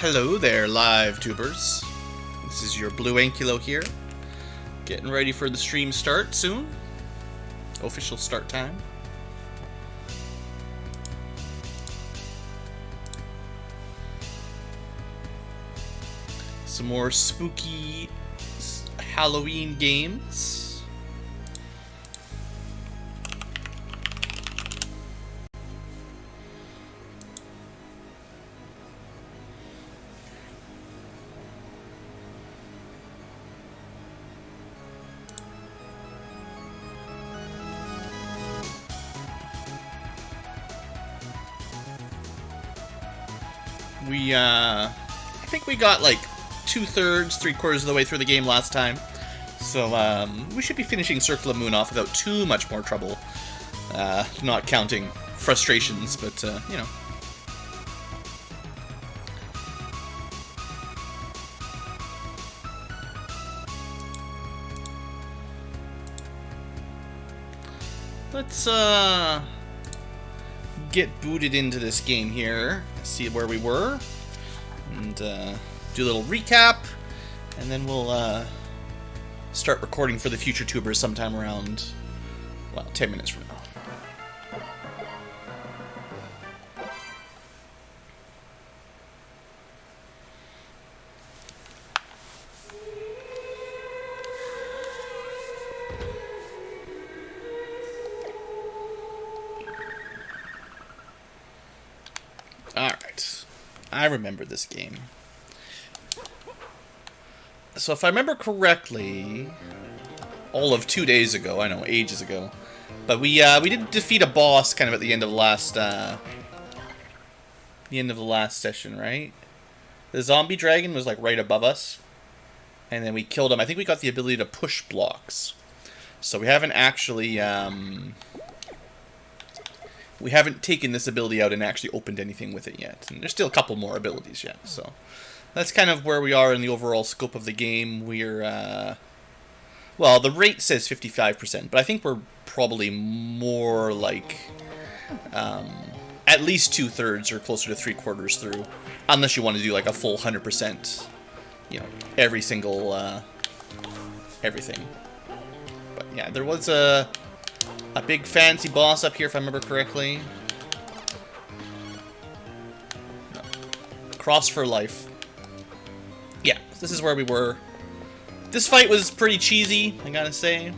Hello there, live tubers. This is your BlueAnkylo here. Getting ready for the stream start soon. Official start time. Some more spooky Halloween games. I think we got like 2/3, 3/4 of the way through the game last time. So, we should be finishing Circle of Moon off without too much more trouble. Not counting frustrations, but, you know. Let's, get booted into this game here, see where we were, and do a little recap, and then we'll start recording for the future tubers sometime around, well, 10 minutes from now. Alright, I remember this game. So if I remember correctly, all of 2 days ago, I know, ages ago, but we did defeat a boss kind of at the end of the last session, right? The zombie dragon was like right above us, and then we killed him. I think we got the ability to push blocks. So we haven't actually, we haven't taken this ability out and actually opened anything with it yet. And there's still a couple more abilities yet, so that's kind of where we are in the overall scope of the game. We're, well, the rate says 55%, but I think we're probably more like, at least 2/3 or closer to 3/4 through, unless you want to do like a full 100%, you know, every single, everything. But yeah, there was a big fancy boss up here, if I remember correctly. No. Cross for life. Yeah, this is where we were. This fight was pretty cheesy, I gotta say.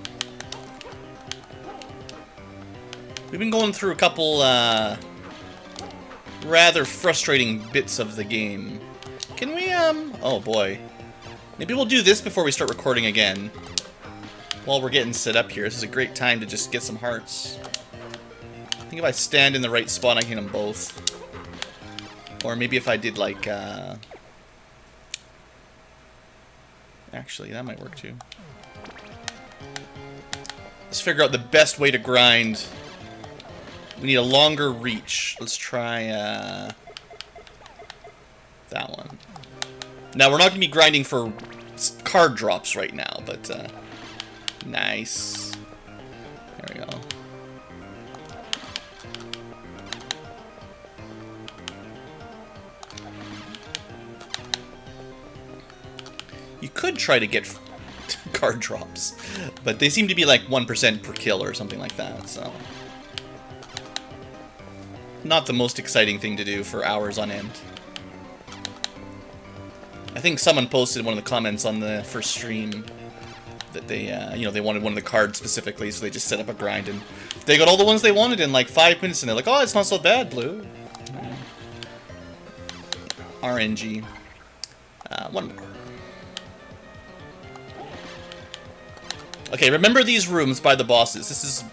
We've been going through a couple, rather frustrating bits of the game. Can we, oh boy. Maybe we'll do this before we start recording again. While we're getting set up here, this is a great time to just get some hearts. I think if I stand in the right spot, I can hit them both. Or maybe if I did like, actually, that might work too. Let's figure out the best way to grind. We need a longer reach. Let's try, that one. Now, we're not going to be grinding for card drops right now, but, nice. There we go. You could try to get card drops, but they seem to be like 1% per kill or something like that, so not the most exciting thing to do for hours on end. I think someone posted in one of the comments on the first stream that they, you know, they wanted one of the cards specifically, so they just set up a grind, and they got all the ones they wanted in like 5 minutes, and they're like, oh, it's not so bad, Blue. RNG. One more. Okay, remember these rooms by the bosses. This is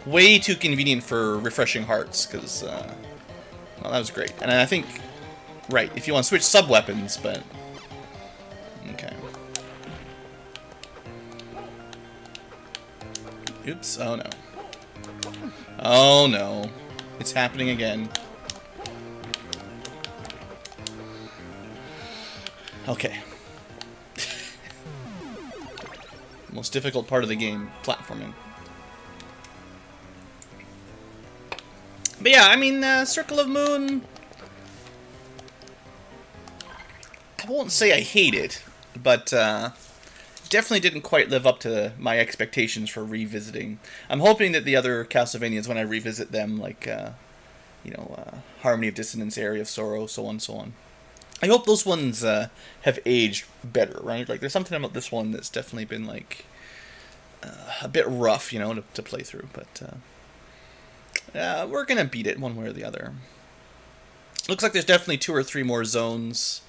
way too convenient for refreshing hearts, because, well, that was great. And I think, right, if you want to switch sub-weapons, but, okay. Oops, oh no. Oh no. It's happening again. Okay. Most difficult part of the game, platforming. But yeah, I mean, Circle of Moon I won't say I hate it, but definitely didn't quite live up to my expectations for revisiting. I'm hoping that the other Castlevanias, when I revisit them, like Harmony of Dissonance, Area of Sorrow, so on, so on. I hope those ones have aged better, right? Like, there's something about this one that's definitely been, like, a bit rough, to play through. But we're going to beat it one way or the other. Looks like there's definitely 2 or 3 more zones.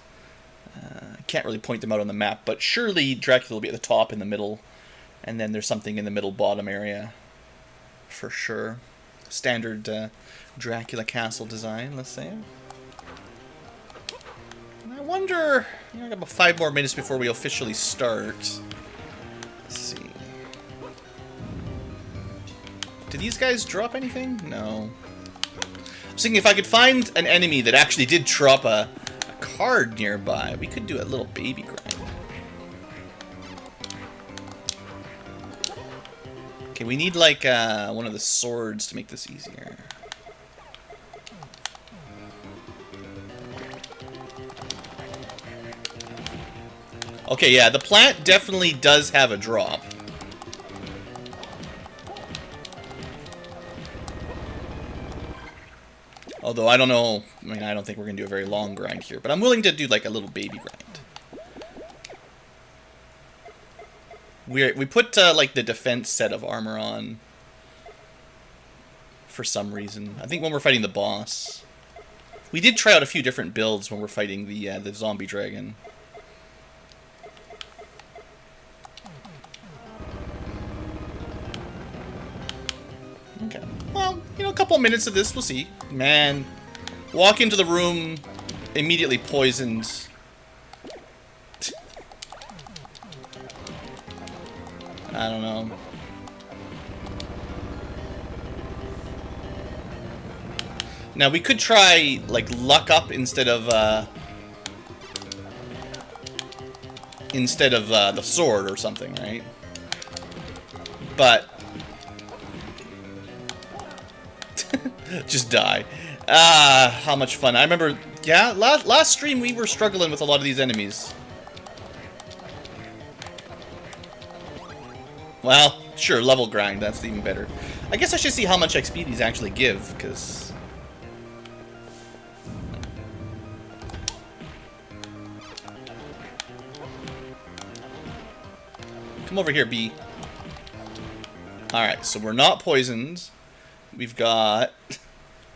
Can't really point them out on the map, but surely Dracula will be at the top in the middle. And then there's something in the middle bottom area. For sure. Standard Dracula castle design, let's say. I wonder... I got about 5 more minutes before we officially start. Let's see. Did these guys drop anything? No. I was thinking if I could find an enemy that actually did drop a card nearby, we could do a little baby grind. Okay, we need like one of the swords to make this easier. Okay, yeah, the plant definitely does have a drop. Although, I don't know, I don't think we're going to do a very long grind here, but I'm willing to do like a little baby grind. We put like the defense set of armor on for some reason. I think when we're fighting the boss. We did try out a few different builds when we're fighting the zombie dragon. Okay. Well, a couple minutes of this, we'll see. Man, walk into the room, immediately poisoned. I don't know. Now, we could try, like, luck up instead of the sword or something, right? But... just die. How much fun. I remember, yeah, last stream we were struggling with a lot of these enemies. Well, sure, level grind, that's even better. I guess I should see how much XP these actually give, because... Come over here, B. Alright, so we're not poisoned. We've got...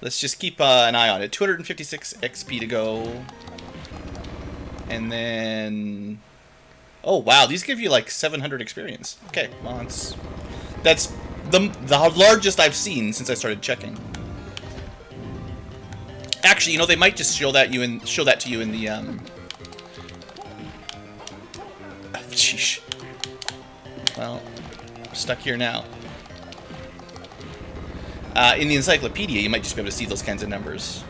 Let's just keep an eye on it. 256 XP to go. And then... Oh, wow. These give you, like, 700 experience. Okay, well, that's the largest I've seen since I started checking. Actually, they might just show that to you in the, Oh, sheesh. Well, I'm stuck here now. In the encyclopedia, you might just be able to see those kinds of numbers.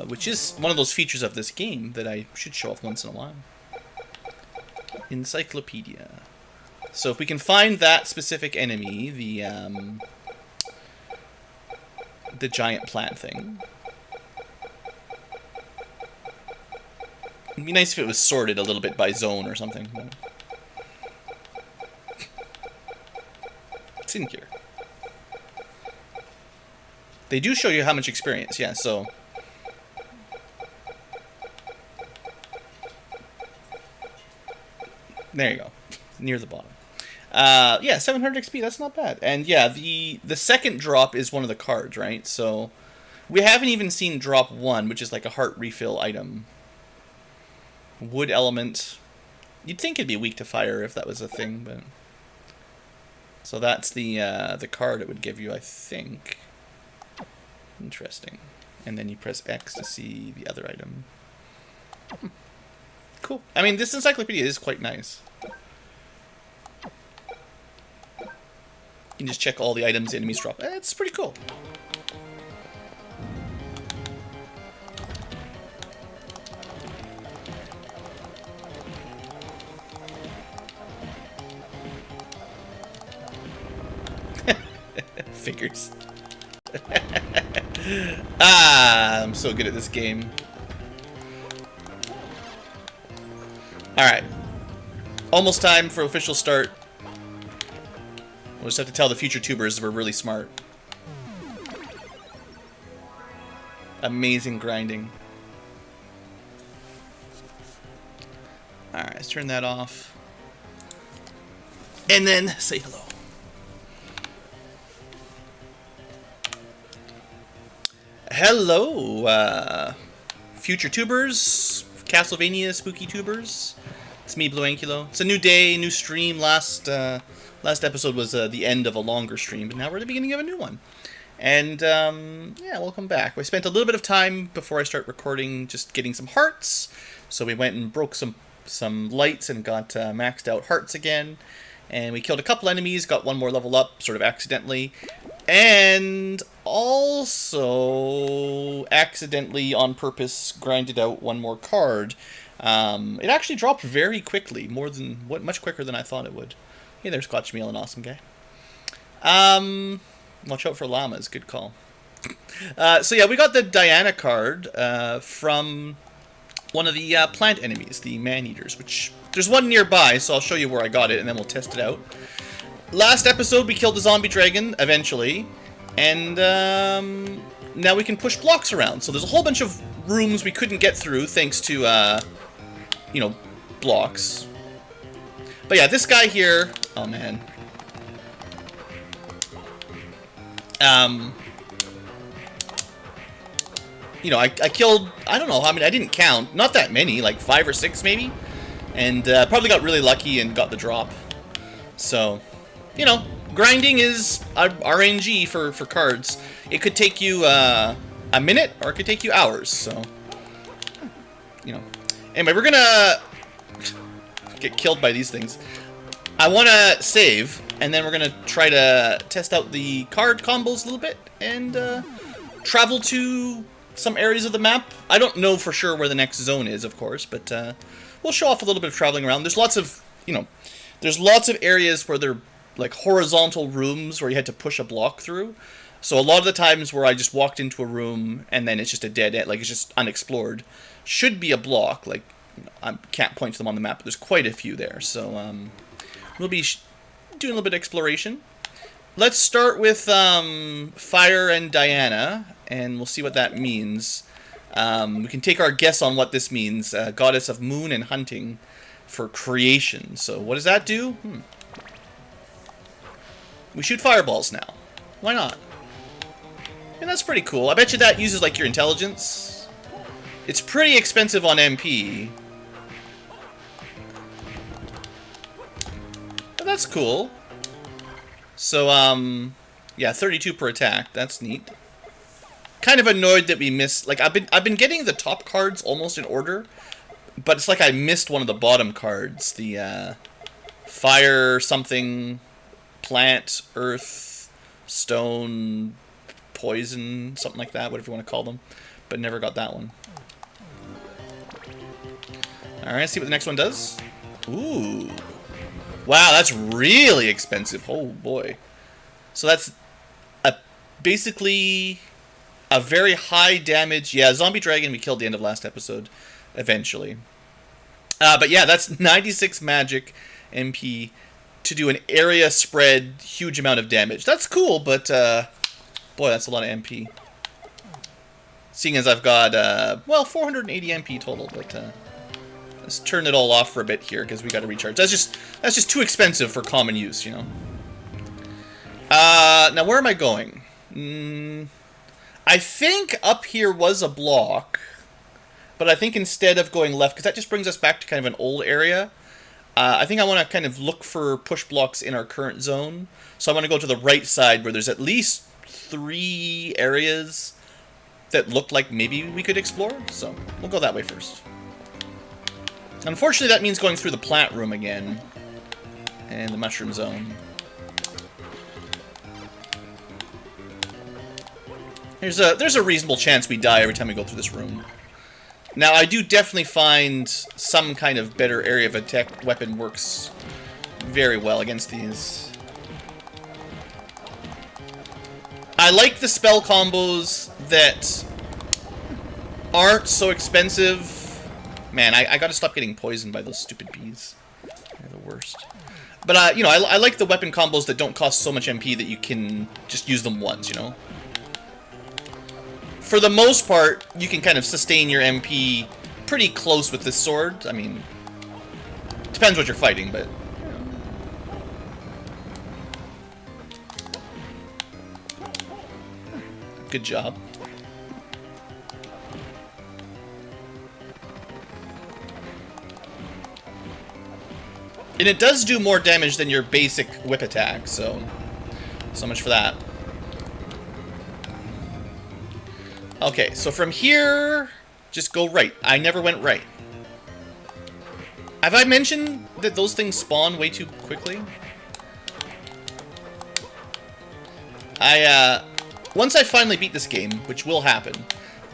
Which is one of those features of this game that I should show off once in a while. Encyclopedia. So if we can find that specific enemy, the giant plant thing. It'd be nice if it was sorted a little bit by zone or something. It's in here. They do show you how much experience, yeah, so... There you go. Near the bottom. Yeah, 700 XP, that's not bad. And yeah, the second drop is one of the cards, right? So, we haven't even seen drop 1, which is like a heart refill item. Wood element. You'd think it'd be weak to fire if that was a thing, but... So that's the card it would give you, I think. Interesting. And then you press X to see the other item. Cool. I mean, this encyclopedia is quite nice. You can just check all the items the enemies drop. It's pretty cool. Figures. I'm so good at this game. Alright. Almost time for official start. We'll just have to tell the future tubers we're really smart. Amazing grinding. Alright, let's turn that off. And then say hello. Hello, future tubers, Castlevania spooky tubers. It's me, BlueAnkylo. It's a new day, new stream. Last episode was the end of a longer stream, but now we're at the beginning of a new one. And yeah, welcome back. We spent a little bit of time before I start recording just getting some hearts. So we went and broke some lights and got maxed out hearts again. And we killed a couple enemies, got one more level up, sort of accidentally. And also accidentally, on purpose, grinded out one more card. It actually dropped very quickly, much quicker than I thought it would. Hey there, Scotch Meal, an awesome guy. Watch out for llamas, good call. So yeah, we got the Diana card from one of the plant enemies, the man-eaters, which there's one nearby, so I'll show you where I got it, and then we'll test it out. Last episode, we killed the zombie dragon, eventually, and now we can push blocks around. So there's a whole bunch of rooms we couldn't get through, thanks to, you know, blocks. But yeah, this guy here, oh man. You know, I killed, I don't know, I mean, I didn't count, not that many, like 5 or 6 maybe, and probably got really lucky and got the drop. So, you know, grinding is RNG for cards. It could take you a minute, or it could take you hours, so, you know. Anyway, we're gonna get killed by these things. I want to save, and then we're gonna try to test out the card combos a little bit, and travel to some areas of the map. I don't know for sure where the next zone is, of course, but we'll show off a little bit of traveling around. There's lots of, you know, there's lots of areas where they're like horizontal rooms where you had to push a block through. So a lot of the times where I just walked into a room and then it's just a dead end, like it's just unexplored, should be a block. Like, you know, I can't point to them on the map, but there's quite a few there. So we'll be doing a little bit of exploration. Let's start with Fire and Diana, and we'll see what that means. We can take our guess on what this means. Goddess of moon and hunting for creation. So what does that do? We shoot fireballs now. Why not? And that's pretty cool. I bet you that uses like your intelligence. It's pretty expensive on MP. But that's cool. So, yeah, 32 per attack. That's neat. Kind of annoyed that we missed. Like, I've been getting the top cards almost in order, but it's like I missed one of the bottom cards. The fire something, plant, earth, stone, poison, something like that, whatever you want to call them. But never got that one. All right, see what the next one does. Ooh. Wow, that's really expensive. Oh, boy. So that's basically a very high damage. Yeah, zombie dragon we killed the end of last episode, eventually. But yeah, that's 96 magic MP to do an area spread, huge amount of damage. That's cool, but boy, that's a lot of MP. Seeing as I've got, well, 480 MP total, but let's turn it all off for a bit here because we got to recharge. That's just too expensive for common use, you know. Now where am I going? I think up here was a block, but I think instead of going left, because that just brings us back to kind of an old area, I think I want to kind of look for push blocks in our current zone. So I want to go to the right side where there's at least 3 areas that look like maybe we could explore. So we'll go that way first. Unfortunately, that means going through the plant room again and the mushroom zone. There's a reasonable chance we die every time we go through this room. Now, I do definitely find some kind of better area of attack weapon works very well against these. I like the spell combos that aren't so expensive Man, I gotta stop getting poisoned by those stupid bees. They're the worst. But, you know, I like the weapon combos that don't cost so much MP that you can just use them once, you know? For the most part, you can kind of sustain your MP pretty close with this sword. I mean, depends what you're fighting, but... Good job. And it does do more damage than your basic whip attack, so much for that. Okay, so from here, just go right. I never went right. Have I mentioned that those things spawn way too quickly? Once I finally beat this game, which will happen,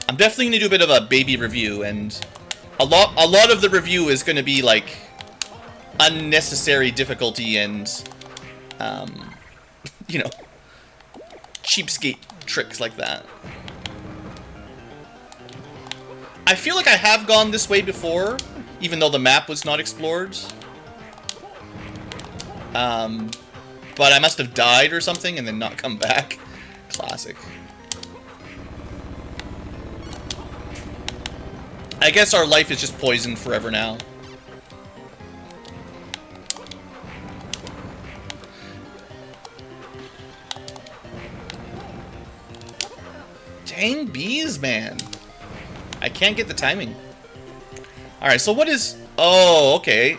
I'm definitely going to do a bit of a baby review, and a lot of the review is going to be, like, unnecessary difficulty and, you know, cheapskate tricks like that. I feel like I have gone this way before, even though the map was not explored. But I must have died or something and then not come back. Classic. I guess our life is just poisoned forever now. Dang bees, man. I can't get the timing. Alright, so what is... Oh, okay.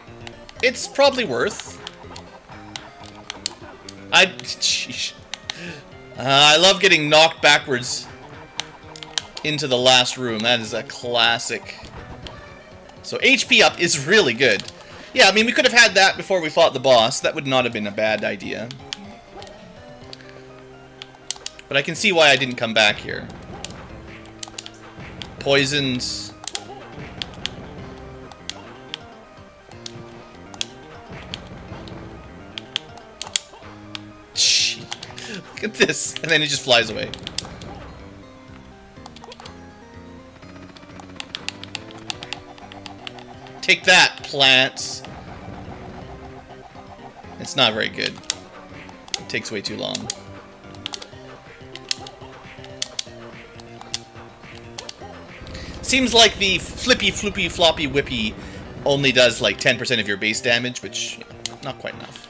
It's probably worth... Sheesh. I love getting knocked backwards into the last room. That is a classic. So HP up is really good. Yeah, I mean, we could have had that before we fought the boss. That would not have been a bad idea. But I can see why I didn't come back here. Poisons. Look at this. And then it just flies away. Take that, plants. It's not very good. It takes way too long. Seems like the flippy, floopy, floppy, whippy only does like 10% of your base damage, which, you know, not quite enough.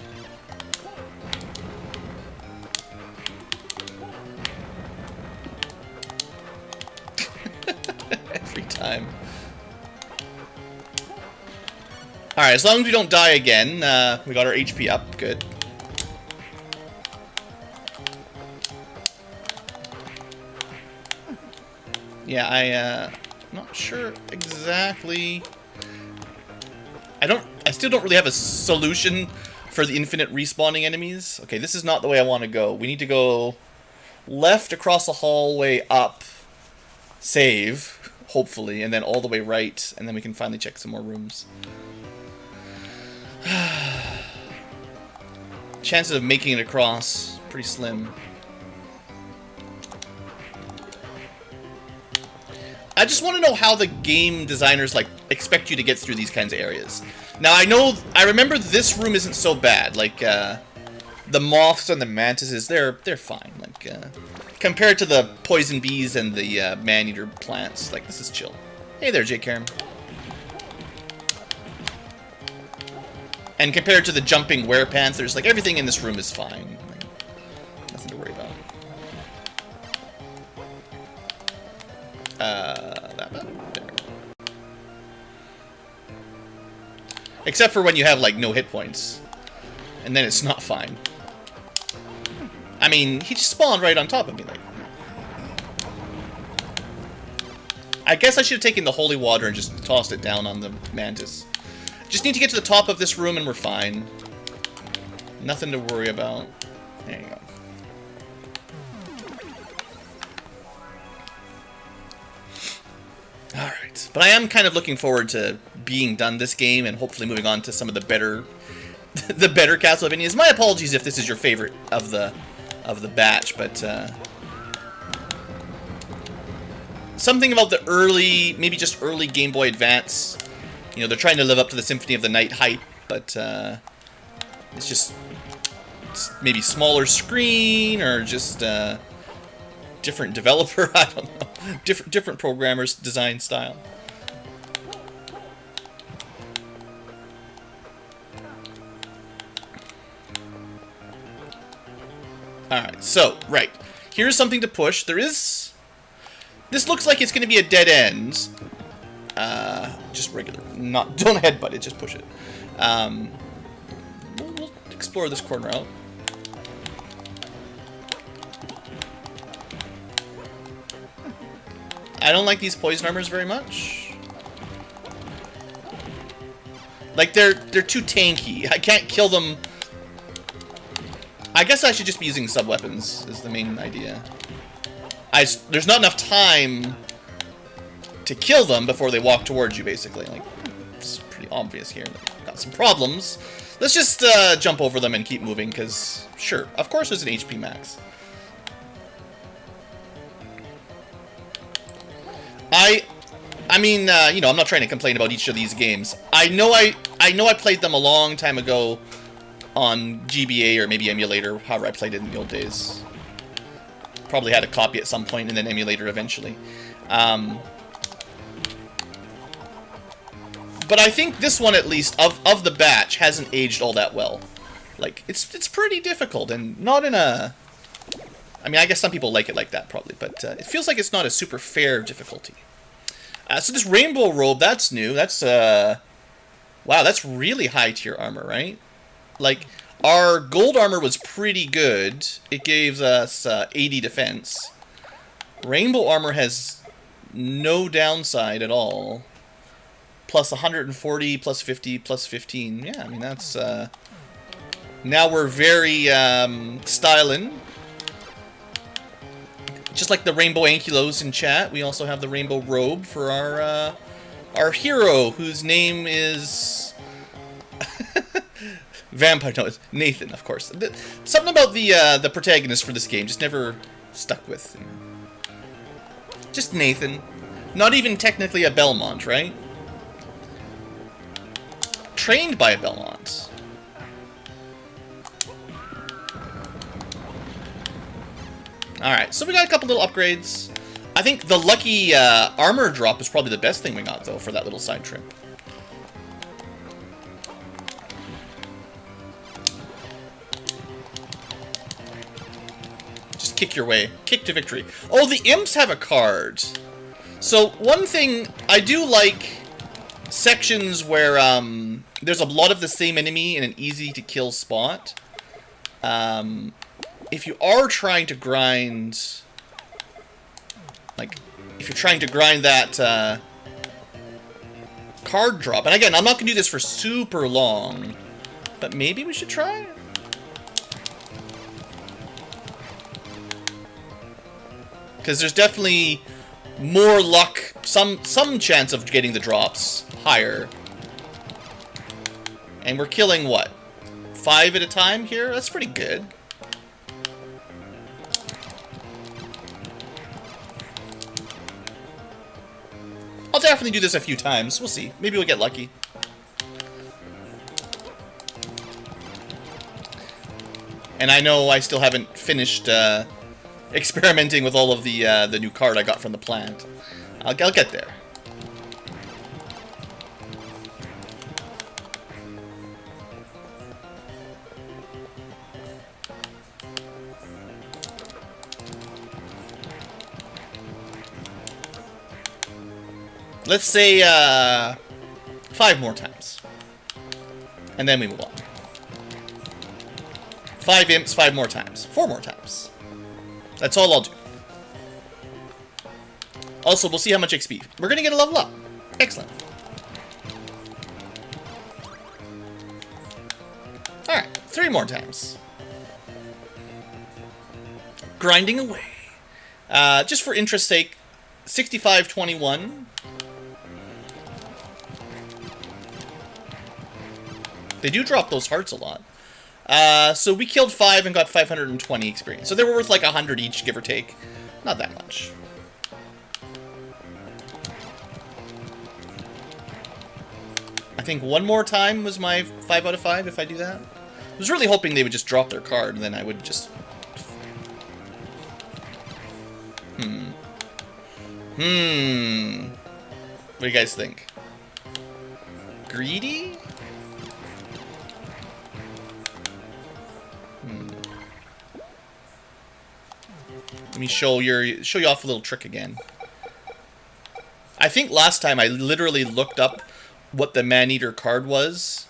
Every time. Alright, as long as we don't die again, we got our HP up, good. Yeah, not sure exactly. I still don't really have a solution for the infinite respawning enemies. Okay, this is not the way I want to go. We need to go left across the hallway up, save, hopefully, and then all the way right, and then we can finally check some more rooms. Chances of making it across, pretty slim. I just want to know how the game designers, like, expect you to get through these kinds of areas. Now, I remember this room isn't so bad. Like, the moths and the mantises, they're fine. Like, compared to the poison bees and the man-eater plants, like, this is chill. Hey there, J. Karam. And compared to the jumping were-panthers, like, everything in this room is fine. Like, nothing to worry about. That there. Except for when you have, like, no hit points. And then it's not fine. I mean, he just spawned right on top of me, like. I guess I should have taken the holy water and just tossed it down on the mantis. Just need to get to the top of this room and we're fine. Nothing to worry about. There you go. Alright. But I am kind of looking forward to being done this game and hopefully moving on to some of the better Castlevanias. My apologies if this is your favorite of the batch, but something about the early, maybe just early Game Boy Advance You know, they're trying to live up to the Symphony of the Night hype, but it's just maybe smaller screen or just different developer. I don't know. Different programmers' design style. Alright, so, right. Here's something to push. There is... This looks like it's going to be a dead end. Just regular. Don't headbutt it, just push it. We'll explore this corner out. I don't like these poison armors very much. Like, they're too tanky. I can't kill them... I guess I should just be using sub-weapons, is the main idea. There's not enough time to kill them before they walk towards you, basically. Like, it's pretty obvious here. Got some problems. Let's just jump over them and keep moving, because, sure, of course there's an HP max. I mean, you know, I'm not trying to complain about each of these games. I know I played them a long time ago on GBA or maybe emulator, however I played it in the old days. Probably had a copy at some point and then emulator eventually. But I think this one, at least, of the batch, hasn't aged all that well. Like, it's pretty difficult, and not in a... I mean, I guess some people like it like that, probably, but it feels like it's not a super fair difficulty. So this rainbow robe, that's new. That's, wow, that's really high-tier armor, right? Like, our gold armor was pretty good. It gave us 80 defense. Rainbow armor has no downside at all. Plus 140, plus 50, plus 15. Yeah, I mean, that's... now we're very styling. Just like the rainbow ankylos in chat, we also have the rainbow robe for our hero, whose name is... Vampire, no, it's Nathan, of course. Something about the protagonist for this game just never stuck with. Just Nathan. Not even technically a Belmont, right? Trained by a Belmont. Alright, so we got a couple little upgrades. I think the lucky armor drop is probably the best thing we got, though, for that little side trip. Just kick your way. Kick to victory. Oh, the imps have a card. So, one thing, I do like sections where there's a lot of the same enemy in an easy-to-kill spot. If you are trying to grind, like, if you're trying to grind that card drop, and again, I'm not going to do this for super long, but maybe we should try? Because there's definitely more luck, some chance of getting the drops higher. And we're killing, what, 5 at a time here? That's pretty good. I'll definitely do this a few times. We'll see. Maybe we'll get lucky. And I know I still haven't finished experimenting with all of the new card I got from the plant. I'll get there. Let's say 5 more times. And then we move on. 5 imps, 5 more times. 4 more times. That's all I'll do. Also, we'll see how much XP. We're going to get a level up. Excellent. Alright, 3 more times. Grinding away. Just for interest's sake, 65-21. They do drop those hearts a lot. So we killed 5 and got 520 experience. So they were worth like 100 each, give or take. Not that much. I think one more time was my 5 out of 5 if I do that. I was really hoping they would just drop their card, and then I would just... What do you guys think? Greedy? Let me show you off a little trick again. I think last time I literally looked up what the Man-Eater card was,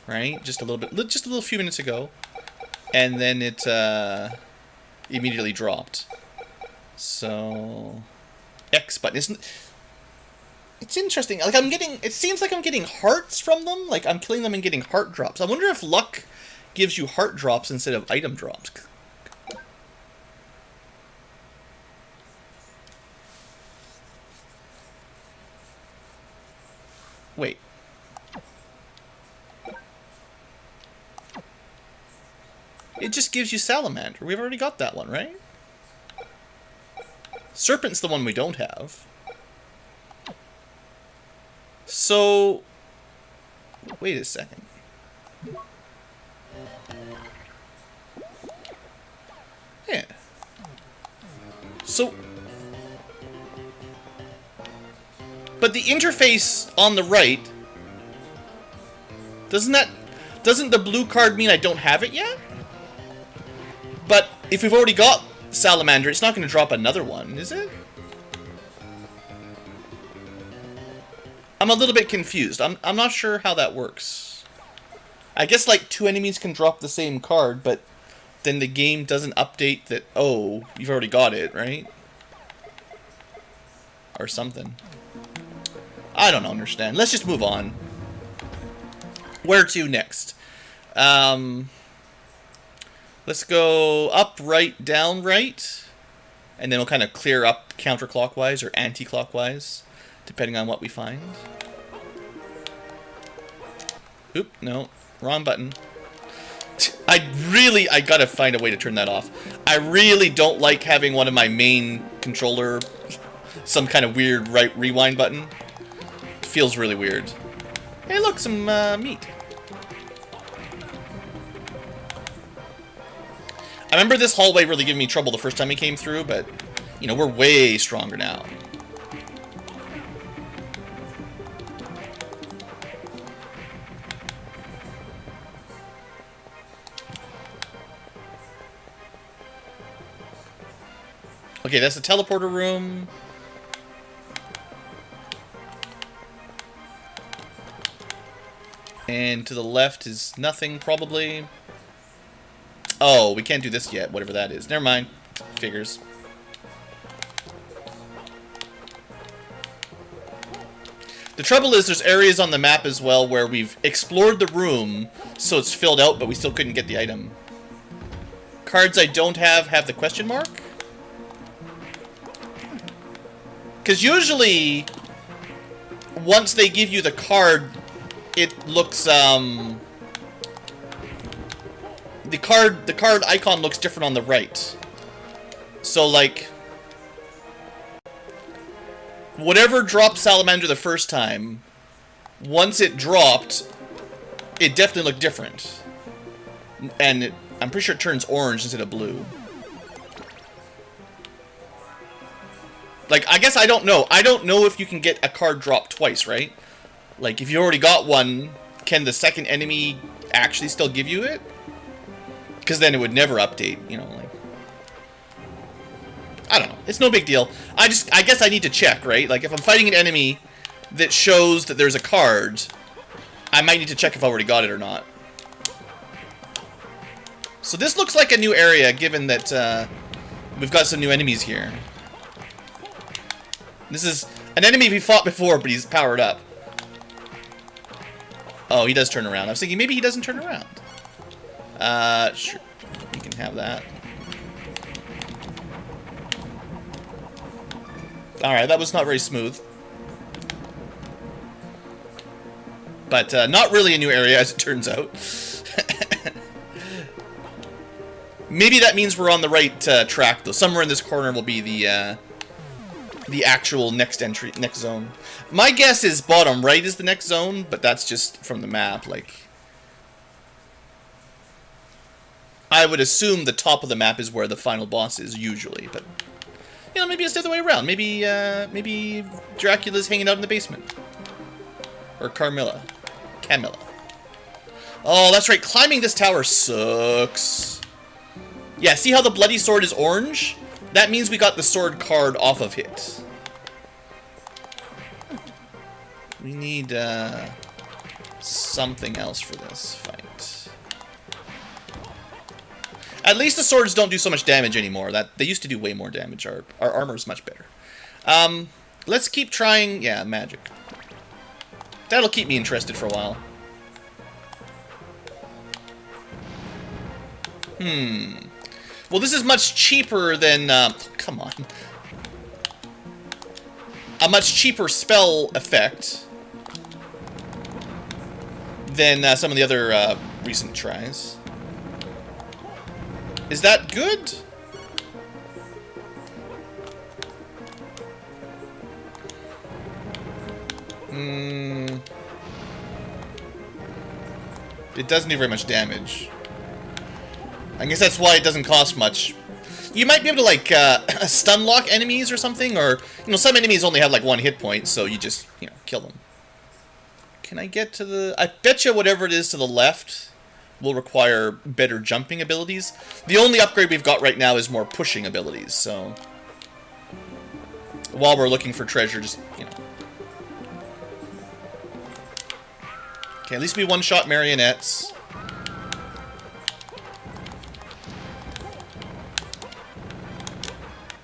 right? Just a little few minutes ago, and then it immediately dropped. So X button. It's interesting. Like it seems like I'm getting hearts from them. Like I'm killing them and getting heart drops. I wonder if luck gives you heart drops instead of item drops. Wait. It just gives you Salamander. We've already got that one, right? Serpent's the one we don't have. So... Wait a second. Yeah. So... But the interface on the right, doesn't the blue card mean I don't have it yet? But if we've already got Salamander, it's not going to drop another one, is it? I'm a little bit confused. I'm not sure how that works. I guess like 2 enemies can drop the same card, but then the game doesn't update that, oh, you've already got it, right? Or something. I don't understand. Let's just move on. Where to next? Let's go up, right, down, right. And then we'll kind of clear up counterclockwise or anti-clockwise, depending on what we find. Oop, no. Wrong button. I gotta find a way to turn that off. I really don't like having one of my main controller, some kind of weird right rewind button. Feels really weird. Hey, look, some meat. I remember this hallway really giving me trouble the first time it came through, but, you know, we're way stronger now. Okay, that's the teleporter room. And to the left is nothing, probably. Oh, we can't do this yet, whatever that is. Never mind. Figures. The trouble is there's areas on the map as well where we've explored the room, so it's filled out, but we still couldn't get the item. Cards I don't have the question mark? Because usually, once they give you the card, it looks, the card icon looks different on the right. So, like, whatever dropped Salamander the first time, once it dropped, it definitely looked different. And I'm pretty sure it turns orange instead of blue. Like, I guess I don't know. I don't know if you can get a card drop twice, right? Like, if you already got one, can the second enemy actually still give you it? Because then it would never update, you know, like... I don't know. It's no big deal. I guess I need to check, right? Like, if I'm fighting an enemy that shows that there's a card, I might need to check if I already got it or not. So this looks like a new area, given that, we've got some new enemies here. This is an enemy we fought before, but he's powered up. Oh, he does turn around. I was thinking maybe he doesn't turn around. Sure. You can have that. Alright, that was not very smooth. But, not really a new area, as it turns out. Maybe that means we're on the right track, though. Somewhere in this corner will be the the actual next zone. My guess is bottom right is the next zone, but that's just from the map. Like, I would assume the top of the map is where the final boss is usually, but you know, maybe it's the other way around. Maybe maybe Dracula's hanging out in the basement, or Camilla. Oh, that's right. Climbing this tower sucks. Yeah, see how the bloody sword is orange? That means we got the sword card off of it. We need something else for this fight. At least the swords don't do so much damage anymore. That they used to do way more damage. Our armor's much better. Let's keep trying. Yeah, magic. That'll keep me interested for a while. Well, this is much cheaper than... come on. A much cheaper spell effect than some of the other recent tries. Is that good? It doesn't do very much damage. I guess that's why it doesn't cost much. You might be able to, like, stun lock enemies or something, or, you know, some enemies only have, like, 1 hit point, so you just, you know, kill them. Can I get to the... I bet you whatever it is to the left will require better jumping abilities. The only upgrade we've got right now is more pushing abilities, so... While we're looking for treasure, just, you know... Okay, at least we one-shot marionettes.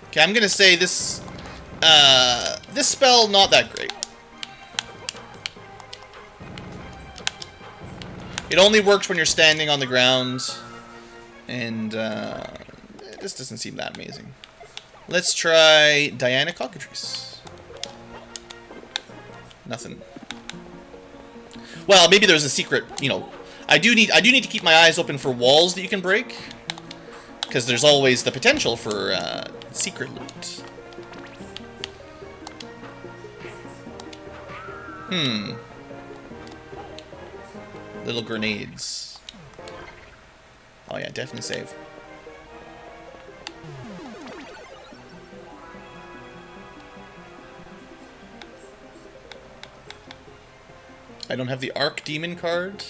Okay, I'm gonna say this, this spell, not that great. It only works when you're standing on the ground, and, this doesn't seem that amazing. Let's try Diana Cockatrice. Nothing. Well, maybe there's a secret, you know, I do need to keep my eyes open for walls that you can break, because there's always the potential for, secret loot. Little grenades. Oh yeah, definitely save. I don't have the Arc Demon card.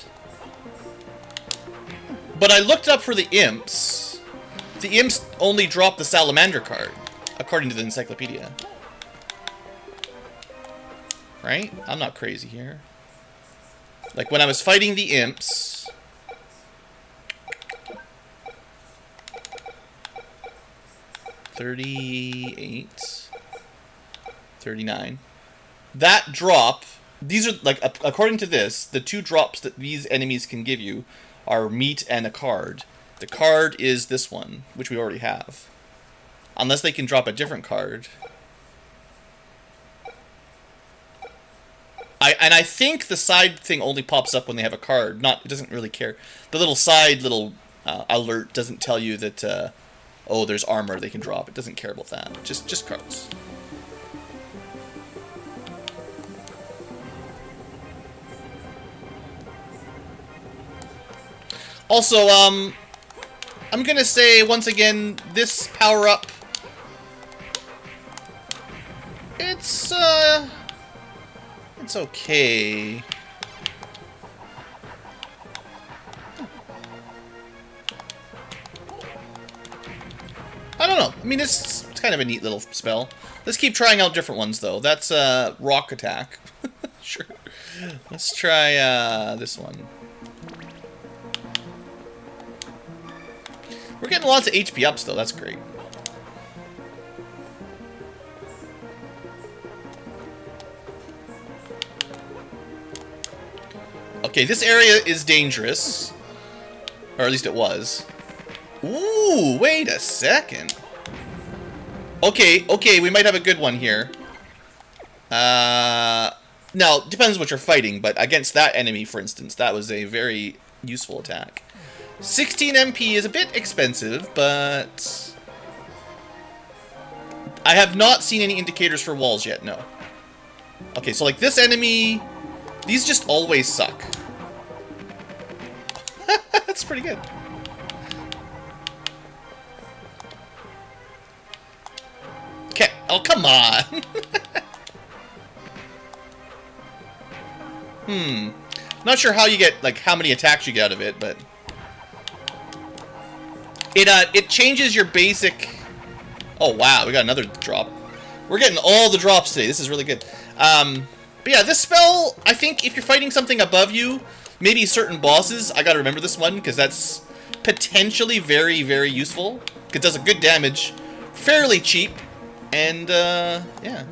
But I looked up for the imps. The imps only drop the Salamander card, according to the encyclopedia. Right? I'm not crazy here. Like, when I was fighting the imps... $38... $39. That drop... These are, like, according to this, the 2 drops that these enemies can give you are meat and a card. The card is this one, which we already have. Unless they can drop a different card. I think the side thing only pops up when they have a card. It doesn't really care. The little side alert doesn't tell you that, oh, there's armor they can drop. It doesn't care about that. Just cards. Also, I'm gonna say, once again, this power-up... It's okay. I don't know. I mean, it's kind of a neat little spell. Let's keep trying out different ones, though. That's, rock attack. Sure. Let's try, this one. We're getting lots of HP ups, though. That's great. Okay, this area is dangerous. Or at least it was. Ooh, wait a second. Okay, we might have a good one here. Now, it depends what you're fighting, but against that enemy, for instance, that was a very useful attack. 16 MP is a bit expensive, but I have not seen any indicators for walls yet, no. Okay, so like this enemy, these just always suck. That's pretty good. Okay, oh come on. Not sure how you get, like, how many attacks you get out of it, but it changes your basic. Oh wow, we got another drop. We're getting all the drops today. This is really good. But yeah, this spell, I think if you're fighting something above you, maybe certain bosses, I gotta remember this one, because that's potentially very, very useful. It does a good damage, fairly cheap, and, yeah.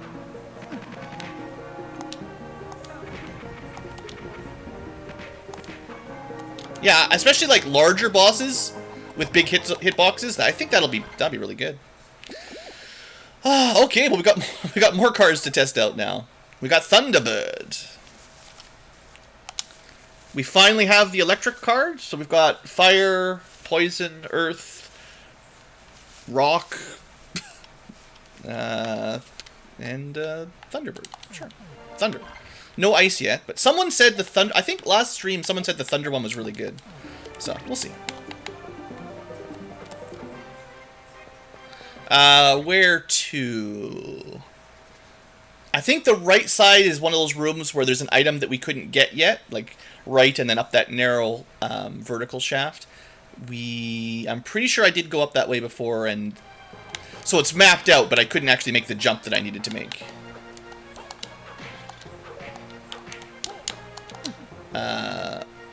Yeah, especially, like, larger bosses with big hitboxes, I think that'll be really good. Okay, well, we got more cards to test out now. We got Thunderbird. We finally have the electric card, so we've got fire, poison, earth, rock, and Thunderbird. Sure, thunder. No ice yet, but someone said the thunder. I think last stream someone said the thunder one was really good, so we'll see. Where to? I think the right side is one of those rooms where there's an item that we couldn't get yet, like right and then up that narrow vertical shaft. I'm pretty sure I did go up that way before, and so it's mapped out, but I couldn't actually make the jump that I needed to make.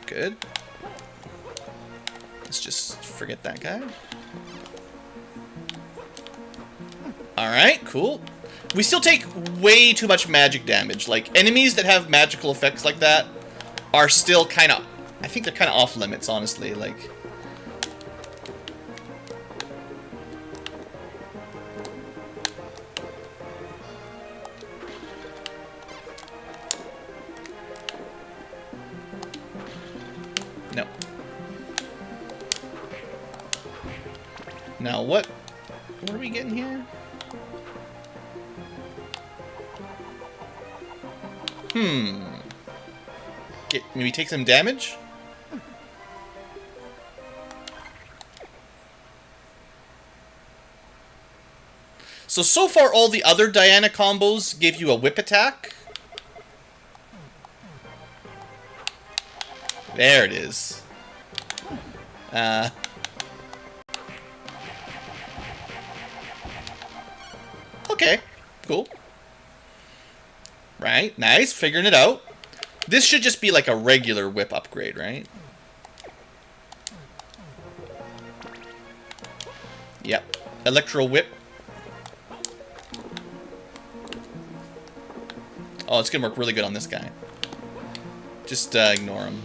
Good. Let's just forget that guy. Alright, cool. We still take way too much magic damage. Like, enemies that have magical effects like that are still kind of... I think they're kind of off limits, honestly. Like... No. Now, what are we getting here? Maybe take some damage? So far all the other Diana combos give you a whip attack. There it is. Okay, cool. Right, nice, figuring it out. This should just be like a regular whip upgrade, right? Yep, Electro Whip. Oh, it's gonna work really good on this guy. Just ignore him.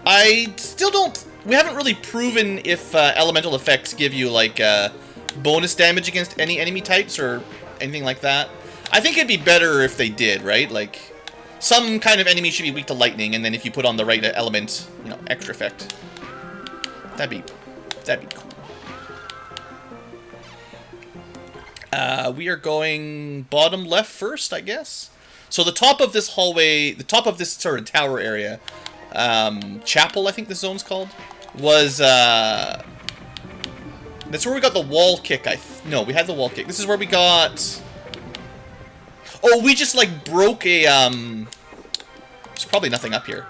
I still don't... We haven't really proven if elemental effects give you, like, bonus damage against any enemy types or anything like that. I think it'd be better if they did, right? Like, some kind of enemy should be weak to lightning, and then if you put on the right element, you know, extra effect. That'd be cool. We are going bottom left first, I guess. So the top of this hallway, the top of this sort of tower area, chapel, I think the zone's called, was, that's where we got the wall kick, no, we had the wall kick. This is where we got... Oh, we just, like, broke a, there's probably nothing up here.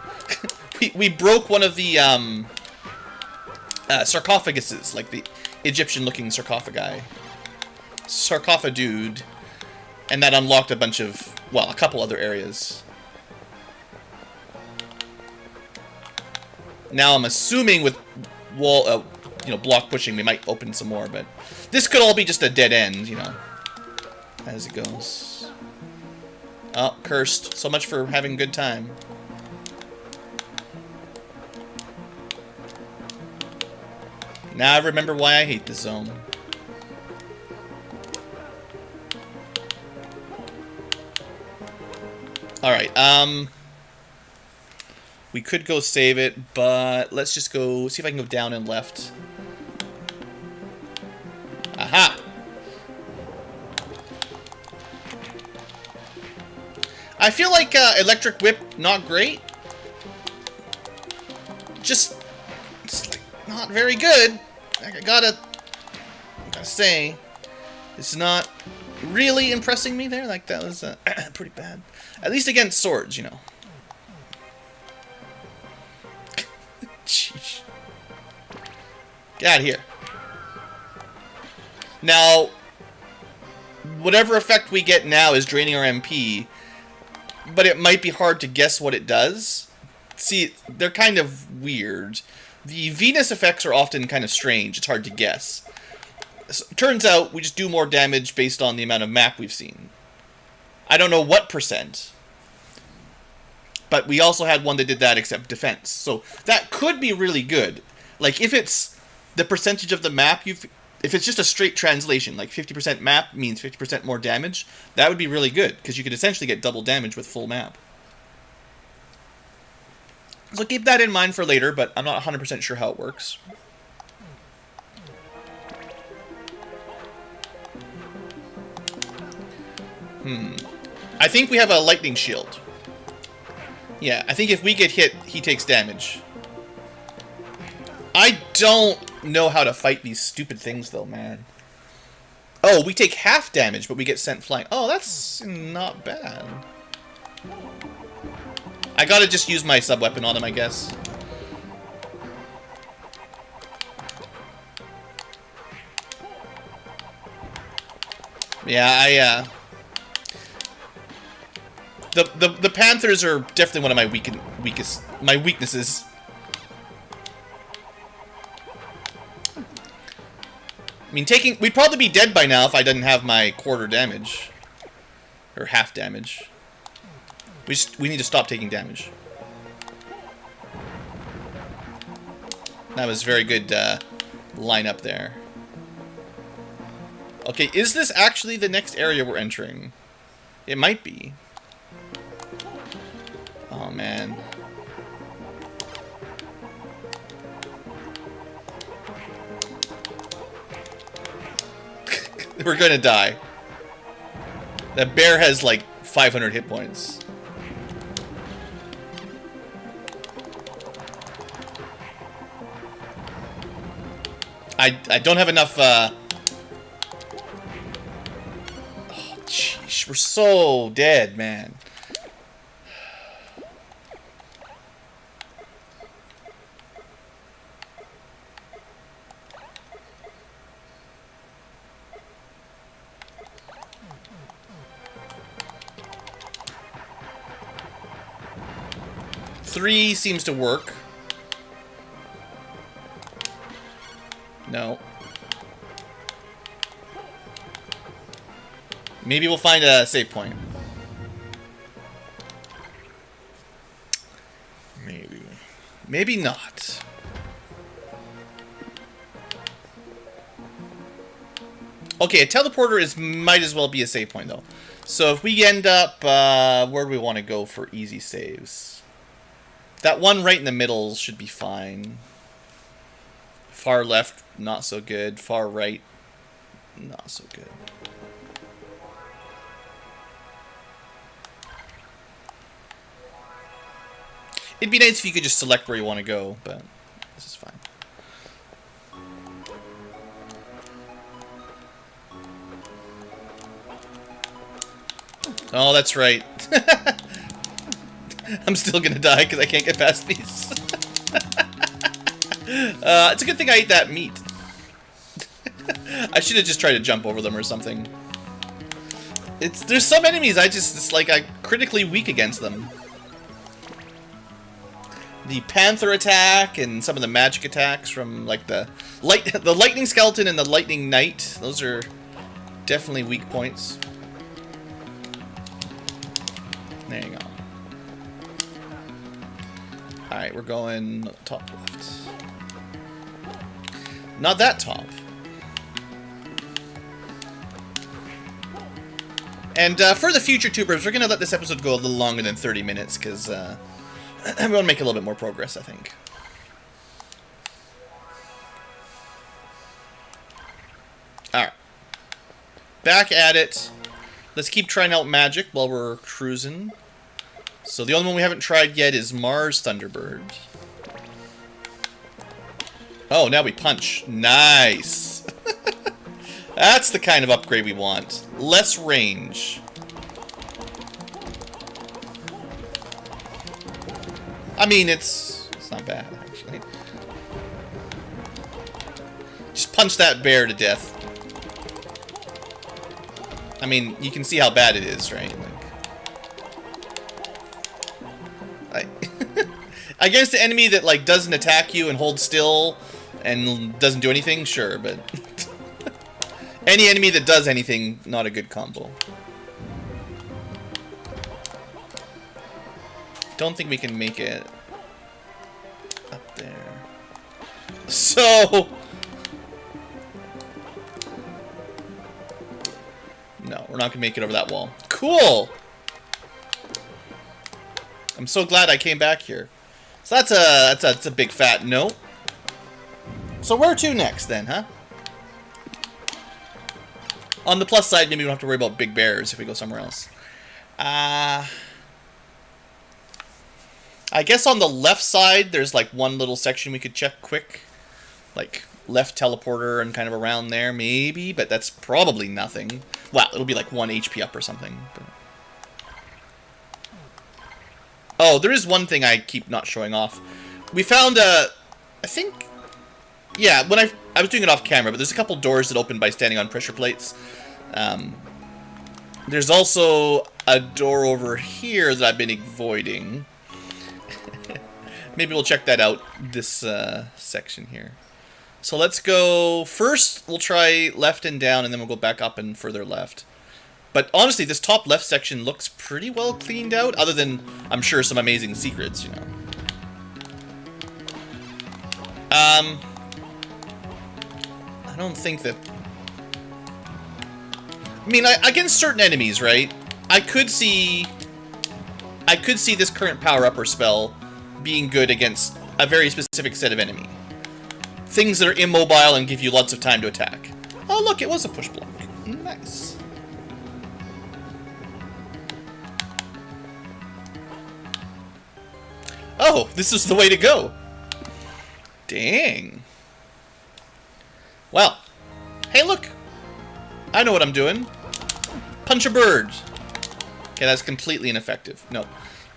we broke one of the, sarcophaguses, like the Egyptian-looking sarcophagi. Sarcophadude. And that unlocked a bunch of, well, a couple other areas. Now I'm assuming with wall, you know, block pushing, we might open some more, but this could all be just a dead end, you know, as it goes. Oh, cursed. So much for having a good time. Now I remember why I hate this zone. Alright, we could go save it, but let's just go see if I can go down and left. I feel like Electric Whip, not great. Just not very good. I gotta say, it's not really impressing me there. Like, that was pretty bad. At least against swords, you know. Jeez. Get out of here. Now, whatever effect we get now is draining our MP, but it might be hard to guess what it does. See, they're kind of weird. The Venus effects are often kind of strange. It's hard to guess. So, turns out we just do more damage based on the amount of map we've seen. I don't know what %, but we also had one that did that except defense. So that could be really good. Like, if it's the percentage of the map if it's just a straight translation, like 50% map means 50% more damage, that would be really good, because you could essentially get double damage with full map. So keep that in mind for later, but I'm not 100% sure how it works. I think we have a lightning shield. Yeah, I think if we get hit, he takes damage. I don't know how to fight these stupid things, though, man. Oh, we take half damage, but we get sent flying. Oh, that's not bad. I gotta just use my sub-weapon on him, I guess. Yeah, The Panthers are definitely one of my weaknesses. I mean, we'd probably be dead by now if I didn't have my quarter damage. Or half damage. We need to stop taking damage. That was very good line up there. Okay, is this actually the next area we're entering? It might be. Oh, man. We're gonna die. That bear has like 500 hit points. I don't have enough, Oh, jeez, we're so dead, man. Three seems to work. No. Maybe we'll find a save point. Maybe. Maybe not. Okay, a teleporter might as well be a save point, though. So if we end up... where do we want to go for easy saves? That one right in the middle should be fine. Far left, not so good. Far right, not so good. It'd be nice if you could just select where you want to go, but this is fine. Oh, that's right. I'm still gonna die because I can't get past these. It's a good thing I ate that meat. I should have just tried to jump over them or something. There's some enemies it's like I'm critically weak against them. The Panther attack and some of the magic attacks from like the lightning skeleton and the lightning knight. Those are definitely weak points. There you go. Alright, we're going top left. Not that top. And for the future tubers, we're going to let this episode go a little longer than 30 minutes, because we want to make a little bit more progress, I think. Alright. Back at it. Let's keep trying out magic while we're cruising. So the only one we haven't tried yet is Mars Thunderbird. Oh, now we punch. Nice. That's the kind of upgrade we want. Less range. I mean, it's not bad, actually. Just punch that bear to death. I mean, you can see how bad it is, right? Like, against an enemy that, like, doesn't attack you and holds still and doesn't do anything, sure, but any enemy that does anything, not a good combo. Don't think we can make it up there. So no, we're not gonna make it over that wall. Cool. I'm so glad I came back here. So that's a big fat no. So where to next then, huh? On the plus side, maybe we don't have to worry about big bears if we go somewhere else. I guess on the left side, there's like one little section we could check quick. Like left teleporter and kind of around there, maybe, but that's probably nothing. Well, it'll be like 1 HP up or something. But... oh, there is one thing I keep not showing off. We found I think... yeah, when I was doing it off camera, but there's a couple doors that open by standing on pressure plates. There's also a door over here that I've been avoiding. Maybe we'll check that out, this section here. So let's go... first, we'll try left and down, and then we'll go back up and further left. But honestly, this top left section looks pretty well cleaned out, other than, I'm sure, some amazing secrets, you know. I don't think that... I mean, against certain enemies, right? I could see this current power-up or spell being good against a very specific set of enemy. Things that are immobile and give you lots of time to attack. Oh, look, it was a push block. Nice. Oh, this is the way to go. Dang. Well, hey, look. I know what I'm doing. Punch a bird. Okay, that's completely ineffective. No.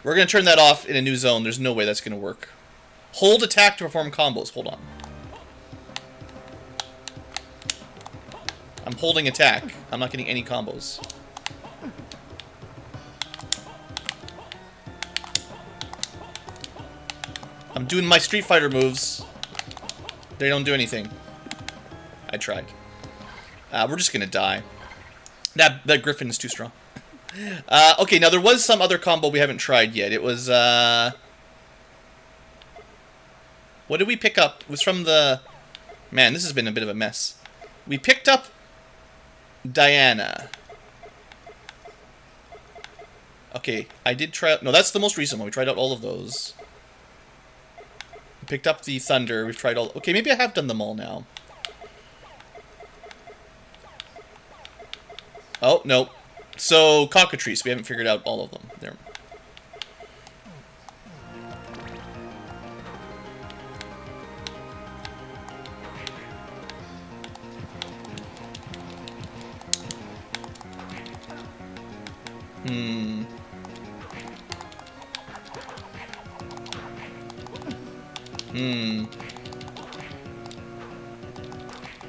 We're going to turn that off in a new zone. There's no way that's going to work. Hold attack to perform combos. Hold on. I'm holding attack. I'm not getting any combos. I'm doing my Street Fighter moves. They don't do anything. I tried. We're just going to die. That Griffin is too strong. Okay, now there was some other combo we haven't tried yet. It was, what did we pick up? It was from the... man, this has been a bit of a mess. We picked up Diana. Okay, I did try out... no, that's the most recent one. We tried out all of those. We picked up the Thunder. We've tried all... okay, maybe I have done them all now. Oh, no. So, Cockatrice, we haven't figured out all of them. There.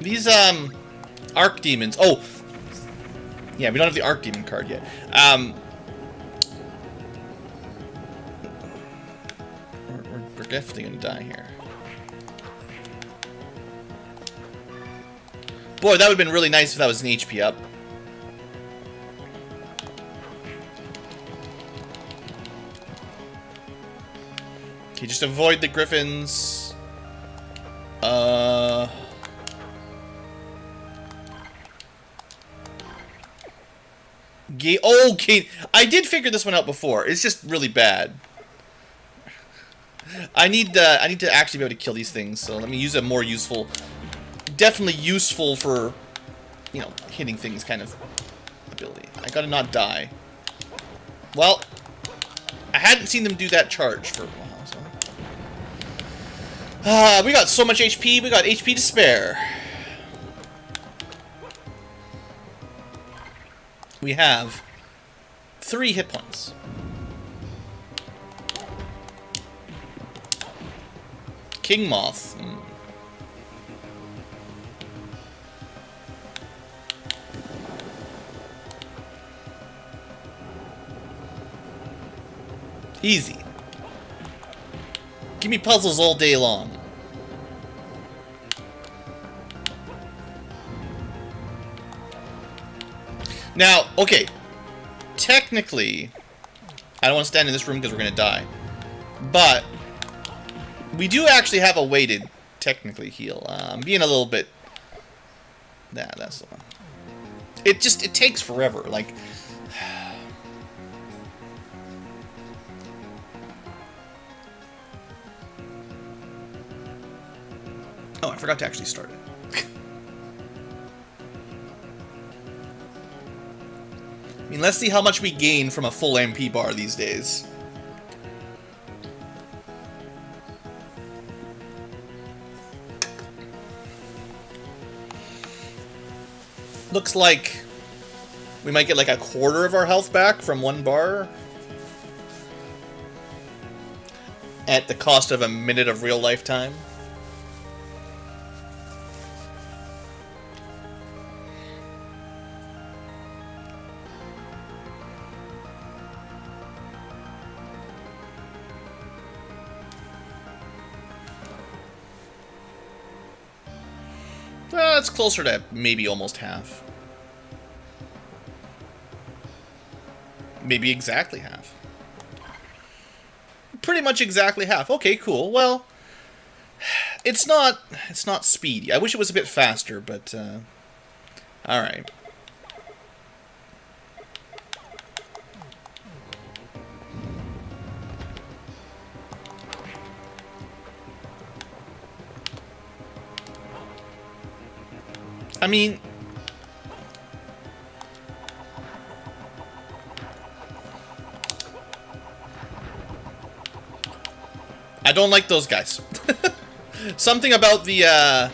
These, Arc Demons... oh! Yeah, we don't have the Arc Demon card yet. We're definitely gonna die here. Boy, that would have been really nice if that was an HP up. Okay, just avoid the Griffins. Okay, I did figure this one out before. It's just really bad. I need to actually be able to kill these things. So let me use a more useful, definitely useful for, you know, hitting things kind of ability. I gotta not die. Well, I hadn't seen them do that charge for a while, so... we got so much HP, we got HP to spare. We have 3 hit points. King Moth. Easy. Give me puzzles all day long. Now, okay. Technically, I don't want to stand in this room because we're going to die. But we do actually have a way to technically heal. I'm being a little bit... Nah, that's the one. It takes forever. Like... Oh, I forgot to actually start it. I mean, let's see how much we gain from a full MP bar these days. Looks like we might get like a quarter of our health back from 1 bar. At the cost of a minute of real life time. Well, it's closer to maybe almost half. Maybe exactly half. Pretty much exactly half. Okay, cool. Well, it's not speedy. I wish it was a bit faster, but all right. I mean, I don't like those guys. Something about the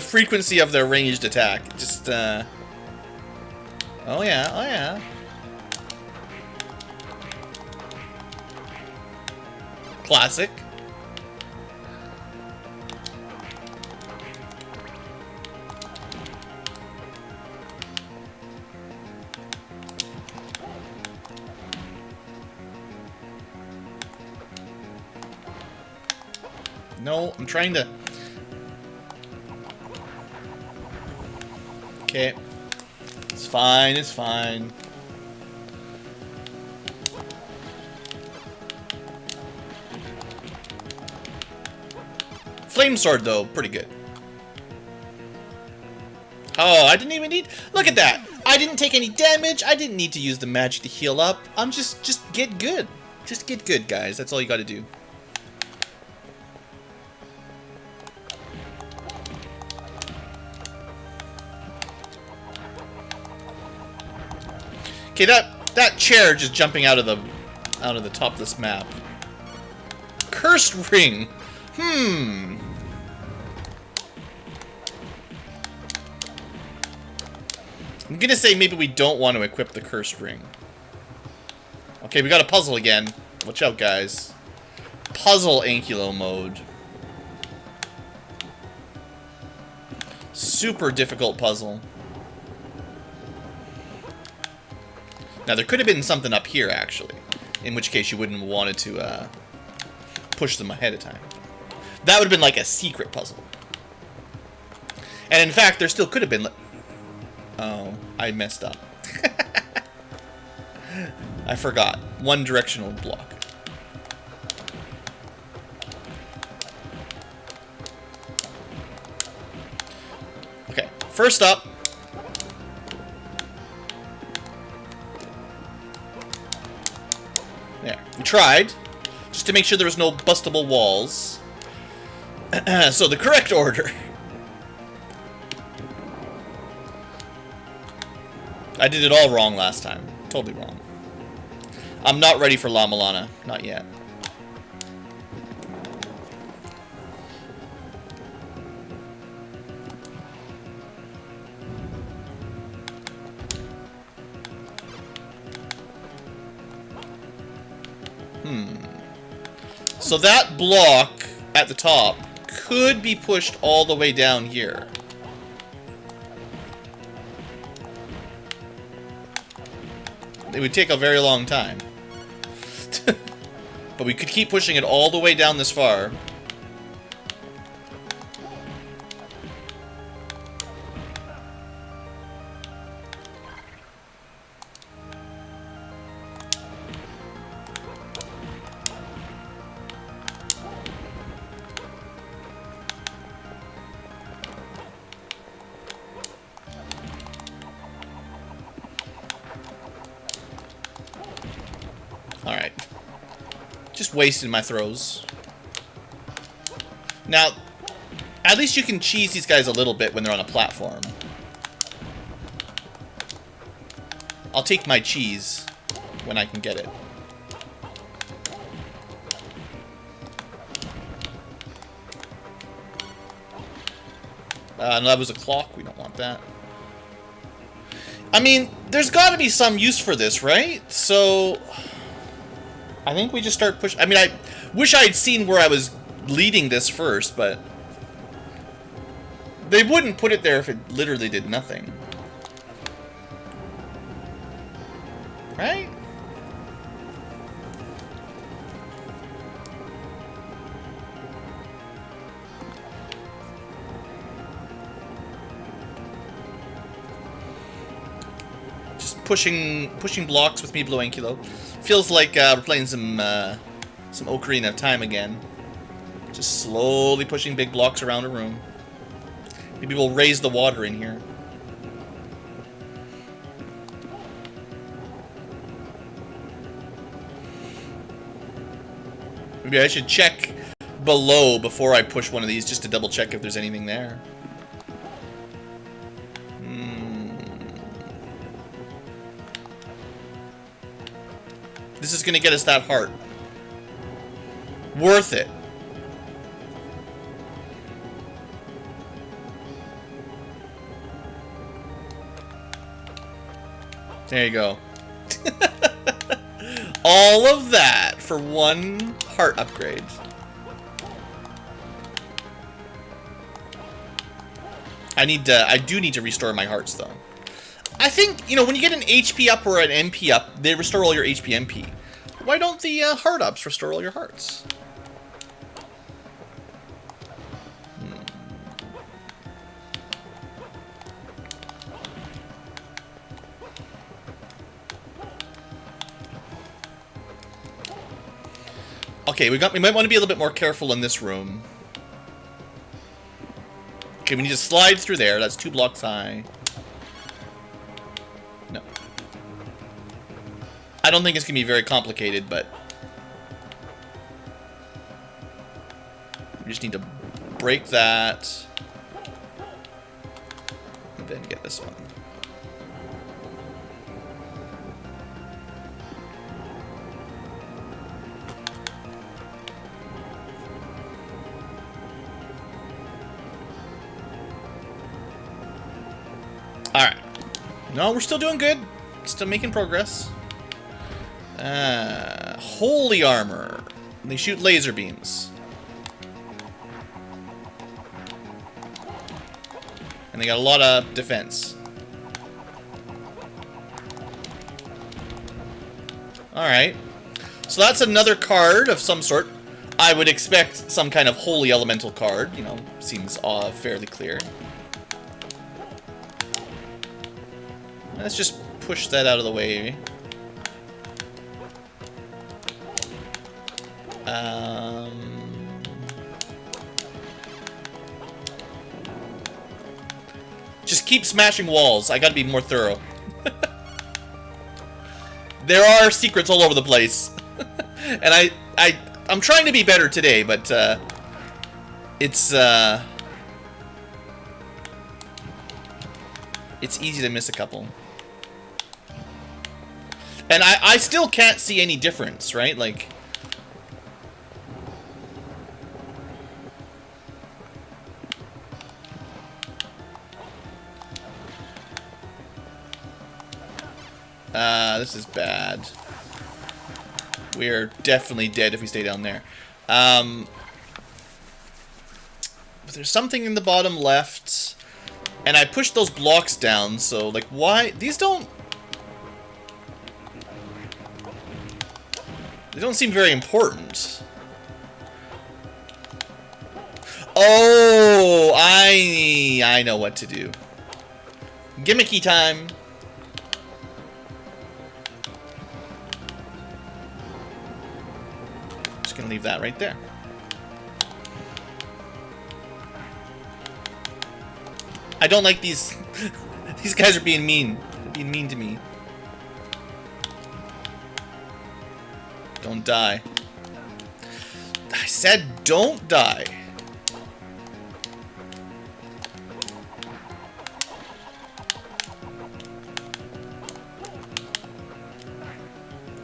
frequency of their ranged attack. Just, oh yeah, oh yeah. Classic. No, I'm trying to... Okay. It's fine, it's fine. Flame sword, though, pretty good. Oh, I didn't even need... Look at that! I didn't take any damage, I didn't need to use the magic to heal up. I'm just get good. Just get good, guys. That's all you gotta do. Okay, that chair just jumping out of the top of this map. Cursed ring. I'm gonna say maybe we don't want to equip the cursed ring. Okay, we got a puzzle again. Watch out, guys. Puzzle Ankylo mode. Super difficult puzzle. Now, there could have been something up here, actually. In which case, you wouldn't have wanted to push them ahead of time. That would have been like a secret puzzle. And in fact, there still could have been... Oh, I messed up. I forgot. One directional block. Okay, first up... There. We tried, just to make sure there was no bustable walls. So the correct order. I did it all wrong last time. Totally wrong. I'm not ready for La Milana. Not yet. So that block at the top could be pushed all the way down here. It would take a very long time. But we could keep pushing it all the way down this far. Alright. Just wasted my throws. Now, at least you can cheese these guys a little bit when they're on a platform. I'll take my cheese when I can get it. No, that was a clock. We don't want that. I mean, there's got to be some use for this, right? So I think we just start pushing. I mean, I wish I had seen where I was leading this first, but they wouldn't put it there if it literally did nothing. Right? Just pushing blocks with me, BlueAnkylo. Feels like we're playing some Ocarina of Time again. Just slowly pushing big blocks around a room. Maybe we'll raise the water in here. Maybe I should check below before I push one of these just to double check if there's anything there. This is going to get us that heart. Worth it. There you go. All of that for one heart upgrade. I do need to restore my hearts, though. I think, you know, when you get an HP up or an MP up, they restore all your HP MP. Why don't the heart ups restore all your hearts? Okay, we might want to be a little bit more careful in this room. Okay, we need to slide through there. That's 2 blocks high. No. I don't think it's going to be very complicated, but we just need to break that. And then get this one. Alright. No, we're still doing good. Still making progress. Holy armor. They shoot laser beams. And they got a lot of defense. Alright. So that's another card of some sort. I would expect some kind of holy elemental card. You know, seems fairly clear. Let's just push that out of the way. Just keep smashing walls. I gotta be more thorough. There are secrets all over the place. And I'm trying to be better today, but it's easy to miss a couple. And I still can't see any difference, right? Like... this is bad. We are definitely dead if we stay down there. But there's something in the bottom left. And I pushed those blocks down, so, like, why? These don't... They don't seem very important. Oh, I know what to do. Gimmicky time. Just gonna leave that right there. I don't like these. These guys are being mean. They're being mean to me. Don't die. I said don't die.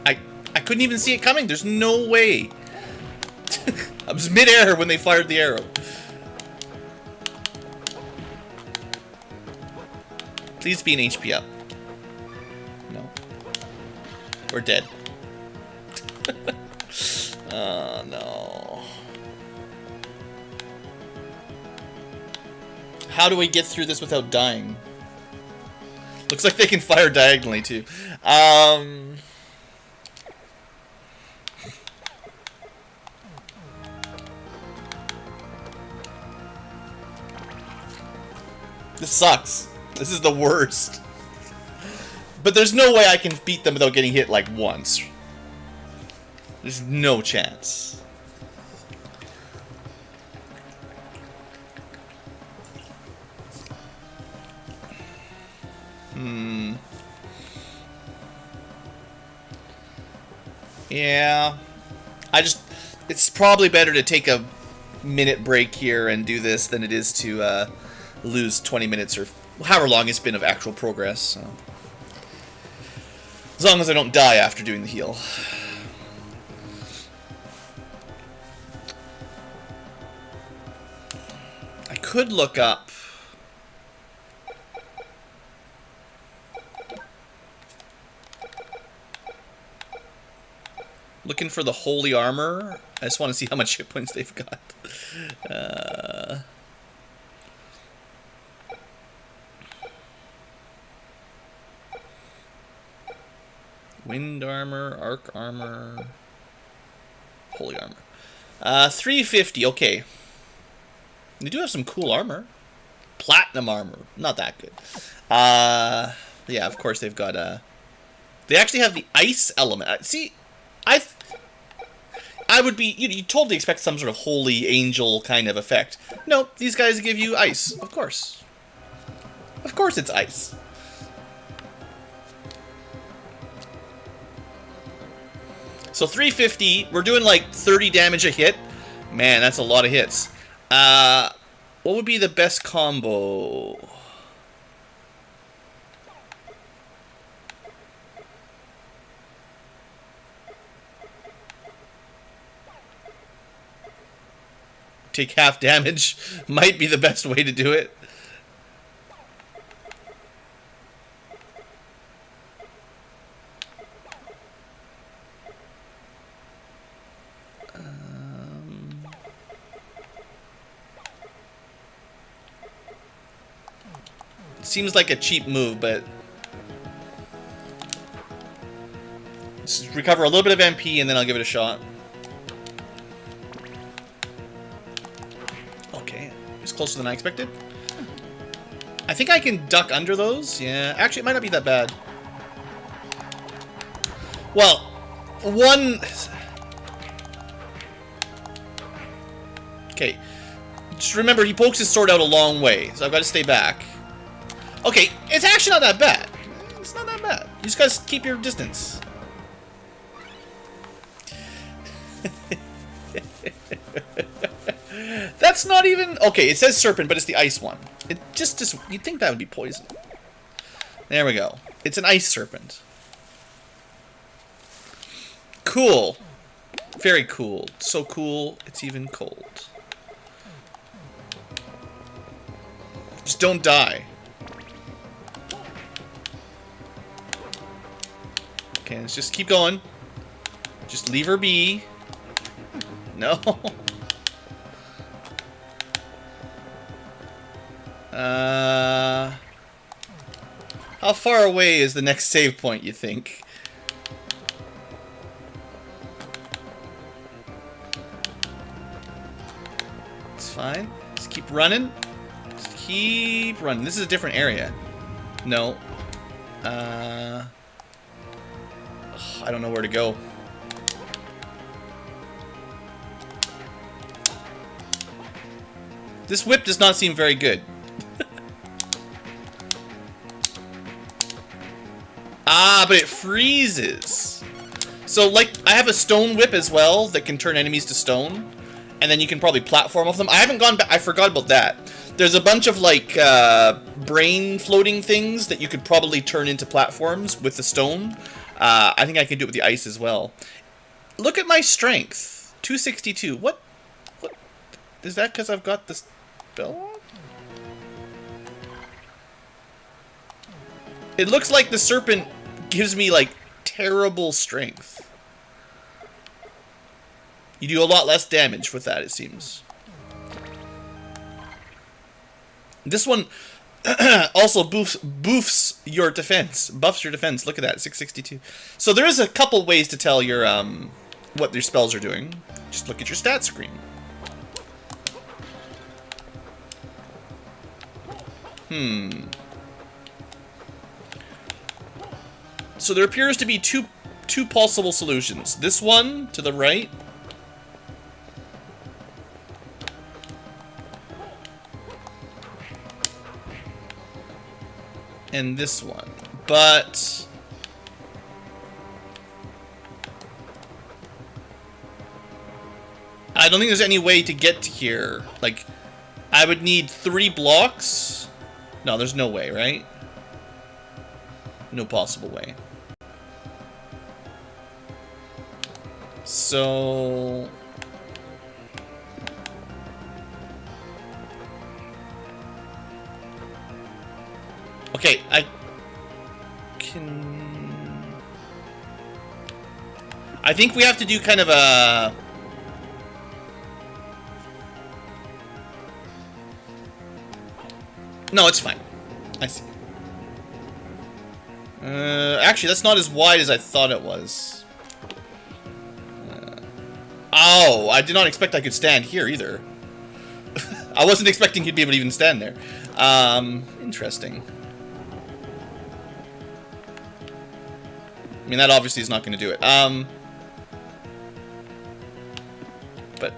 I couldn't even see it coming. There's no way. I was mid-air when they fired the arrow. Please be an HP up. No. We're dead. Oh, no. How do we get through this without dying? Looks like they can fire diagonally, too. This sucks. This is the worst. But there's no way I can beat them without getting hit, like, once. There's no chance. Yeah. It's probably better to take a minute break here and do this than it is to, lose 20 minutes or however long it's been of actual progress. So. As long as I don't die after doing the heal. I could look up. Looking for the holy armor. I just want to see how much hit points they've got. Wind armor, arc armor, holy armor. 350, okay. They do have some cool armor. Platinum armor, not that good. Yeah, of course they've got they actually have the ice element. See, I would be, you totally expect some sort of holy angel kind of effect. Nope, these guys give you ice, of course. Of course it's ice. So 350, we're doing like 30 damage a hit. Man, that's a lot of hits. What would be the best combo? Take half damage might be the best way to do it. Seems like a cheap move, but let's recover a little bit of MP and then I'll give it a shot. Okay, it's closer than I expected. I think I can duck under those. Yeah, actually, it might not be that bad. Well, one. Okay, just remember he pokes his sword out a long way, so I've got to stay back. Okay, it's actually not that bad. It's not that bad. You just gotta keep your distance. That's not even... Okay, it says serpent, but it's the ice one. It just you'd think that would be poison. There we go. It's an ice serpent. Cool. Very cool. So cool, it's even cold. Just don't die. Okay, let's just keep going. Just leave her be. No. How far away is the next save point, you think? It's fine. Just keep running. Just keep running. This is a different area. No. I don't know where to go. This whip does not seem very good. Ah, but it freezes. So, like, I have a stone whip as well that can turn enemies to stone. And then you can probably platform off them. I haven't gone back. I forgot about that. There's a bunch of, like, brain floating things that you could probably turn into platforms with the stone. I think I can do it with the ice as well. Look at my strength. 262. What? Is that because I've got the spell on? It looks like the serpent gives me, like, terrible strength. You do a lot less damage with that, it seems. This one also buffs your defense. Buffs your defense. Look at that, 662. So there is a couple ways to tell your what your spells are doing. Just look at your stat screen. So there appears to be two possible solutions. This one to the right. And this one. But I don't think there's any way to get to here. Like, I would need 3 blocks. No, there's no way, right? No possible way. So okay, I think we have to do kind of a No, it's fine. I see. Actually, that's not as wide as I thought it was. Oh, I did not expect I could stand here either. I wasn't expecting he'd be able to even stand there. Interesting. I mean, that obviously is not going to do it. But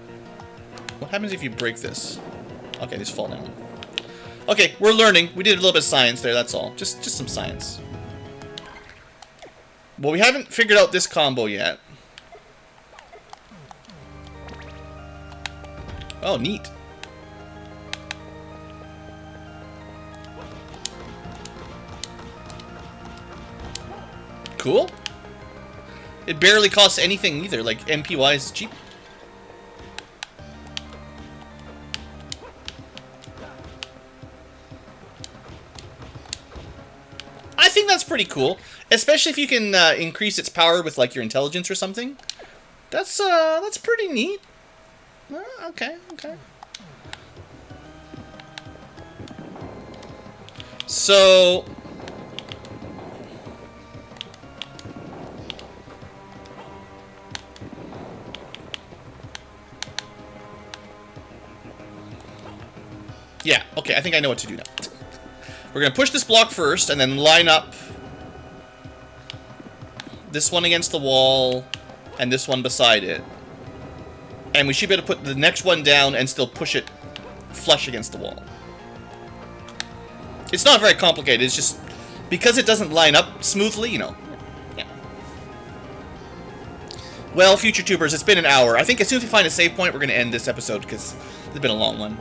what happens if you break this? Okay, just fall down. Okay, we're learning. We did a little bit of science there, that's all. Just some science. Well, we haven't figured out this combo yet. Oh, neat. Cool. It barely costs anything either, like MP-wise, cheap. I think that's pretty cool, especially if you can increase its power with like your intelligence or something. That's pretty neat. Okay. So yeah, okay, I think I know what to do now. We're gonna push this block first and then line up this one against the wall and this one beside it. And we should be able to put the next one down and still push it flush against the wall. It's not very complicated, it's just because it doesn't line up smoothly, you know. Yeah. Well, future tubers, it's been an hour. I think as soon as we find a save point, we're going to end this episode because it's been a long one.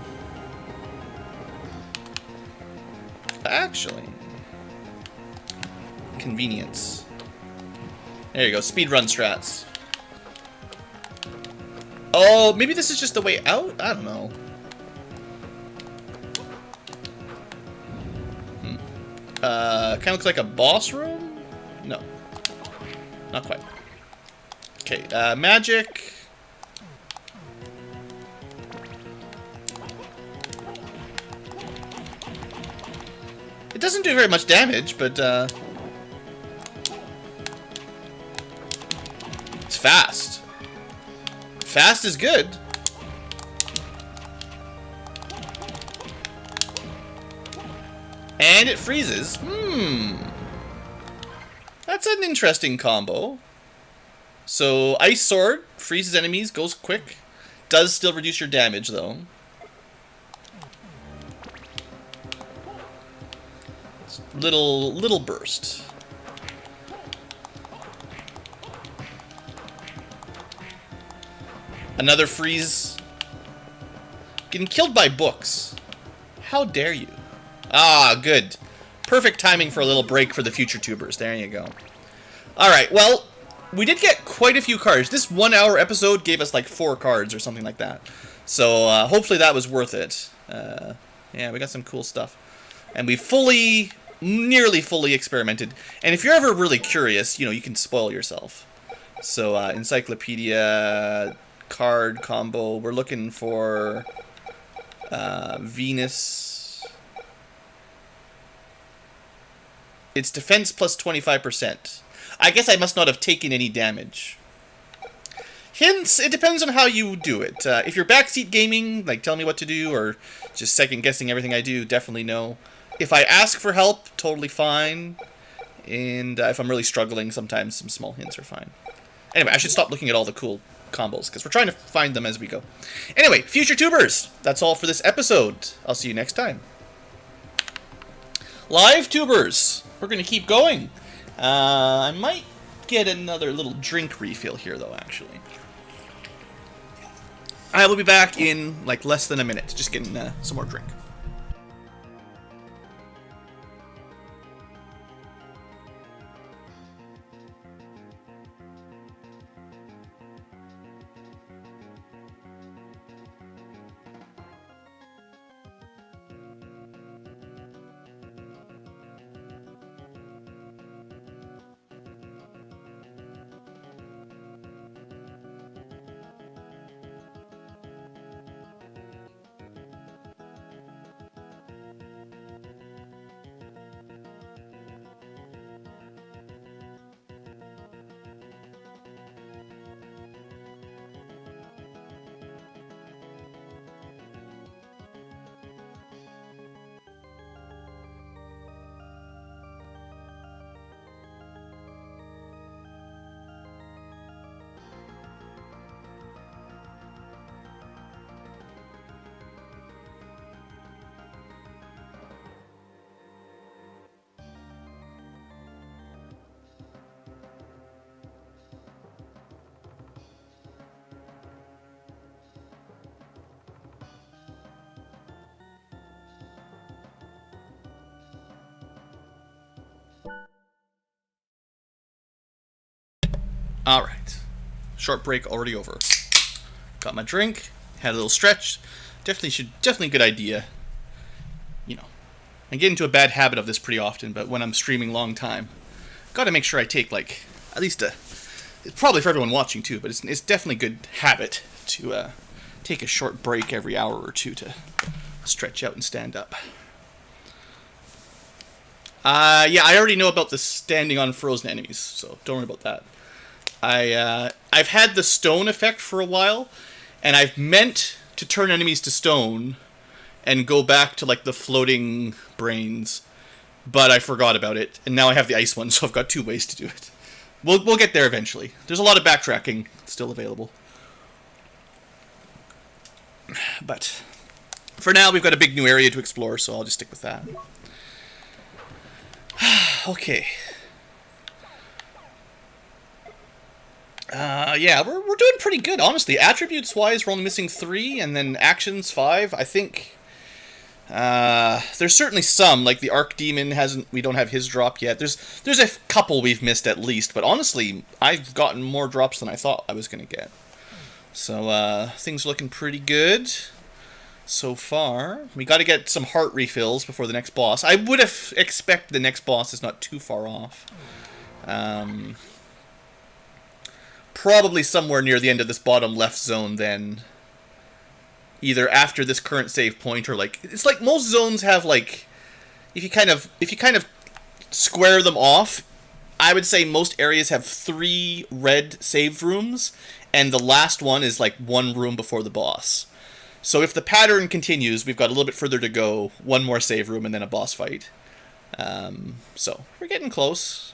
Actually, convenience. There you go, speedrun strats. Oh, maybe this is just the way out? I don't know. Kind of looks like a boss room? No. Not quite. Okay, magic. It doesn't do very much damage, but, it's fast. Fast is good. And it freezes. That's an interesting combo. So, Ice Sword freezes enemies, goes quick. Does still reduce your damage, though. Little burst. Another freeze. Getting killed by books. How dare you? Ah, good. Perfect timing for a little break for the future tubers. There you go. Alright, well, we did get quite a few cards. This 1 hour episode gave us like 4 cards or something like that. So, hopefully that was worth it. Yeah, we got some cool stuff. And we nearly fully experimented. And if you're ever really curious, you know, you can spoil yourself. So, encyclopedia, card combo. We're looking for Venus. It's defense plus 25%. I guess I must not have taken any damage. Hints, it depends on how you do it. If you're backseat gaming, like tell me what to do, or just second guessing everything I do, definitely no. If I ask for help, totally fine. And if I'm really struggling, sometimes some small hints are fine. Anyway, I should stop looking at all the cool combos, because we're trying to find them as we go. Anyway, future tubers, that's all for this episode. I'll see you next time. Live tubers, we're going to keep going. I might get another little drink refill here, though, actually. I will be back in, like, less than a minute. Just getting some more drink. Alright. Short break already over. Got my drink, had a little stretch. Definitely a good idea. You know, I get into a bad habit of this pretty often, but when I'm streaming long time, gotta make sure I take, like, at least it's probably for everyone watching too, but it's definitely a good habit to take a short break every hour or two to stretch out and stand up. Yeah, I already know about the standing on frozen enemies, so don't worry about that. I've had the stone effect for a while, and I've meant to turn enemies to stone and go back to, like, the floating brains, but I forgot about it, and now I have the ice one, so I've got 2 ways to do it. We'll get there eventually. There's a lot of backtracking still available. But for now, we've got a big new area to explore, so I'll just stick with that. Okay. Yeah, we're doing pretty good, honestly. Attributes-wise, we're only missing 3, and then actions 5. I think there's certainly some, like the Archdemon we don't have his drop yet. There's a couple we've missed at least, but honestly, I've gotten more drops than I thought I was going to get. So things are looking pretty good so far. We got to get some heart refills before the next boss. I would have expected the next boss is not too far off. Probably somewhere near the end of this bottom left zone then. Either after this current save point or like it's like most zones have like if you kind of square them off, I would say most areas have 3 red save rooms and the last one is like 1 room before the boss. So if the pattern continues, we've got a little bit further to go, 1 more save room and then a boss fight. So we're getting close.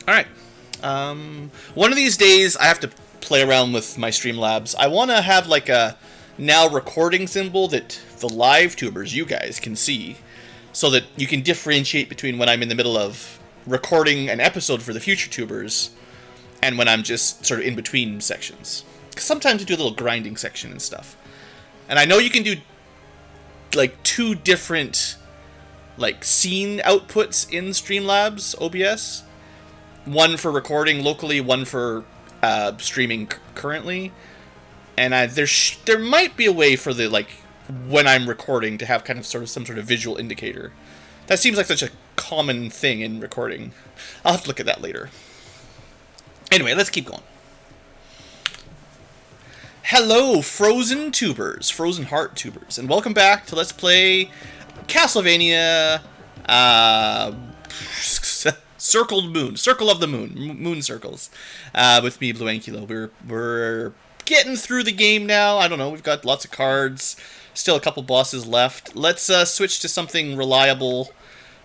All right. One of these days I have to play around with my Streamlabs. I want to have like a now recording symbol that the live tubers, you guys, can see, so that you can differentiate between when I'm in the middle of recording an episode for the future tubers and when I'm just sort of in between sections. 'Cause sometimes we do a little grinding section and stuff. And I know you can do like 2 different like scene outputs in Streamlabs OBS. One for recording locally, one for streaming currently, and there might be a way for the like when I'm recording to have kind of sort of some sort of visual indicator. That seems like such a common thing in recording. I'll have to look at that later. Anyway, let's keep going. Hello, Frozen Tubers, Frozen Heart Tubers, and welcome back to Let's Play Castlevania. Circle of the Moon, Moon Circles, with me, BlueAnkylo. We're getting through the game now. I don't know, we've got lots of cards, still a couple bosses left. Let's switch to something reliable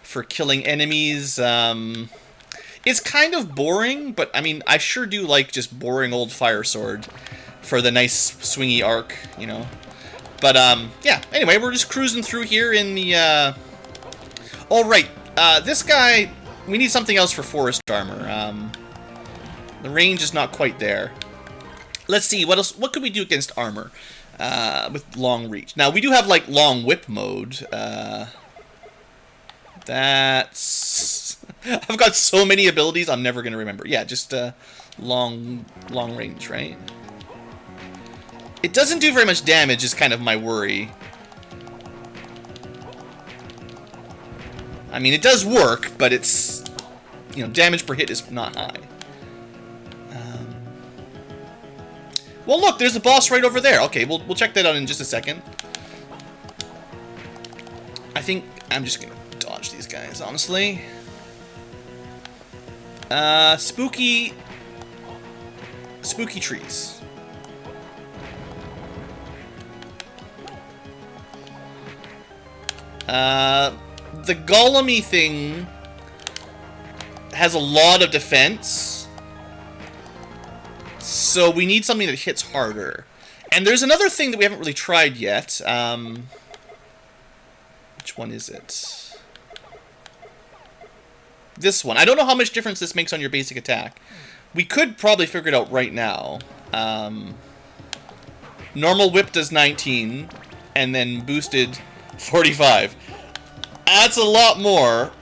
for killing enemies. It's kind of boring, but I mean, I sure do like just boring old Fire Sword for the nice swingy arc, you know. But yeah. Anyway, we're just cruising through here in the. All right, this guy. We need something else for forest armor. The range is not quite there. Let's see, what else? What could we do against armor with long reach? Now, we do have, like, long whip mode. That's... I've got so many abilities, I'm never going to remember. Yeah, just long range, right? It doesn't do very much damage is kind of my worry. I mean, it does work, but it's, you know, damage per hit is not high. Well, look, there's a boss right over there. Okay, we'll check that out in just a second. I think I'm just gonna dodge these guys, honestly. Spooky trees. The golem-y thing has a lot of defense, so we need something that hits harder. And there's another thing that we haven't really tried yet. Which one is it? This one. I don't know how much difference this makes on your basic attack. We could probably figure it out right now. Normal whip does 19, and then boosted 45. That's a lot more.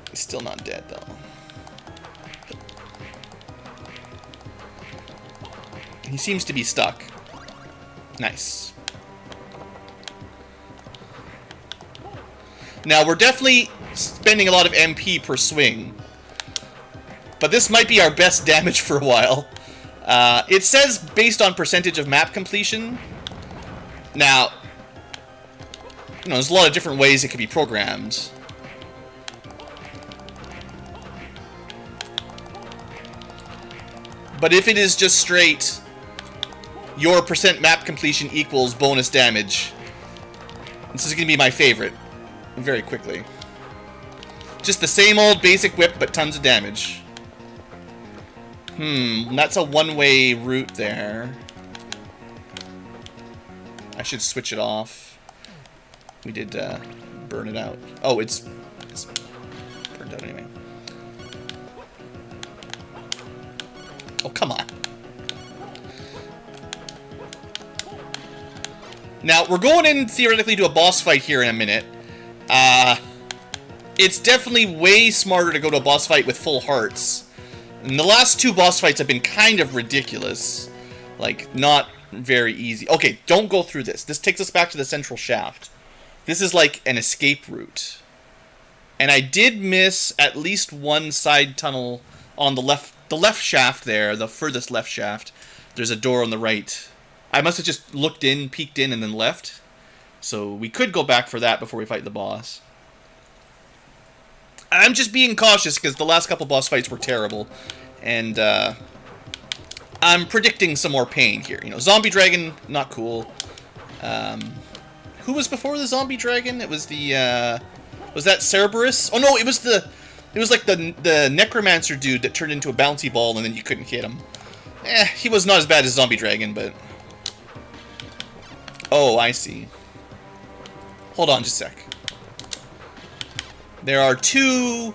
He's still not dead, though. He seems to be stuck. Nice. Now, we're definitely spending a lot of MP per swing. But this might be our best damage for a while. It says based on percentage of map completion. Now... you know, there's a lot of different ways it could be programmed. But if it is just straight, your percent map completion equals bonus damage, this is going to be my favorite, very quickly. Just the same old basic whip, but tons of damage. That's a one-way route there. I should switch it off. We did burn it out. Oh, it's burned out anyway. Oh, come on. Now, we're going in, theoretically, to a boss fight here in a minute. It's definitely way smarter to go to a boss fight with full hearts. And the last two boss fights have been kind of ridiculous. Like, not very easy. Okay, don't go through this. This takes us back to the central shaft. This is like an escape route. And I did miss at least one side tunnel on the left shaft there, the furthest left shaft. There's a door on the right. I must have just looked in, peeked in, and then left. So we could go back for that before we fight the boss. I'm just being cautious because the last couple boss fights were terrible. And I'm predicting some more pain here. You know, zombie dragon, not cool. Who was before the zombie dragon? It was the was that Cerberus? Oh no, it was like the necromancer dude that turned into a bouncy ball and then you couldn't hit him. He was not as bad as zombie dragon, but oh, I see. Hold on just a sec. There are two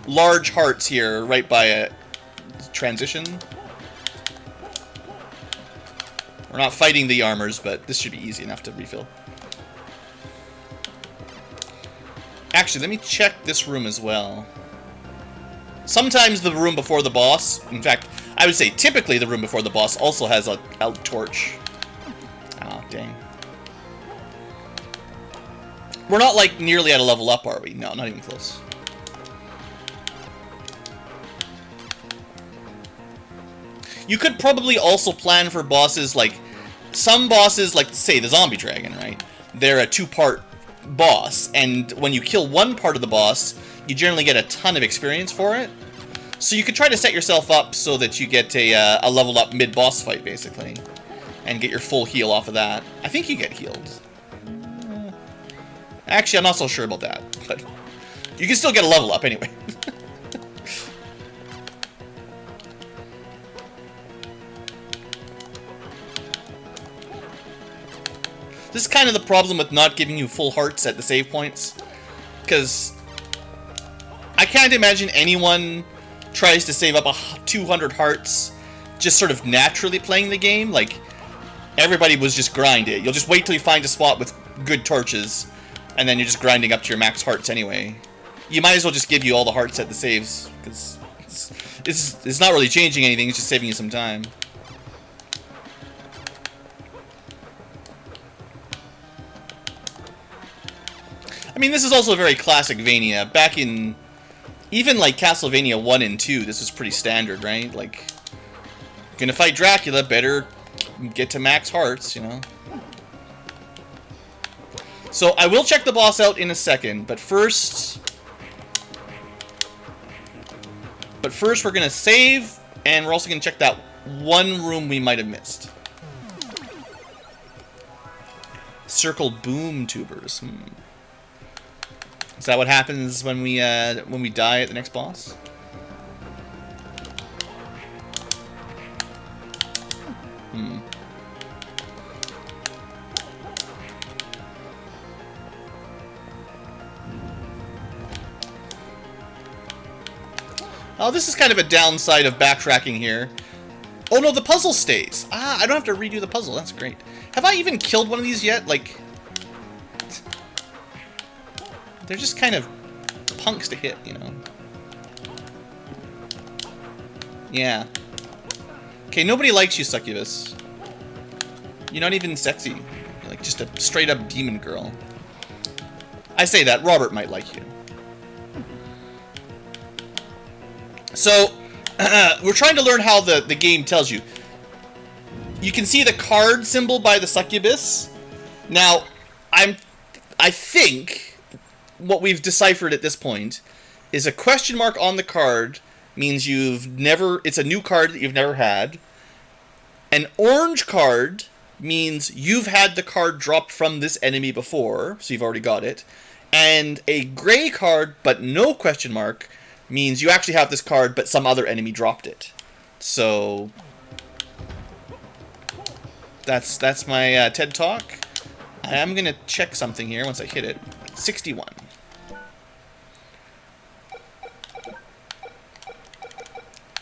large hearts here right by a transition. We're not fighting the armors, but this should be easy enough to refill. Actually, let me check this room as well. Sometimes the room before the boss, in fact, I would say typically the room before the boss also has a torch. Oh, dang. We're not, like, nearly at a level up, are we? No, not even close. You could probably also plan for bosses, like, some bosses, like, say, the zombie dragon, right? They're a two-part boss, and when you kill one part of the boss, you generally get a ton of experience for it. So you could try to set yourself up so that you get a level up mid-boss fight, basically, and get your full heal off of that. I think you get healed. Actually, I'm not so sure about that, but you can still get a level up anyway. This is kind of the problem with not giving you full hearts at the save points, because I can't imagine anyone tries to save up 200 hearts just sort of naturally playing the game. Like, everybody was just grind it. You'll just wait till you find a spot with good torches, and then you're just grinding up to your max hearts anyway. You might as well just give you all the hearts at the saves, because it's not really changing anything, it's just saving you some time. I mean, this is also a very classic Vania. Back in, even like Castlevania 1 and 2, this was pretty standard, right? Like, gonna fight Dracula, better get to max hearts, you know? So, I will check the boss out in a second, but first we're gonna save, and we're also gonna check that one room we might have missed. Circle boom tubers. Is that what happens when we die at the next boss? Oh, this is kind of a downside of backtracking here. Oh no, the puzzle stays. Ah, I don't have to redo the puzzle. That's great. Have I even killed one of these yet? Like, they're just kind of punks to hit, you know? Yeah. Okay, nobody likes you, Succubus. You're not even sexy. You're like just a straight-up demon girl. I say that, Robert might like you. So, we're trying to learn how the game tells you. You can see the card symbol by the Succubus. Now, I think what we've deciphered at this point is a question mark on the card means it's a new card that you've never had. An orange card means you've had the card dropped from this enemy before, so you've already got it. And a gray card, but no question mark, means you actually have this card, but some other enemy dropped it. So that's my TED Talk. I am going to check something here once I hit it. 61.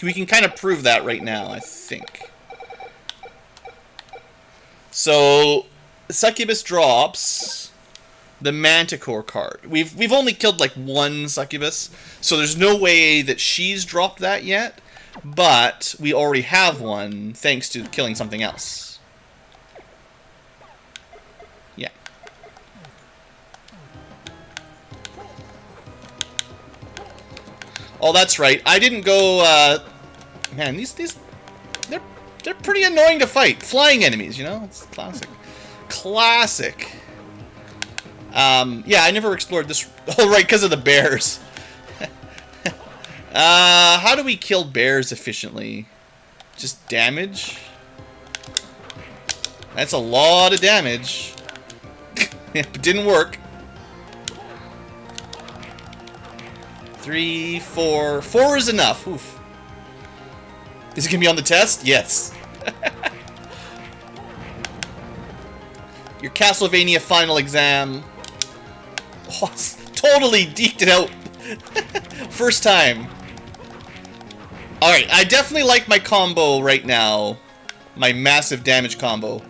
We can kind of prove that right now, I think. So, Succubus drops the Manticore card. We've only killed like one succubus, so there's no way that she's dropped that yet, but we already have one thanks to killing something else. Yeah. Oh, that's right. I didn't go, man, these they're pretty annoying to fight. Flying enemies, you know? It's classic. Classic. Yeah, I never explored this. Oh, right, because of the bears. How do we kill bears efficiently? Just damage? That's a lot of damage. It didn't work. 3, 4. 4 is enough. Oof. Is it going to be on the test? Yes. Your Castlevania final exam. Oh, totally deked it out. First time. Alright, I definitely like my combo right now. My massive damage combo.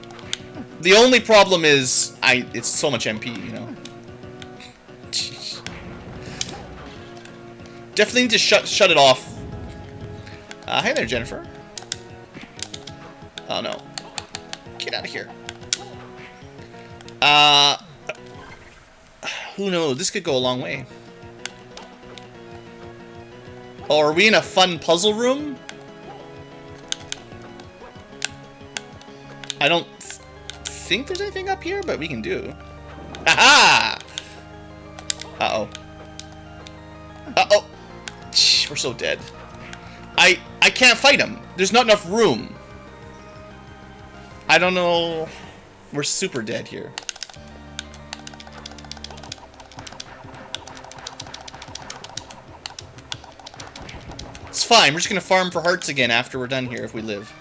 The only problem is, it's so much MP, you know. Jeez. Definitely need to shut it off. Hi there, Jennifer. Oh, no. Get out of here. Who knows? This could go a long way. Oh, are we in a fun puzzle room? I don't think there's anything up here, but we can do. Aha! Uh-oh. Uh-oh. We're so dead. I can't fight him. There's not enough room. I don't know. We're super dead here. It's fine. We're just going to farm for hearts again after we're done here if we live.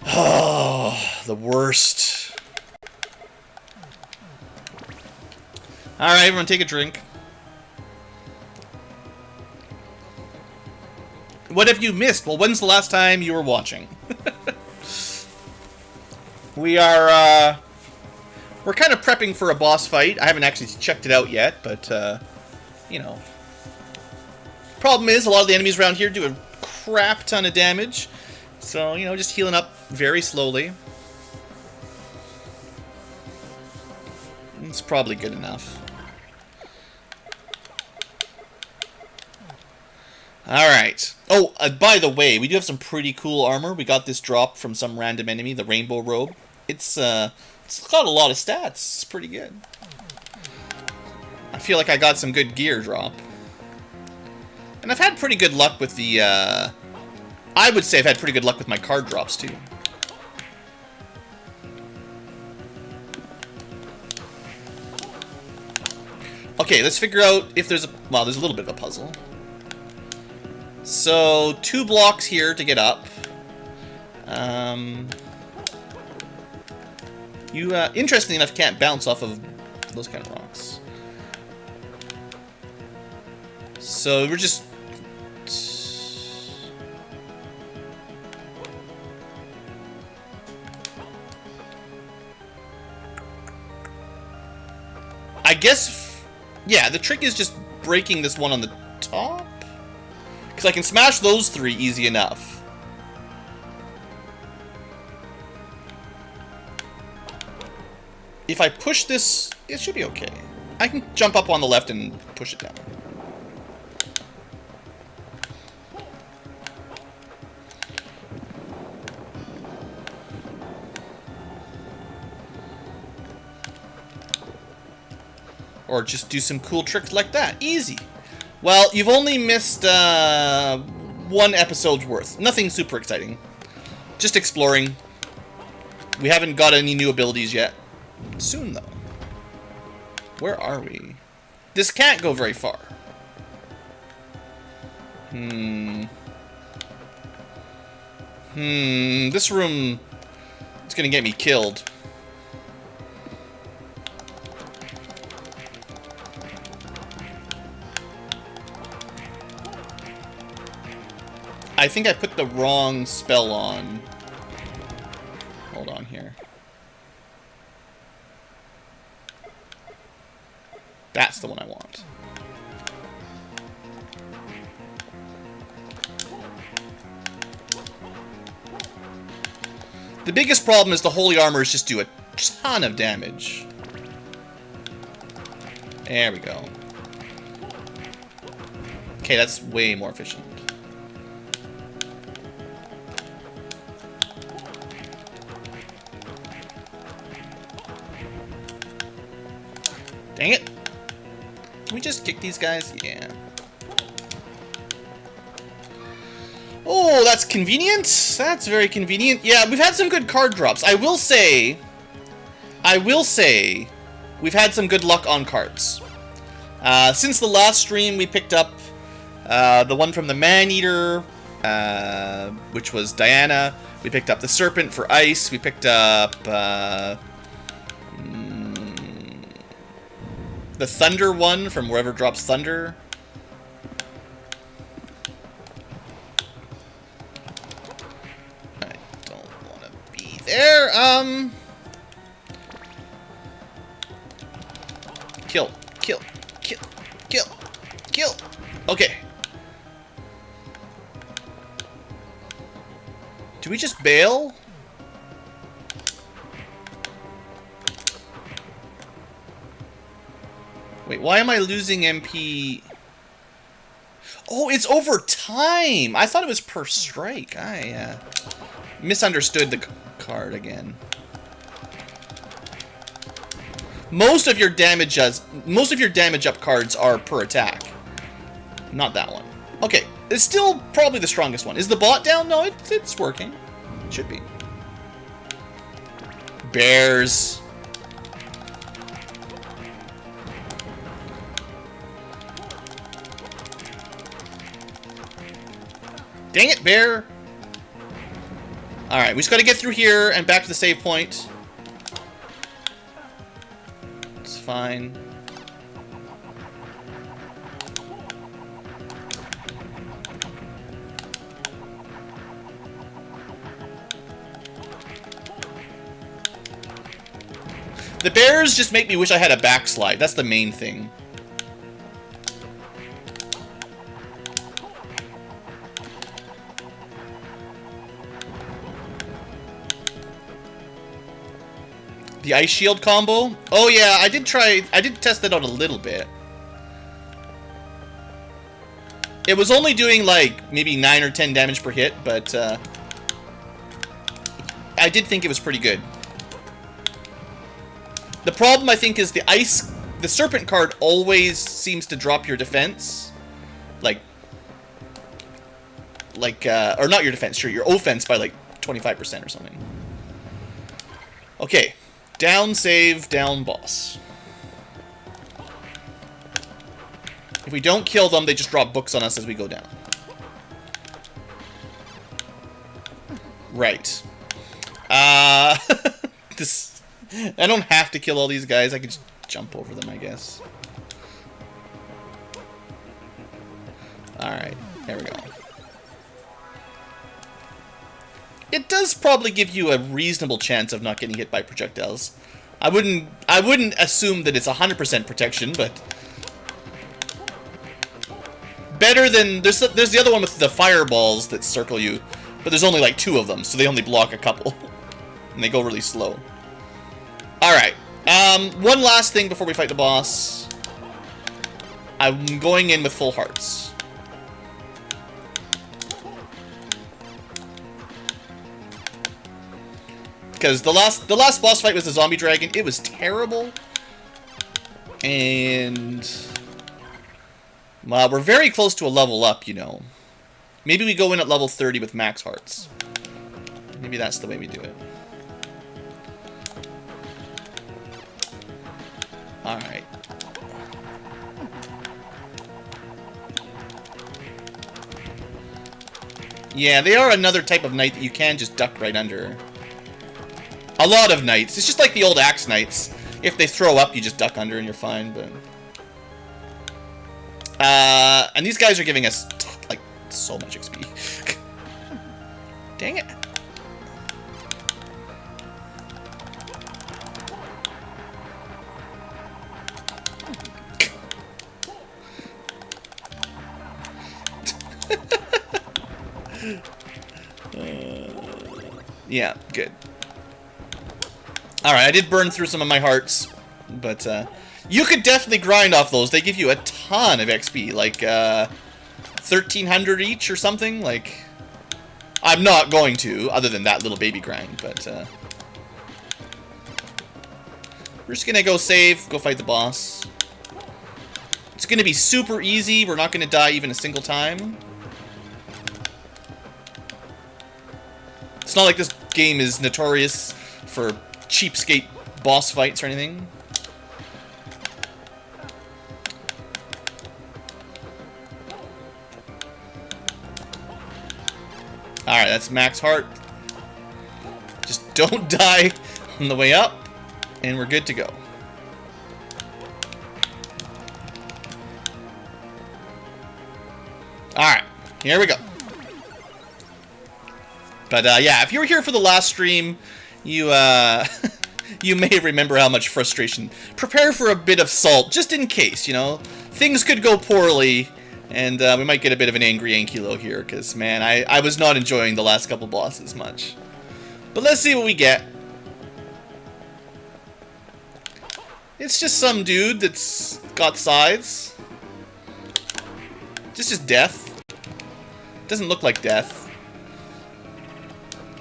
Oh, the worst. Alright, everyone take a drink. What have you missed? Well, when's the last time you were watching? We are, we're kind of prepping for a boss fight. I haven't actually checked it out yet, but, you know. Problem is, a lot of the enemies around here do a crap ton of damage. So, you know, just healing up very slowly. It's probably good enough. Alright. Oh, by the way, we do have some pretty cool armor. We got this drop from some random enemy, the Rainbow Robe. It's got a lot of stats. It's pretty good. I feel like I got some good gear drop. And I've had pretty good luck with the, I would say I've had pretty good luck with my card drops, too. Okay, let's figure out if there's a... Well, there's a little bit of a puzzle. So, 2 blocks here to get up. You, interestingly enough, can't bounce off of those kind of rocks. So, we're just... I guess... Yeah, the trick is just breaking this one on the top. Because I can smash those 3 easy enough. If I push this, it should be okay. I can jump up on the left and push it down. Or just do some cool tricks like that. Easy. Well, you've only missed 1 episode's worth. Nothing super exciting. Just exploring. We haven't got any new abilities yet. Soon, though. Where are we? This can't go very far. This room is gonna get me killed. I think I put the wrong spell on. Hold on here. That's the one I want. The biggest problem is the holy armors just do a ton of damage. There we go. Okay, that's way more efficient. Dang it. Can we just kick these guys? Yeah. Oh, that's convenient. That's very convenient. Yeah, we've had some good card drops. I will say, we've had some good luck on cards. Since the last stream, we picked up the one from the Man-Eater, which was Diana. We picked up the Serpent for Ice. We picked up the Thunder one from wherever drops Thunder. I don't want to be there. Kill. Okay. Do we just bail? Wait, why am I losing MP? Oh, it's over time! I thought it was per strike. I misunderstood the card again. Most of your damage up cards are per attack. Not that one. Okay, it's still probably the strongest one. Is the bot down? No, it's working. Should be. Bears. Dang it, bear! Alright, we just gotta get through here and back to the save point. It's fine. The bears just make me wish I had a backslide. That's the main thing. The ice shield combo? Oh yeah, I did test it out a little bit. It was only doing like maybe 9 or 10 damage per hit, but I did think it was pretty good. The problem, I think, is the Serpent card always seems to drop your defense. Or not your defense, sure, your offense by like 25% or something. Okay. Down save, down boss. If we don't kill them, they just drop books on us as we go down. Right. I don't have to kill all these guys. I can just jump over them, I guess. Alright, there we go. It does probably give you a reasonable chance of not getting hit by projectiles. I wouldn't assume that it's 100% protection, but better than there's the other one with the fireballs that circle you, but there's only like 2 of them, so they only block a couple, and they go really slow. All right, one last thing before we fight the boss. I'm going in with full hearts. Because the last boss fight was the zombie dragon. It was terrible. And well, we're very close to a level up, you know. Maybe we go in at level 30 with max hearts. Maybe that's the way we do it. Alright. Yeah, they are another type of knight that you can just duck right under. A lot of knights. It's just like the old axe knights. If they throw up, you just duck under and you're fine, but... and these guys are giving us, like, so much XP. Dang it. Yeah, good. Alright, I did burn through some of my hearts, but you could definitely grind off those. They give you a ton of XP, like 1,300 each or something. Like, I'm not going to, other than that little baby grind, but we're just gonna go save, go fight the boss. It's gonna be super easy. We're not gonna die even a single time. It's not like this game is notorious for cheapskate boss fights or anything. Alright, that's max heart. Just don't die on the way up, and we're good to go. Alright, here we go. But yeah, if you were here for the last stream, you you may remember how much frustration. Prepare for a bit of salt, just in case, you know. Things could go poorly, and we might get a bit of an angry Ankylo here, because, man, I was not enjoying the last couple bosses much. But let's see what we get. It's just some dude that's got sides. Just death. Doesn't look like death.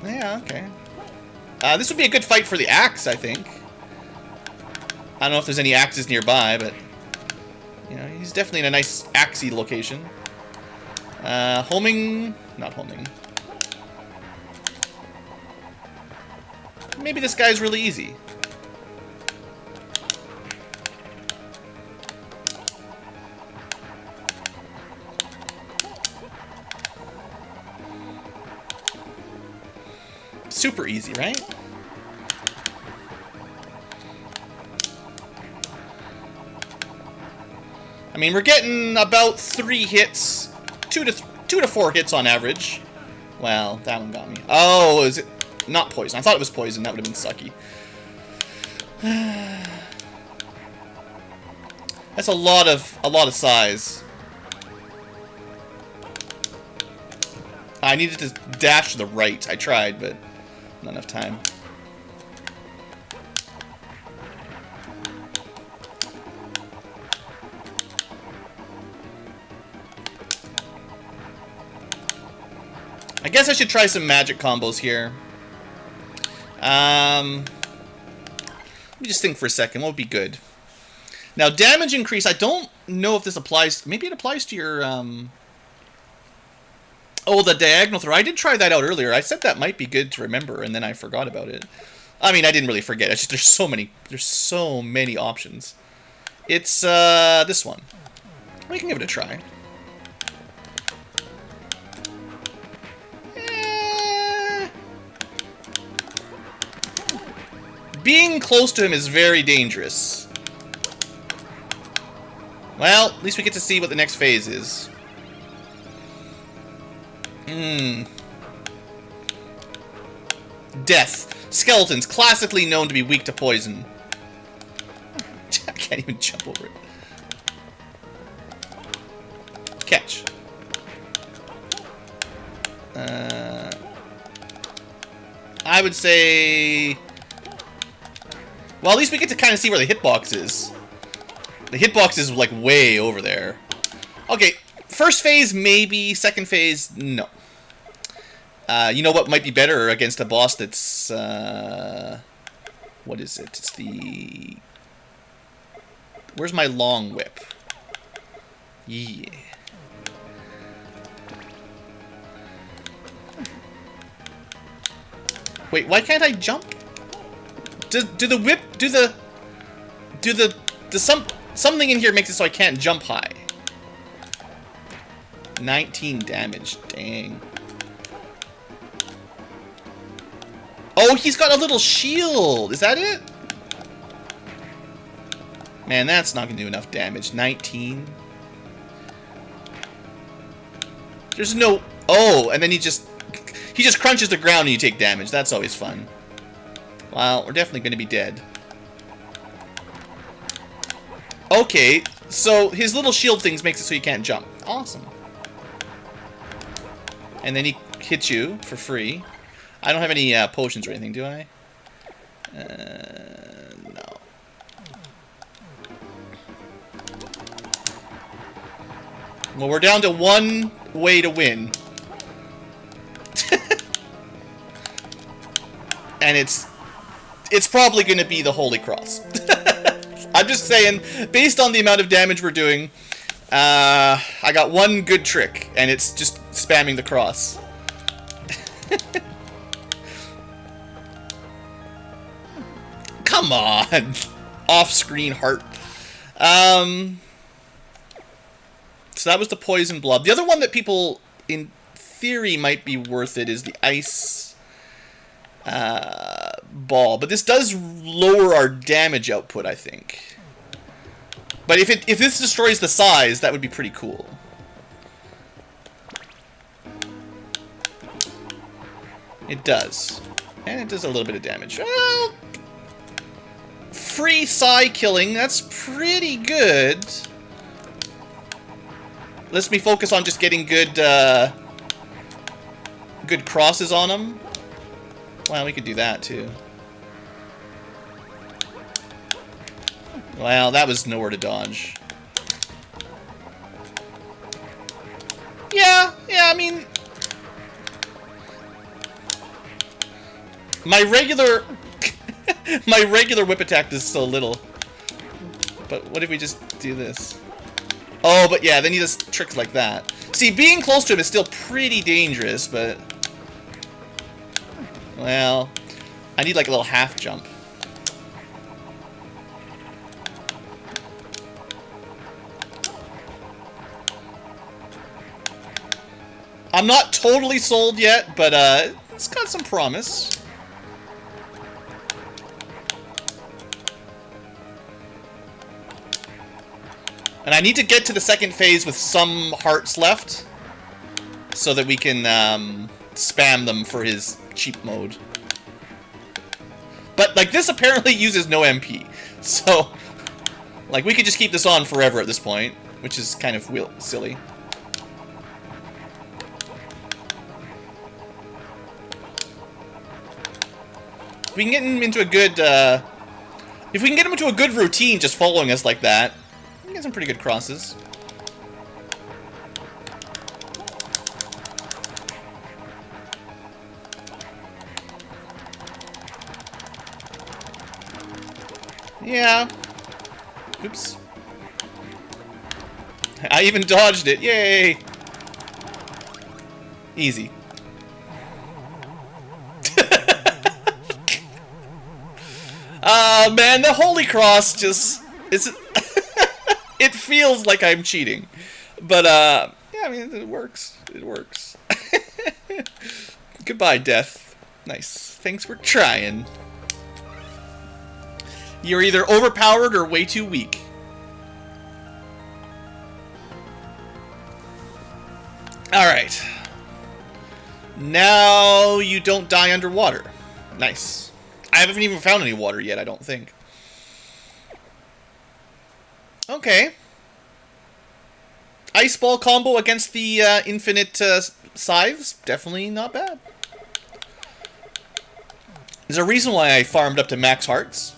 Yeah, okay. This would be a good fight for the axe, I think. I don't know if there's any axes nearby, but you know, he's definitely in a nice axey location. Homing, not homing. Maybe this guy's really easy. Super easy, right? I mean, we're getting about 3 hits, 2 to 4 hits on average. Well, that one got me. Oh, is it not poison? I thought it was poison. That would have been sucky. That's a lot of size. I needed to dash to the right. I tried, but not enough time. I guess I should try some magic combos here. Let me just think for a second. What would be good? Now, damage increase, I don't know if this applies. Maybe it applies to your... Oh, the diagonal throw. I did try that out earlier. I said that might be good to remember, and then I forgot about it. I mean, I didn't really forget. It's just there's so many options. It's this one. We can give it a try. Being close to him is very dangerous. Well, at least we get to see what the next phase is. Death. Skeletons, classically known to be weak to poison. I can't even jump over it. Catch. I would say... Well, at least we get to kind of see where the hitbox is. The hitbox is, like, way over there. Okay, first phase, maybe. Second phase, no. You know what might be better against a boss that's... what is it? It's the... Where's my long whip? Yeah. Wait, why can't I jump? Do the whip... Something in here makes it so I can't jump high. 19 damage. Dang. Oh, he's got a little shield. Is that it? Man, that's not going to do enough damage. 19. There's no... Oh, and then he just crunches the ground and you take damage. That's always fun. Well, we're definitely going to be dead. Okay, so his little shield things makes it so you can't jump. Awesome. And then he hits you for free. I don't have any potions or anything, do I? No. Well, we're down to one way to win. And it's probably going to be the Holy Cross. I'm just saying, based on the amount of damage we're doing, I got one good trick, and it's just spamming the cross. Come on! Off-screen heart. So that was the poison blob. The other one that people, in theory, might be worth it is the ice ball. But this does lower our damage output, I think. But if this destroys the size, that would be pretty cool. It does. And it does a little bit of damage. Well, free psi killing, that's pretty good. Lets me focus on just getting good good crosses on them. Well, we could do that too. Well, that was nowhere to dodge. Yeah, I mean... My regular... my regular whip attack is so little. But what if we just do this? Oh, but yeah, then he does tricks like that. See, being close to him is still pretty dangerous, but... Well... I need like a little half jump. I'm not totally sold yet, but it's got some promise. And I need to get to the second phase with some hearts left, so that we can spam them for his cheap mode. But, like, this apparently uses no MP, so, like, we could just keep this on forever at this point, which is kind of silly. If we can get him into a good, if we can get him into a good routine just following us like that, we can get some pretty good crosses. Yeah. Oops. I even dodged it. Yay! Easy. Man, the Holy Cross just... It feels like I'm cheating. But, yeah, I mean, it works. It works. Goodbye, Death. Nice. Thanks for trying. You're either overpowered or way too weak. Alright. Now you don't die underwater. Nice. I haven't even found any water yet, I don't think. Okay. Ice ball combo against the infinite scythes. Definitely not bad. There's a reason why I farmed up to max hearts.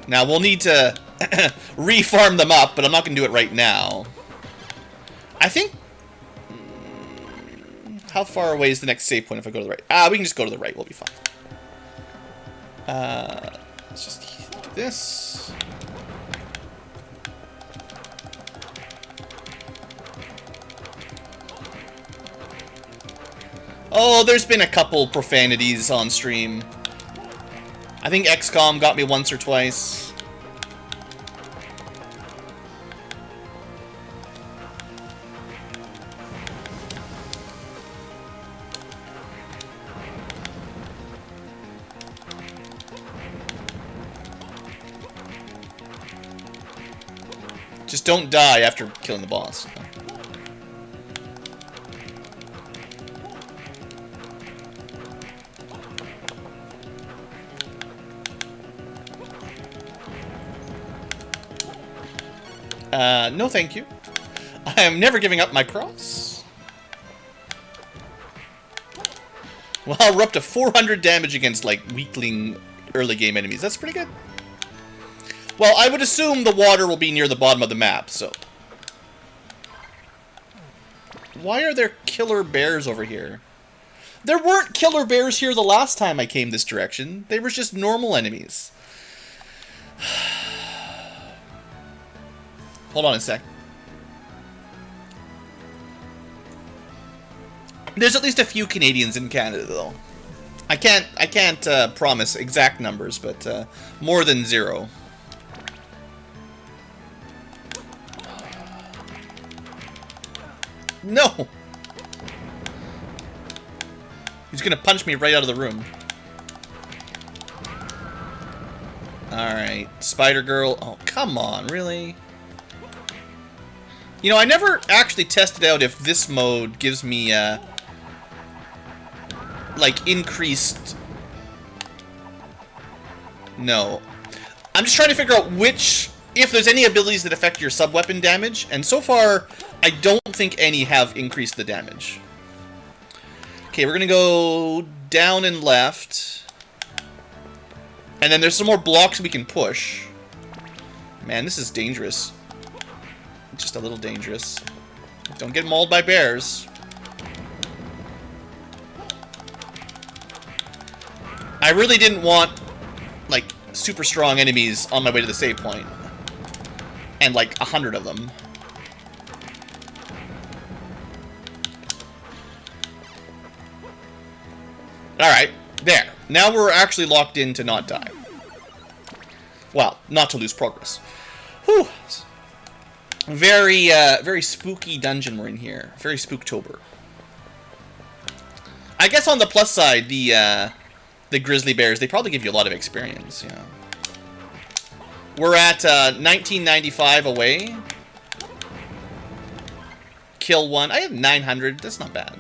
Now, we'll need to re-farm them up, but I'm not going to do it right now. I think... How far away is the next save point if I go to the right? We can just go to the right. We'll be fine. Let's just do this. Oh, there's been a couple profanities on stream. I think XCOM got me once or twice. Just don't die after killing the boss. No thank you. I am never giving up my cross. Well, we're up to 400 damage against, like, weakling early game enemies. That's pretty good. Well, I would assume the water will be near the bottom of the map, so... Why are there killer bears over here? There weren't killer bears here the last time I came this direction. They were just normal enemies. Hold on a sec. There's at least a few Canadians in Canada, though. I can't promise exact numbers, but more than 0. No! He's gonna punch me right out of the room. Alright, Spider Girl. Oh, come on, really? You know, I never actually tested out if this mode gives me, like, increased... No. I'm just trying to figure out which... If there's any abilities that affect your sub-weapon damage, and so far, I don't think any have increased the damage. Okay, we're gonna go down and left. And then there's some more blocks we can push. Man, this is dangerous. Just a little dangerous. Don't get mauled by bears. I really didn't want, like, super strong enemies on my way to the save point. And, like, 100 of them. Alright, there. Now we're actually locked in to not die. Well, not to lose progress. Whew. Very, very spooky dungeon we're in here. Very Spooktober. I guess on the plus side, the grizzly bears, they probably give you a lot of experience, you know. We're at 1995 away. Kill 1. I have 900. That's not bad.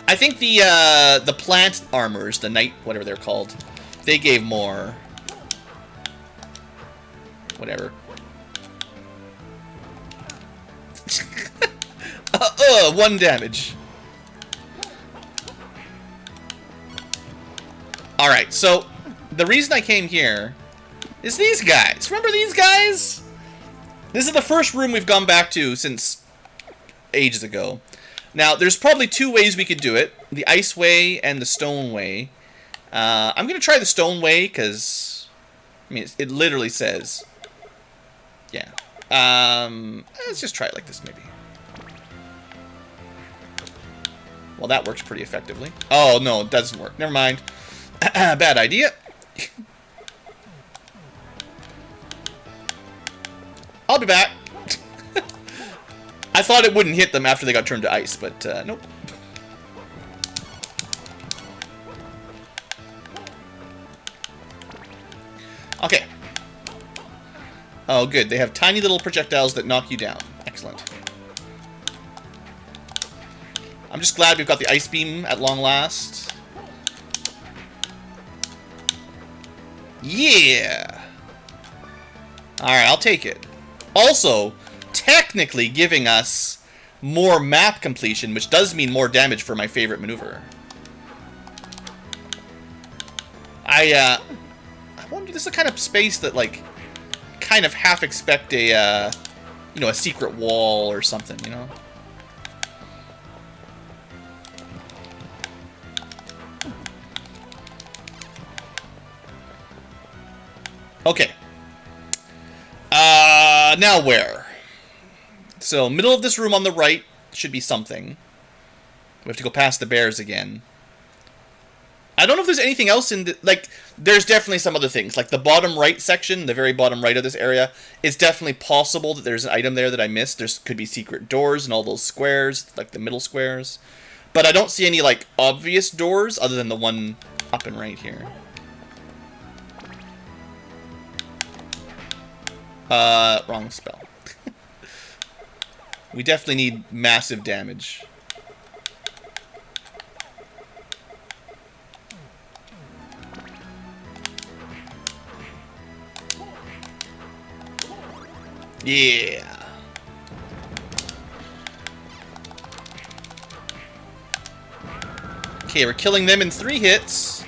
I think the plant armors, the night, whatever they're called, they gave more. Whatever. 1 damage. Alright, so the reason I came here is these guys. Remember these guys? This is the first room we've gone back to since ages ago. Now, there's probably 2 ways we could do it. The ice way and the stone way. I'm going to try the stone way because, I mean, it literally says, yeah. Let's just try it like this, maybe. Well, that works pretty effectively. Oh, no, it doesn't work. Never mind. Bad idea. I'll be back. I thought it wouldn't hit them after they got turned to ice, but nope. Okay. Oh, good. They have tiny little projectiles that knock you down. Excellent. I'm just glad we've got the ice beam at long last. Yeah! Alright, I'll take it. Also, technically giving us more map completion, which does mean more damage for my favorite maneuver. I wonder, this is the kind of space that, like, kind of half expect a, you know, a secret wall or something, you know? Okay. Now where? So, middle of this room on the right should be something. We have to go past the bears again. I don't know if there's anything else in the... Like, there's definitely some other things. Like, the bottom right section, the very bottom right of this area, it's definitely possible that there's an item there that I missed. There could be secret doors and all those squares, like the middle squares. But I don't see any, like, obvious doors other than the one up and right here. Wrong spell. We definitely need massive damage. Yeah. Okay, we're killing them in 3 hits.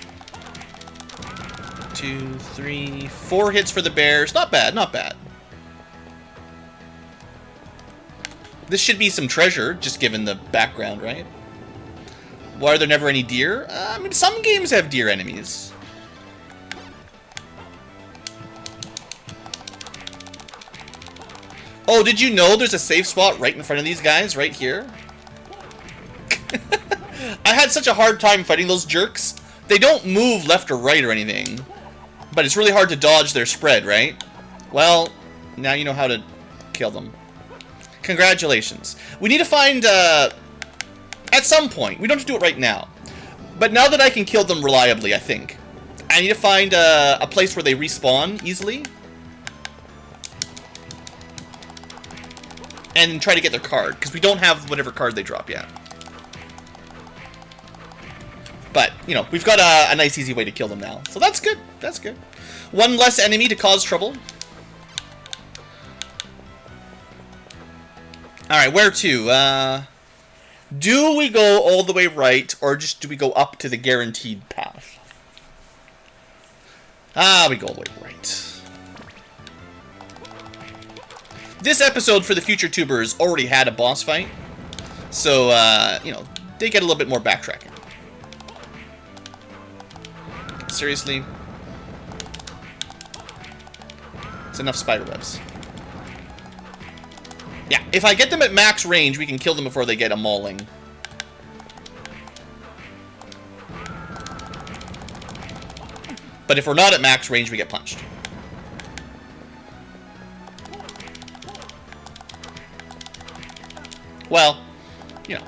2, 3, 4 hits for the bears. Not bad, not bad. This should be some treasure, just given the background, right? Why are there never any deer? I mean, some games have deer enemies. Oh, did you know there's a safe spot right in front of these guys, right here? I had such a hard time fighting those jerks. They don't move left or right or anything, but it's really hard to dodge their spread, right? Well, now you know how to kill them. Congratulations. We need to find, at some point, we don't have to do it right now, but now that I can kill them reliably, I think, I need to find a place where they respawn easily, and try to get their card, because we don't have whatever card they drop yet. But, you know, we've got a nice easy way to kill them now, so that's good, that's good. One less enemy to cause trouble. Alright, where to? Do we go all the way right, or just do we go up to the guaranteed path? We go all the way right. This episode for the future tubers already had a boss fight, so, you know, they get a little bit more backtracking. Seriously? It's enough spider webs. Yeah, if I get them at max range, we can kill them before they get a mauling. But if we're not at max range, we get punched. Well, you know.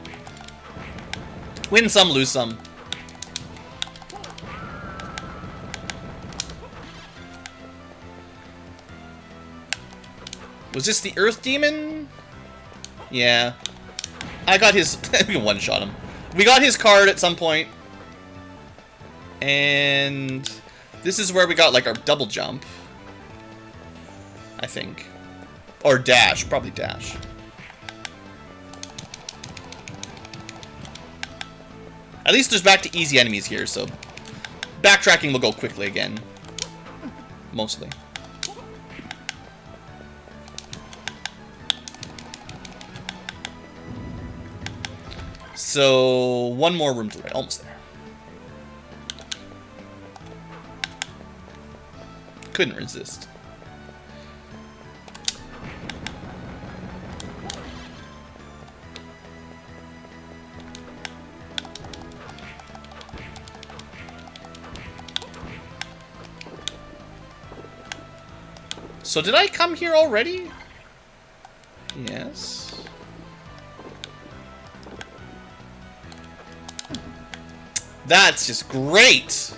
Win some, lose some. Was this the Earth Demon? Yeah. I got his... we can one-shot him. We got his card at some point. And... this is where we got, like, our double jump. I think. Or dash. Probably dash. At least there's back to easy enemies here, so... backtracking will go quickly again. Mostly. So, one more room to the right. Almost there. Couldn't resist. So, did I come here already? Yes. That's just great!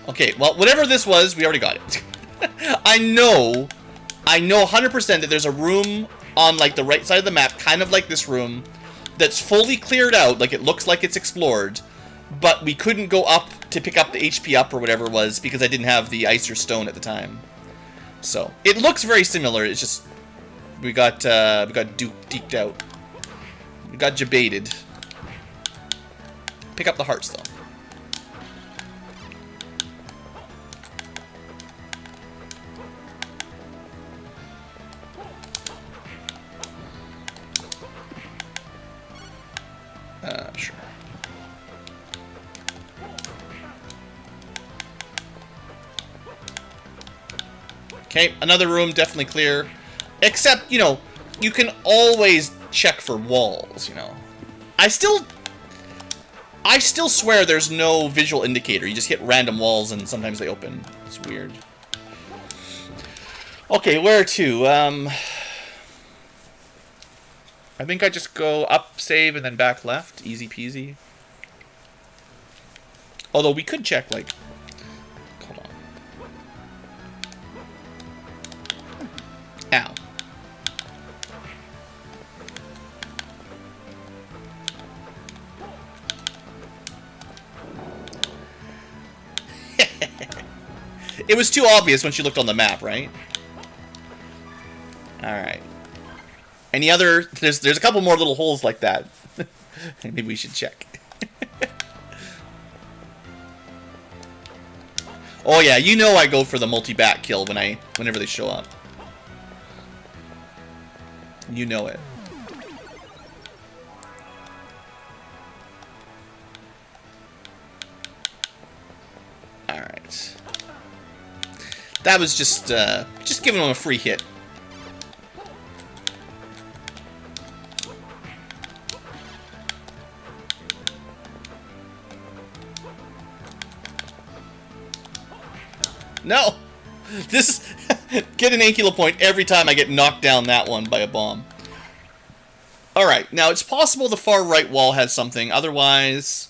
Okay, well, whatever this was, we already got it. I know 100% that there's a room on, like, the right side of the map, kind of like this room, that's fully cleared out, like it looks like it's explored, but we couldn't go up to pick up the HP up or whatever it was because I didn't have the ice or stone at the time. So, it looks very similar, it's just, we got deked out. We got jebaited. Pick up the hearts, though. Sure. Okay, another room, definitely clear. Except, you know, you can always check for walls, you know. I still swear there's no visual indicator. You just hit random walls and sometimes they open. It's weird. Okay, where to? I think I just go up, save, and then back left. Easy peasy. Although we could check, like... hold on. Ow. It was too obvious when she looked on the map, right? Alright. Any other... There's a couple more little holes like that. Maybe we should check. Oh yeah, you know I go for the multi-bat kill whenever they show up. You know it. Alright. That was just giving him a free hit. No! This... Get an Ankylo point every time I get knocked down that one by a bomb. Alright, now it's possible the far right wall has something, otherwise...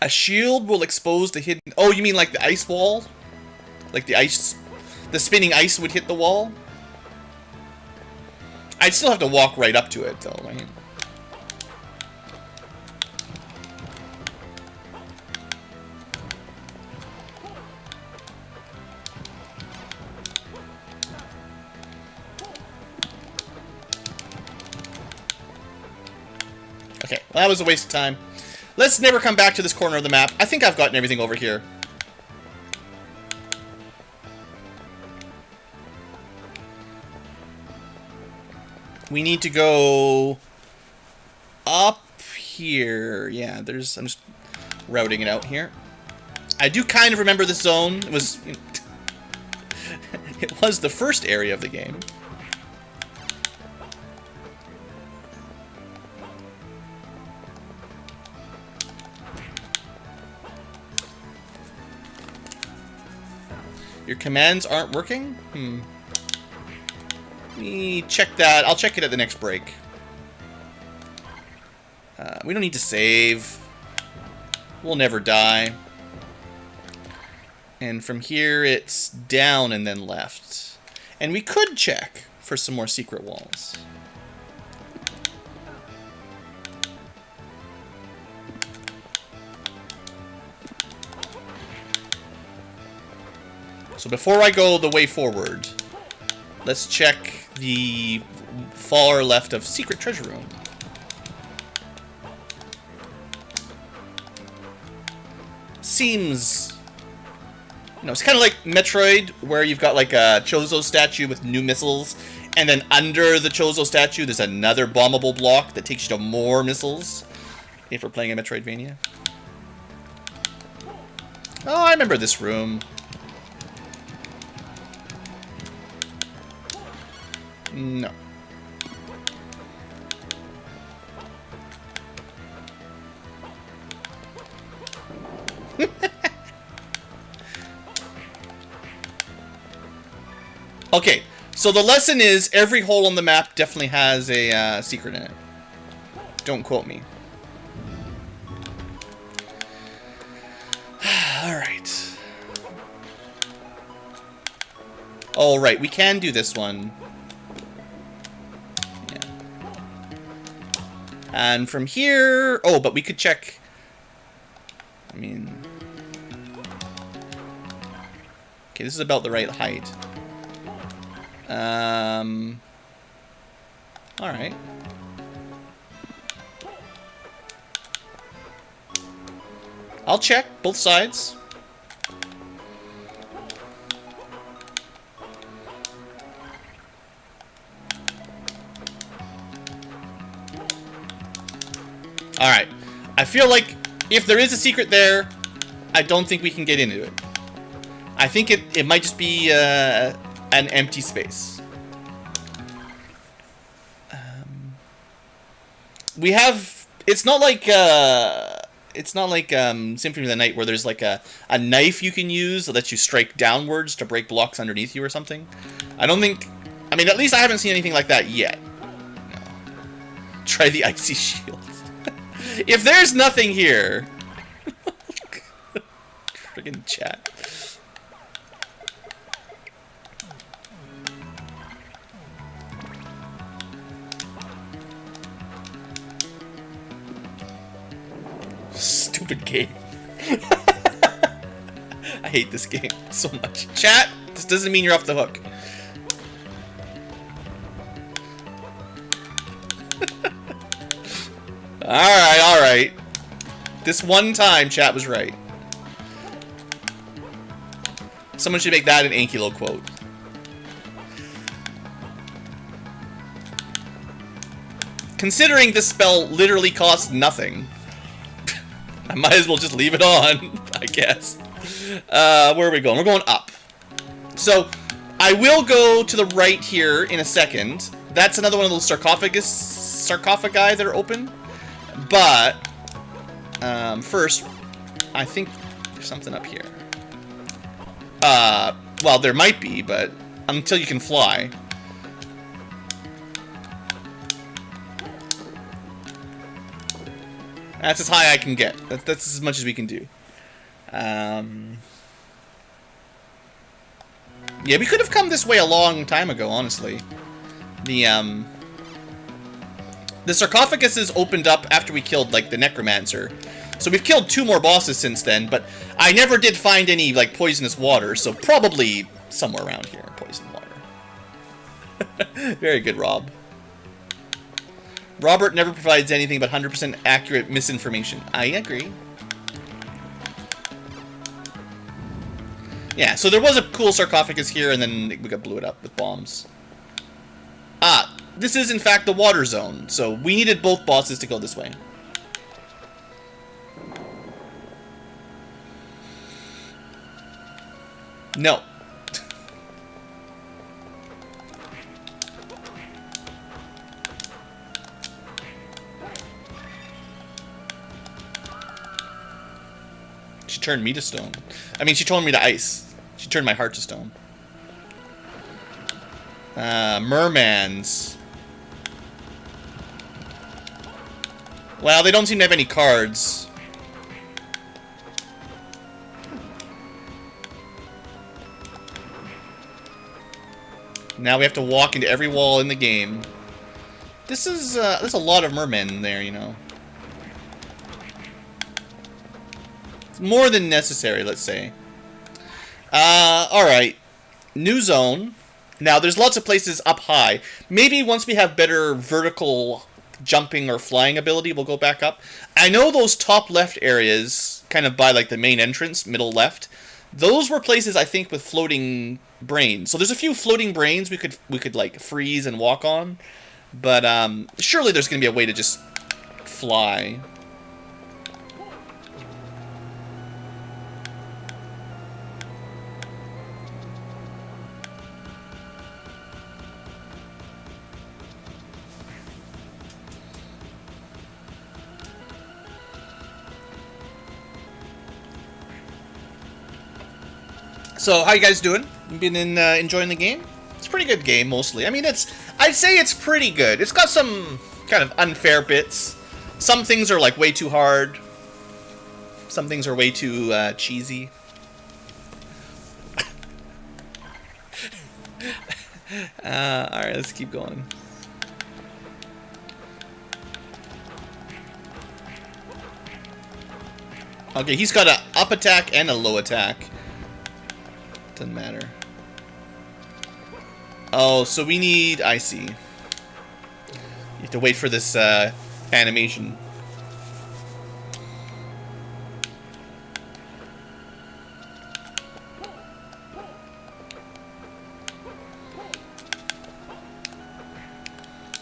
A shield will expose the hidden... Oh, you mean like the ice wall? Like the ice... The spinning ice would hit the wall? I'd still have to walk right up to it, though, right? Okay, well, that was a waste of time. Let's never come back to this corner of the map. I think I've gotten everything over here. We need to go up here. Yeah, I'm just routing it out here. I do kind of remember this zone. It was it was the first area of the game. Your commands aren't working? Let me check that. I'll check it at the next break. We don't need to save. We'll never die. And from here, it's down and then left. And we could check for some more secret walls. So before I go the way forward, let's check the far left of Secret Treasure Room. Seems... You know, it's kind of like Metroid, where you've got like a Chozo statue with new missiles, and then under the Chozo statue there's another bombable block that takes you to more missiles, if we're playing a Metroidvania. Oh, I remember this room. No. Okay, so the lesson is every hole on the map definitely has a secret in it. Don't quote me. Alright. Alright, we can do this one. Yeah. And from here... Oh, but we could check... I mean... Okay, this is about the right height. Alright. I'll check both sides. Alright. I feel like if there is a secret there, I don't think we can get into it. I think it might just be an empty space. We have... It's not like Symphony of the Night where there's like a knife you can use that lets you strike downwards to break blocks underneath you or something. I don't think... I mean, at least I haven't seen anything like that yet. No. Try the icy shield. If there's nothing here... Friggin' chat. Stupid stupid game. I hate this game so much. Chat, this doesn't mean you're off the hook. Alright, alright. This one time, chat was right. Someone should make that an Ankylo quote. Considering this spell literally costs nothing, I might as well just leave it on, I guess. Where are we going? We're going up. So, I will go to the right here in a second. That's another one of those sarcophagi that are open. But, first, I think there's something up here. Well, there might be, but until you can fly. That's as high I can get. That's as much as we can do. Yeah, we could have come this way a long time ago, honestly. The sarcophagus opened up after we killed, like, the necromancer. So we've killed 2 more bosses since then, but I never did find any, like, poisonous water, so probably somewhere around here, poison water. Very good, Rob. Robert never provides anything but 100% accurate misinformation. I agree. Yeah, so there was a cool sarcophagus here, and then we blew it up with bombs. Ah, this is in fact the water zone, so we needed both bosses to go this way. No. She turned me to stone. I mean, she turned me to ice. She turned my heart to stone. Mermans. Well, they don't seem to have any cards. Now we have to walk into every wall in the game. This is, there's a lot of mermen in there, you know. It's more than necessary, let's say. Alright. New zone. Now, there's lots of places up high. Maybe once we have better vertical jumping or flying ability, we'll go back up. I know those top left areas, kind of by, like, the main entrance, middle left, those were places, I think, with floating brains. So there's a few floating brains we could like, freeze and walk on. But, surely there's going to be a way to just fly. So, how you guys doing? You been enjoying the game? It's a pretty good game, mostly. I mean, I'd say it's pretty good. It's got some kind of unfair bits. Some things are, like, way too hard. Some things are way too, cheesy. Alright, let's keep going. Okay, he's got an up attack and a low attack. Doesn't matter. Oh, so we need... I see. You have to wait for this animation.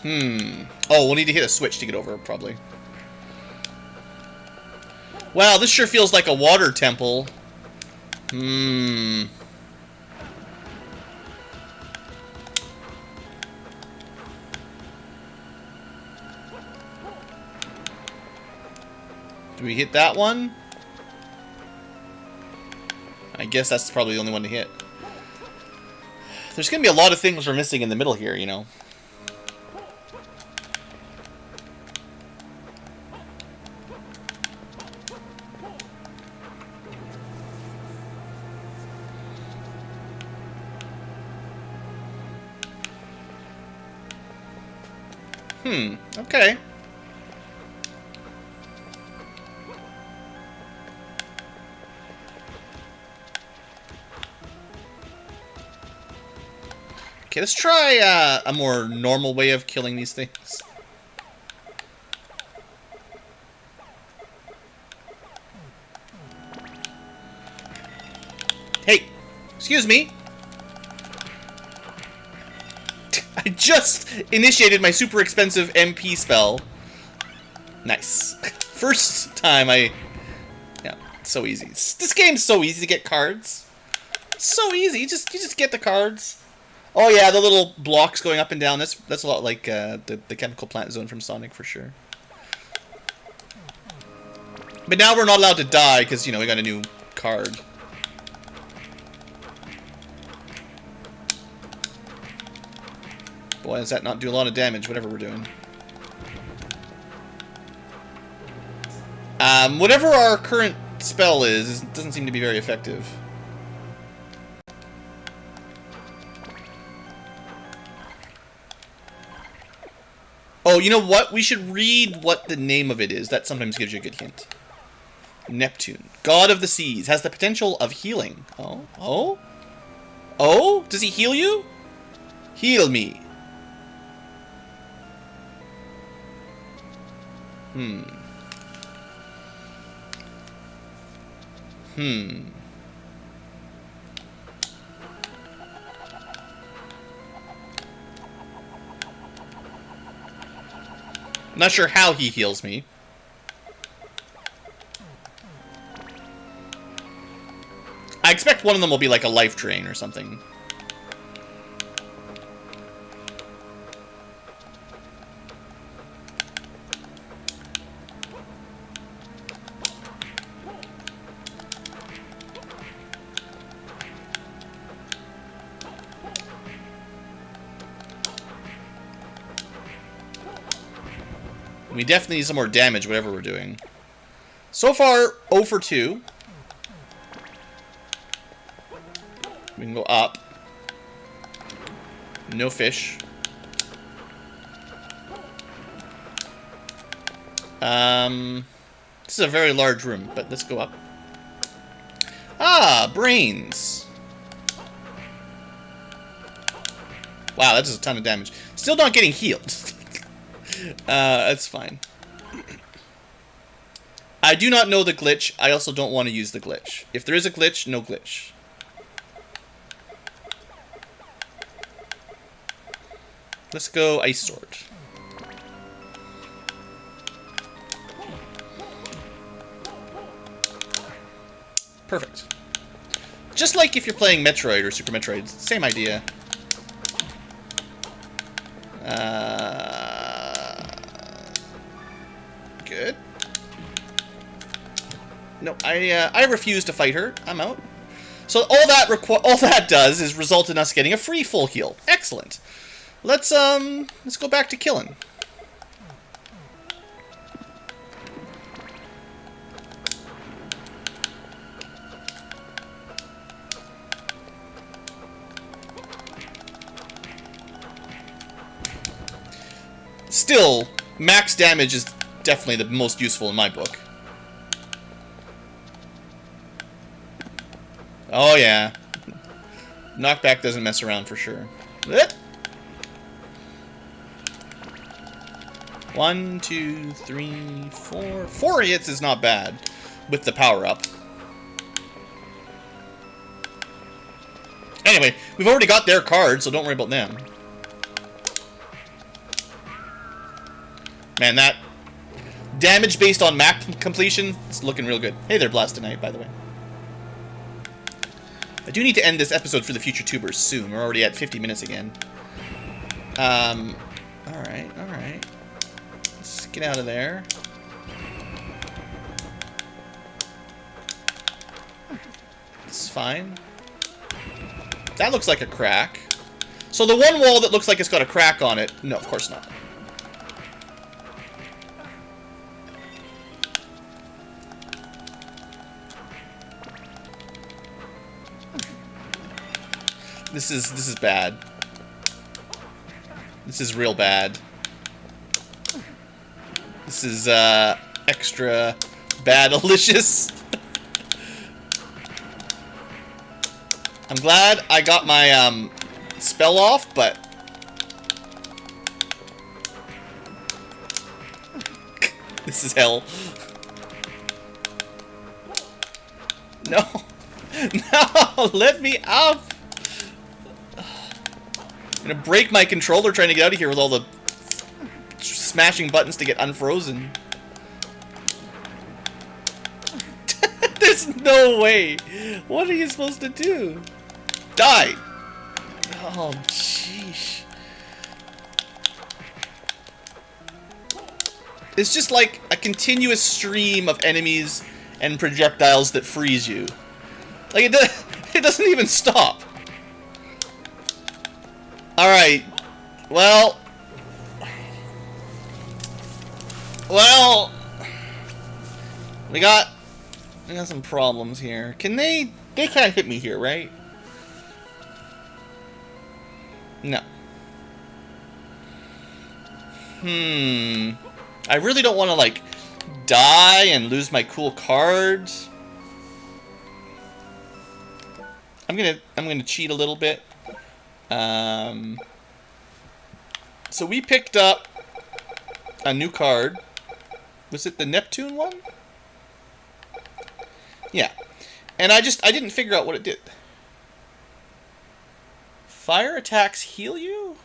Oh, we'll need to hit a switch to get over, probably. Wow, this sure feels like a water temple. Do we hit that one? I guess that's probably the only one to hit. There's gonna be a lot of things we're missing in the middle here, you know. Okay. Okay, let's try a more normal way of killing these things. Hey, excuse me. I just initiated my super expensive MP spell. Nice. First time yeah, so easy. This game's so easy to get cards. So easy. You just get the cards. Oh yeah, the little blocks going up and down. That's a lot like the chemical plant zone from Sonic for sure. But now we're not allowed to die because, you know, we got a new card. Boy, does that not do a lot of damage, whatever we're doing. Whatever our current spell is, doesn't seem to be very effective. Oh, you know what? We should read what the name of it is. That sometimes gives you a good hint. Neptune, god of the seas, has the potential of healing. Oh? Oh? Oh? Does he heal you? Heal me. Not sure how he heals me. I expect one of them will be like a life drain or something. We definitely need some more damage, whatever we're doing. So far, 0 for 2. We can go up. No fish. This is a very large room, but let's go up. Ah, brains. Wow, that does a ton of damage. Still not getting healed. That's fine. I do not know the glitch. I also don't want to use the glitch. If there is a glitch, no glitch. Let's go Ice Sword. Perfect. Just like if you're playing Metroid or Super Metroid, same idea. Good. No, I refuse to fight her. I'm out. So all that does is result in us getting a free full heal. Excellent. Let's go back to killing. Still, max damage is definitely the most useful in my book. Oh yeah. Knockback doesn't mess around for sure. 1, 2, 3, 4. 4 hits is not bad with the power up. Anyway, we've already got their card, so don't worry about them. Man, that damage based on map completion is looking real good. Hey there, Blastonite, by the way. I do need to end this episode for the future tubers soon. We're already at 50 minutes again. Alright, alright. Let's get out of there. It's fine. That looks like a crack. So the one wall that looks like it's got a crack on it... No, of course not. This is bad. This is real bad. This is extra bad-alicious. I'm glad I got my spell off, but... This is hell. No. No, let me up. I'm gonna break my controller trying to get out of here with all the smashing buttons to get unfrozen. There's no way. What are you supposed to do? Die. Oh, jeez. It's just like a continuous stream of enemies and projectiles that freeze you. Like, it doesn't even stop. Alright. Well, we got some problems here. Can they can't hit me here, right? No. I really don't want to, like, die and lose my cool cards. I'm gonna cheat a little bit. So we picked up a new card. Was it the Neptune one? Yeah. And I didn't figure out what it did. Fire attacks heal you?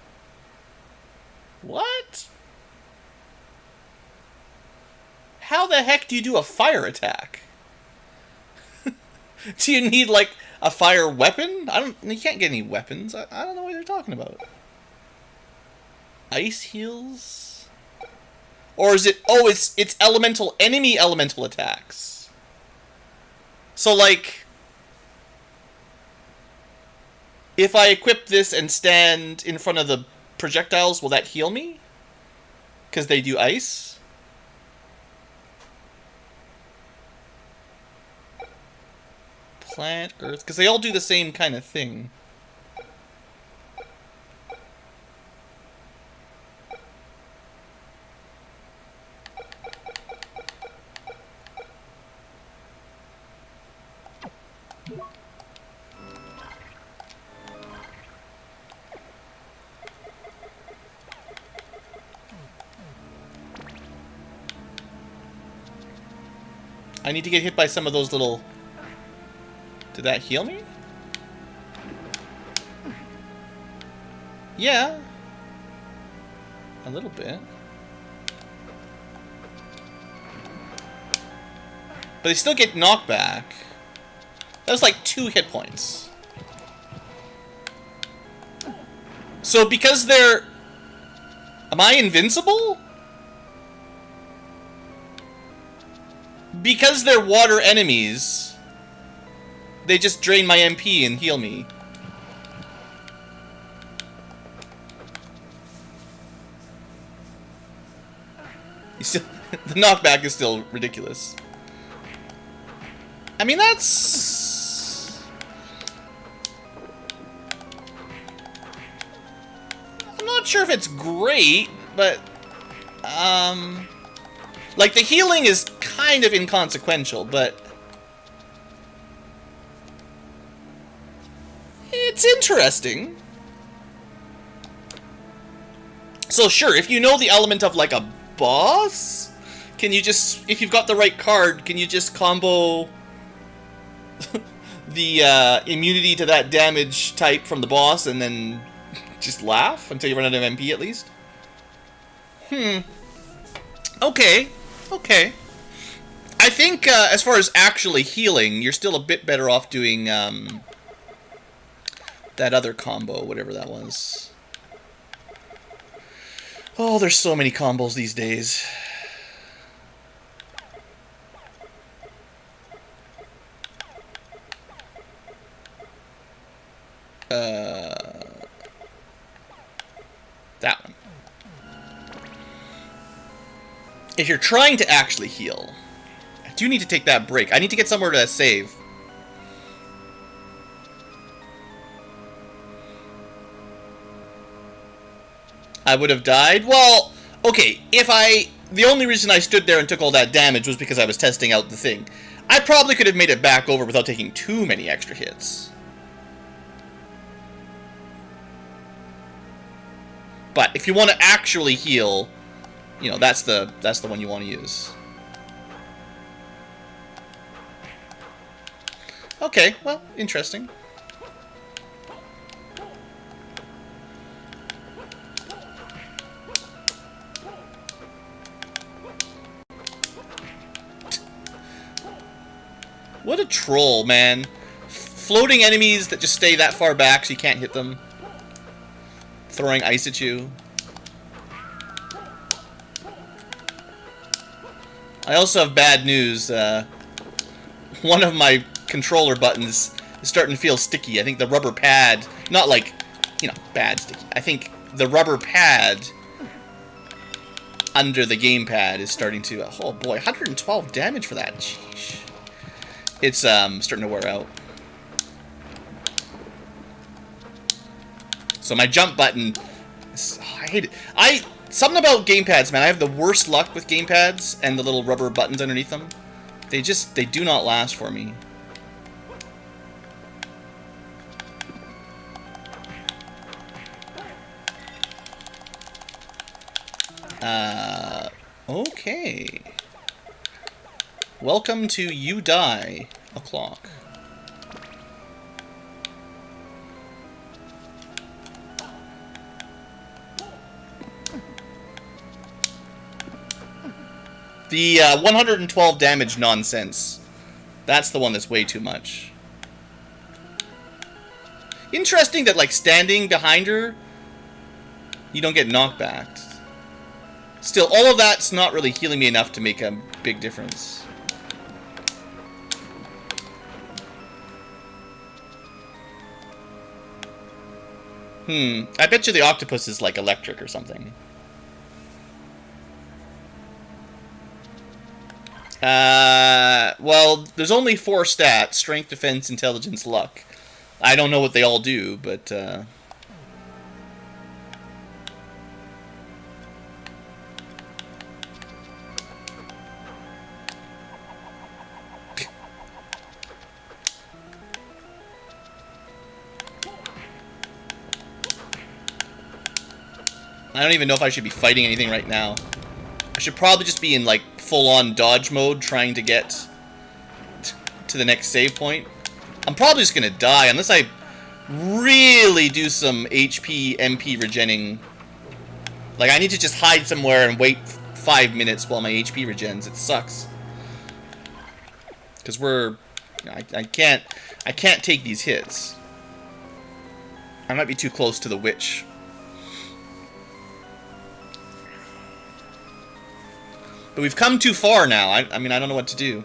What? How the heck do you do a fire attack? Do you need, like, a fire weapon? You can't get any weapons. I don't know what they're talking about. Ice heals? Or is it... Oh, it's enemy elemental attacks. So, like... If I equip this and stand in front of the projectiles, will that heal me? Because they do ice? Plant, earth... Because they all do the same kind of thing. I need to get hit by some of those little... Did that heal me? Yeah. A little bit. But they still get knockback. That was like 2 hit points. So because they're... Am I invincible? Because they're water enemies, they just drain my MP and heal me. The knockback is still ridiculous. I mean, that's... I'm not sure if it's great, but... Like, the healing is kind of inconsequential, but... It's interesting. So, sure, if you know the element of, like, a boss, can you just... If you've got the right card, can you just combo... the, immunity to that damage type from the boss, and then just laugh until you run out of MP, at least? Okay. Okay. I think, as far as actually healing, you're still a bit better off doing, that other combo, whatever that was. Oh, there's so many combos these days. That one. If you're trying to actually heal, I do need to take that break. I need to get somewhere to save. I would have died? Well, okay, the only reason I stood there and took all that damage was because I was testing out the thing. I probably could have made it back over without taking too many extra hits. But if you want to actually heal, you know, that's the one you want to use. Okay, well, interesting. What a troll, man. Floating enemies that just stay that far back so you can't hit them. Throwing ice at you. I also have bad news. One of my controller buttons is starting to feel sticky. I think the rubber pad, not like, you know, bad sticky. I think the rubber pad under the gamepad is starting to, oh boy, 112 damage for that. Sheesh. It's starting to wear out. So my jump button, I hate it. Something about gamepads, man. I have the worst luck with gamepads and the little rubber buttons underneath them. They do not last for me. Okay. Welcome to You Die O'Clock. The 112 damage nonsense. That's the one that's way too much. Interesting that, like, standing behind her, you don't get knockback. Still, all of that's not really healing me enough to make a big difference. I bet you the octopus is, like, electric or something. Well, there's only 4 stats: strength, defense, intelligence, luck. I don't know what they all do, but, I don't even know if I should be fighting anything right now. I should probably just be in, like, full-on dodge mode, trying to get to the next save point. I'm probably just gonna die, unless I really do some HP, MP regenning. Like, I need to just hide somewhere and wait 5 minutes while my HP regens. It sucks. Because I can't take these hits. I might be too close to the witch. But we've come too far now. I mean, I don't know what to do.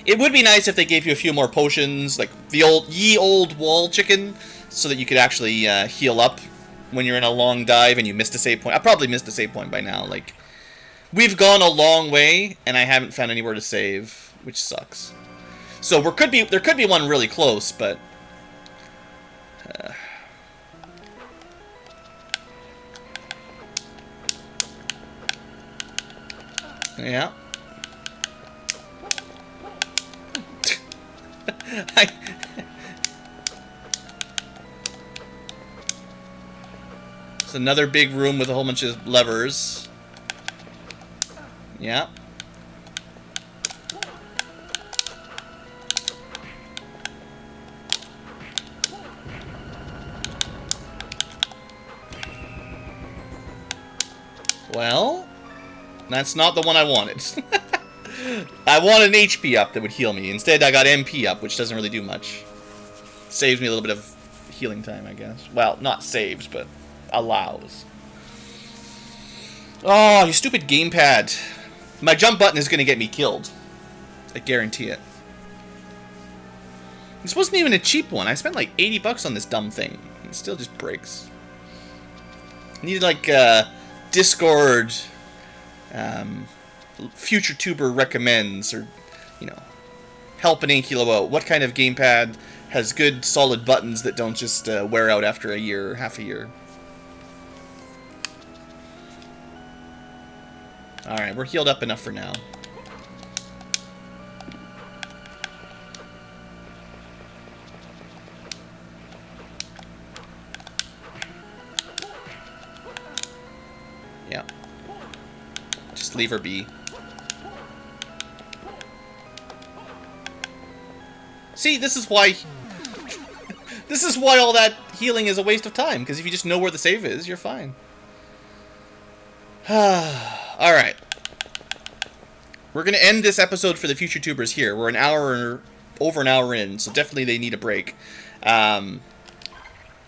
It would be nice if they gave you a few more potions, like the ye old wall chicken, so that you could actually heal up when you're in a long dive and you missed a save point. I probably missed a save point by now. Like, we've gone a long way, and I haven't found anywhere to save, which sucks. So there could be one really close, but yeah. It's another big room with a whole bunch of levers. Yeah. Well, that's not the one I wanted. I want an HP up that would heal me. Instead, I got MP up, which doesn't really do much. Saves me a little bit of healing time, I guess. Well, not saves, but allows. Oh, you stupid gamepad. My jump button is going to get me killed. I guarantee it. This wasn't even a cheap one. I spent like 80 bucks on this dumb thing. It still just breaks. I needed like Discord... Future Tuber recommends, or, you know, help an Ankylo out. What kind of gamepad has good, solid buttons that don't just wear out after a year or half a year? Alright, we're healed up enough for now. leave her be. See, this is why... This is why all that healing is a waste of time, because if you just know where the save is, you're fine. Alright. We're going to end this episode for the future tubers here. We're over an hour in, so definitely they need a break.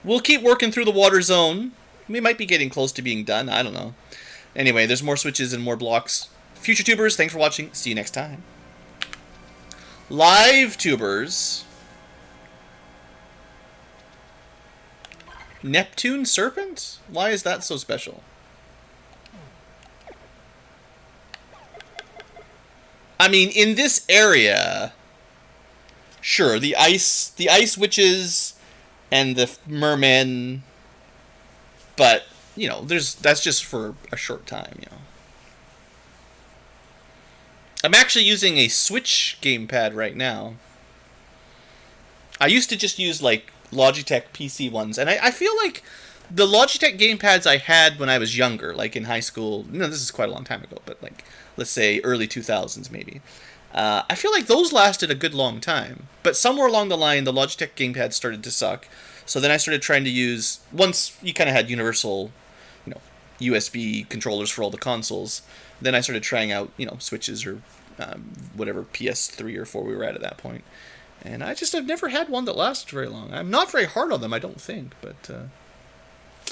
We'll keep working through the water zone. We might be getting close to being done. I don't know. Anyway, there's more switches and more blocks. Future tubers, thanks for watching. See you next time. Live tubers. Neptune Serpent? Why is that so special? I mean, in this area, sure, the ice witches and the mermen, but you know, that's just for a short time, you know. I'm actually using a Switch gamepad right now. I used to just use like Logitech PC ones, and I feel like the Logitech gamepads I had when I was younger, like in high school, this is quite a long time ago, but like, let's say early 2000s maybe, I feel like those lasted a good long time. But somewhere along the line, the Logitech gamepads started to suck, so then I started trying to use, once you kind of had universal, you know, USB controllers for all the consoles, then I started trying out, you know, Switches or whatever PS3 or 4 we were at that point. And I've never had one that lasted very long. I'm not very hard on them, I don't think, but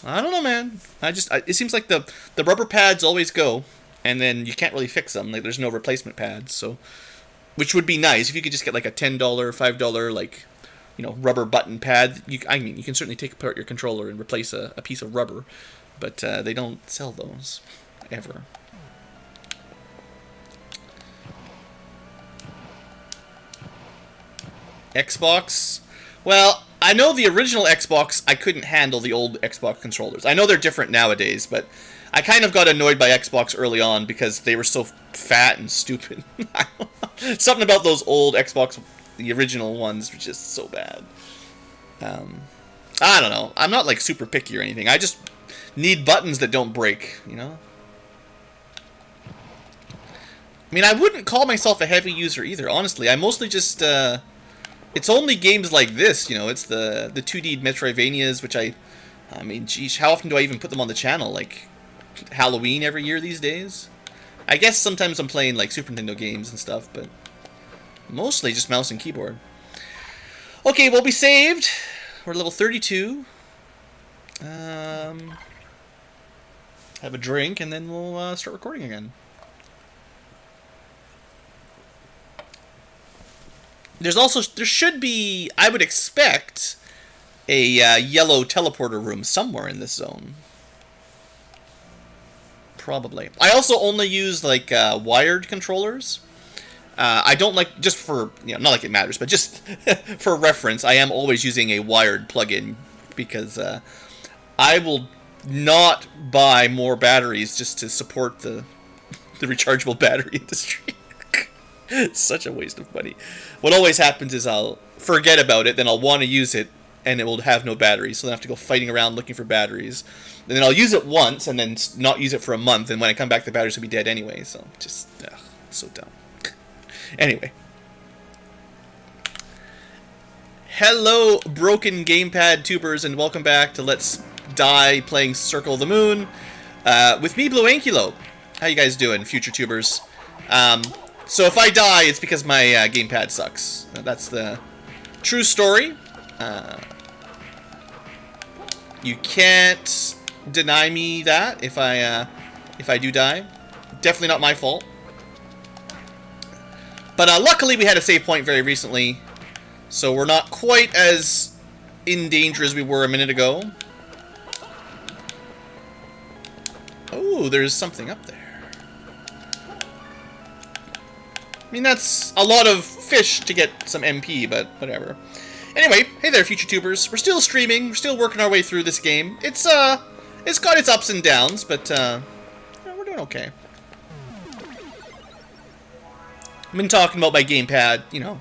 I don't know, man. It seems like the rubber pads always go, and then you can't really fix them. Like, there's no replacement pads, so, which would be nice if you could just get like a $10, $5 like, you know, rubber button pad. I mean, you can certainly take apart your controller and replace a piece of rubber, but they don't sell those ever. Xbox? Well, I know the original Xbox, I couldn't handle the old Xbox controllers. I know they're different nowadays, but I kind of got annoyed by Xbox early on because they were so fat and stupid. Something about those old Xbox, the original ones, were just so bad. I don't know. I'm not like super picky or anything. I just need buttons that don't break, you know? I mean, I wouldn't call myself a heavy user either, honestly. I mostly just... it's only games like this, you know, it's the 2D Metroidvanias, which I mean, geez, how often do I even put them on the channel? Like, Halloween every year these days? I guess sometimes I'm playing, like, Super Nintendo games and stuff, but mostly just mouse and keyboard. Okay, we'll be saved. We're level 32. Have a drink, and then we'll start recording again. There should be, I would expect, a yellow teleporter room somewhere in this zone. Probably. I also only use, like, wired controllers. I don't like, just for, you know, not like it matters, but just for reference, I am always using a wired plug-in, because I will not buy more batteries just to support the rechargeable battery industry. It's such a waste of money. What always happens is I'll forget about it, then I'll want to use it, and it will have no batteries, so then I have to go fighting around looking for batteries. And then I'll use it once, and then not use it for a month, and when I come back, the batteries will be dead anyway, so just, so dumb. Anyway. Hello, broken gamepad tubers, and welcome back to Let's Die playing Circle of the Moon. With me, BlueAnkylo. How you guys doing, future tubers? So if I die, it's because my gamepad sucks. That's the true story. You can't deny me that if I do die. Definitely not my fault. But luckily we had a save point very recently, so we're not quite as in danger as we were a minute ago. Oh, there's something up there. I mean, that's a lot of fish to get some MP, but whatever. Anyway, hey there, future tubers. We're still streaming. We're still working our way through this game. It's got its ups and downs, but we're doing okay. I've been talking about my gamepad, you know.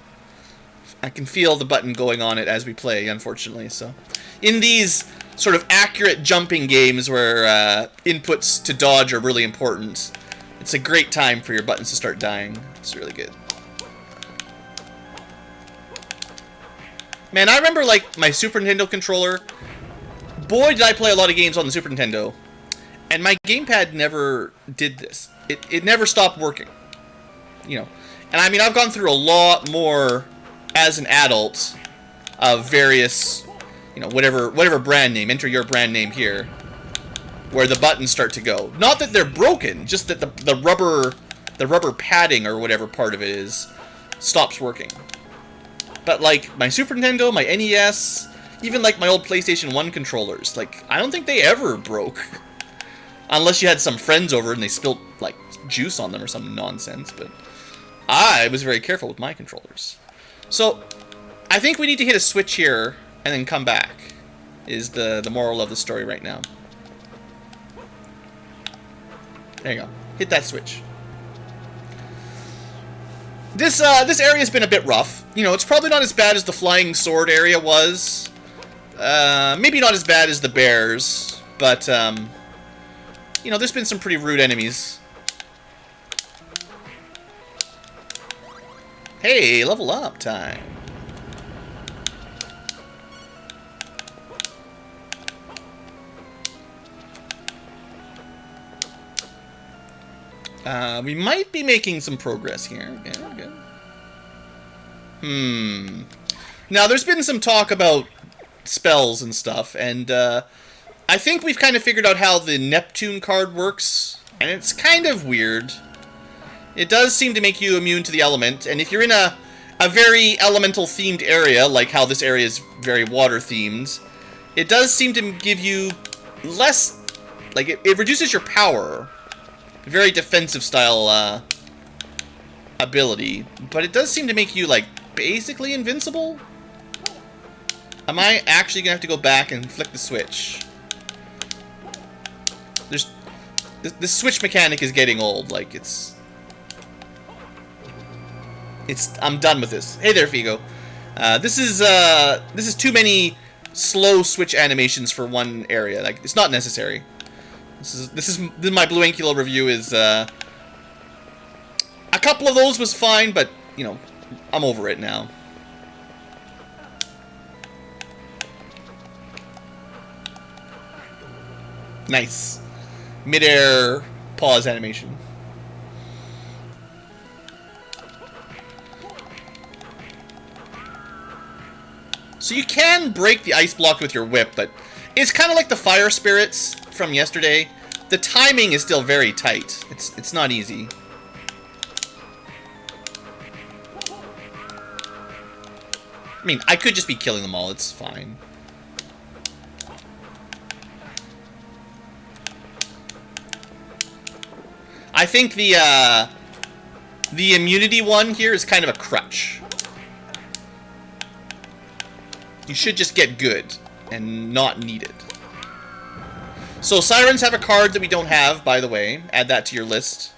I can feel the button going on it as we play, unfortunately. So, in these sort of accurate jumping games where inputs to dodge are really important, It's a great time for your buttons to start dying. It's really good. Man, I remember, like, my Super Nintendo controller. Boy, did I play a lot of games on the Super Nintendo. And my gamepad never did this. It never stopped working. You know. And I mean, I've gone through a lot more as an adult of various, you know, whatever brand name. Enter your brand name here. Where the buttons start to go. Not that they're broken, just that the rubber padding or whatever part of it is stops working. But like my Super Nintendo, my NES, even like my old PlayStation 1 controllers, like I don't think they ever broke. Unless you had some friends over and they spilled like juice on them or some nonsense, but I was very careful with my controllers. So I think we need to hit a switch here and then come back is the moral of the story right now. There you go. Hit that switch. This area's been a bit rough. You know, it's probably not as bad as the flying sword area was. Maybe not as bad as the bears, but you know, there's been some pretty rude enemies. Hey, level up time. We might be making some progress here. Good, good. Now, there's been some talk about spells and stuff, and I think we've kind of figured out how the Neptune card works, and it's kind of weird. It does seem to make you immune to the element, and if you're in a very elemental-themed area, like how this area is very water-themed, it does seem to give you less... Like, it reduces your power. Very defensive style ability, but it does seem to make you like basically invincible. Am I actually gonna have to go back and flick the switch? This switch mechanic is getting old. Like it's I'm done with this. Hey there, Figo. This is too many slow switch animations for one area. Like it's not necessary. This is my BlueAnkylo review is a couple of those was fine, but you know, I'm over it now. Nice. Mid-air pause animation. So you can break the ice block with your whip, but it's kind of like the fire spirits from yesterday. The timing is still very tight. It's not easy. I mean, I could just be killing them all. It's fine. I think the immunity one here is kind of a crutch. You should just get good and not need it. So sirens have a card that we don't have, by the way. Add that to your list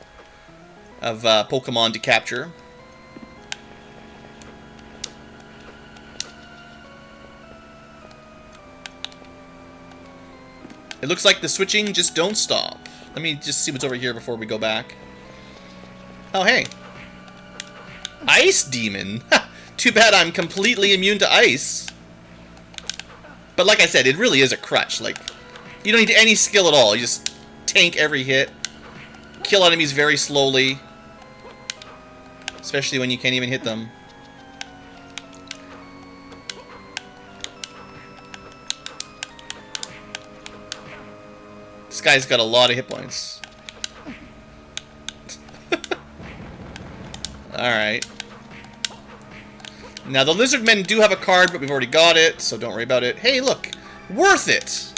of Pokemon to capture. It looks like the switching just don't stop. Let me just see what's over here before we go back. Oh, hey. Ice Demon. Too bad I'm completely immune to ice. But like I said, it really is a crutch. Like, you don't need any skill at all. You just tank every hit. Kill enemies very slowly. Especially when you can't even hit them. This guy's got a lot of hit points. Alright. Now, the lizard men do have a card, but we've already got it, so don't worry about it. Hey, look! Worth it!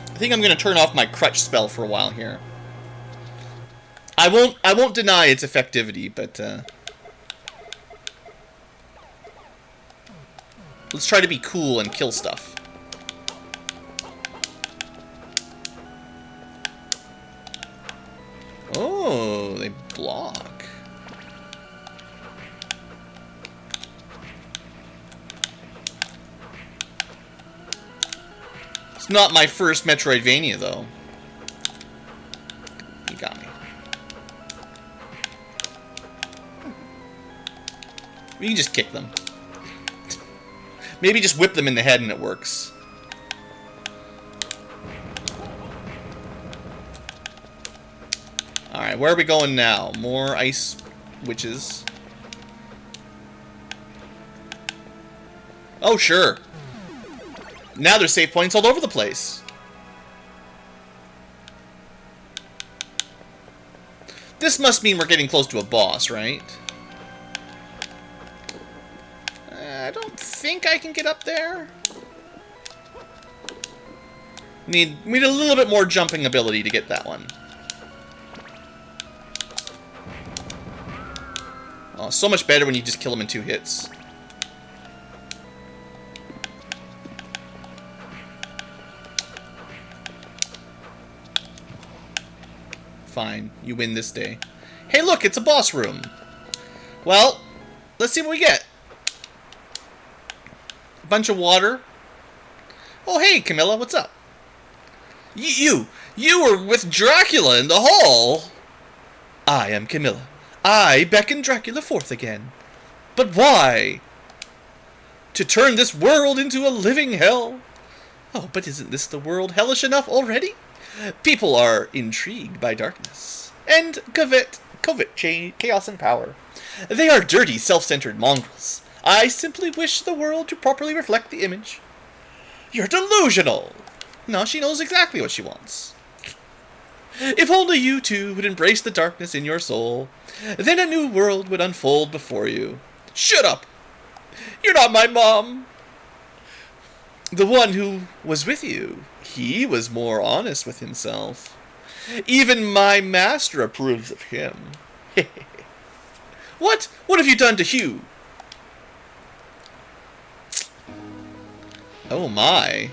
I think I'm gonna turn off my crutch spell for a while here. I won't deny its effectivity, but let's try to be cool and kill stuff. Oh, they block. It's not my first Metroidvania, though. You got me. You can just kick them. Maybe just whip them in the head and it works. Alright, where are we going now? More ice witches. Oh, sure. Now there's save points all over the place. This must mean we're getting close to a boss, right? I don't think I can get up there. Need a little bit more jumping ability to get that one. Oh, so much better when you just kill them in 2 hits. Fine, you win this day. Hey look, it's a boss room. Well, let's see what we get. A bunch of water. Oh hey, Camilla, what's up? You were with Dracula in the hall. I am Camilla. I beckon Dracula forth again. But why? To turn this world into a living hell. Oh, but isn't this the world hellish enough already? People are intrigued by darkness and covet chaos and power. They are dirty, self-centered mongrels. I simply wish the world to properly reflect the image. You're delusional. No, she knows exactly what she wants. If only you two would embrace the darkness in your soul, then a new world would unfold before you. Shut up! You're not my mom. The one who was with you, he was more honest with himself. Even my master approves of him. What? What have you done to Hugh? Oh my.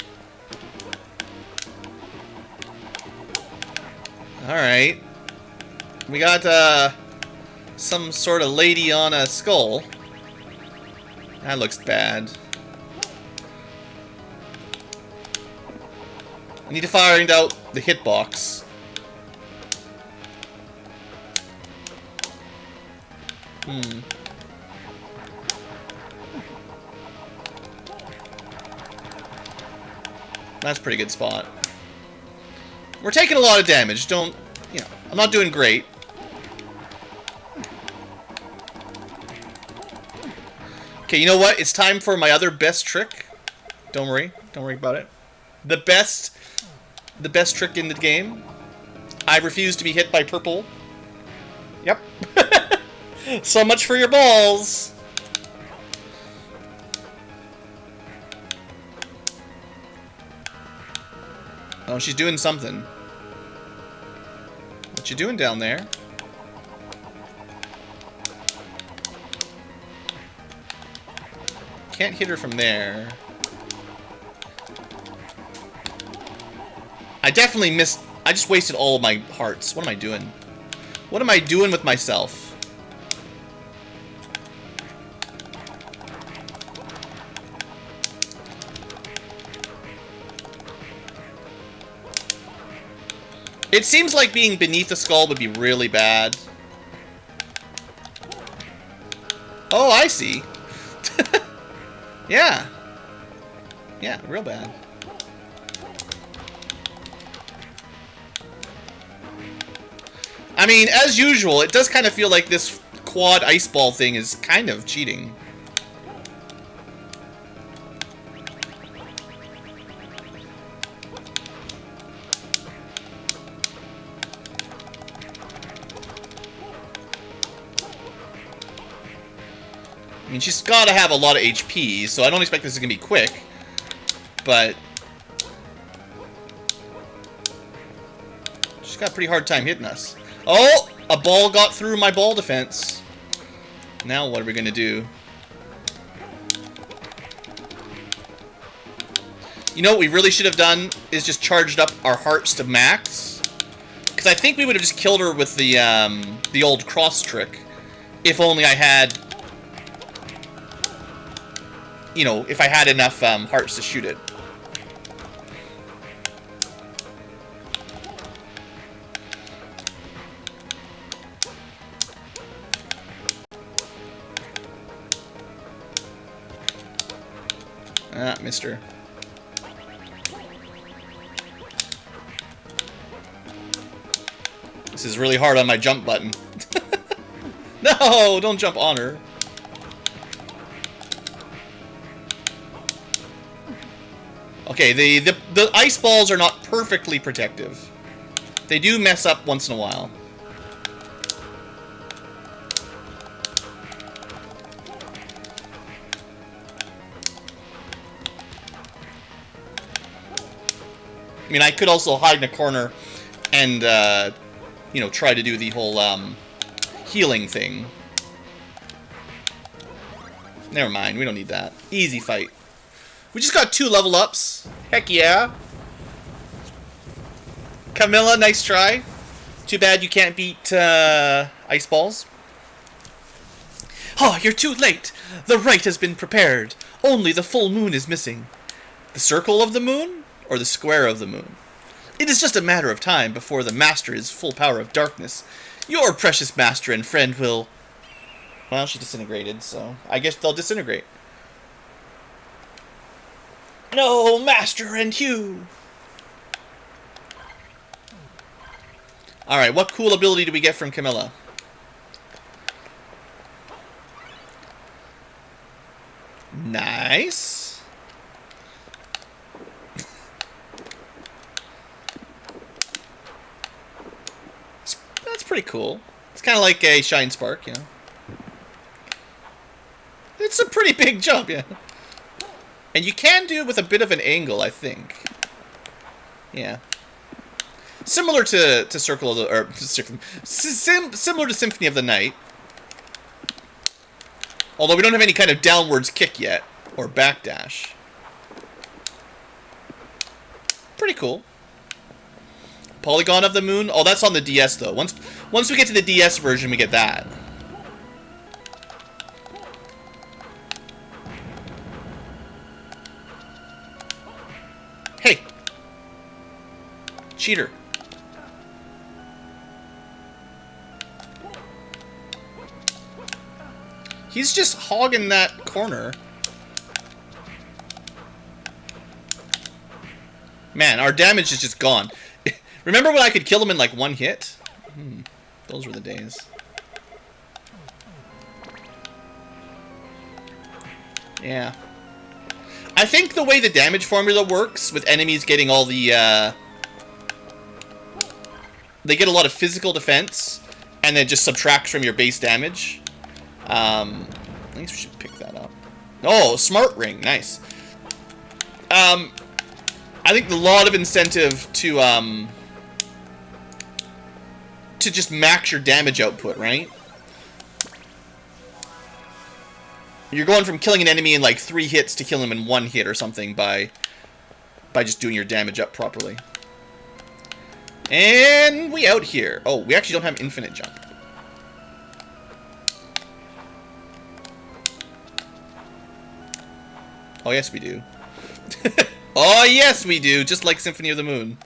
Alright. We got, some sort of lady on a skull. That looks bad. I need to find out the hitbox. That's a pretty good spot. We're taking a lot of damage. Don't, you know, I'm not doing great. Okay, you know what? It's time for my other best trick. Don't worry. Don't worry about it. The best trick in the game. I refuse to be hit by purple. Yep. So much for your balls. Oh, she's doing something. What you doing down there? Can't hit her from there. I definitely missed... I just wasted all of my hearts. What am I doing? What am I doing with myself? It seems like being beneath the skull would be really bad. Oh, I see. Yeah. Yeah, real bad. I mean, as usual, it does kind of feel like this quad ice ball thing is kind of cheating. I mean, she's got to have a lot of HP, so I don't expect this is going to be quick. But she's got a pretty hard time hitting us. Oh! A ball got through my ball defense. Now what are we going to do? You know what we really should have done is just charged up our hearts to max. Because I think we would have just killed her with the old cross trick. If only I had... You know, if I had enough hearts to shoot it. Ah, mister. This is really hard on my jump button. No, don't jump on her. Okay, the ice balls are not perfectly protective. They do mess up once in a while. I mean, I could also hide in a corner and, you know, try to do the whole, healing thing. Never mind, we don't need that. Easy fight. We just got 2 level ups. Heck yeah. Camilla, nice try. Too bad you can't beat, ice balls. Oh, you're too late. The rite has been prepared. Only the full moon is missing. The circle of the moon? Or the square of the moon? It is just a matter of time before the master is full power of darkness. Your precious master and friend will... Well, she disintegrated, so I guess they'll disintegrate. No, Master and Hugh! Alright, what cool ability do we get from Camilla? Nice. That's pretty cool. It's kind of like a Shine Spark, you know. It's a pretty big jump, yeah. And you can do it with a bit of an angle, I think. Yeah. Similar to Circle of the... Or, similar to Symphony of the Night. Although we don't have any kind of downwards kick yet. Or backdash. Pretty cool. Polygon of the Moon? Oh, that's on the DS, though. Once we get to the DS version, we get that. Hey! Cheater. He's just hogging that corner. Man, our damage is just gone. Remember when I could kill him in like 1 hit? Those were the days. Yeah. I think the way the damage formula works, with enemies getting all the, they get a lot of physical defense, and then just subtracts from your base damage. I think we should pick that up. Oh, smart ring, nice. I think a lot of incentive to just max your damage output, right? You're going from killing an enemy in like 3 hits to kill him in 1 hit or something by just doing your damage up properly. And we out here. Oh, we actually don't have infinite jump. Oh, yes, we do. Oh, yes, we do. Just like Symphony of the Moon.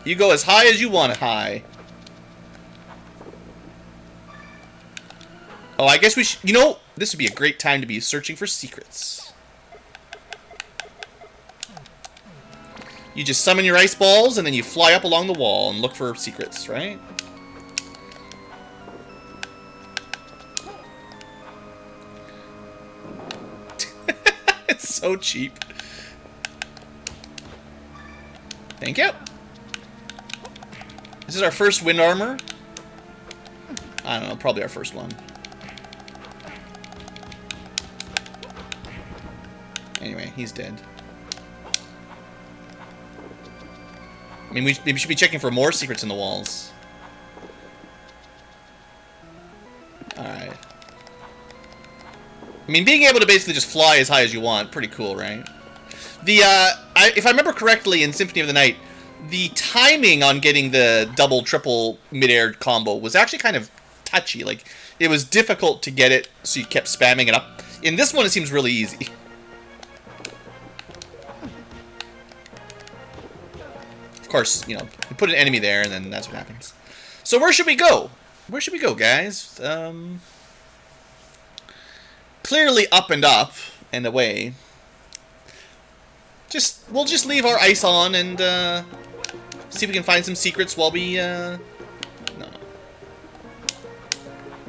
You go as high as you want to high. Oh, I guess we should... You know, this would be a great time to be searching for secrets. You just summon your ice balls, and then you fly up along the wall and look for secrets, right? It's so cheap. Thank you. This is our first wind armor. I don't know, probably our first one. Anyway, he's dead. I mean, we should be checking for more secrets in the walls. Alright. I mean, being able to basically just fly as high as you want, pretty cool, right? If I remember correctly, in Symphony of the Night, the timing on getting the double, triple mid-air combo was actually kind of touchy. Like, it was difficult to get it, so you kept spamming it up. In this one, it seems really easy. Of course, you know, you put an enemy there, and then that's what happens. So where should we go? Where should we go, guys? Clearly up and up and away. we'll just leave our ice on and see if we can find some secrets while we no,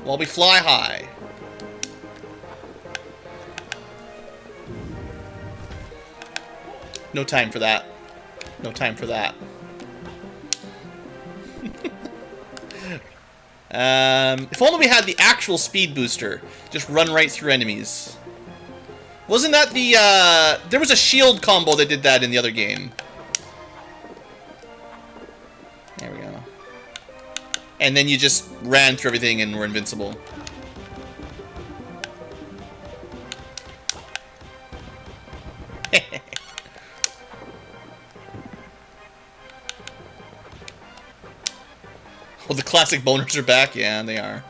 while we fly high. No time for that. No time for that. If only we had the actual speed booster. Just run right through enemies. Wasn't that the, there was a shield combo that did that in the other game. There we go. And then you just ran through everything and were invincible. Oh, the classic boners are back? Yeah, they are.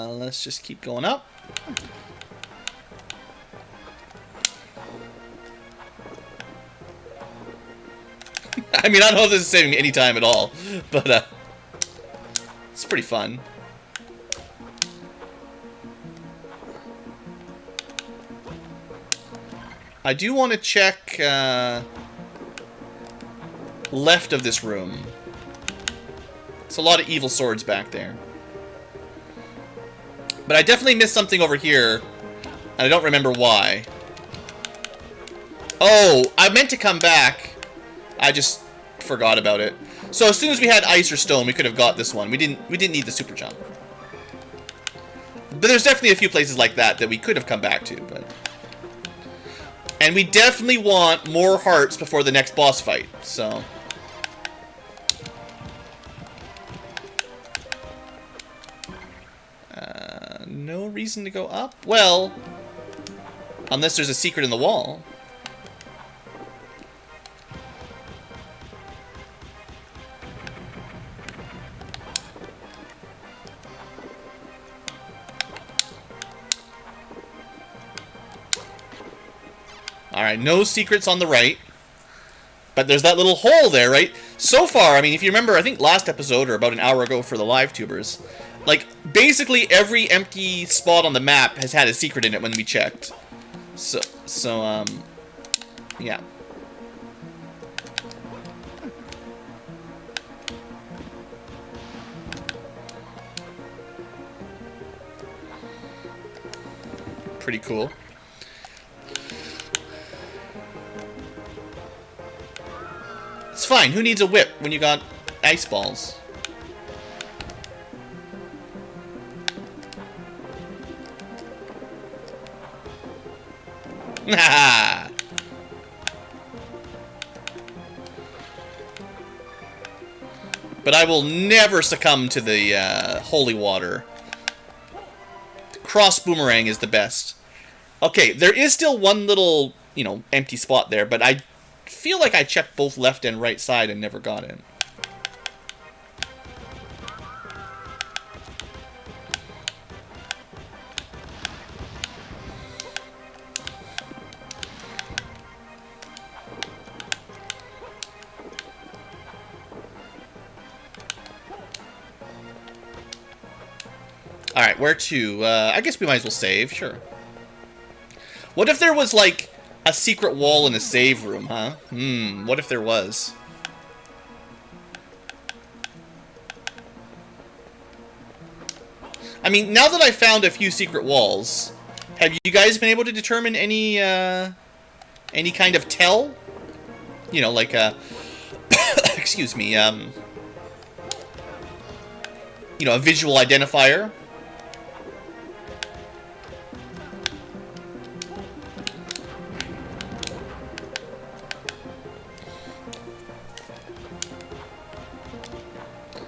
Let's just keep going up. I mean, I don't know if this is saving me any time at all, but it's pretty fun. I do want to check left of this room. It's a lot of evil swords back there. But I definitely missed something over here, and I don't remember why. Oh, I meant to come back. I just forgot about it. So as soon as we had ice or stone, we could have got this one. We didn't need the super jump. But there's definitely a few places like that that we could have come back to, but... And we definitely want more hearts before the next boss fight, so... no reason to go up? Well, unless there's a secret in the wall. Alright, no secrets on the right. But there's that little hole there, right? So far, I mean, if you remember, I think last episode, or about an hour ago for the live tubers, like, basically every empty spot on the map has had a secret in it when we checked. So, yeah. Pretty cool. It's fine. Who needs a whip when you got ice balls? Haha. But I will never succumb to the holy water. The cross boomerang is the best. Okay, there is still one little, you know, empty spot there, but I feel like I checked both left and right side and never got it. Alright, where to? I guess we might as well save, sure. What if there was, like, a secret wall in a save room, huh? What if there was? I mean, now that I've found a few secret walls, have you guys been able to determine any kind of tell? You know, like, excuse me, you know, a visual identifier?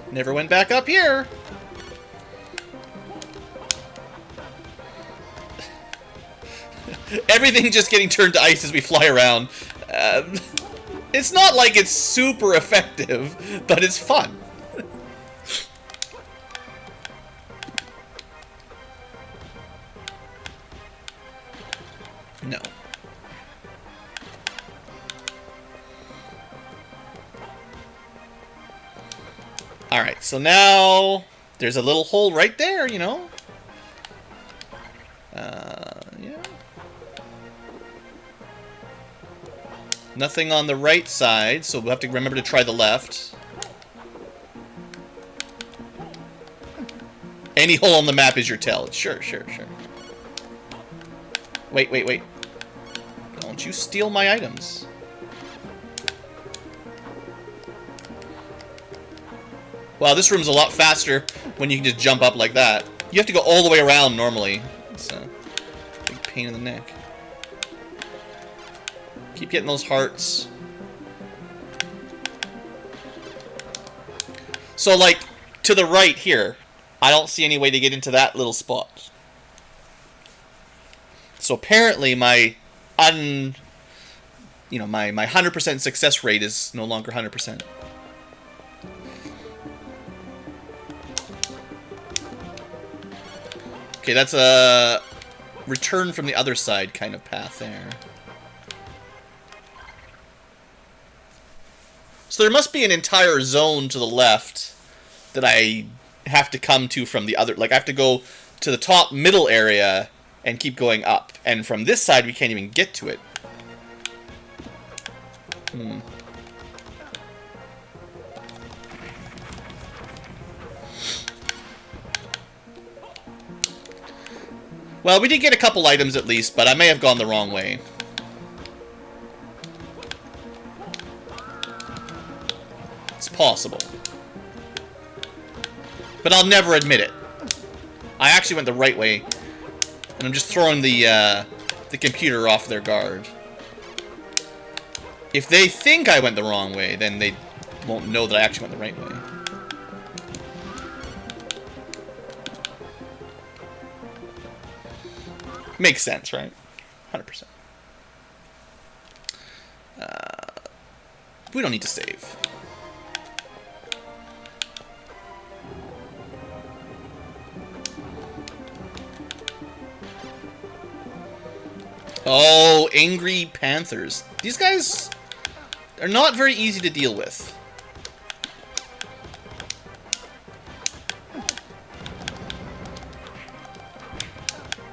Never went back up here. Everything just getting turned to ice as we fly around. It's not like it's super effective, but it's fun. No. Alright, so now there's a little hole right there, you know? Yeah. Nothing on the right side, so we'll have to remember to try the left. Any hole on the map is your tell. Sure, sure, sure. Wait, wait, wait. Don't you steal my items. Wow, this room's a lot faster when you can just jump up like that. You have to go all the way around normally. It's a big pain in the neck. Keep getting those hearts. So, like, to the right here, I don't see any way to get into that little spot. So apparently my my 100% success rate is no longer 100%. Okay, that's a return from the other side kind of path there. So there must be an entire zone to the left that I have to come to from the other. Like, I have to go to the top middle area and keep going up. And from this side, we can't even get to it. Well, we did get a couple items at least, but I may have gone the wrong way. It's possible. But I'll never admit it. I actually went the right way. And I'm just throwing the computer off their guard. If they think I went the wrong way, then they won't know that I actually went the right way. Makes sense, right? 100%. We don't need to save. Oh, angry panthers. These guys are not very easy to deal with.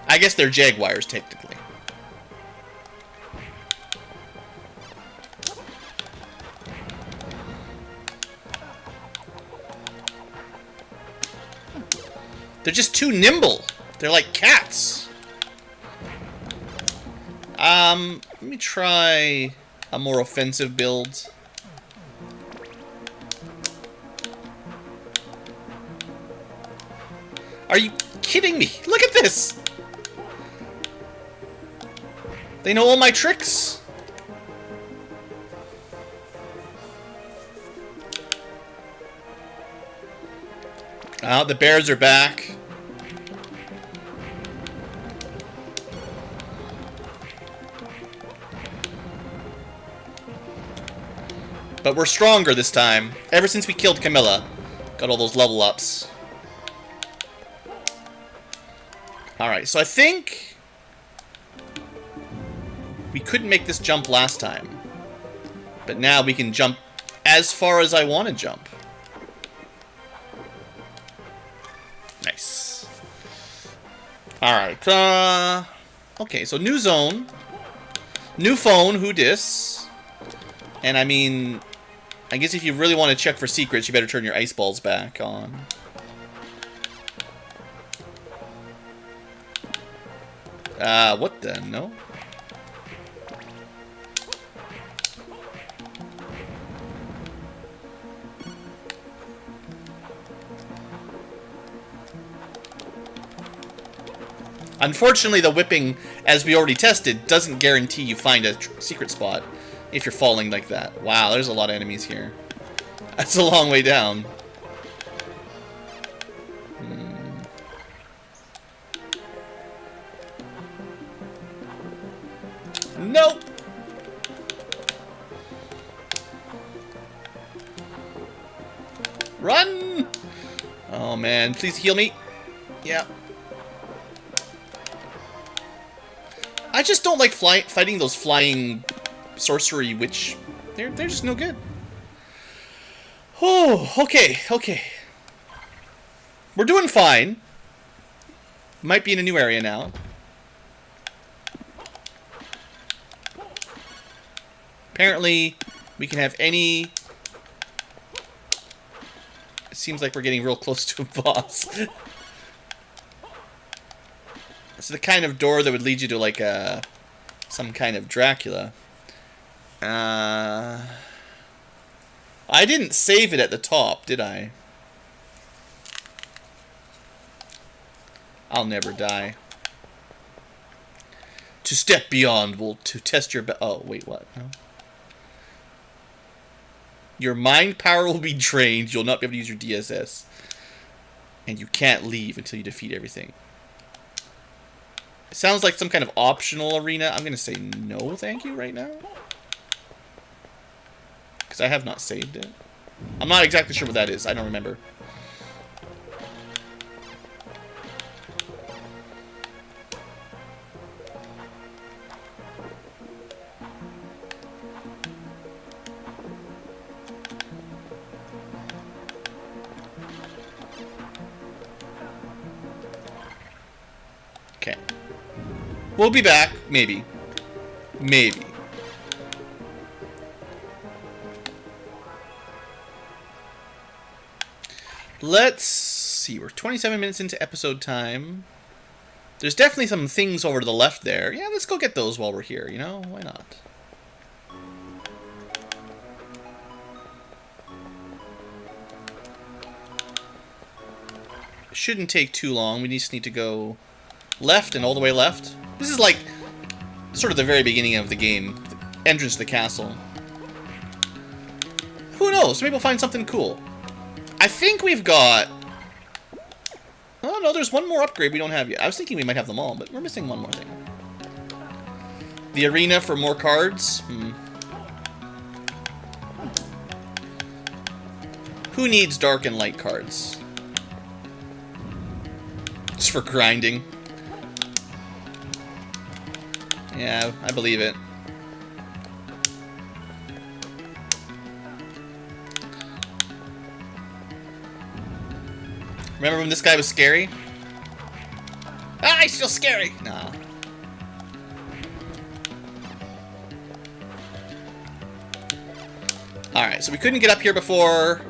I guess they're jaguars, technically. They're just too nimble. They're like cats. Let me try a more offensive build. Are you kidding me? Look at this! They know all my tricks. Oh, the bears are back. But we're stronger this time. Ever since we killed Camilla. Got all those level ups. Alright, so I think we couldn't make this jump last time. But now we can jump as far as I want to jump. Nice. Alright, okay, so new zone. New phone, who dis? And I mean, I guess if you really want to check for secrets, you better turn your ice balls back on. What the? No? Unfortunately, the whipping, as we already tested, doesn't guarantee you find a secret spot if you're falling like that. Wow, there's a lot of enemies here. That's a long way down. Nope! Run! Oh man, please heal me. Yeah. I just don't like fighting those flying sorcery witch. They're just no good. Oh, okay, okay. We're doing fine. Might be in a new area now. Apparently, we can have any... It seems like we're getting real close to a boss. It's the kind of door that would lead you to, like, some kind of Dracula. I didn't save it at the top, did I? I'll never die. To step beyond will to test your... Oh, wait, what? No? Your mind power will be drained. You'll not be able to use your DSS. And you can't leave until you defeat everything. It sounds like some kind of optional arena. I'm going to say no thank you right now. Because I have not saved it. I'm not exactly sure what that is. I don't remember. Okay. We'll be back. Maybe. Maybe. Let's see. We're 27 minutes into episode time. There's definitely some things over to the left there. Yeah, let's go get those while we're here, you know? Why not? Shouldn't take too long. We just need to go left and all the way left. This is like sort of the very beginning of the game. The entrance to the castle. Who knows? Maybe we'll find something cool. I think we've got... Oh, no, there's one more upgrade we don't have yet. I was thinking we might have them all, but we're missing one more thing. The arena for more cards? Who needs dark and light cards? It's for grinding. Yeah, I believe it. Remember when this guy was scary? Ah, he's still scary! Nah. Alright, so we couldn't get up here before.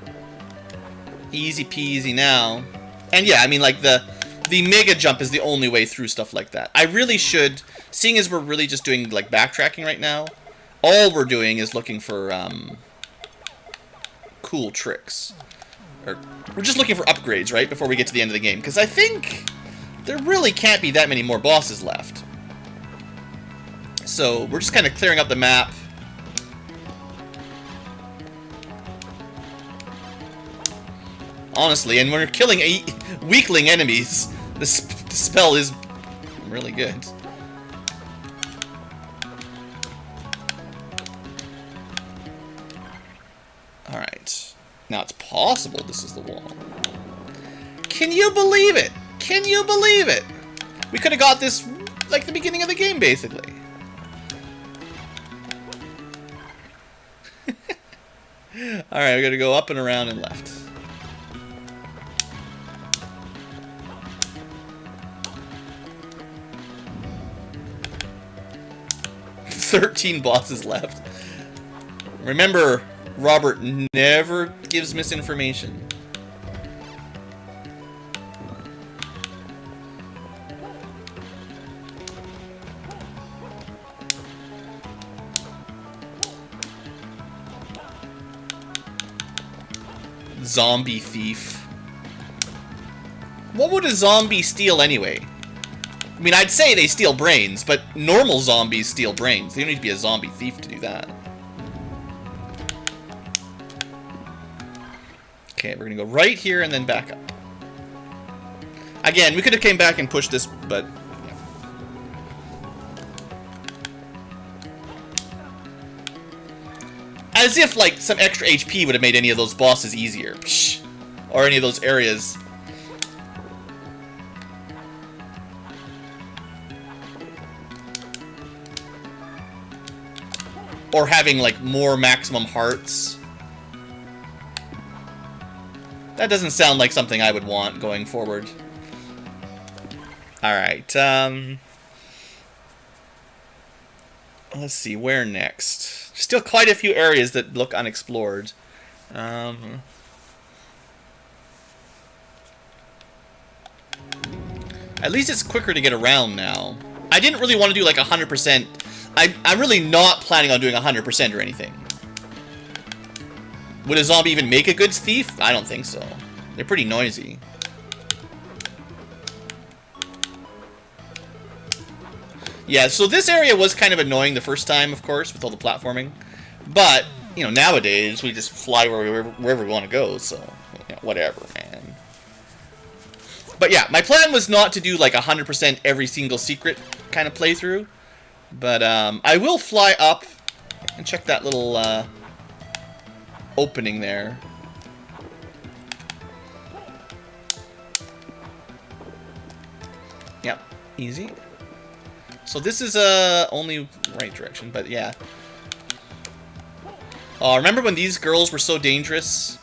Easy peasy now. And yeah, I mean, like, the mega jump is the only way through stuff like that. I really should, seeing as we're really just doing, like, backtracking right now, all we're doing is looking for, cool tricks. Or, we're just looking for upgrades, right, before we get to the end of the game. Because I think there really can't be that many more bosses left. So, we're just kind of clearing up the map. Honestly, and when we're killing weakling enemies, the spell is really good. Alright. Now it's possible this is the wall. Can you believe it? Can you believe it? We could have got this like the beginning of the game, basically. Alright, we gotta go up and around and left. $13 bosses left. Remember, Robert never gives misinformation. Zombie thief. What would a zombie steal anyway? I mean, I'd say they steal brains, but normal zombies steal brains. They don't need to be a zombie thief to do that. Okay, we're gonna go right here and then back up. Again, we could have came back and pushed this, but... Yeah. As if, like, some extra HP would have made any of those bosses easier. Psh. Or any of those areas. Or having, like, more maximum hearts. That doesn't sound like something I would want going forward. Alright, let's see, where next? Still quite a few areas that look unexplored. At least it's quicker to get around now. I didn't really want to do like 100%. I'm really not planning on doing 100% or anything. Would a zombie even make a good thief? I don't think so. They're pretty noisy. Yeah, so this area was kind of annoying the first time, of course, with all the platforming. But, you know, nowadays, we just fly wherever we want to go, so, you know, whatever, man. But yeah, my plan was not to do like 100% every single secret kind of playthrough. But I will fly up and check that little opening there. Yep, easy. So this is only right direction, but yeah. Oh, remember when these girls were so dangerous?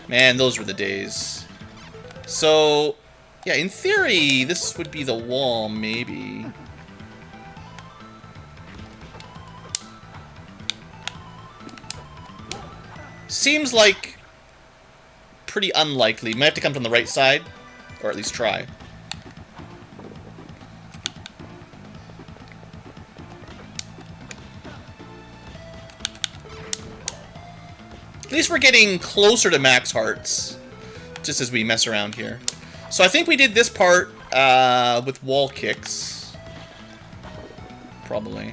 Man, those were the days. So, yeah, in theory, this would be the wall, maybe. Seems like pretty unlikely. Might have to come from the right side, or at least try. At least we're getting closer to max hearts, just as we mess around here. So I think we did this part with wall kicks. Probably.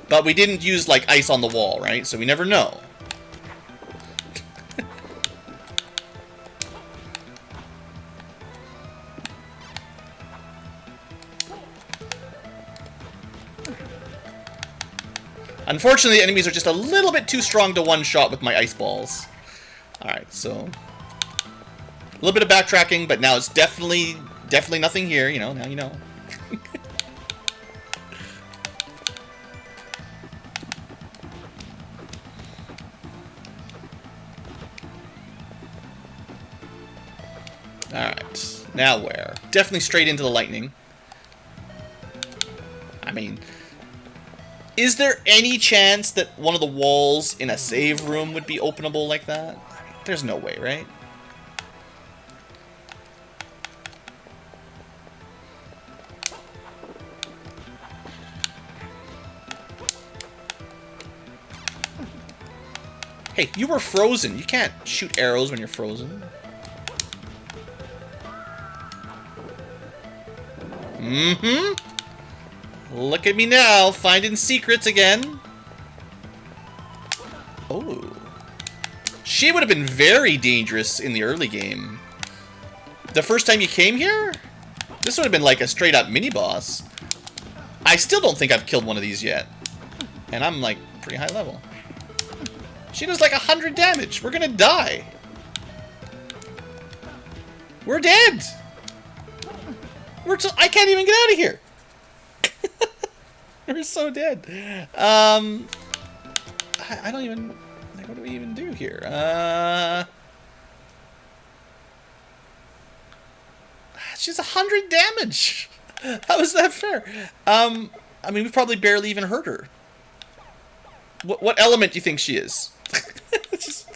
But we didn't use, like, ice on the wall, right? So we never know. Unfortunately, the enemies are just a little bit too strong to one-shot with my ice balls. Alright, so... a little bit of backtracking, but now it's definitely nothing here, you know, now you know. Alright, now where? Definitely straight into the lightning. I mean... is there any chance that one of the walls in a save room would be openable like that? I mean, there's no way, right? Hey, you were frozen. You can't shoot arrows when you're frozen. Mm-hmm. Look at me now, finding secrets again. Oh. She would have been very dangerous in the early game. The first time you came here? This would have been like a straight up mini-boss. I still don't think I've killed one of these yet. And I'm like pretty high level. She does like 100 damage. We're gonna die. We're dead. I can't even get out of here. We're so dead. I don't even... like, what do we even do here? She's 100 damage. How is that fair? I mean, we've probably barely even hurt her. What element do you think she is? Just,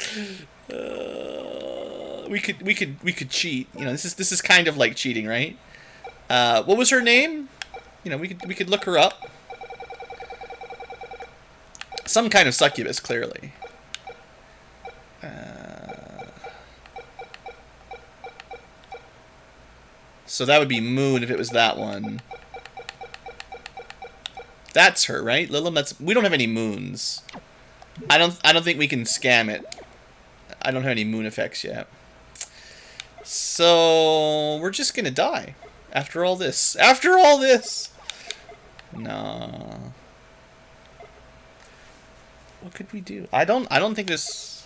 we could cheat. You know, this is kind of like cheating, right? What was her name? You know, we could look her up. Some kind of succubus, clearly. So that would be Moon if it was that one. That's her, right? Lilum, we don't have any moons. I don't think we can scam it. I don't have any moon effects yet. So we're just gonna die. After all this. After all this! No. What could we do? I don't think this...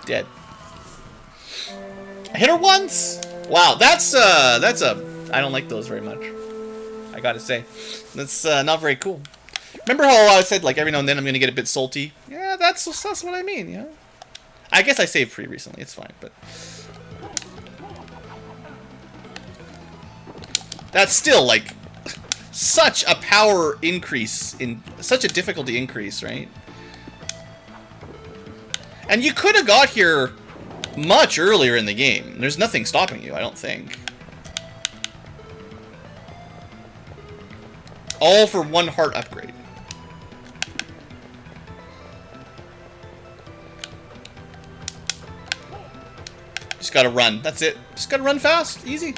Dead. I hit her once! Wow, that's a... I don't like those very much. I gotta say. That's not very cool. Remember how I said, like, every now and then I'm gonna get a bit salty? Yeah, that's what I mean, you know? I guess I saved pretty recently. It's fine, but that's still like such a power increase in such a difficulty increase, right? And you could have got here much earlier in the game. There's nothing stopping you, I don't think. All for 1 heart upgrade. Just gotta run. That's it. Just gotta run fast. Easy.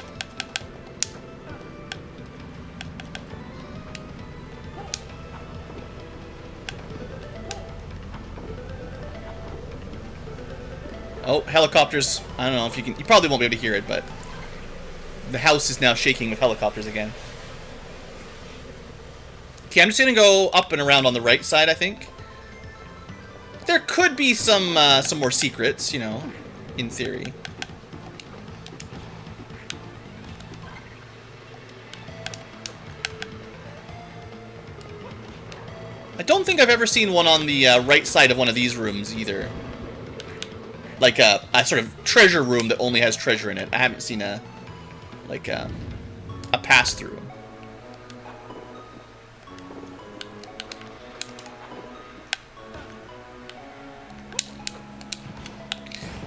Oh, helicopters. I don't know if you can... You probably won't be able to hear it, but... The house is now shaking with helicopters again. Okay, I'm just gonna go up and around on the right side, I think. There could be some more secrets, you know, in theory. I don't think I've ever seen one on the right side of one of these rooms, either. Like a sort of treasure room that only has treasure in it. I haven't seen a pass-through.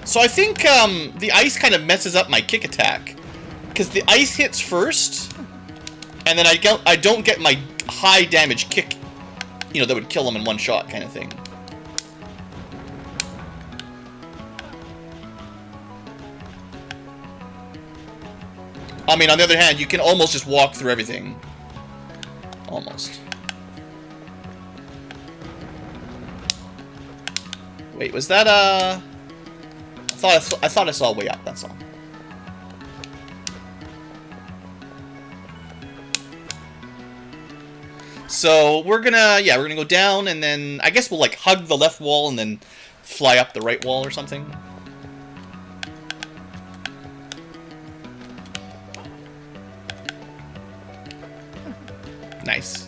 So I think the ice kind of messes up my kick attack, because the ice hits first, and then I don't get my high damage kick, you know, that would kill them in one shot kind of thing. I mean, on the other hand, you can almost just walk through everything. Almost. Wait, was that I thought I saw a way up, that's all. So we're gonna go down, and then I guess we'll like hug the left wall and then fly up the right wall or something. Nice.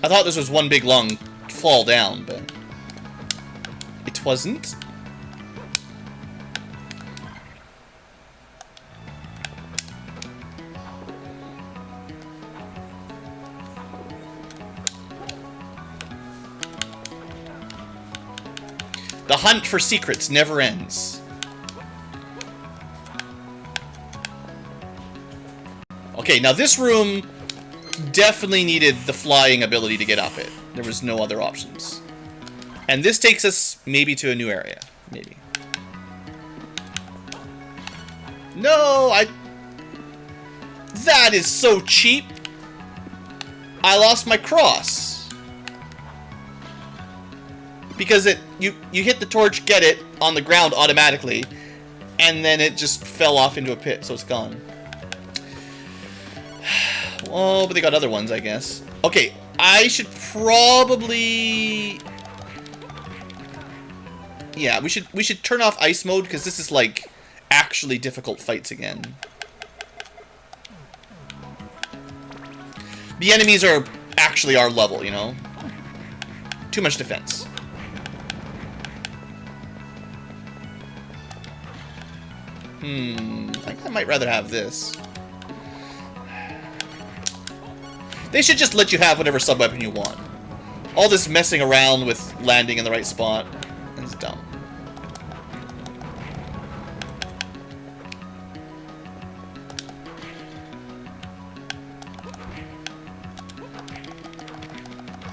I thought this was one big long fall down, but it wasn't. The hunt for secrets never ends. Okay, now this room definitely needed the flying ability to get up it. There was no other options. And this takes us maybe to a new area. Maybe. No, that is so cheap. I lost my cross. Because you hit the torch, get it, on the ground automatically, and then it just fell off into a pit, so it's gone. Oh, but they got other ones, I guess. Okay, I should probably... Yeah, we should turn off ice mode, because this is, like, actually difficult fights again. The enemies are actually our level, you know? Too much defense. I think I might rather have this. They should just let you have whatever sub-weapon you want. All this messing around with landing in the right spot is dumb.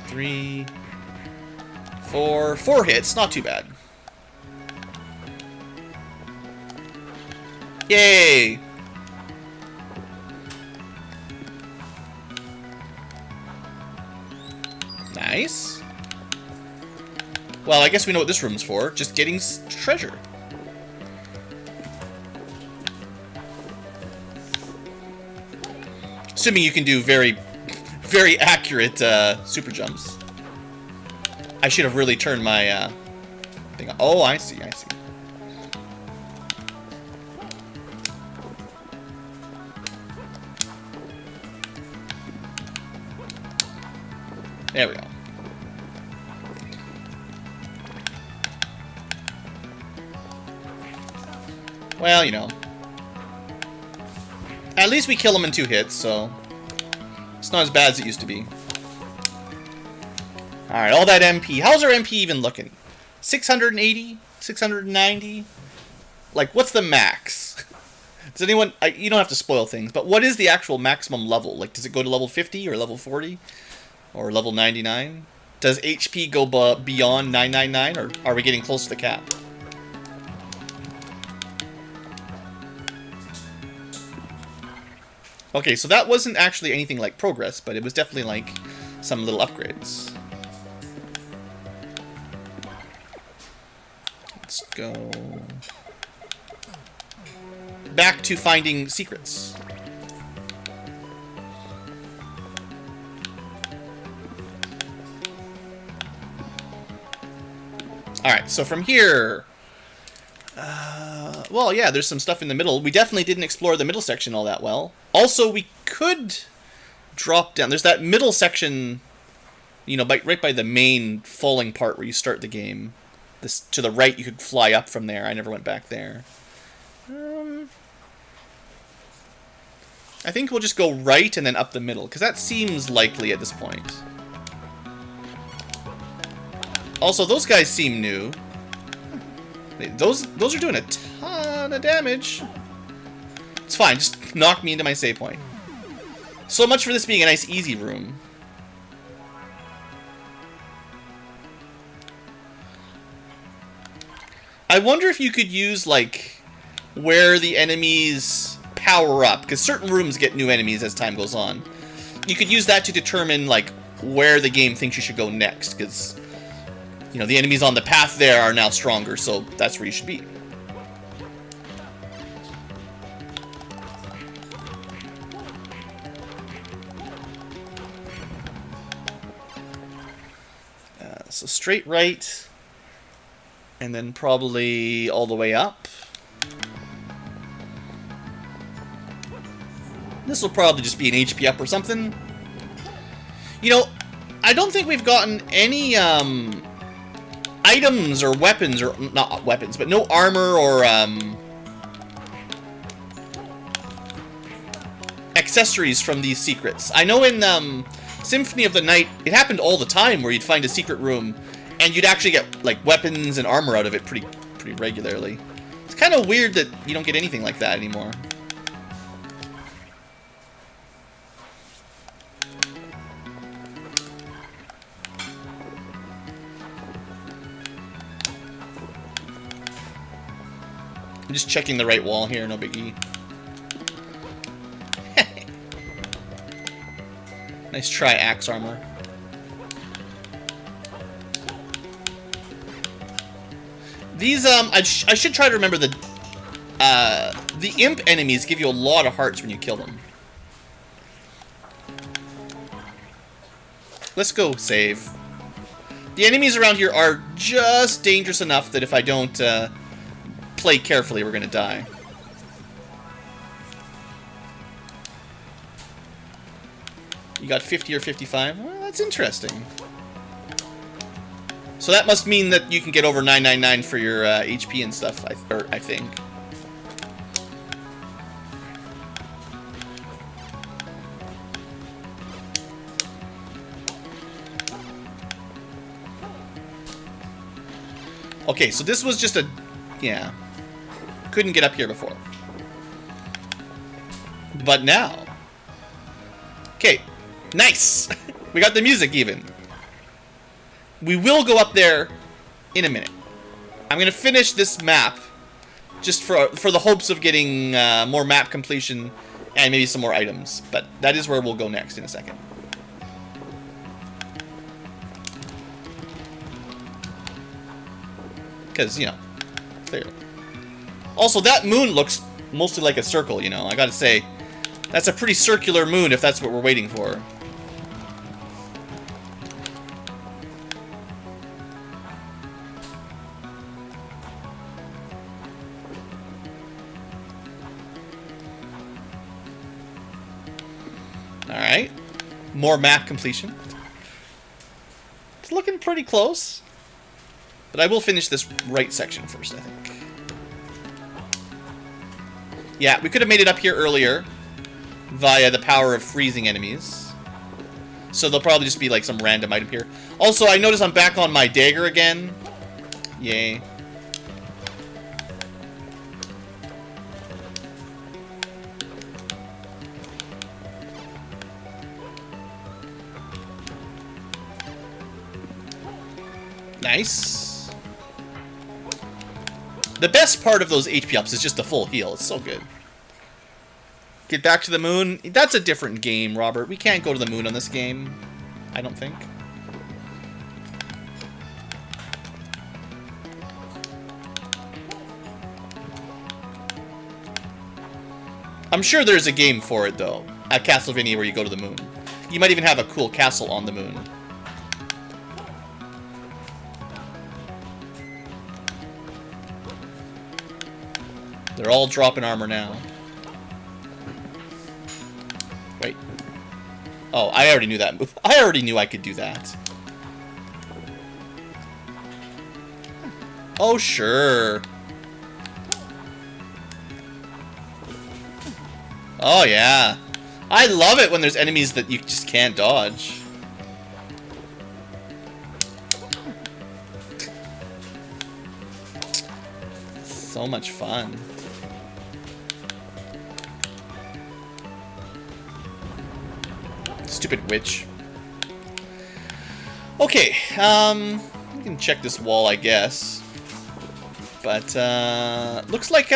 Three, four hits, not too bad. Yay! Nice. Well, I guess we know what this room's for. Just getting treasure. Assuming you can do very, very accurate super jumps. I should have really turned my something. Oh, I see, I see. There we go. Well, you know. At least we kill him in 2 hits, so it's not as bad as it used to be. Alright, all that MP. How's our MP even looking? 680? 690? Like, what's the max? Does anyone... you don't have to spoil things, but what is the actual maximum level? Like, does it go to level 50 or level 40? Or level 99? Does HP go beyond 999, or are we getting close to the cap? Okay, so that wasn't actually anything like progress, but it was definitely like some little upgrades. Let's go back to finding secrets. Alright, so from here... well, yeah, there's some stuff in the middle. We definitely didn't explore the middle section all that well. Also, we could drop down. There's that middle section, you know, right by the main falling part where you start the game. This to the right, you could fly up from there. I never went back there. I think we'll just go right and then up the middle, because that seems likely at this point. Also, those guys seem new. Those are doing a ton of damage. It's fine, just knock me into my save point. So much for this being a nice easy room. I wonder if you could use, like, where the enemies power up, because certain rooms get new enemies as time goes on. You could use that to determine, like, where the game thinks you should go next, because... you know, the enemies on the path there are now stronger, so that's where you should be. So straight right, and then probably all the way up. This will probably just be an HP up or something. You know, I don't think we've gotten any, items or weapons, or not weapons, but no armor or accessories from these secrets. I know in Symphony of the Night, it happened all the time where you'd find a secret room and you'd actually get like weapons and armor out of it pretty regularly. It's kind of weird that you don't get anything like that anymore. I'm just checking the right wall here, no biggie. Nice try, axe armor. These, I should try to remember the imp enemies give you a lot of hearts when you kill them. Let's go save. The enemies around here are just dangerous enough that if I don't, play carefully, we're gonna die. You got 50 or 55? Well, that's interesting. So that must mean that you can get over 999 for your HP and stuff, I think. Okay, so this was just a... yeah. Couldn't get up here before. But now... okay. Nice! We got the music even. We will go up there in a minute. I'm going to finish this map just for the hopes of getting more map completion and maybe some more items. But that is where we'll go next in a second. Because, you know, clearly. Also, that moon looks mostly like a circle, you know. I gotta say, that's a pretty circular moon if that's what we're waiting for. Alright. More map completion. It's looking pretty close. But I will finish this right section first, I think. Yeah, we could have made it up here earlier via the power of freezing enemies. So there'll probably just be like some random item here. Also, I notice I'm back on my dagger again. Yay. Nice. The best part of those HP ups is just the full heal. It's so good. Get back to the moon. That's a different game, Robert. We can't go to the moon on this game. I don't think. I'm sure there's a game for it, though. At Castlevania where you go to the moon. You might even have a cool castle on the moon. They're all dropping armor now. Wait. Oh, I already knew that move. I already knew I could do that. Oh, sure. Oh, yeah. I love it when there's enemies that you just can't dodge. So much fun. Stupid witch. Okay, we can check this wall, I guess. But looks like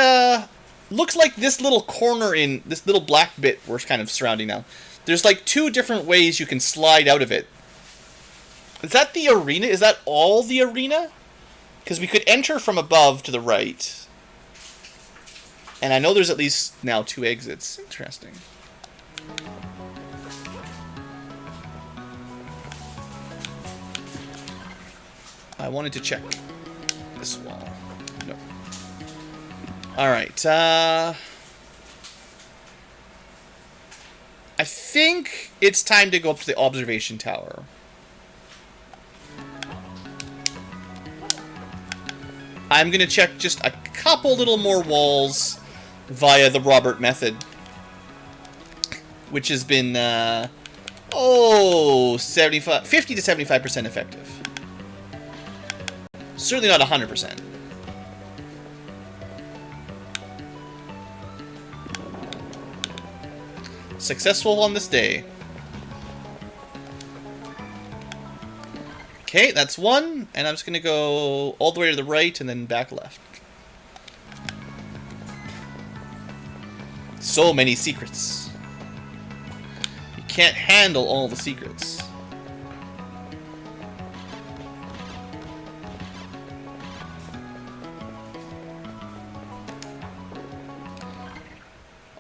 this little corner in this little black bit we're kind of surrounding now. There's like 2 different ways you can slide out of it. Is that the arena? Is that all the arena? Because we could enter from above to the right. And I know there's at least now 2 exits. Interesting. I wanted to check this wall. No. Alright, I think it's time to go up to the observation tower. I'm gonna check just a couple little more walls via the Robert method. Which has been, 50 to 75% effective. Certainly not 100%. Successful on this day. Okay, that's 1, and I'm just gonna go all the way to the right and then back left. So many secrets. You can't handle all the secrets.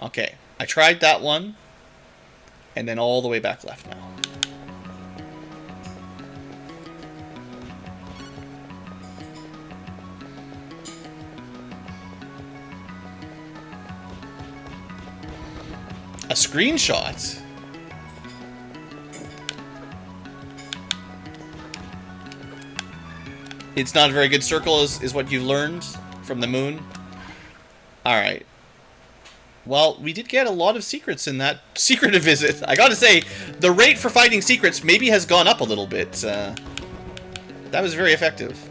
Okay, I tried that one, and then all the way back left now. A screenshot? It's not a very good circle, is what you've learned from the moon? Alright. Well, we did get a lot of secrets in that secret visit. I gotta say, the rate for finding secrets maybe has gone up a little bit. That was very effective.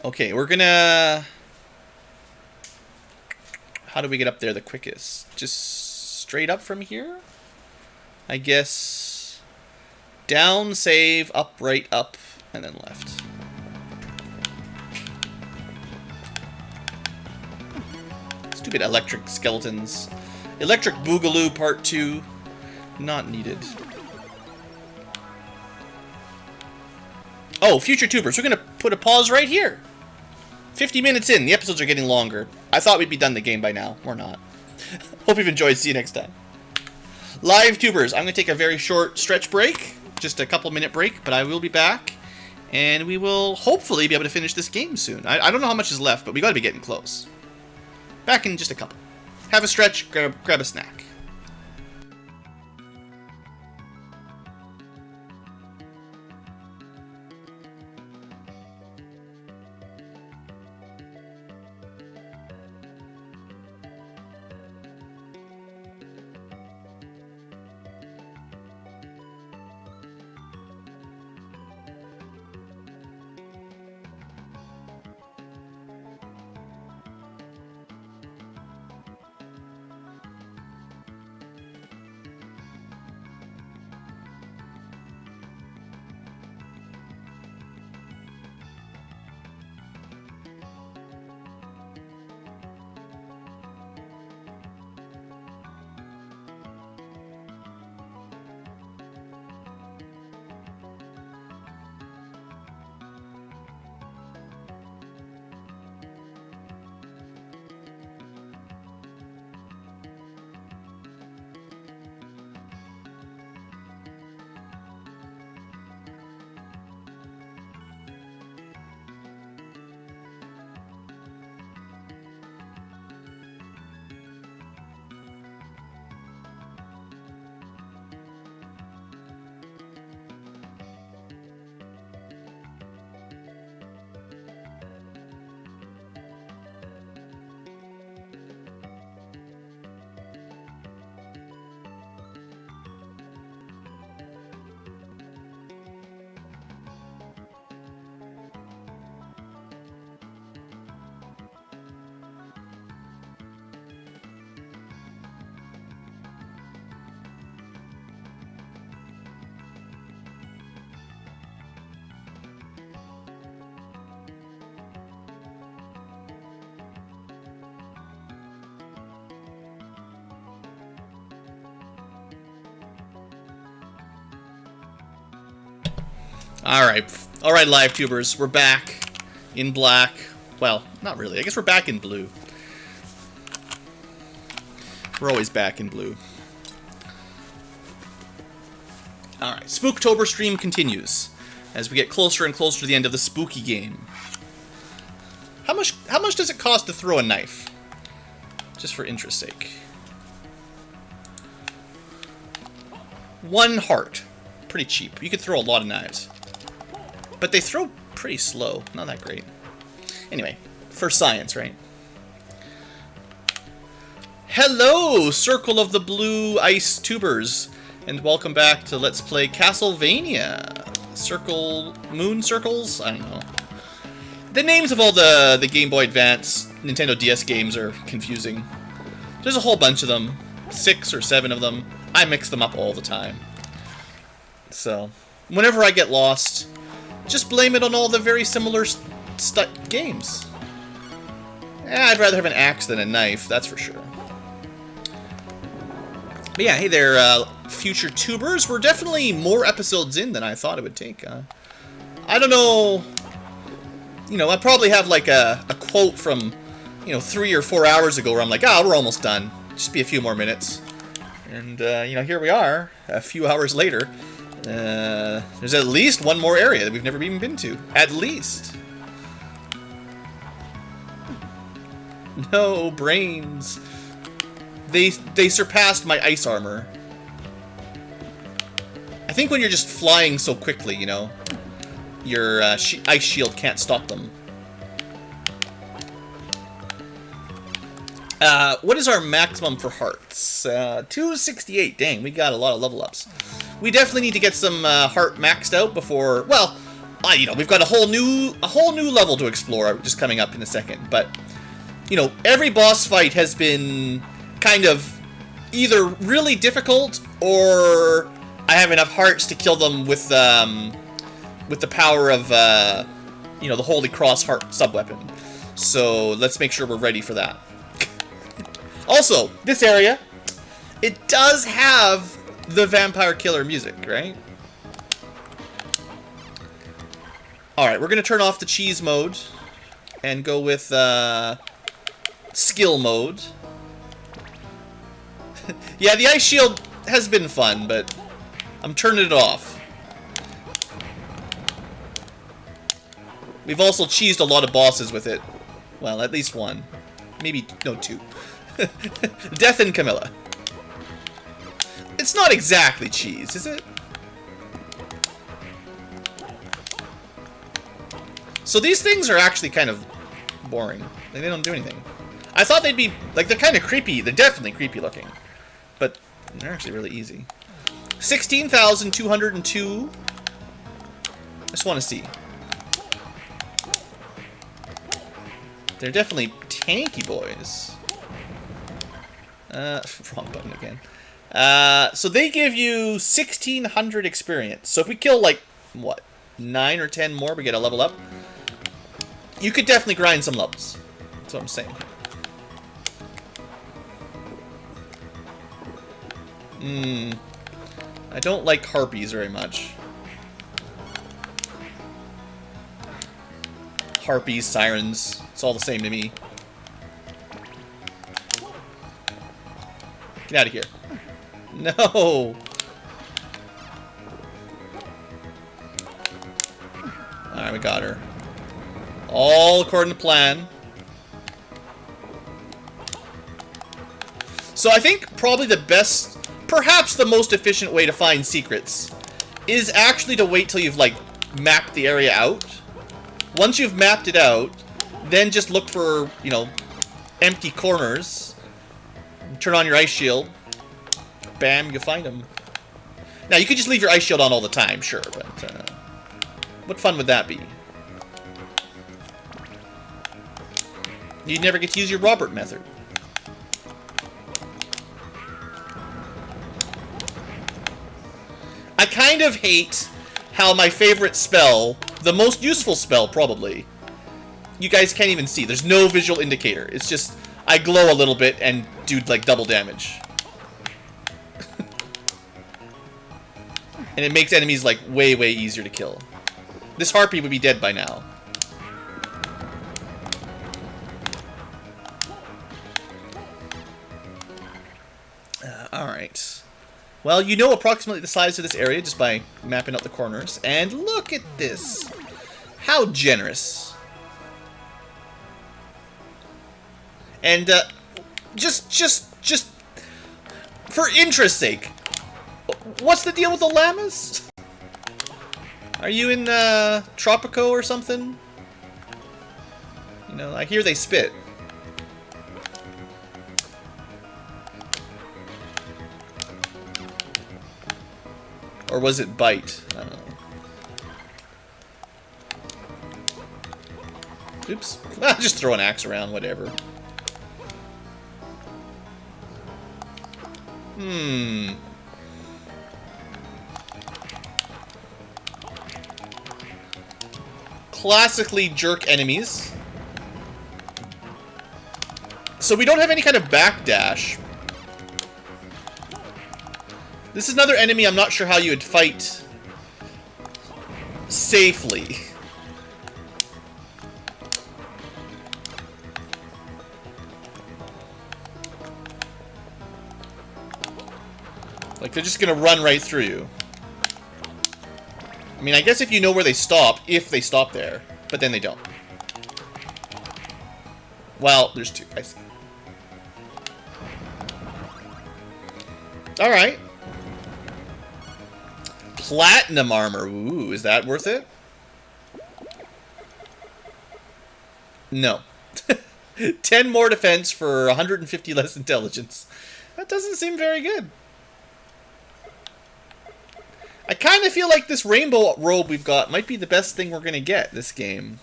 Okay, we're gonna... How do we get up there the quickest? Just straight up from here? I guess... Down, save, up, right, up, and then left. Stupid electric skeletons. Electric Boogaloo Part 2. Not needed. Oh, future tubers. We're going to put a pause right here. 50 minutes in. The episodes are getting longer. I thought we'd be done the game by now. We're not. Hope you've enjoyed. See you next time. Live tubers. I'm going to take a very short stretch break. Just a couple minute break. But I will be back. And we will hopefully be able to finish this game soon. I don't know how much is left, but we got to be getting close. Back in just a couple. Have a stretch, grab a snack. Alright, live tubers, we're back in black. Well, not really. I guess we're back in blue. We're always back in blue. Alright, Spooktober stream continues as we get closer and closer to the end of the spooky game. How much does it cost to throw a knife? Just for interest's sake. 1 heart. Pretty cheap. You could throw a lot of knives. But they throw pretty slow. Not that great. Anyway, for science, right? Hello, Circle of the Blue Ice Tubers. And welcome back to Let's Play Castlevania. Moon Circles? I don't know. The names of all the Game Boy Advance, Nintendo DS games are confusing. There's a whole bunch of them. 6 or 7 of them. I mix them up all the time. So, whenever I get lost, just blame it on all the very similar games. I'd rather have an axe than a knife, that's for sure. But yeah, hey there, future tubers. We're definitely more episodes in than I thought it would take. I don't know. You know, I probably have like a quote from, 3 or 4 hours ago where I'm like, we're almost done. Just be a few more minutes. And, here we are, a few hours later. There's at least one more area that we've never even been to. At least. No brains. They surpassed my ice armor. I think when you're just flying so quickly, your ice shield can't stop them. What is our maximum for hearts? 268. Dang, we got a lot of level ups. We definitely need to get some heart maxed out before. Well, we've got a whole new level to explore just coming up in a second. But every boss fight has been kind of either really difficult or I have enough hearts to kill them with the power of the Holy Cross heart subweapon. So let's make sure we're ready for that. Also, this area, it does have the vampire killer music, right? Alright, we're going to turn off the cheese mode and go with skill mode. Yeah, the ice shield has been fun, but I'm turning it off. We've also cheesed a lot of bosses with it. Well, at least one. maybe, no, 2. Death and Camilla. It's not exactly cheese, is it? So these things are actually kind of boring. Like, they don't do anything. I thought they'd be, like, they're kind of creepy. They're definitely creepy looking. But they're actually really easy. 16,202. I just want to see. They're definitely tanky boys. Wrong button again. So they give you 1,600 experience. So if we kill, like, what, 9 or 10 more, we get a level up. You could definitely grind some levels. That's what I'm saying. I don't like harpies very much. Harpies, sirens, it's all the same to me. Get out of here. No! Alright, we got her. All according to plan. So I think probably the best, perhaps the most efficient way to find secrets is actually to wait till you've, like, mapped the area out. Once you've mapped it out, then just look for, you know, empty corners. Turn on your ice shield. Bam, you find them. Now, you could just leave your ice shield on all the time, sure, but what fun would that be? You'd never get to use your Robert method. I kind of hate how my favorite spell, the most useful spell probably, you guys can't even see. There's no visual indicator. It's just, I glow a little bit and do like double damage. And it makes enemies like way, way easier to kill. This harpy would be dead by now. Alright. Well, you know approximately the size of this area just by mapping out the corners. And look at this. How generous. And, just for interest's sake, what's the deal with the llamas? Are you in, Tropico or something? You know, I hear they spit. Or was it bite? I don't know. Oops. Just throw an axe around, whatever. Classically jerk enemies. So we don't have any kind of backdash. This is another enemy I'm not sure how you would fight safely. Like, they're just gonna run right through you. I mean, I guess if you know where they stop, if they stop there, but then they don't. Well, there's 2, I see. Alright. Platinum armor. Ooh, is that worth it? No. 10 more defense for 150 less intelligence. That doesn't seem very good. I kind of feel like this rainbow robe we've got might be the best thing we're going to get this game.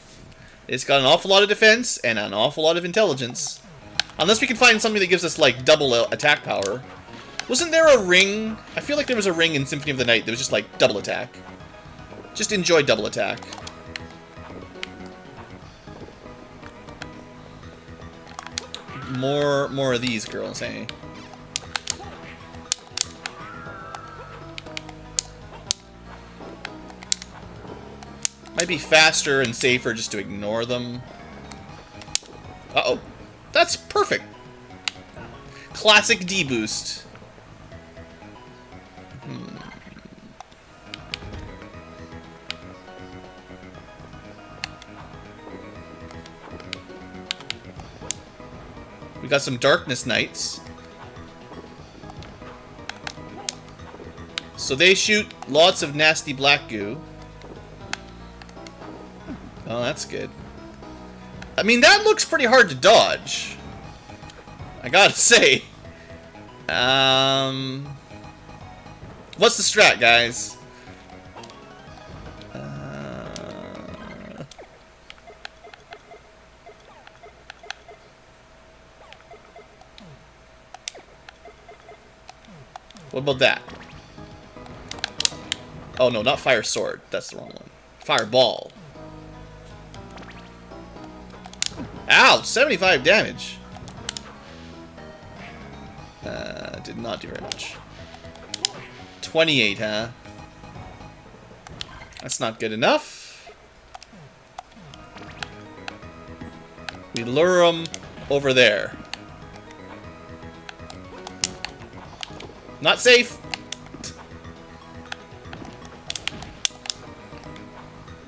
It's got an awful lot of defense and an awful lot of intelligence. Unless we can find something that gives us, like, double attack power. Wasn't there a ring? I feel like there was a ring in Symphony of the Night that was just, like, double attack. Just enjoy double attack. More of these girls, eh? Might be faster and safer just to ignore them. Uh-oh. That's perfect. Classic D-boost. got some Darkness Knights. So they shoot lots of nasty black goo. Oh, that's good. I mean, that looks pretty hard to dodge, I gotta say. What's the strat, guys? What about that? Oh no, not fire sword. That's the wrong one. Fireball. Ow! 75 damage. Did not do very much. 28, huh? That's not good enough. We lure them over there. Not safe.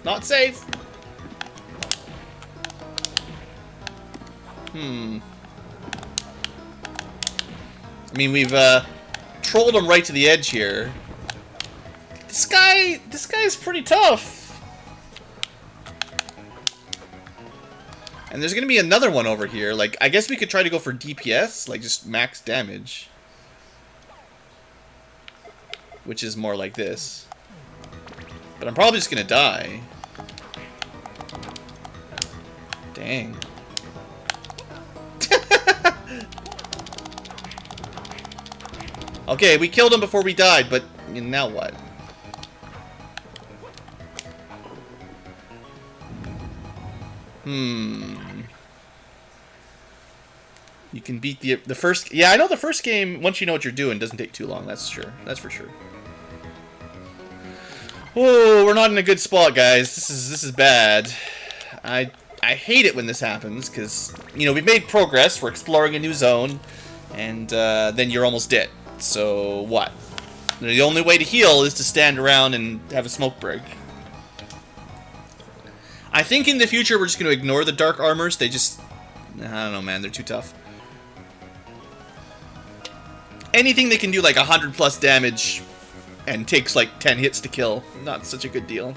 Not safe. I mean, we've trolled him right to the edge here. This guy's pretty tough. And there's gonna be another one over here. Like, I guess we could try to go for DPS, like just max damage, which is more like this. But I'm probably just gonna die. Dang. Okay, we killed him before we died, but now what? You can beat the first... Yeah, I know the first game, once you know what you're doing, doesn't take too long. That's sure. That's for sure. Oh, we're not in a good spot, guys. This is bad. I hate it when this happens, because, you know, we've made progress. We're exploring a new zone, and then you're almost dead. So, what? The only way to heal is to stand around and have a smoke break. I think in the future we're just going to ignore the dark armors. They just... I don't know, man. They're too tough. Anything that can do like 100+ damage and takes like 10 hits to kill, not such a good deal.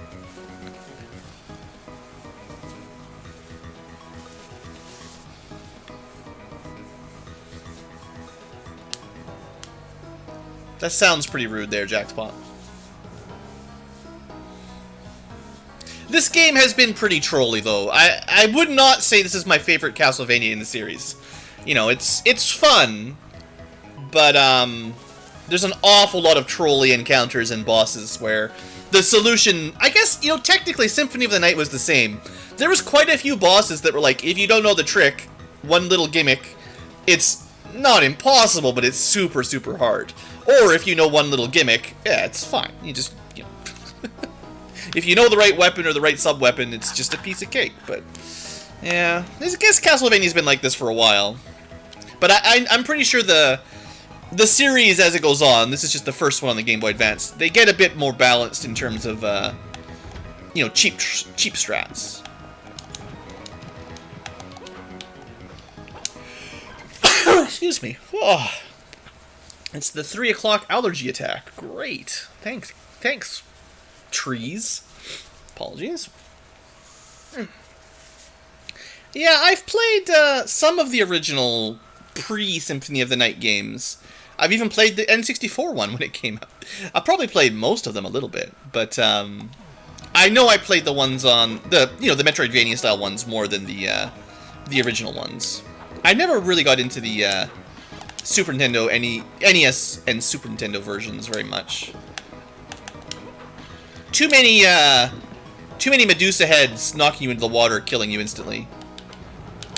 That sounds pretty rude there, Jackspot. This game has been pretty trolly, though. I would not say this is my favorite Castlevania in the series. You know, it's fun, but there's an awful lot of trolly encounters and bosses where the solution... I guess, you know, technically Symphony of the Night was the same. There was quite a few bosses that were like, if you don't know the trick, one little gimmick, it's not impossible, but it's super, super hard. Or if you know one little gimmick, yeah, it's fine. You just, you know... If you know the right weapon or the right sub-weapon, it's just a piece of cake. But, yeah, I guess Castlevania's been like this for a while. But I'm pretty sure the series, as it goes on, this is just the first one on the Game Boy Advance, they get a bit more balanced in terms of, you know, cheap strats. Excuse me. Oh. It's the 3 o'clock allergy attack. Great. Thanks, trees. Apologies. Yeah, I've played some of the original pre-Symphony of the Night games. I've even played the N64 one when it came out. I probably played most of them a little bit, but I know I played the ones on the Metroidvania style ones more than the original ones. I never really got into the Super Nintendo, NES, and Super Nintendo versions very much. Too many Medusa heads knocking you into the water, killing you instantly.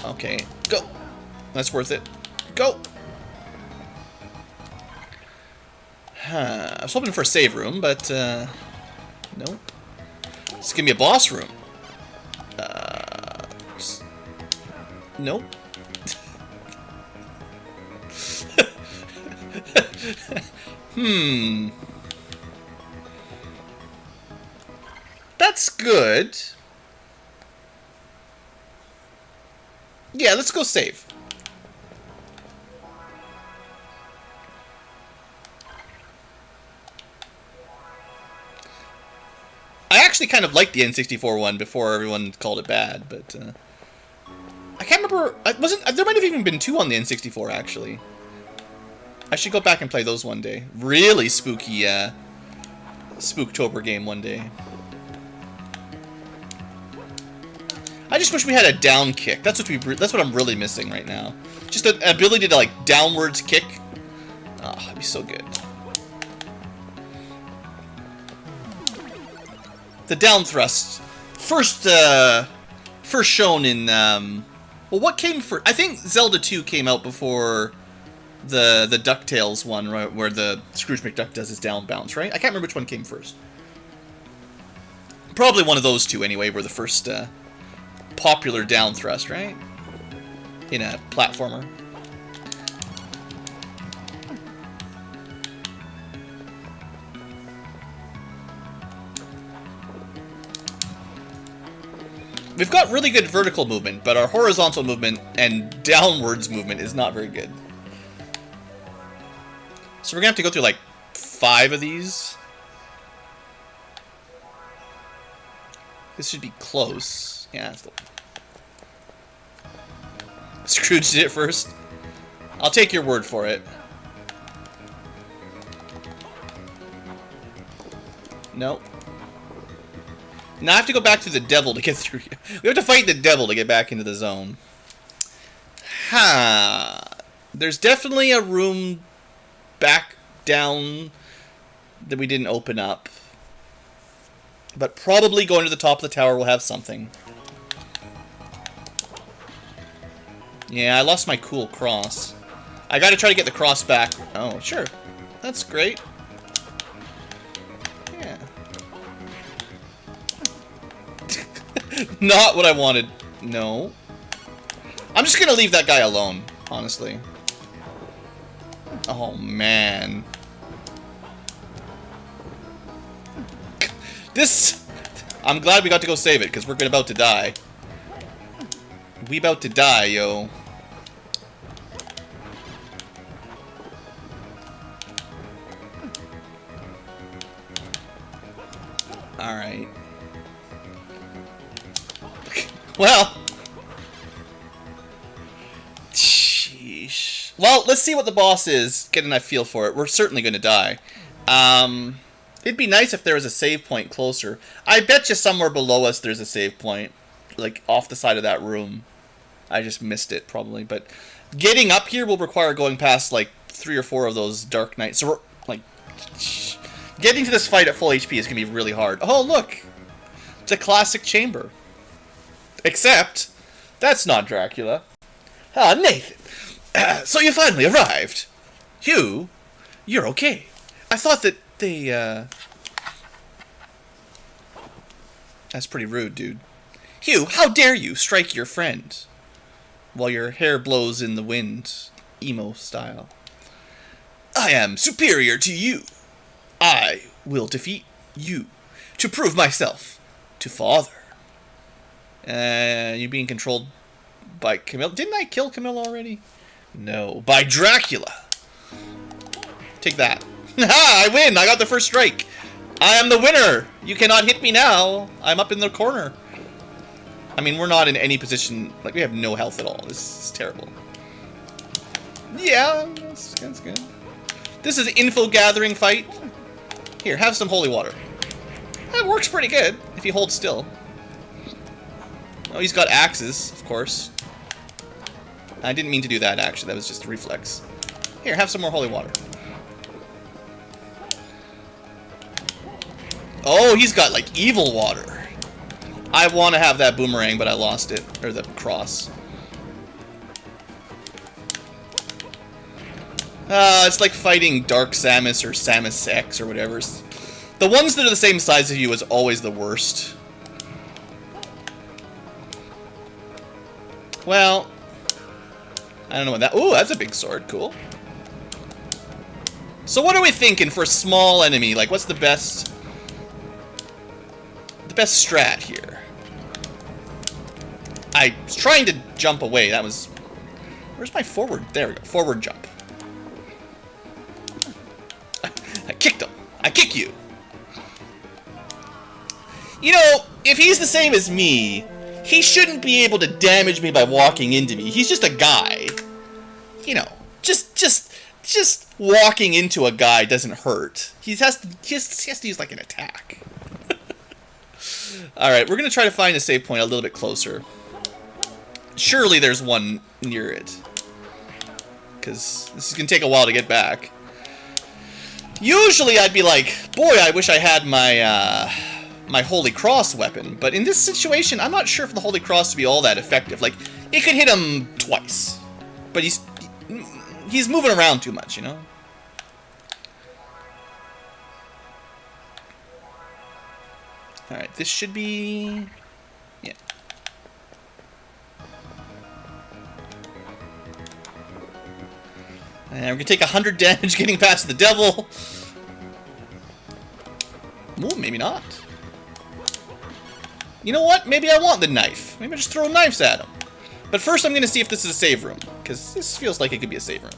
Okay, go. That's worth it. Go. I was hoping for a save room, but nope. Just give me a boss room. Nope. That's good. Yeah, let's go save. actually kind of liked the N64 one before everyone called it bad, but I can't remember. There might have even been 2 on the N64 actually. I should go back and play those one day. Really spooky Spooktober game one day. I just wish we had a down kick. That's what I'm really missing right now. Just an ability to like downwards kick. Oh, that'd be so good. The down thrust, first shown in well, what came first? I think Zelda 2 came out before the DuckTales one, right, where the Scrooge McDuck does his down bounce, right? I can't remember which one came first. Probably one of those two anyway were the first popular down thrust, right? In a platformer. We've got really good vertical movement, but our horizontal movement and downwards movement is not very good. So we're gonna have to go through like 5 of these. This should be close. Yeah, that's the Scrooge did it first. I'll take your word for it. Nope. Now I have to go back to the devil to get through here. We have to fight the devil to get back into the zone. Ha! There's definitely a room back down that we didn't open up. But probably going to the top of the tower will have something. Yeah, I lost my cool cross. I gotta try to get the cross back. Oh, sure. That's great. Yeah. Not what I wanted. No. I'm just gonna leave that guy alone, honestly. Oh, man. This... I'm glad we got to go save it, because we're about to die. We about to die, yo. Alright. Well. Sheesh. Well, let's see what the boss is. Getting a feel for it. We're certainly going to die. It'd be nice if there was a save point closer. I bet you somewhere below us there's a save point. Like, off the side of that room. I just missed it, probably. But getting up here will require going past, like, 3 or 4 of those Dark Knights. So we're, like... Getting to this fight at full HP is going to be really hard. Oh, look! It's a classic chamber. Except, that's not Dracula. Ah, Nathan. So you finally arrived. Hugh, you're okay. I thought that they, That's pretty rude, dude. Hugh, how dare you strike your friend while your hair blows in the wind, emo style. I am superior to you. I will defeat you to prove myself to father. You're being controlled by Camilla. Didn't I kill Camilla already? No. By Dracula. Take that. Ha! I win! I got the first strike. I am the winner! You cannot hit me now. I'm up in the corner. I mean, we're not in any position. Like, we have no health at all. This is terrible. Yeah, that's good. This is an info gathering fight. Here, have some holy water. That works pretty good if you hold still. Oh, he's got axes, of course. I didn't mean to do that, actually. That was just a reflex. Here, have some more holy water. Oh, he's got, like, evil water. I want to have that boomerang, but I lost it. Or the cross. It's like fighting Dark Samus or Samus X or whatever. The ones that are the same size as you is always the worst. Well, I don't know what that... Ooh, that's a big sword. Cool. So what are we thinking for a small enemy? Like, what's the best... The best strat here? I was trying to jump away. That was... Where's my forward? There we go. Forward jump. I kicked him. I kick you. You know, if he's the same as me, he shouldn't be able to damage me by walking into me. He's just a guy. You know, just walking into a guy doesn't hurt. He has to use like an attack. All right, we're gonna try to find a save point a little bit closer. Surely there's one near it, because this is gonna take a while to get back. Usually I'd be like, boy, I wish I had my my Holy Cross weapon, but in this situation, I'm not sure if the Holy Cross would be all that effective. Like, it could hit him twice, but he's moving around too much, you know? Alright, this should be... yeah. And we're gonna take 100 damage getting past the devil. Ooh, maybe not. You know what? Maybe I want the knife. Maybe I just throw knives at him. But first I'm gonna see if this is a save room, because this feels like it could be a save room.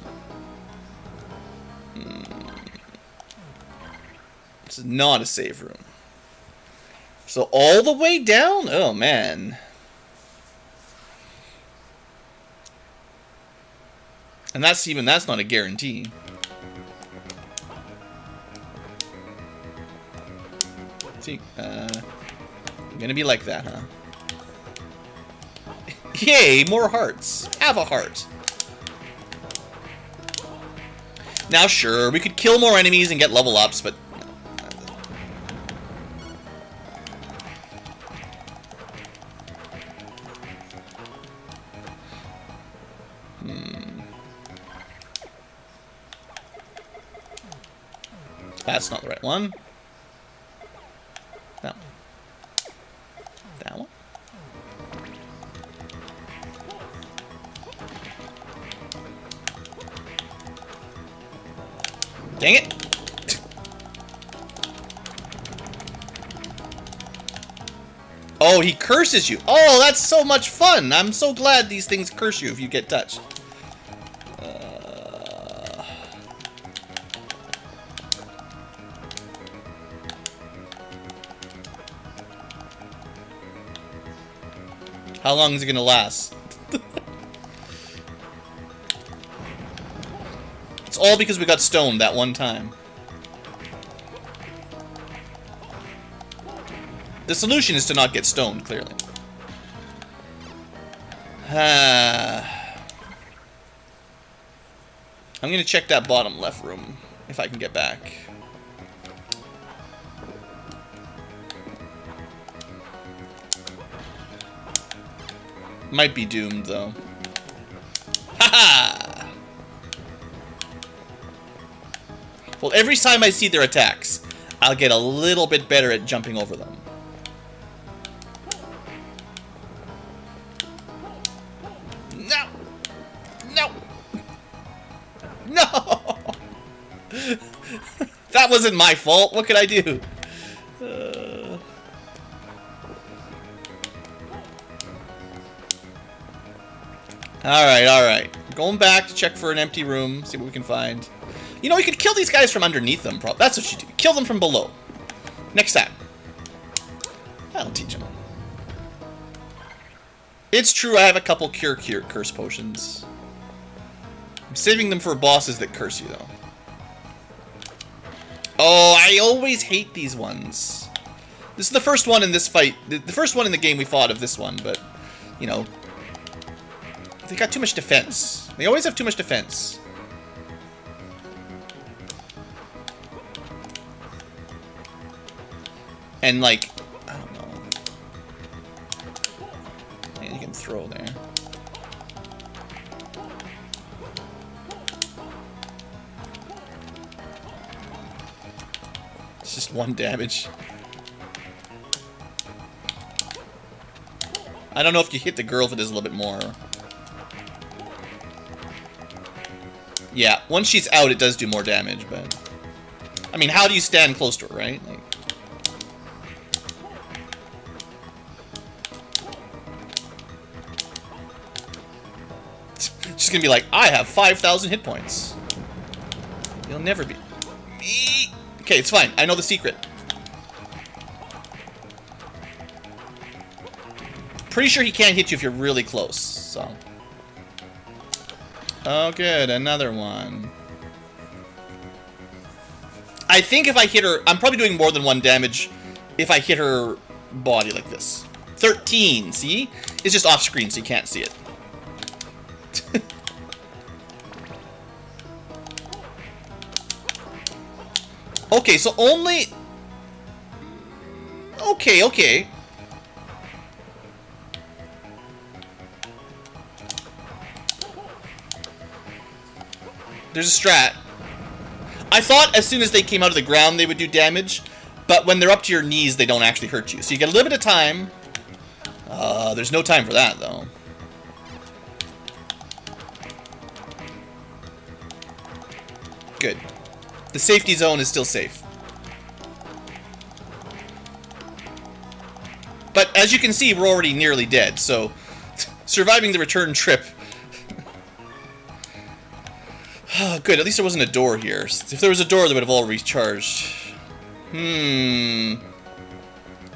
This is not a save room. So all the way down? Oh, man. And that's not a guarantee. See, gonna be like that, huh? Yay, more hearts. Have a heart. Now, sure, we could kill more enemies and get level ups, but... That's not the right one. No. That one. Dang it. Oh, he curses you. Oh, that's so much fun. I'm so glad these things curse you if you get touched. How long is it gonna last? It's all because we got stoned that one time. The solution is to not get stoned, clearly. I'm gonna check that bottom left room, if I can get back. Might be doomed, though. Haha! Well, every time I see their attacks, I'll get a little bit better at jumping over them. No! No! No! That wasn't my fault. What could I do? Alright, alright. Going back to check for an empty room, see what we can find. You know, we could kill these guys from underneath them, probably. That's what you do. Kill them from below. Next time. That'll teach them. It's true, I have a couple cure curse potions. I'm saving them for bosses that curse you, though. Oh, I always hate these ones. This is the first one in this fight. The first one in the game we fought of this one, but, you know... They got too much defense. They always have too much defense. And, like, I don't know. Yeah, you can throw there. It's just 1 damage. I don't know if you hit the girl if it does a little bit more. Yeah, once she's out, it does do more damage, but... I mean, how do you stand close to her, right? Like... She's gonna be like, I have 5,000 hit points. You'll never be... Okay, it's fine. I know the secret. Pretty sure he can't hit you if you're really close, so. Oh, good. Another one. I think if I hit her... I'm probably doing more than 1 damage if I hit her body like this. 13, see? It's just off screen, so you can't see it. Okay, so only... Okay, okay. There's a strat. I thought as soon as they came out of the ground they would do damage, but when they're up to your knees they don't actually hurt you. So you get a little bit of time. There's no time for that, though. Good. The safety zone is still safe. But as you can see, we're already nearly dead, so surviving the return trip. Good, at least there wasn't a door here. If there was a door, they would have all recharged.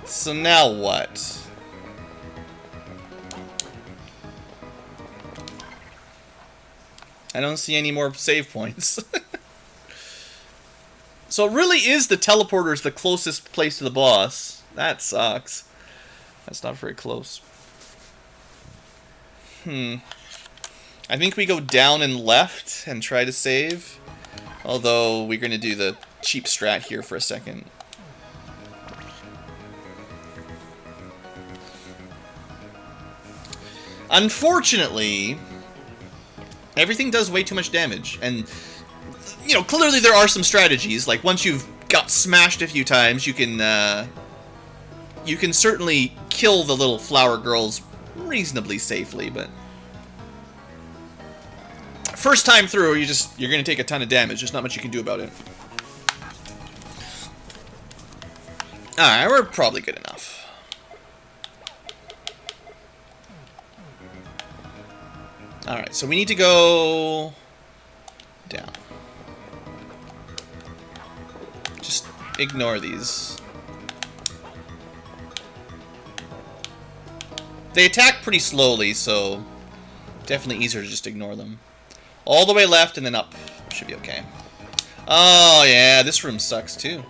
So now what? I don't see any more save points. So it really is the teleporter's the closest place to the boss. That sucks. That's not very close. I think we go down and left and try to save. Although we're going to do the cheap strat here for a second. Unfortunately, everything does way too much damage. And, you know, clearly there are some strategies. Like, once you've got smashed a few times, you can certainly kill the little flower girls reasonably safely, but first time through, you're going to take a ton of damage. There's not much you can do about it. Alright, we're probably good enough. Alright, so we need to go down. Just ignore these. They attack pretty slowly, so definitely easier to just ignore them. All the way left and then up. Should be okay. Oh, yeah, this room sucks, too.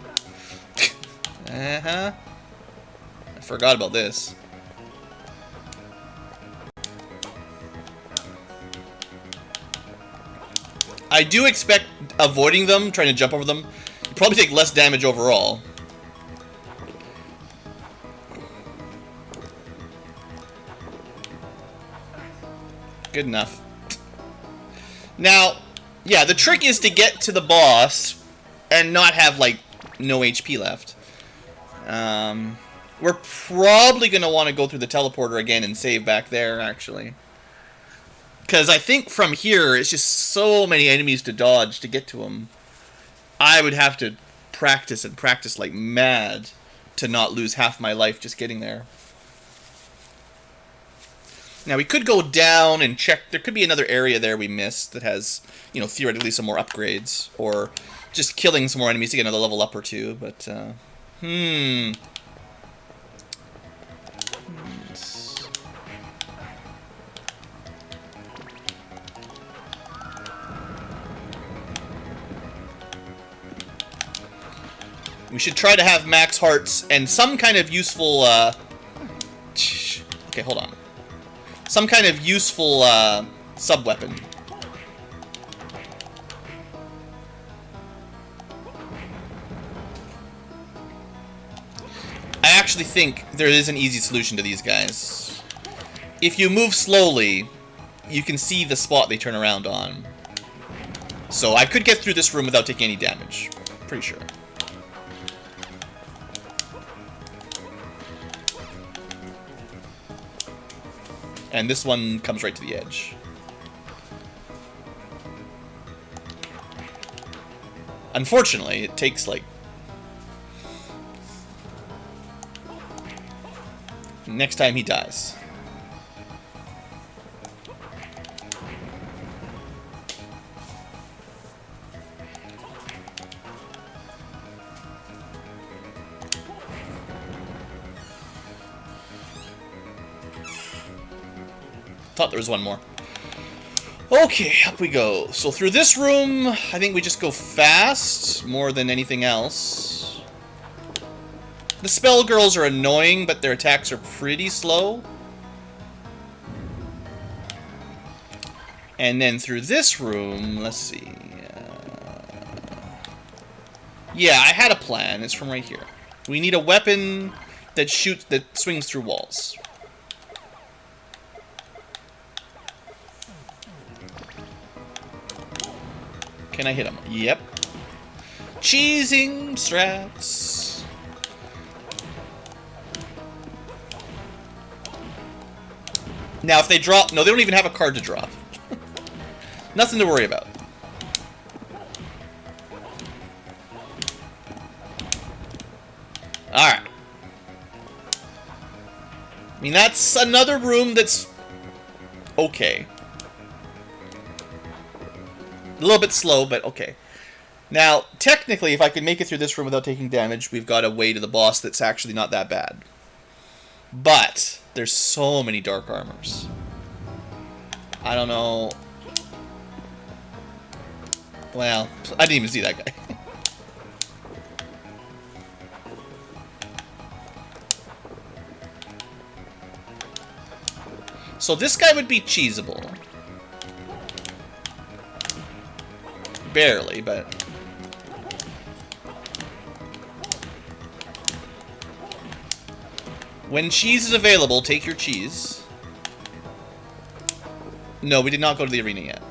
I forgot about this. I do expect avoiding them, trying to jump over them, you probably take less damage overall. Good enough. Now, yeah, the trick is to get to the boss and not have, like, no HP left. We're probably going to want to go through the teleporter again and save back there, actually. Because I think from here, it's just so many enemies to dodge to get to them. I would have to practice and practice like mad to not lose half my life just getting there. Now, we could go down and check. There could be another area there we missed that has, you know, theoretically some more upgrades. Or just killing some more enemies to get another level up or two. But, we should try to have max hearts and some kind of useful, okay, hold on. Some kind of useful, sub-weapon. I actually think there is an easy solution to these guys. If you move slowly, you can see the spot they turn around on. So I could get through this room without taking any damage. Pretty sure. And this one comes right to the edge. Unfortunately, it takes, like... next time he dies. Thought there was one more. Okay, up we go. So through this room, I think we just go fast more than anything else. The spell girls are annoying, but their attacks are pretty slow. And then through this room, let's see. Yeah, I had a plan. It's from right here. We need a weapon that swings through walls. Can I hit him? Yep. Cheesing strats. Now, if they drop... No, they don't even have a card to drop. Nothing to worry about. Alright. I mean, that's another room that's... okay. A little bit slow, but okay. Now, technically, if I could make it through this room without taking damage, we've got a way to the boss that's actually not that bad. But, there's so many dark armors. I don't know... Well, I didn't even see that guy. So this guy would be cheesable. Barely, but... When cheese is available, take your cheese. No, we did not go to the arena yet.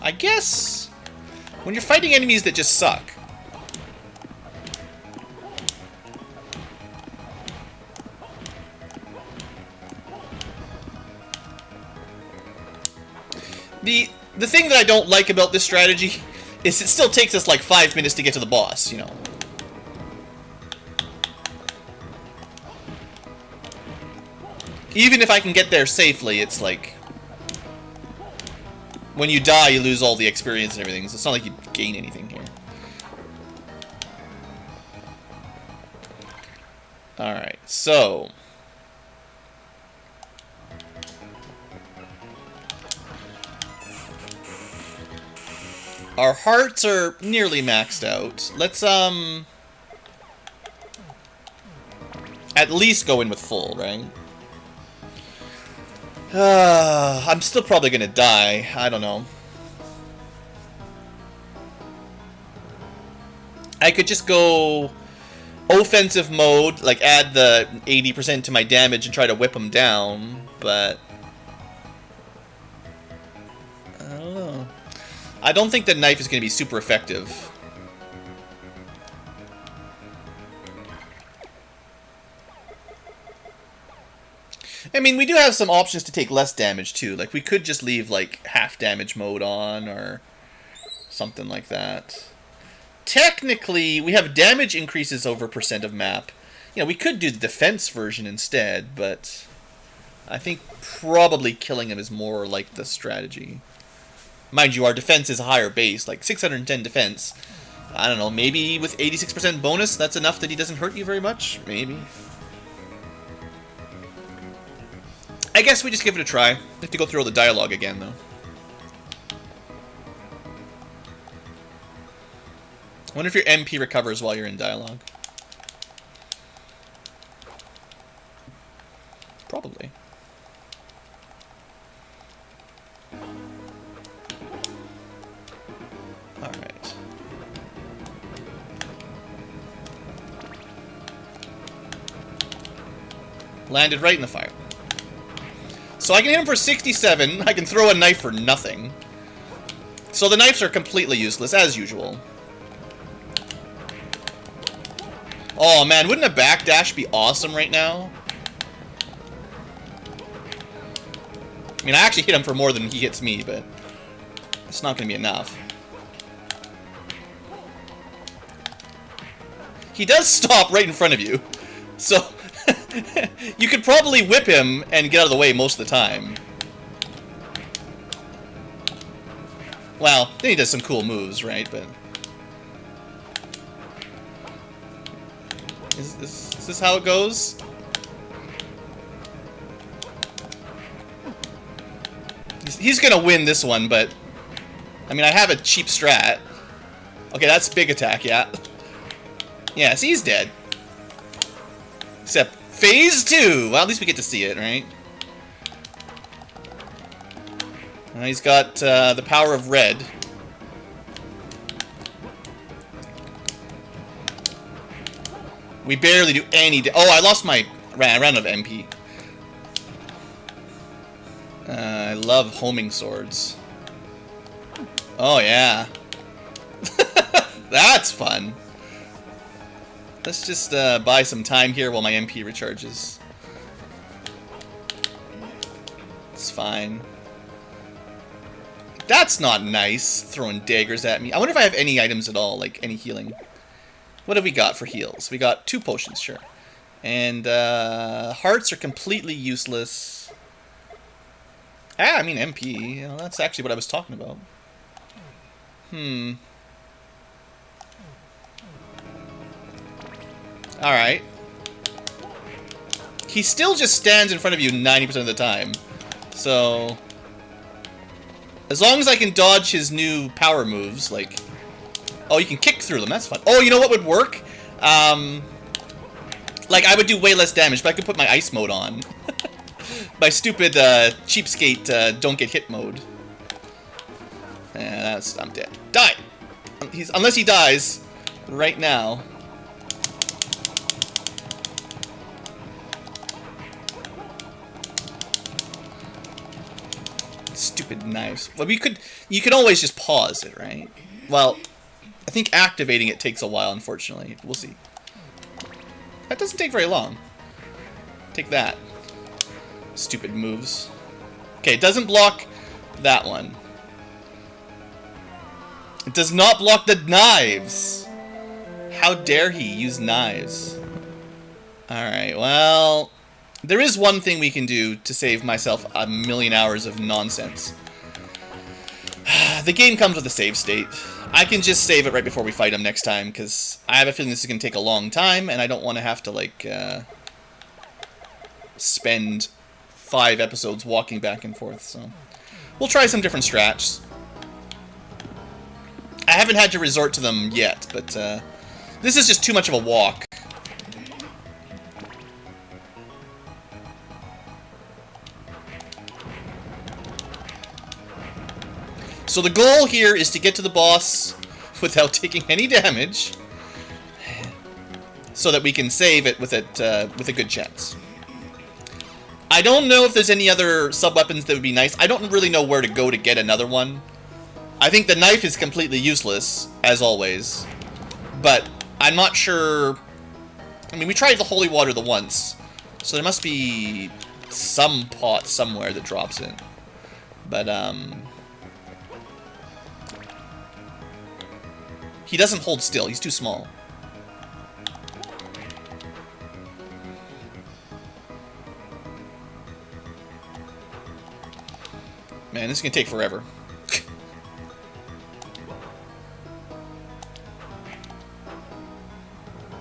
I guess... when you're fighting enemies that just suck... The thing that I don't like about this strategy is it still takes us like 5 minutes to get to the boss, you know. Even if I can get there safely, it's like... when you die, you lose all the experience and everything, so it's not like you gain anything here. Alright, so... our hearts are nearly maxed out. Let's, at least go in with full, right? I'm still probably gonna die. I don't know. I could just go offensive mode, like add the 80% to my damage and try to whip them down, but... I don't know. I don't think the knife is going to be super effective. I mean, we do have some options to take less damage, too. Like, we could just leave, like, half damage mode on, or something like that. Technically, we have damage increases over % of map. You know, we could do the defense version instead, but I think probably killing him is more like the strategy. Mind you, our defense is a higher base, like 610 defense. I don't know, maybe with 86% bonus, that's enough that he doesn't hurt you very much? Maybe. I guess we just give it a try. We have to go through all the dialogue again, though. I wonder if your MP recovers while you're in dialogue. Probably. Alright. Landed right in the fire. So I can hit him for 67, I can throw a knife for nothing. So the knives are completely useless, as usual. Oh man, wouldn't a backdash be awesome right now? I mean, I actually hit him for more than he hits me, but it's not going to be enough. He does stop right in front of you, so you could probably whip him and get out of the way most of the time. Well, then he does some cool moves, right? But is this how it goes? He's gonna win this one, but I mean, I have a cheap strat. Okay, that's big attack, yeah. Yeah, see, he's dead. Except phase 2. Well, at least we get to see it, right? He's got the power of red. We barely do any. Oh, I lost my. I ran out of MP. I love homing swords. Oh yeah, that's fun. Let's just buy some time here while my MP recharges. It's fine. That's not nice, throwing daggers at me. I wonder if I have any items at all, like any healing. What have we got for heals? We got 2 potions, sure. And hearts are completely useless. Ah, I mean MP. You know, that's actually what I was talking about. Alright. He still just stands in front of you 90% of the time. So as long as I can dodge his new power moves, like... Oh, you can kick through them, that's fun. Oh, you know what would work? Like, I would do way less damage, but I could put my ice mode on. My stupid, cheapskate, don't get hit mode. Yeah, I'm dead. Die! Unless he dies right now. Stupid knives. Well, you could always just pause it, right? Well, I think activating it takes a while, unfortunately. We'll see. That doesn't take very long. Take that. Stupid moves. Okay, it doesn't block that one. It does not block the knives. How dare he use knives? Alright, well... There is one thing we can do to save myself a million hours of nonsense. The game comes with a save state. I can just save it right before we fight him next time, because I have a feeling this is going to take a long time, and I don't want to have to, like, spend 5 episodes walking back and forth, so... We'll try some different strats. I haven't had to resort to them yet, but, this is just too much of a walk. So the goal here is to get to the boss without taking any damage, so that we can save it with a good chance. I don't know if there's any other sub-weapons that would be nice. I don't really know where to go to get another one. I think the knife is completely useless, as always, but I'm not sure... I mean, we tried the holy water the once, so there must be some pot somewhere that drops it. But, he doesn't hold still. He's too small. Man, this is going to take forever.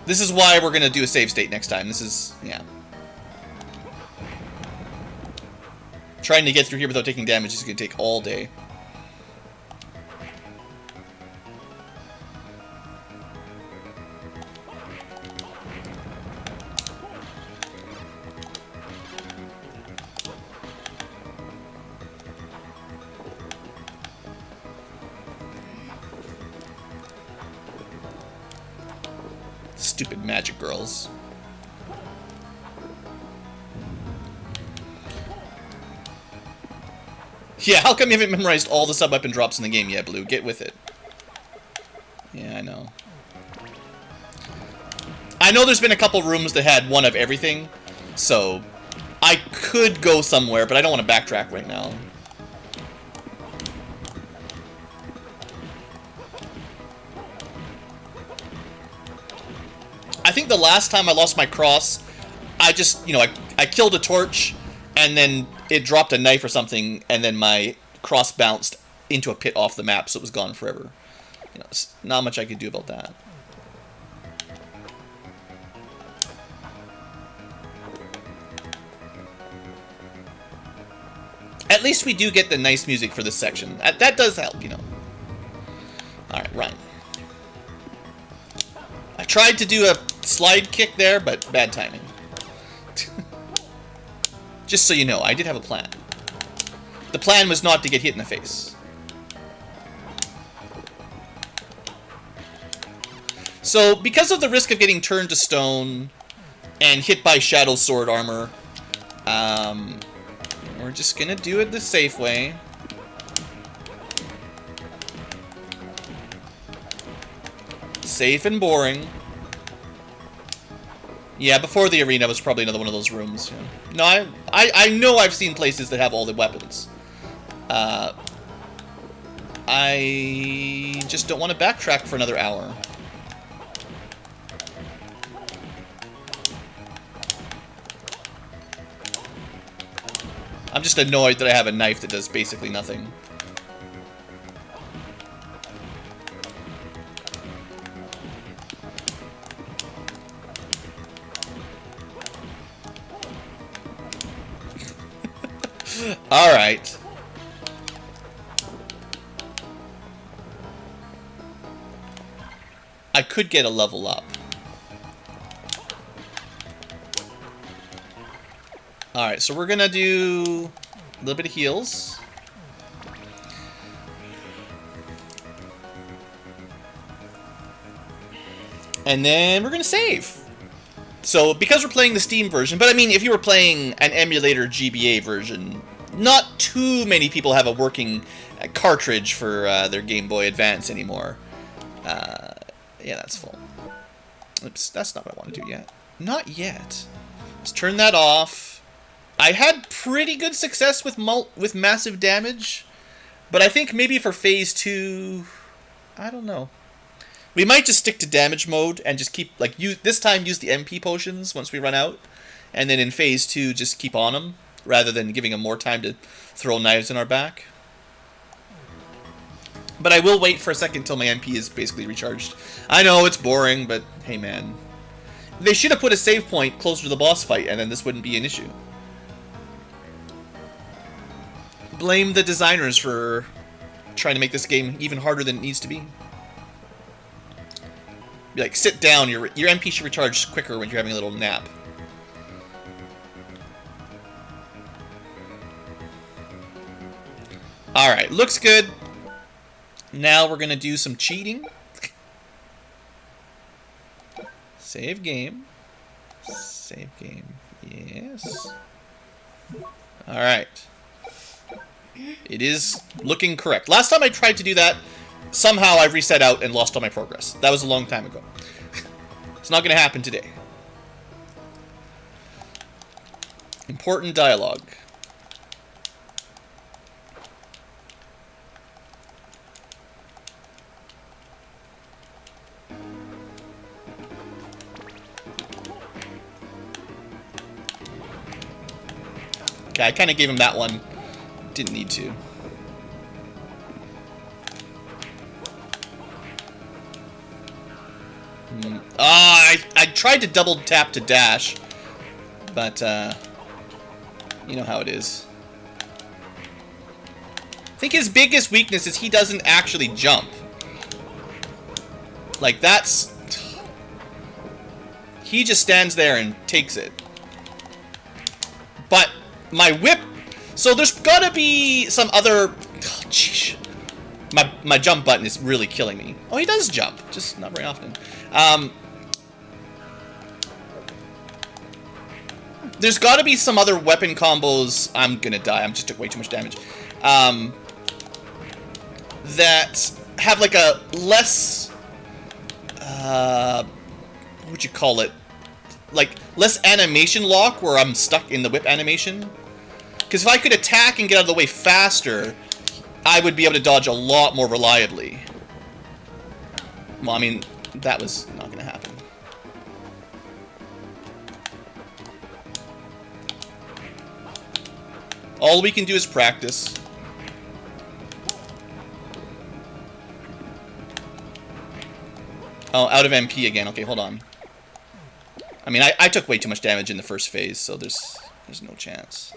This is why we're going to do a save state next time. This is, yeah. Trying to get through here without taking damage is going to take all day. Stupid magic girls. Yeah, how come you haven't memorized all the sub-weapon drops in the game yet, Blue? Get with it. Yeah, I know. I know there's been a couple rooms that had one of everything, so I could go somewhere, but I don't want to backtrack right now. I think the last time I lost my cross, I just, you know, I killed a torch, and then it dropped a knife or something, and then my cross bounced into a pit off the map, so it was gone forever. You know, not much I could do about that. at least we do get the nice music for this section. That does help, you know. Alright, run. I tried to do a slide kick there, but bad timing. Just so you know, I did have a plan. The plan was not to get hit in the face. So, because of the risk of getting turned to stone and hit by Shadow Sword armor, we're just gonna do it the safe way. Safe and boring. Yeah, before the arena was probably another one of those rooms. Yeah. No, I know I've seen places that have all the weapons. I just don't want to backtrack for another hour. I'm just annoyed that I have a knife that does basically nothing. Alright. I could get a level up. Alright, so we're gonna do a little bit of heals. And then we're gonna save. So, because we're playing the Steam version, but I mean, if you were playing an emulator GBA version, not too many people have a working cartridge for their Game Boy Advance anymore. Yeah, that's full. Oops, that's not what I want to do yet. Not yet. Let's turn that off. I had pretty good success with massive damage, but I think maybe for Phase 2, I don't know. We might just stick to damage mode and just keep, like, this time use the MP potions once we run out, and then in Phase 2 just keep on them, rather than giving them more time to throw knives in our back. But I will wait for a second till my MP is basically recharged. I know, it's boring, but hey man. They should have put a save point closer to the boss fight, and then this wouldn't be an issue. Blame the designers for trying to make this game even harder than it needs to be. Be like, sit down, your MP should recharge quicker when you're having a little nap. Alright, looks good. Now we're going to do some cheating. Save game. Save game. Yes. Alright. It is looking correct. Last time I tried to do that, somehow I reset out and lost all my progress. That was a long time ago. It's not going to happen today. Important dialogue. Okay, I kind of gave him that one. Didn't need to. I tried to double tap to dash, but you know how it is. I think his biggest weakness is he doesn't actually jump. Like, that's... He just stands there and takes it. But my whip... So there's gotta be some other... Oh, jeez. My jump button is really killing me. Oh, he does jump, just not very often. There's gotta be some other weapon combos... I'm gonna die, I just took way too much damage. That have like a less... what would you call it? Like, less animation lock where I'm stuck in the whip animation. Because if I could attack and get out of the way faster, I would be able to dodge a lot more reliably. Well, I mean, that was not going to happen. All we can do is practice. Oh, out of MP again. Okay, hold on. I mean, I took way too much damage in the first phase, so there's no chance.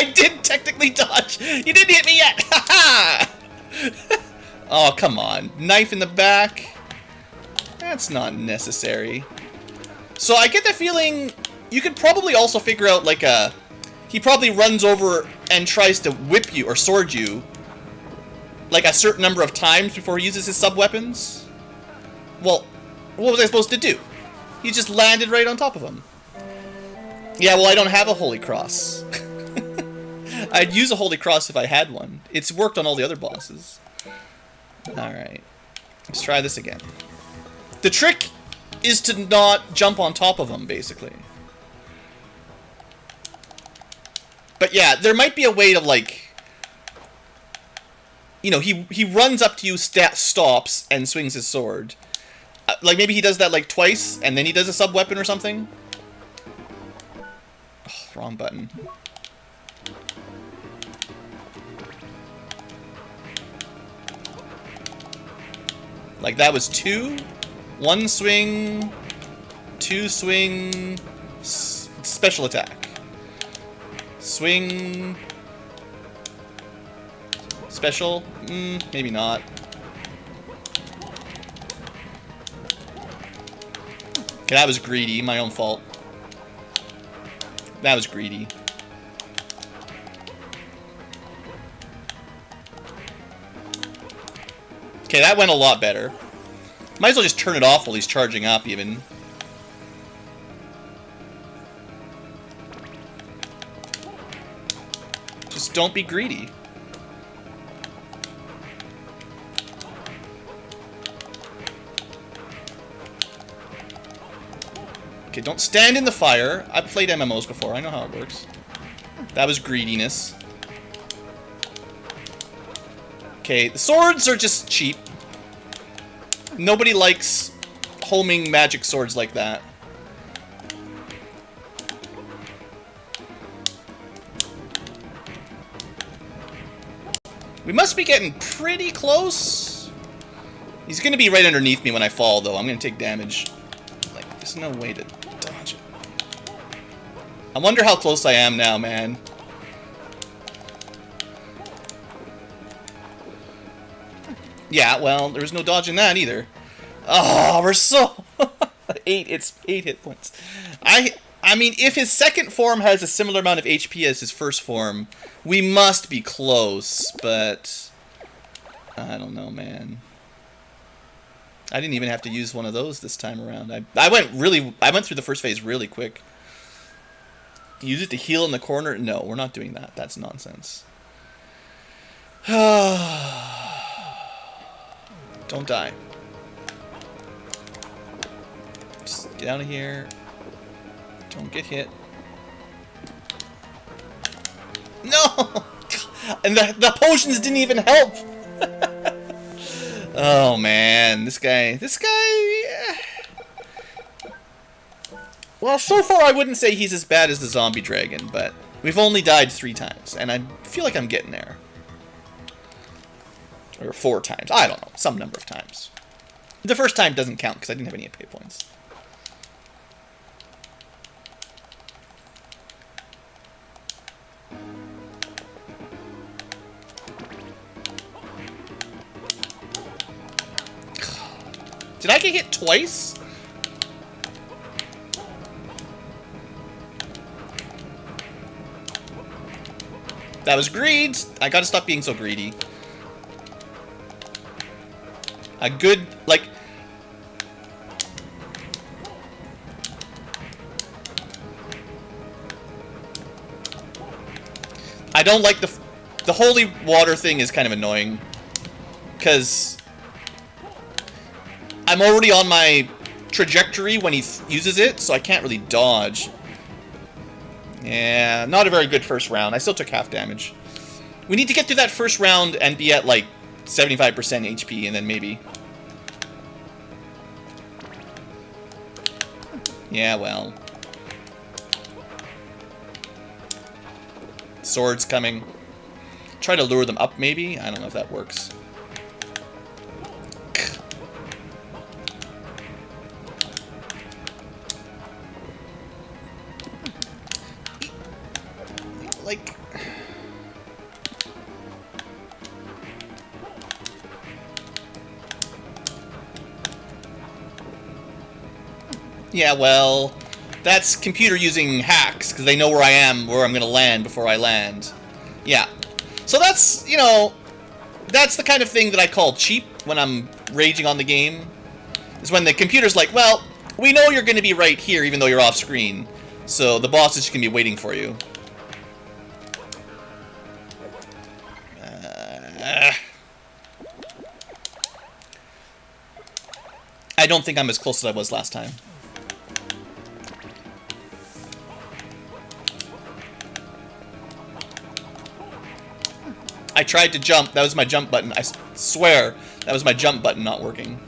I did technically dodge. You didn't hit me yet. Oh, come on. Knife in the back. That's not necessary. So I get the feeling you could probably also figure out like a... He probably runs over and tries to whip you or sword you like a certain number of times before he uses his sub-weapons. Well, what was I supposed to do? He just landed right on top of him. Yeah, well, I don't have a Holy Cross. I'd use a Holy Cross if I had one. It's worked on all the other bosses. Alright. Let's try this again. The trick is to not jump on top of him, basically. But yeah, there might be a way to, like... You know, he runs up to you, stops, and swings his sword. Like, maybe he does that, like, twice, and then he does a sub-weapon or something? Oh, wrong button. Like, that was 2. 1 swing. 2 swing. Special attack. Swing. Special? Maybe not. Okay, that was greedy. My own fault. That was greedy. Okay, that went a lot better. Might as well just turn it off while he's charging up, even. Just don't be greedy. Okay, don't stand in the fire. I've played MMOs before. I know how it works. That was greediness. Okay, the swords are just cheap. Nobody likes homing magic swords like that. We must be getting pretty close. He's gonna be right underneath me when I fall, though. I'm gonna take damage. Like, there's no way to dodge it. I wonder how close I am now, man. Yeah, well, there was no dodging that either. Oh, we're so... 8 hit points. I mean, if his second form has a similar amount of HP as his first form, we must be close, but... I don't know, man. I didn't even have to use one of those this time around. I went through the first phase really quick. Use it to heal in the corner? No, we're not doing that. That's nonsense. Don't die. Just get out of here. Don't get hit. No! And the potions didn't even help! Oh man, this guy... Yeah. Well, so far I wouldn't say he's as bad as the zombie dragon, but we've only died 3 times, and I feel like I'm getting there. Or 4 times. I don't know. Some number of times. The first time doesn't count because I didn't have any pay points. Did I get hit twice? That was greed. I gotta stop being so greedy. A good, like... I don't like the holy water thing is kind of annoying. Because... I'm already on my trajectory when he uses it, so I can't really dodge. Yeah, not a very good first round. I still took half damage. We need to get through that first round and be at, like, 75% HP, and then maybe... Yeah, well... Swords coming. Try to lure them up, maybe? I don't know if that works. like... Yeah, well, that's computer using hacks, because they know where I am, where I'm going to land before I land. Yeah. So that's, you know, that's the kind of thing that I call cheap when I'm raging on the game. Is when the computer's like, well, we know you're going to be right here, even though you're off screen. So the boss is just going to be waiting for you. I don't think I'm as close as I was last time. I tried to jump. That was my jump button. I swear that was my jump button not working.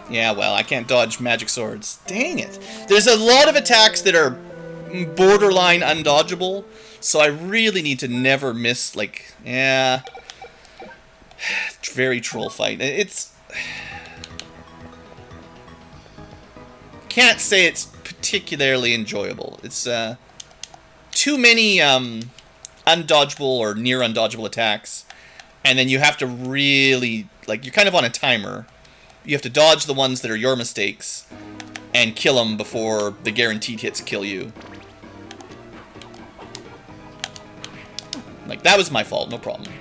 Yeah, well, I can't dodge magic swords. Dang it. There's a lot of attacks that are borderline undodgeable, so I really need to never miss, like, yeah. Very troll fight. It's... Can't say it's particularly enjoyable. It's, too many undodgeable or near undodgeable attacks, and then you have to really, like, you're kind of on a timer. You have to dodge the ones that are your mistakes and kill them before the guaranteed hits kill you. Like, that was my fault, no problem.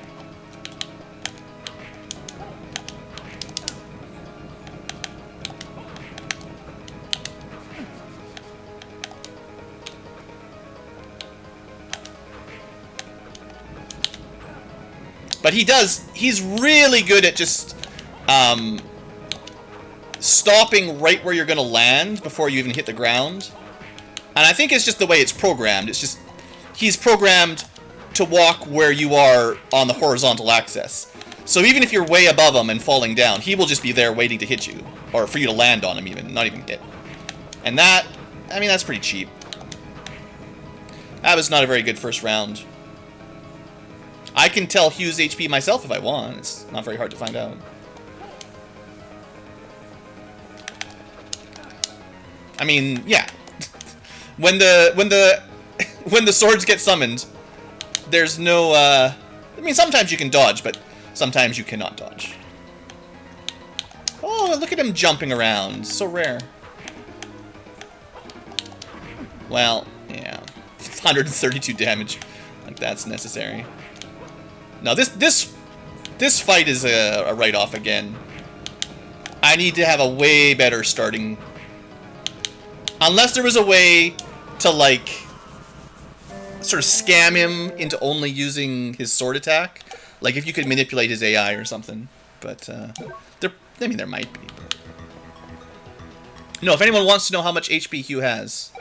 But he's really good at just stopping right where you're going to land before you even hit the ground. And I think it's just the way it's programmed. It's just, he's programmed to walk where you are on the horizontal axis. So even if you're way above him and falling down, he will just be there waiting to hit you. Or for you to land on him even, not even hit. And that, I mean, that's pretty cheap. That was not a very good first round. I can tell Hugh's HP myself if I want. It's not very hard to find out. I mean, yeah. when the swords get summoned, there's no I mean, sometimes you can dodge, but sometimes you cannot dodge. Oh, look at him jumping around. So rare. Well, yeah. 132 damage. Like, that's necessary. No, this fight is a write-off again. I need to have a way better starting. Unless there was a way to, like, sort of scam him into only using his sword attack. Like, if you could manipulate his AI or something. But, I mean, there might be. No, if anyone wants to know how much HP Hugh has,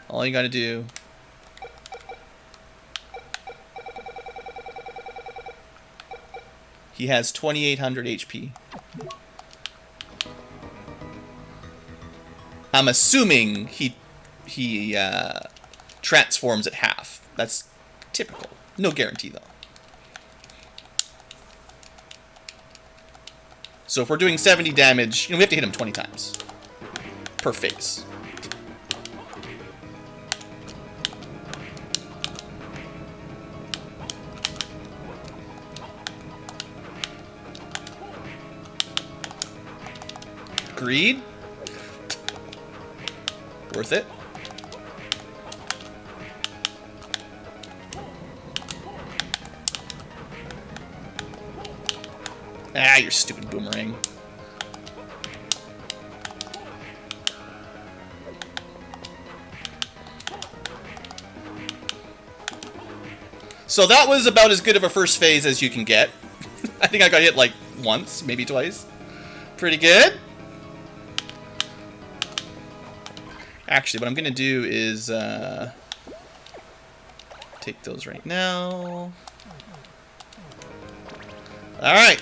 all you gotta do... He has 2,800 HP. I'm assuming he transforms at half. That's typical. No guarantee, though. So if we're doing 70 damage, you know, we have to hit him 20 times per phase. Agreed. Worth it. Ah, your stupid boomerang. So that was about as good of a first phase as you can get. I think I got hit like once, maybe twice. Pretty good. Actually, what I'm going to do is take those right now. All right.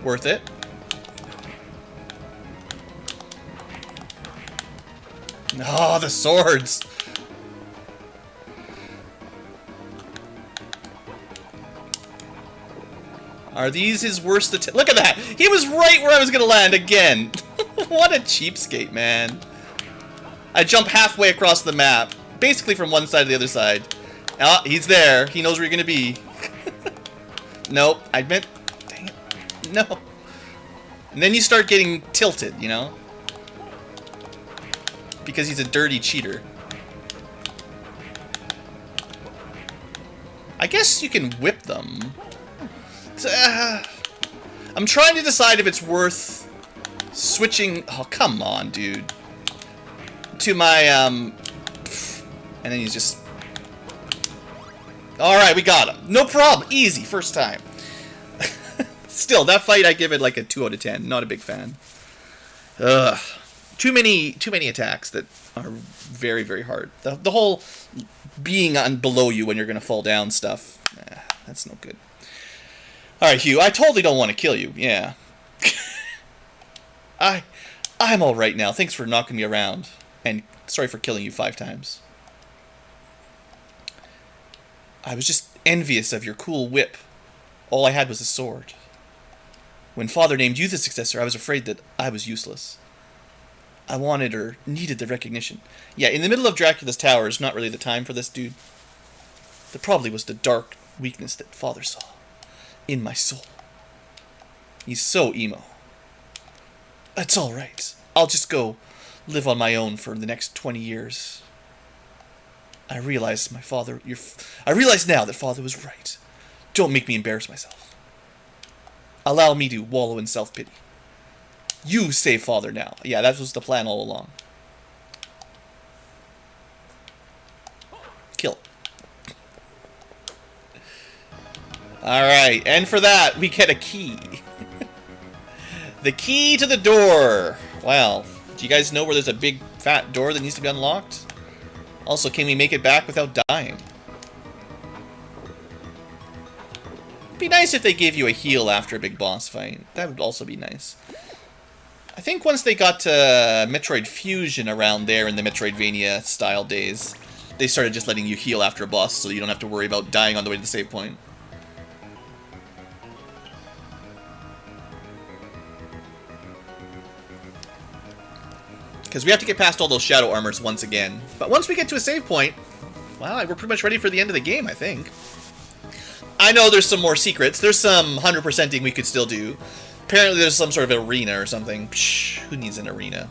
Worth it. Oh, the swords. Are these his worst attempts? Look at that! He was right where I was going to land again! What a cheapskate, man. I jump halfway across the map. Basically from one side to the other side. Oh, he's there. He knows where you're going to be. Nope. I meant... Dang it. No. And then you start getting tilted, you know? Because he's a dirty cheater. I guess you can whip them. I'm trying to decide if it's worth switching... Oh, come on, dude. To my, And then he's just... Alright, we got him. No problem. Easy. First time. Still, that fight, I give it like a 2 out of 10. Not a big fan. Ugh. Too many attacks that are very, very hard. The whole being below you when you're going to fall down stuff. That's no good. Alright, Hugh. I totally don't want to kill you. Yeah. I'm alright now. Thanks for knocking me around. And sorry for killing you 5 times. I was just envious of your cool whip. All I had was a sword. When Father named you the successor, I was afraid that I was useless. I wanted or needed the recognition. Yeah, in the middle of Dracula's tower is not really the time for this, dude. There probably was the dark weakness that Father saw. In my soul. He's so emo. It's alright. I'll just go live on my own for the next 20 years. I realize now that Father was right. Don't make me embarrass myself. Allow me to wallow in self-pity. You save Father now. Yeah, that was the plan all along. Kill. Alright, and for that, we get a key. The key to the door. Well, do you guys know where there's a big fat door that needs to be unlocked? Also, can we make it back without dying? It'd be nice if they gave you a heal after a big boss fight. That would also be nice. I think once they got to Metroid Fusion around there in the Metroidvania style days, they started just letting you heal after a boss so you don't have to worry about dying on the way to the save point. Because we have to get past all those shadow armors once again. But once we get to a save point, well, we're pretty much ready for the end of the game, I think. I know there's some more secrets. There's some 100%ing we could still do. Apparently there's some sort of arena or something. Psh, who needs an arena?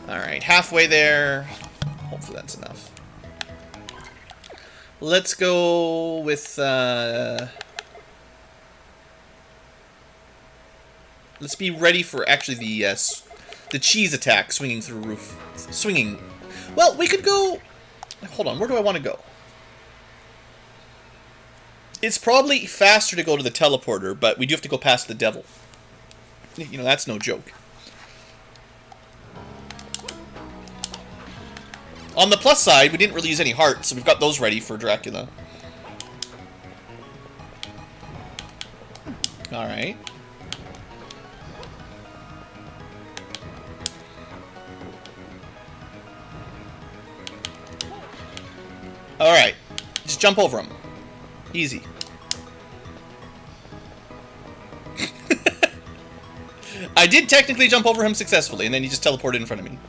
Alright, halfway there. Hopefully that's enough. Let's go with... Let's be ready for actually the cheese attack swinging through roof. Swinging. Well, we could go... Hold on, where do I want to go? It's probably faster to go to the teleporter, but we do have to go past the devil. You know, that's no joke. On the plus side, we didn't really use any hearts, so we've got those ready for Dracula. Alright. Alright. Just jump over him. Easy. I did technically jump over him successfully, and then he just teleported in front of me.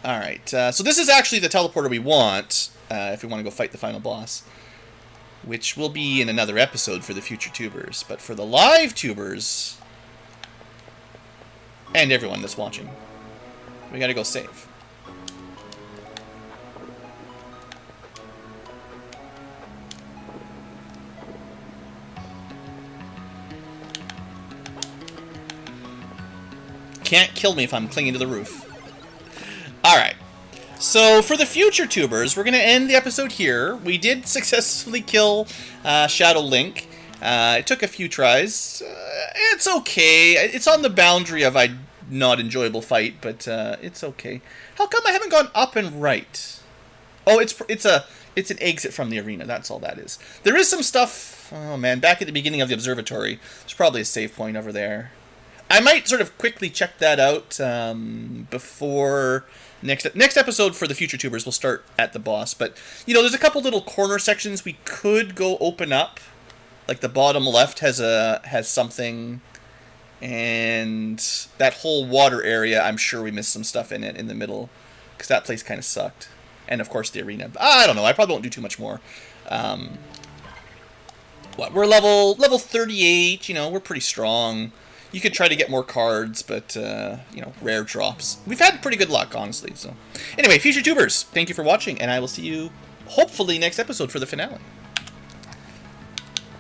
Alright, so this is actually the teleporter we want, if we want to go fight the final boss. Which will be in another episode for the future tubers. But for the live tubers, and everyone that's watching, we gotta go save. Can't kill me if I'm clinging to the roof. Alright. So, for the future tubers, we're going to end the episode here. We did successfully kill Shadow Link. It took a few tries. It's okay. It's on the boundary of a not enjoyable fight, but it's okay. How come I haven't gone up and right? Oh, it's an exit from the arena. That's all that is. There is some stuff... Oh, man. Back at the beginning of the observatory, there's probably a save point over there. I might sort of quickly check that out before Next episode for the future tubers, we'll start at the boss. But, you know, there's a couple little corner sections we could go open up. Like the bottom left has something, and that whole water area, I'm sure we missed some stuff in it in the middle, because that place kind of sucked. And of course the arena. I don't know. I probably won't do too much more. We're level 38. You know, we're pretty strong. You could try to get more cards, but you know, rare drops. We've had pretty good luck, honestly. So, anyway, future tubers, thank you for watching, and I will see you hopefully next episode for the finale.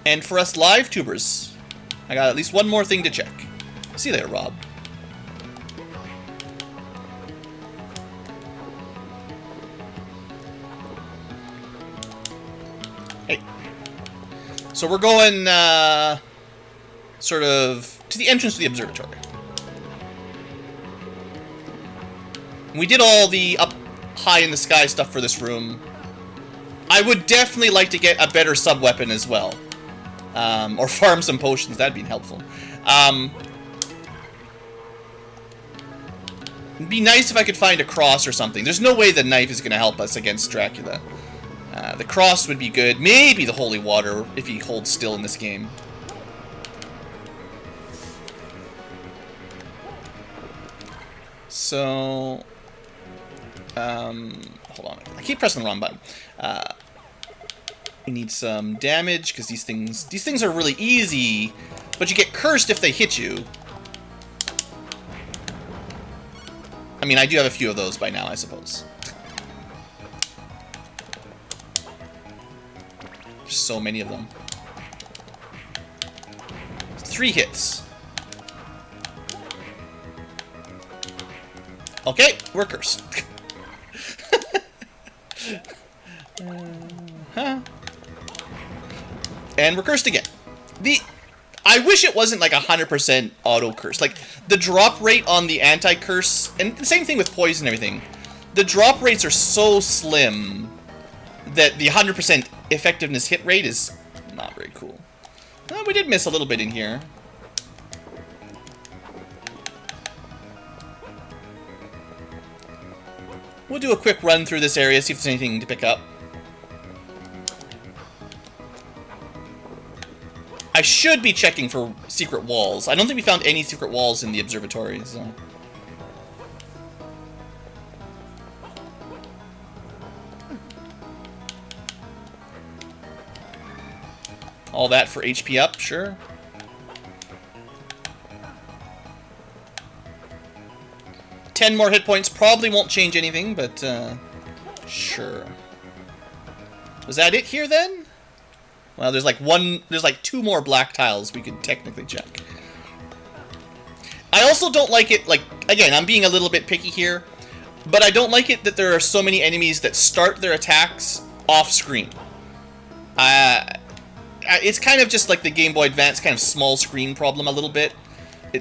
And for us live tubers, I got at least one more thing to check. See you later, Rob. Hey. So we're going, sort of, to the entrance to the observatory. We did all the up high in the sky stuff for this room. I would definitely like to get a better sub-weapon as well. Or farm some potions, that'd be helpful. It'd be nice if I could find a cross or something. There's no way the knife is going to help us against Dracula. The cross would be good. Maybe the holy water, if he holds still in this game. So... hold on. I keep pressing the wrong button. We need some damage, because these things are really easy, but you get cursed if they hit you. I mean, I do have a few of those by now, I suppose. There's so many of them. 3 hits. Okay, we're cursed. And we're cursed again. I wish it wasn't like 100% auto curse. Like, the drop rate on the anti-curse, and the same thing with poison and everything, the drop rates are so slim that the 100% effectiveness hit rate is not very cool. We did miss a little bit in here. We'll do a quick run through this area, see if there's anything to pick up. I should be checking for secret walls. I don't think we found any secret walls in the observatory, so... All that for HP up, sure. Ten more hit points probably won't change anything, but sure. Was that it here then? Well, there's like 2 more black tiles we could technically check. I also don't like it, like, again, I'm being a little bit picky here, but I don't like it that there are so many enemies that start their attacks off screen. It's kind of just like the Game Boy Advance kind of small screen problem a little bit.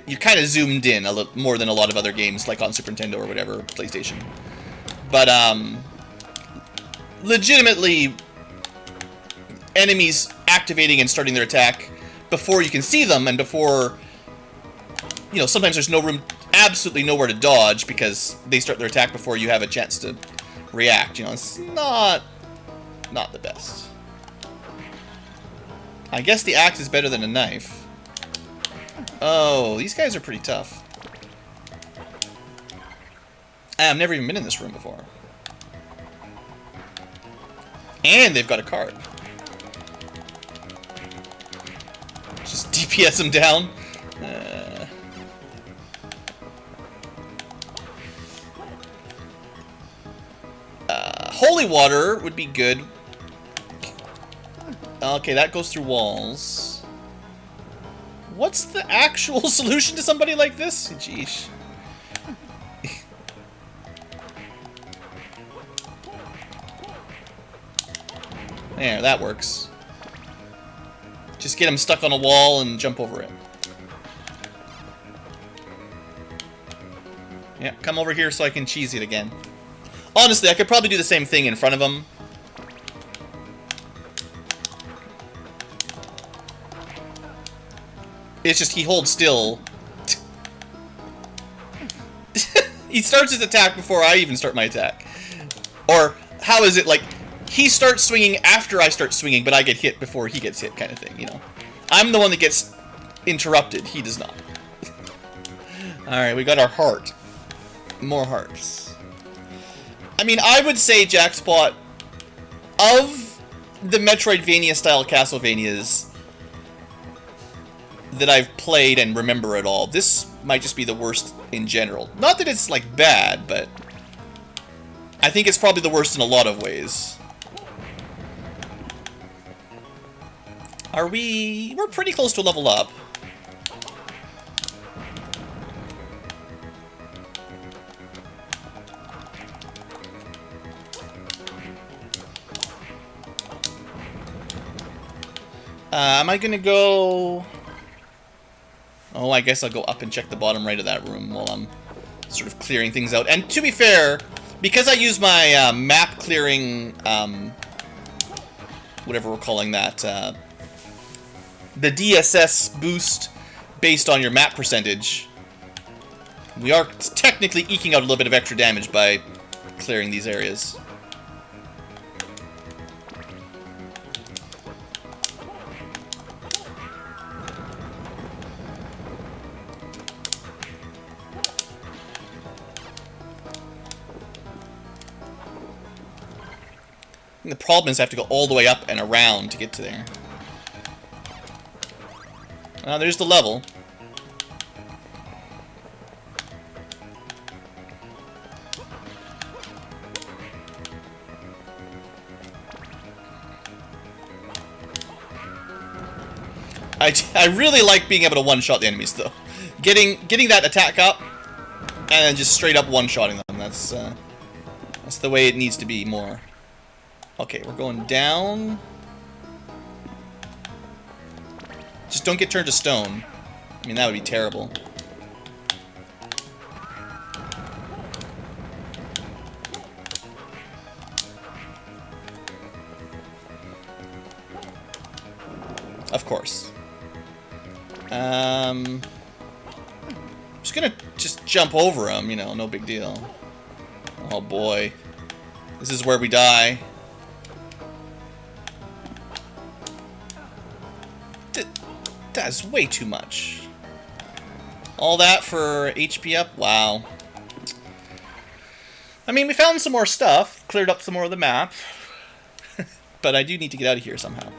You're kind of zoomed in a little more than a lot of other games, like on Super Nintendo or whatever, PlayStation. But, legitimately, enemies activating and starting their attack before you can see them, and before, you know, sometimes there's no room, absolutely nowhere to dodge, because they start their attack before you have a chance to react. You know, it's not the best. I guess the axe is better than a knife. Oh, these guys are pretty tough. I've never even been in this room before. And they've got a card. Just DPS them down. Holy water would be good. Okay, that goes through walls. What's the actual solution to somebody like this? Jeez. There, that works. Just get him stuck on a wall and jump over it. Yeah, come over here so I can cheese it again. Honestly, I could probably do the same thing in front of him. It's just he holds still. He starts his attack before I even start my attack. Or, how is it, like, he starts swinging after I start swinging, but I get hit before he gets hit, kind of thing, you know? I'm the one that gets interrupted. He does not. Alright, we got our heart. More hearts. I mean, I would say, Jackspot, of the Metroidvania-style Castlevanias that I've played and remember at all, this might just be the worst in general. Not that it's, like, bad, but I think it's probably the worst in a lot of ways. We're pretty close to a level up. Am I gonna go... Oh, I guess I'll go up and check the bottom right of that room while I'm sort of clearing things out. And to be fair, because I use my map clearing, whatever we're calling that, the DSS boost based on your map percentage, we are technically eking out a little bit of extra damage by clearing these areas. And the problem is I have to go all the way up and around to get to there. There's the level. I really like being able to one-shot the enemies, though. Getting that attack up, and then just straight up one-shotting them. That's the way it needs to be more. Okay, we're going down. Just don't get turned to stone. I mean, that would be terrible. Of course. Just gonna jump over him, you know, no big deal. Oh boy. This is where we die. That's way too much. All that for HP up? Wow. I mean, we found some more stuff. Cleared up some more of the map. But I do need to get out of here somehow.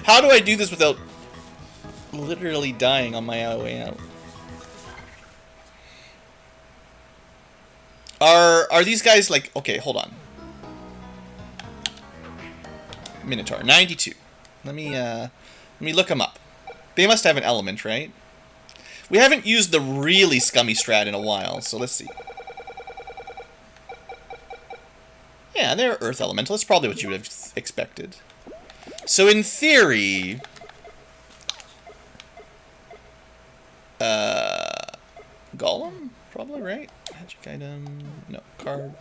How do I do this without literally dying on my way out? Are these guys like... Okay, hold on. Minotaur, 92. Let me look them up. They must have an element, right? We haven't used the really scummy strat in a while, so let's see. Yeah, they're Earth Elemental. That's probably what you would have expected. So in theory... Golem? Probably, right? Magic item... No, card...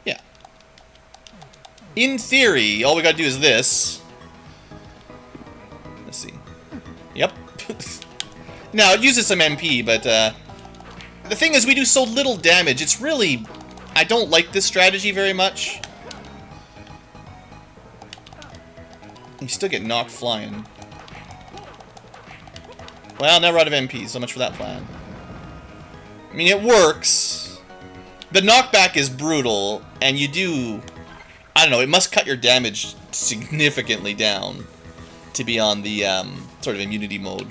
Yeah. In theory, all we gotta do is this. Let's see. Yep. Now, it uses some MP, but, the thing is, we do so little damage, it's really... I don't like this strategy very much. You still get knocked flying. Well, now we're out of MP, so much for that plan. I mean, it works. The knockback is brutal, and you do... I don't know, it must cut your damage significantly down to be on the, sort of immunity mode.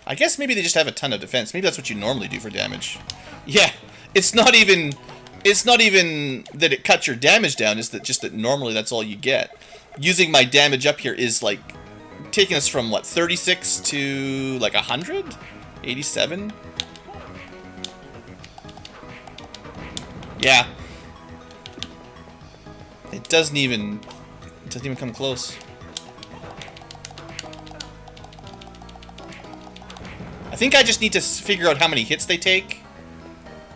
I guess maybe they just have a ton of defense. Maybe that's what you normally do for damage. Yeah, it's not even that it cuts your damage down, it's that just that normally that's all you get. Using my damage up here is like taking us from what, 36 to like 100? 87? Yeah. It doesn't even come think I just need to figure out how many hits they take,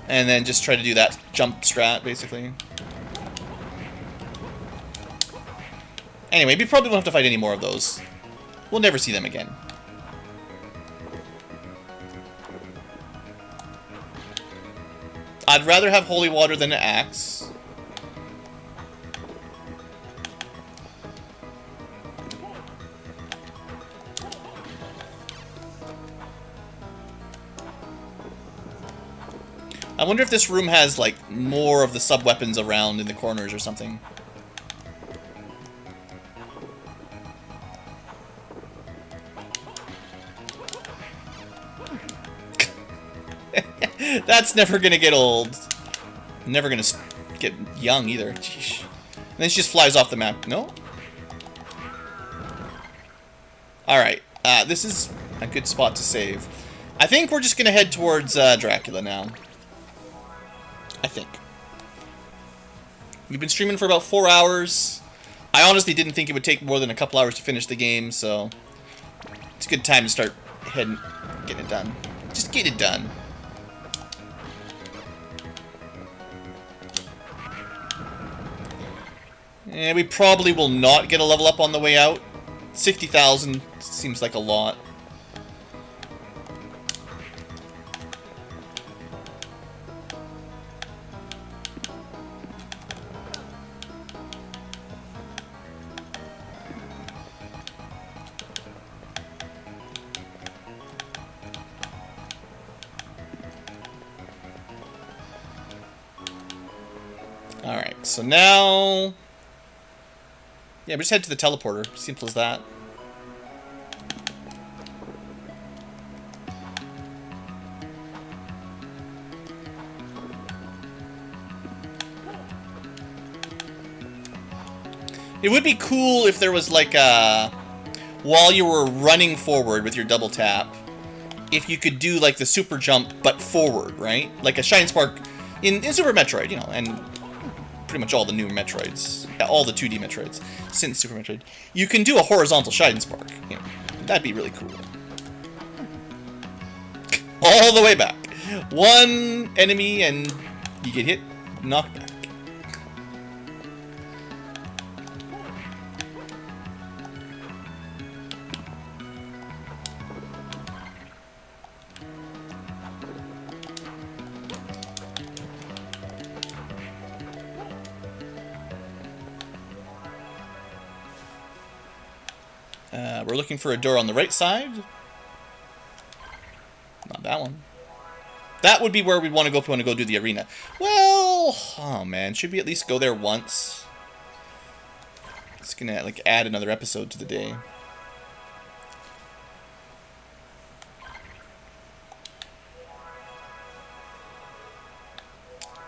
and then just try to do that jump strat, basically. Anyway, we probably won't have to fight any more of those. We'll never see them again. I'd rather have holy water than an axe. I wonder if this room has, like, more of the sub-weapons around in the corners or something. That's never gonna get old. Never gonna get young either. Jeez. And then she just flies off the map. No? Alright. This is a good spot to save. I think we're just gonna head towards Dracula now. I think. We've been streaming for about 4 hours. I honestly didn't think it would take more than a couple hours to finish the game, so it's a good time to start heading, getting it done. Just get it done. And we probably will not get a level up on the way out. 60,000 seems like a lot. Alright, so now... yeah, we just head to the teleporter. Simple as that. It would be cool if there was like a... while you were running forward with your double tap, if you could do like the super jump but forward, right? Like a Shine Spark in Super Metroid, you know, and pretty much all the new Metroids, all the 2D Metroids since Super Metroid. You can do a horizontal Shine Spark. You know, that'd be really cool. All the way back. One enemy and you get hit, knocked back. We're looking for a door on the right side. Not that one. That would be where we want to go if we want to go do the arena. Well, oh man, should we at least go there once? It's gonna like add another episode to the day.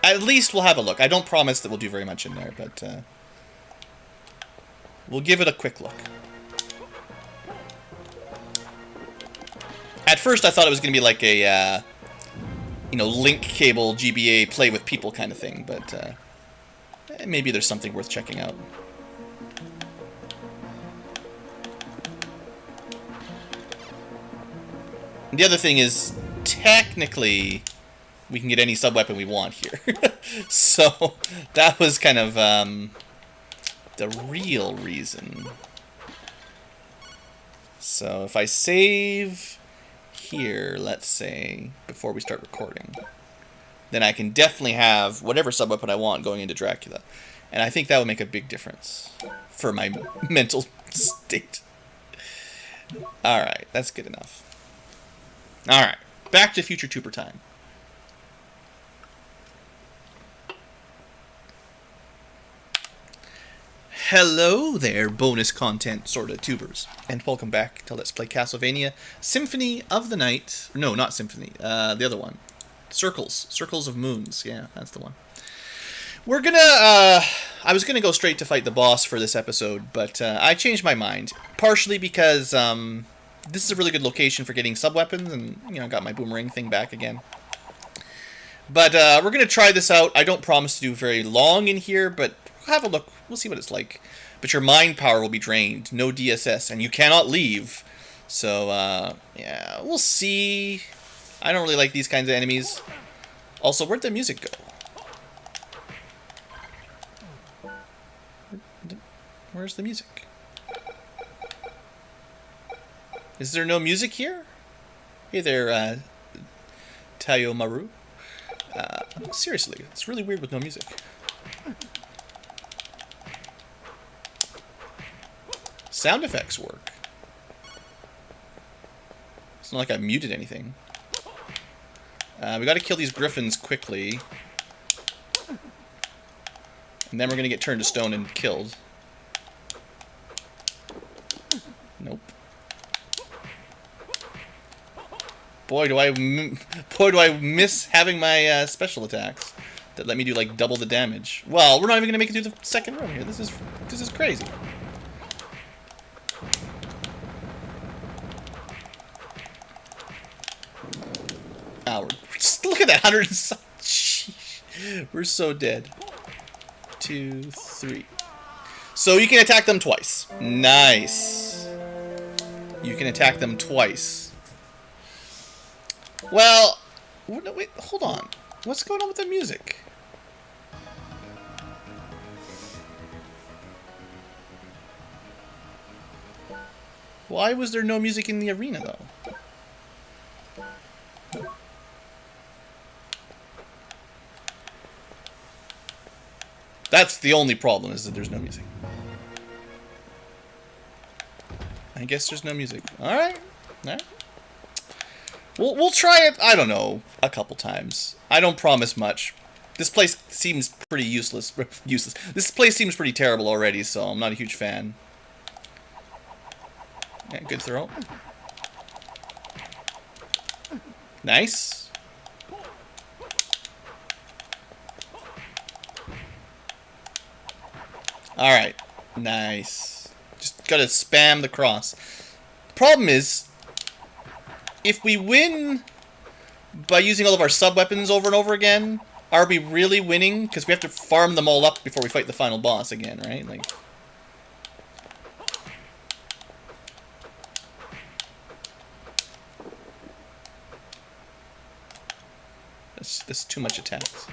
At least we'll have a look. I don't promise that we'll do very much in there, but we'll give it a quick look. At first, I thought it was going to be like a, you know, link cable GBA play with people kind of thing, but maybe there's something worth checking out. And the other thing is, technically, we can get any sub-weapon we want here. So, that was kind of the real reason. So, if I save... here, let's say, before we start recording, then I can definitely have whatever sub-weapon I want going into Dracula. And I think that would make a big difference for my mental state. Alright, that's good enough. Alright, back to Future Tuber time. Hello there, bonus content sorta tubers, and welcome back to Let's Play Castlevania Symphony of the Night. No, not Symphony. The other one. Circles of Moons. Yeah, that's the one. We're gonna, I was gonna go straight to fight the boss for this episode, but I changed my mind. Partially because this is a really good location for getting sub-weapons, and, you know, got my boomerang thing back again. But we're gonna try this out. I don't promise to do very long in here, but have a look. We'll see what it's like. But your mind power will be drained. No DSS, and you cannot leave So, yeah, we'll see. I don't really like these kinds of enemies. Also, where'd the music go? Where's the music? Is there no music here? Hey there, Tayo Maru. Seriously, it's really weird with no music. Sound effects work. It's not like I muted anything. We gotta kill these griffins quickly. And then we're gonna get turned to stone and killed. Nope. Boy, do I miss having my special attacks that let me do like double the damage. Well, we're not even gonna make it through the second room here. This is crazy. Oh, look at that 100. Sheesh. We're so dead. 2, 3. So you can attack them twice. Nice. You can attack them twice. Well, wait, hold on. What's going on with the music? Why was there no music in the arena, though? That's the only problem, is that there's no music. I guess there's no music. Alright. Alright. We'll try it, I don't know, a couple times. I don't promise much. This place seems pretty useless. This place seems pretty terrible already, so I'm not a huge fan. Yeah, good throw. Nice. Alright. Nice. Just gotta spam the cross. Problem is, if we win by using all of our sub-weapons over and over again, are we really winning? Because we have to farm them all up before we fight the final boss again, right? Like, that's too much attacks.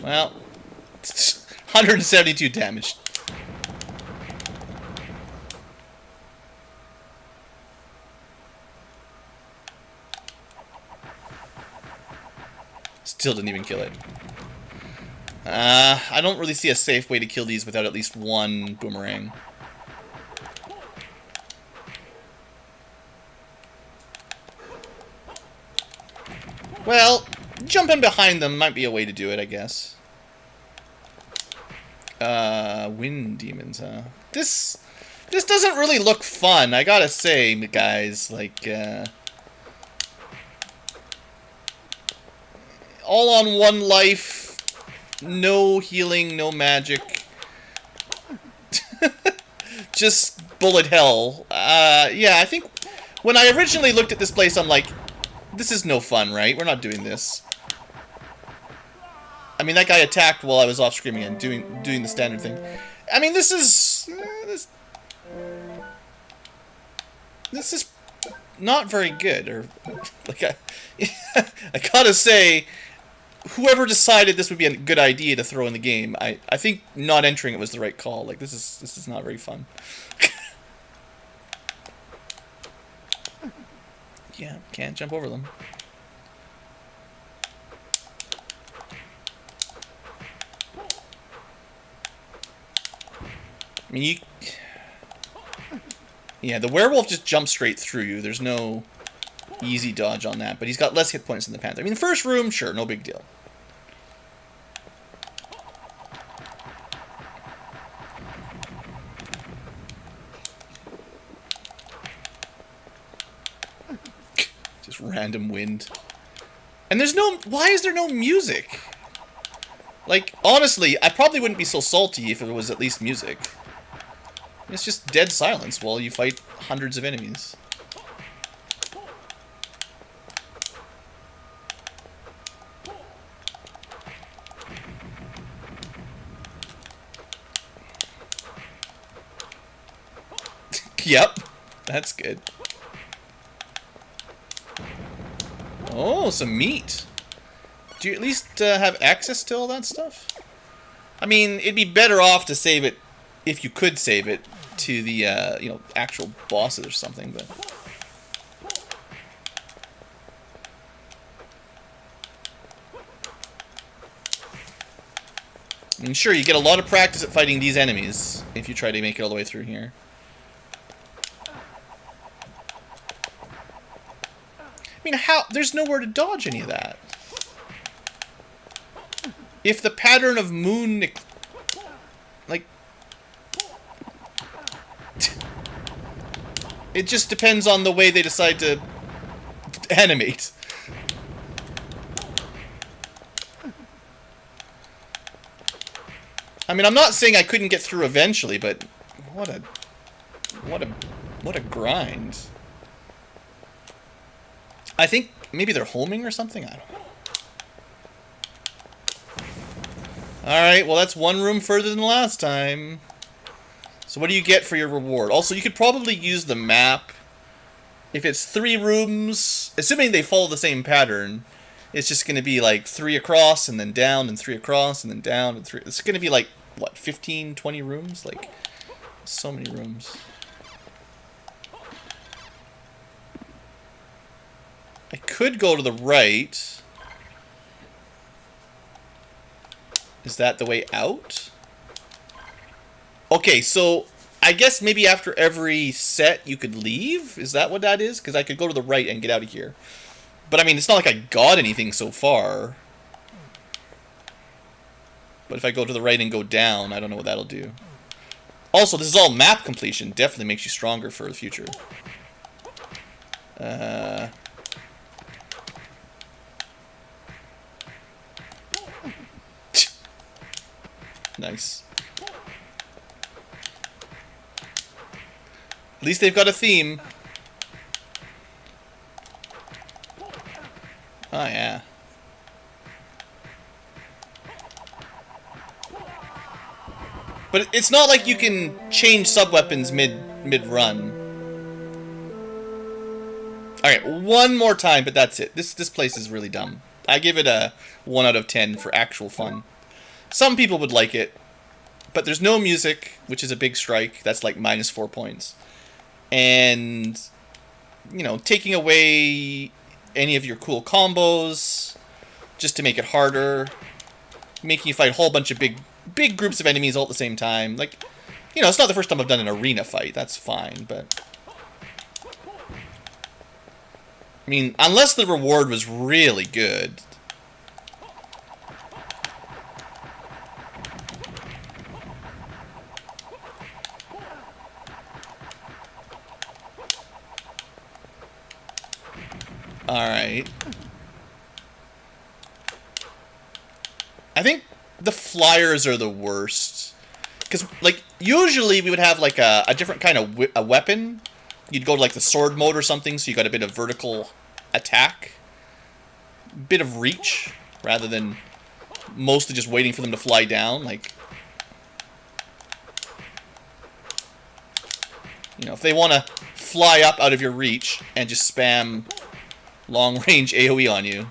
Well, 172 damage. Still didn't even kill it. I don't really see a safe way to kill these without at least one boomerang. Well, jumping behind them might be a way to do it, I guess. Wind demons, huh? This doesn't really look fun, I gotta say, guys. Like, all on one life, no healing, no magic. Just bullet hell. Yeah, I think when I originally looked at this place, I'm like, this is no fun, right? We're not doing this. I mean, that guy attacked while I was off screaming and doing the standard thing. I mean, this is this is not very good. Or like, I gotta say, whoever decided this would be a good idea to throw in the game, I think not entering it was the right call. Like, this is not very fun. Yeah, can't jump over them. I mean, yeah, the werewolf just jumps straight through you. There's no easy dodge on that, but he's got less hit points than the panther. I mean, the first room, sure, no big deal. Just random wind. And there's no... Why is there no music? Like, honestly, I probably wouldn't be so salty if there was at least music. It's just dead silence while you fight hundreds of enemies. Yep. That's good. Oh, some meat. Do you at least have access to all that stuff? I mean, it'd be better off to save it, if you could save it, to the, you know, actual bosses or something, but... I mean, sure, you get a lot of practice at fighting these enemies if you try to make it all the way through here. I mean, how? There's nowhere to dodge any of that. If the pattern of moon... like... it just depends on the way they decide to animate. I mean, I'm not saying I couldn't get through eventually, but what a grind. I think maybe they're homing or something. I don't know. All right, well that's one room further than last time. So what do you get for your reward? Also, you could probably use the map. If it's 3 rooms, assuming they follow the same pattern, it's just going to be like 3 across and then down and 3 across and then down and 3. It's going to be like, what, 15, 20 rooms? Like, so many rooms. I could go to the right. Is that the way out? Okay, so I guess maybe after every set you could leave? Is that what that is? Because I could go to the right and get out of here. But I mean, it's not like I got anything so far. But if I go to the right and go down, I don't know what that'll do. Also, this is all map completion. Definitely makes you stronger for the future. Nice. At least they've got a theme. Oh, yeah. But it's not like you can change sub-weapons mid-run. Alright, one more time, but that's it. This place is really dumb. I give it a 1 out of 10 for actual fun. Some people would like it, but there's no music, which is a big strike. That's like -4 points. And, you know, taking away any of your cool combos just to make it harder, making you fight a whole bunch of big groups of enemies all at the same time. Like, you know, it's not the first time I've done an arena fight. That's fine, but... I mean, unless the reward was really good... Alright. I think the flyers are the worst. Because, like, usually we would have, like, a different kind of a weapon. You'd go to, like, the sword mode or something, so you got a bit of vertical attack. Bit of reach, rather than mostly just waiting for them to fly down. Like, you know, if they want to fly up out of your reach and just spam long-range AoE on you.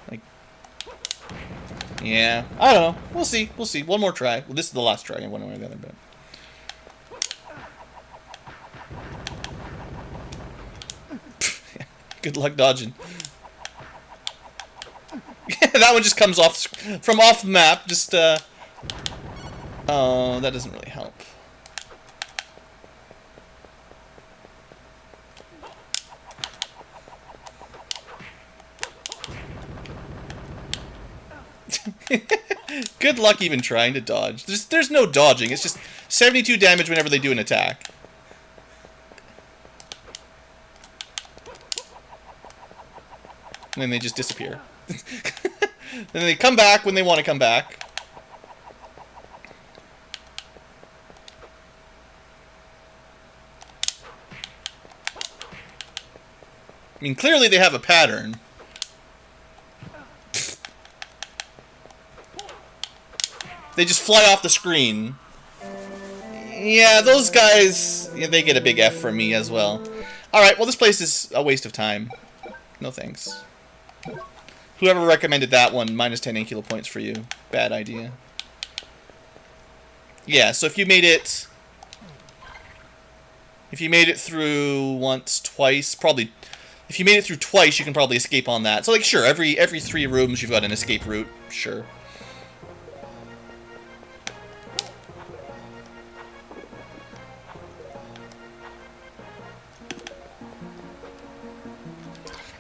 Like, yeah, I don't know. We'll see. We'll see. One more try. Well, this is the last try. One way or the other, but... Good luck dodging. That one just comes off from off the map. Just, oh, that doesn't really help. Good luck even trying to dodge. There's no dodging. It's just 72 damage whenever they do an attack. And then they just disappear. Then they come back when they want to come back. I mean, clearly they have a pattern. they just fly off the screen. Yeah, those guys, yeah, they get a big F from me as well. Alright, well this place is a waste of time. No thanks. Whoever recommended that one, minus 10 Ankylo points for you. Bad idea. Yeah, so if you made it through once, twice, probably, if you made it through twice, you can probably escape on that. So, like, sure, every 3 rooms you've got an escape route, sure.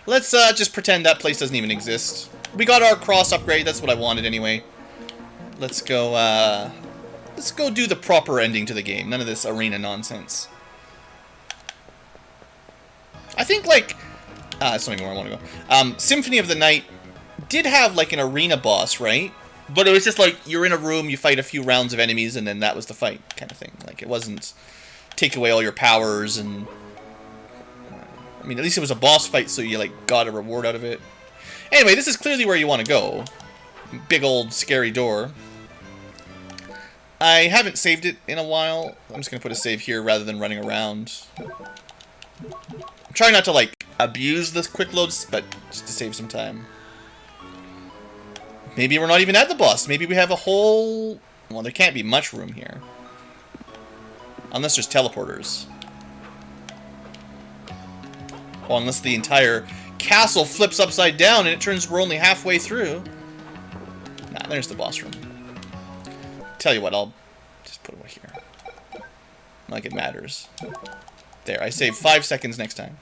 Let's just pretend that place doesn't even exist. We got our cross upgrade, that's what I wanted anyway. Let's go do the proper ending to the game. None of this arena nonsense. I think, like, that's not even where I want to go. Symphony of the Night did have, like, an arena boss, right? But it was just, like, you're in a room, you fight a few rounds of enemies, and then that was the fight, kind of thing. Like, it wasn't take away all your powers, and... I mean, at least it was a boss fight, so you, like, got a reward out of it. Anyway, this is clearly where you want to go. Big old scary door. I haven't saved it in a while. I'm just going to put a save here rather than running around. I'm trying not to, like, abuse this quick loads, but just to save some time. Maybe we're not even at the boss. Maybe we have a whole... Well, there can't be much room here. Unless there's teleporters. Well, unless the entire castle flips upside down and it turns we're only halfway through. Nah, there's the boss room. Tell you what, I'll just put it right here. Like it matters. There, I save 5 seconds next time.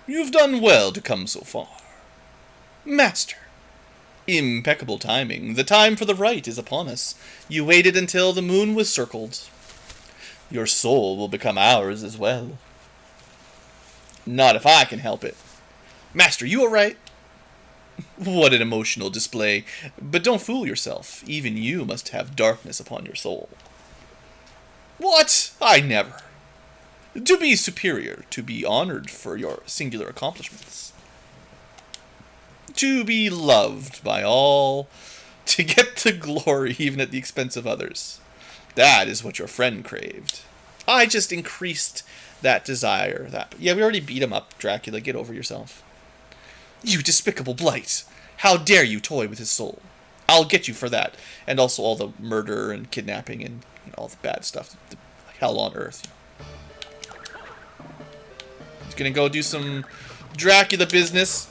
You've done well to come so far. Master. Impeccable timing. The time for the rite is upon us. You waited until the moon was circled. Your soul will become ours as well. Not if I can help it. Master, you alright? What an emotional display. But don't fool yourself. Even you must have darkness upon your soul. What? I never. To be superior, to be honored for your singular accomplishments. To be loved by all, to get the glory even at the expense of others. That is what your friend craved. I just increased that desire. Yeah, we already beat him up, Dracula. Get over yourself. You despicable blight. How dare you toy with his soul? I'll get you for that. And also all the murder and kidnapping and all the bad stuff. The hell on earth. He's gonna go do some Dracula business.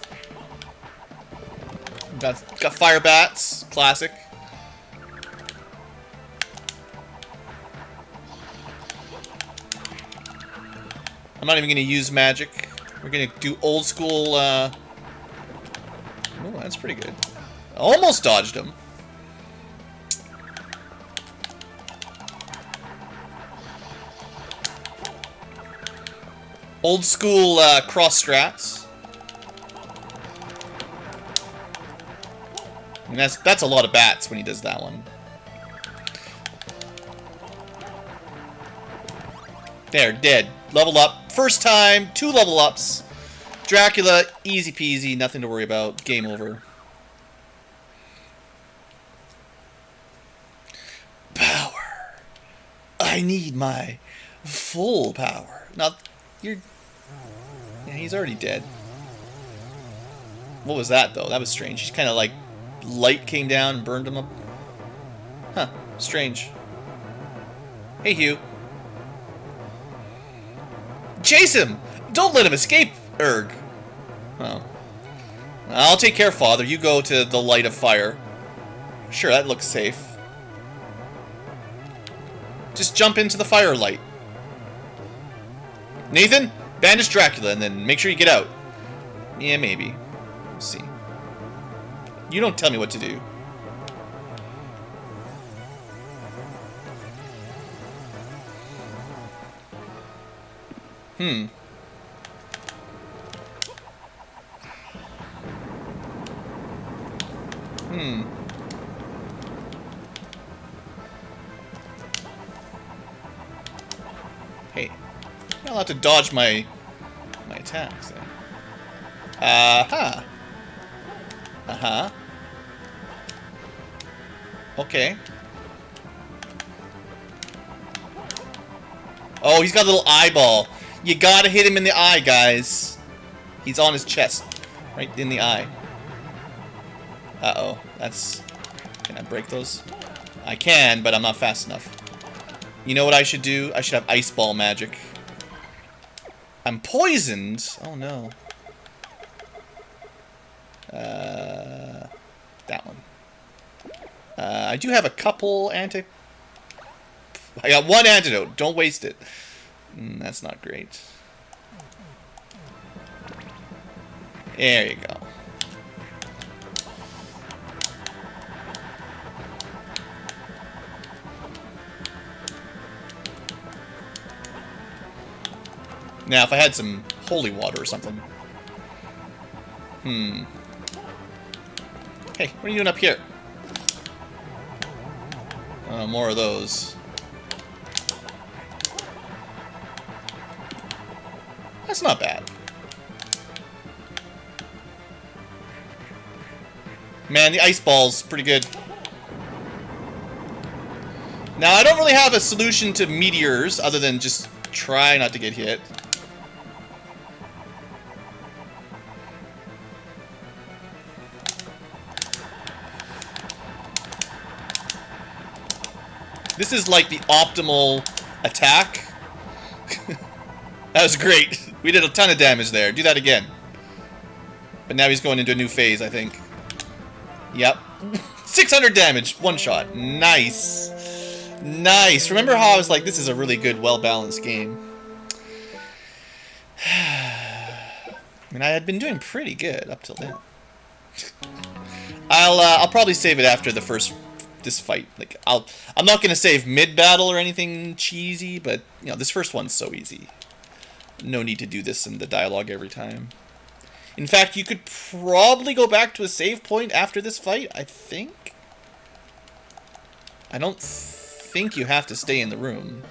Got fire bats. Classic. I'm not even going to use magic. We're going to do old school, Oh, that's pretty good. Almost dodged him. Old school, cross strats. And that's a lot of bats when he does that one. There, dead. Level up. First time, 2 level ups. Dracula, easy peasy, nothing to worry about. Game over. Power. I need my full power. Now, you're... Yeah, he's already dead. What was that, though? That was strange. He's kind of like... Light came down and burned him up. Huh. Strange. Hey, Hugh. Chase him! Don't let him escape, Erg. Oh. I'll take care, Father. You go to the light of fire. Sure, that looks safe. Just jump into the firelight. Nathan, banish Dracula and then make sure you get out. Yeah, maybe. Let's see. You don't tell me what to do. Hmm. Hey. You're not allowed to dodge my attacks there. Aha! Uh-huh. Okay. Oh, he's got a little eyeball. You gotta hit him in the eye, guys. He's on his chest. Right in the eye. Uh-oh. That's... Can I break those? I can, but I'm not fast enough. You know what I should do? I should have ice ball magic. I'm poisoned? Oh, no. That one. I do have a couple I got one antidote. Don't waste it. That's not great. There you go. Now, if I had some holy water or something. Hey, what are you doing up here? More of those. That's not bad. Man, the ice ball's pretty good. Now, I don't really have a solution to meteors other than just try not to get hit. This is like the optimal attack. That was great. We did a ton of damage there. Do that again. But now he's going into a new phase, I think. Yep. 600 damage. One shot. Nice. Nice. Remember how I was like, this is a really good, well-balanced game. I mean, I had been doing pretty good up till then. I'll probably save it after this fight. Like, I'm not gonna save mid-battle or anything cheesy, but you know, this first one's so easy. No need to do this in the dialogue every time. In fact, you could probably go back to a save point after this fight, I think. I don't think you have to stay in the room.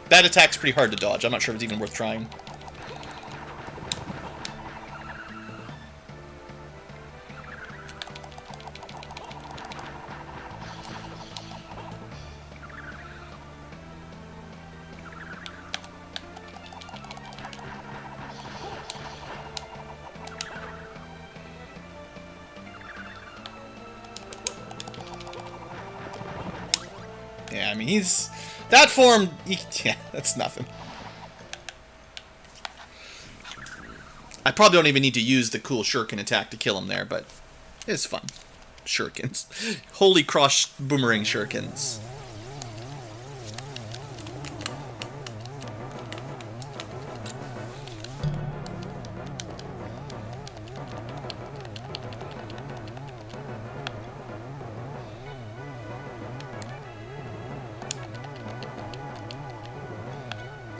That attack's pretty hard to dodge. I'm not sure if it's even worth trying. Yeah, I mean, he's... That form... yeah, that's nothing. I probably don't even need to use the cool shuriken attack to kill him there, but it's fun. Shurikens. Holy cross boomerang shurikens.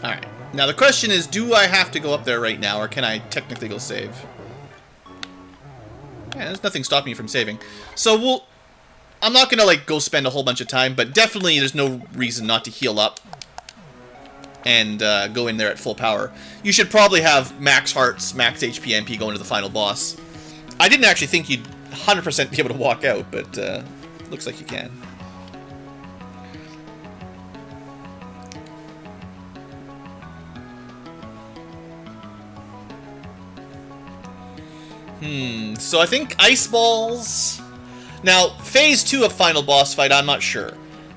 Alright. Now the question is, do I have to go up there right now, or can I technically go save? Yeah, there's nothing stopping me from saving. So I'm not gonna, like, go spend a whole bunch of time, but definitely there's no reason not to heal up and go in there at full power. You should probably have max hearts, max HP, MP going to the final boss. I didn't actually think you'd 100% be able to walk out, but looks like you can. So I think ice balls... Now, phase 2 of final boss fight, I'm not sure.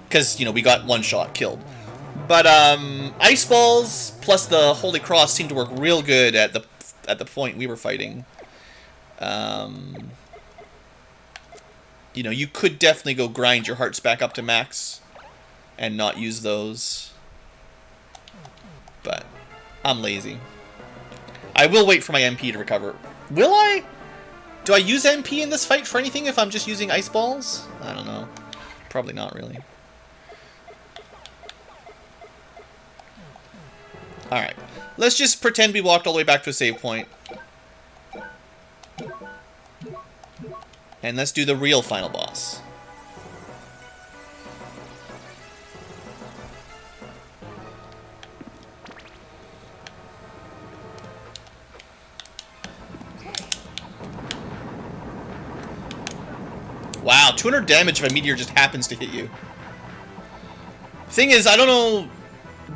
Because, you know, we got one shot killed. But, ice balls plus the Holy Cross seemed to work real good at the point we were fighting. You know, you could definitely go grind your hearts back up to max and not use those. But I'm lazy. I will wait for my MP to recover. Will I? Do I use MP in this fight for anything if I'm just using ice balls? I don't know. Probably not really. Alright. Let's just pretend we walked all the way back to a save point. And let's do the real final boss. 200 damage if a meteor just happens to hit you. Thing is, I don't know...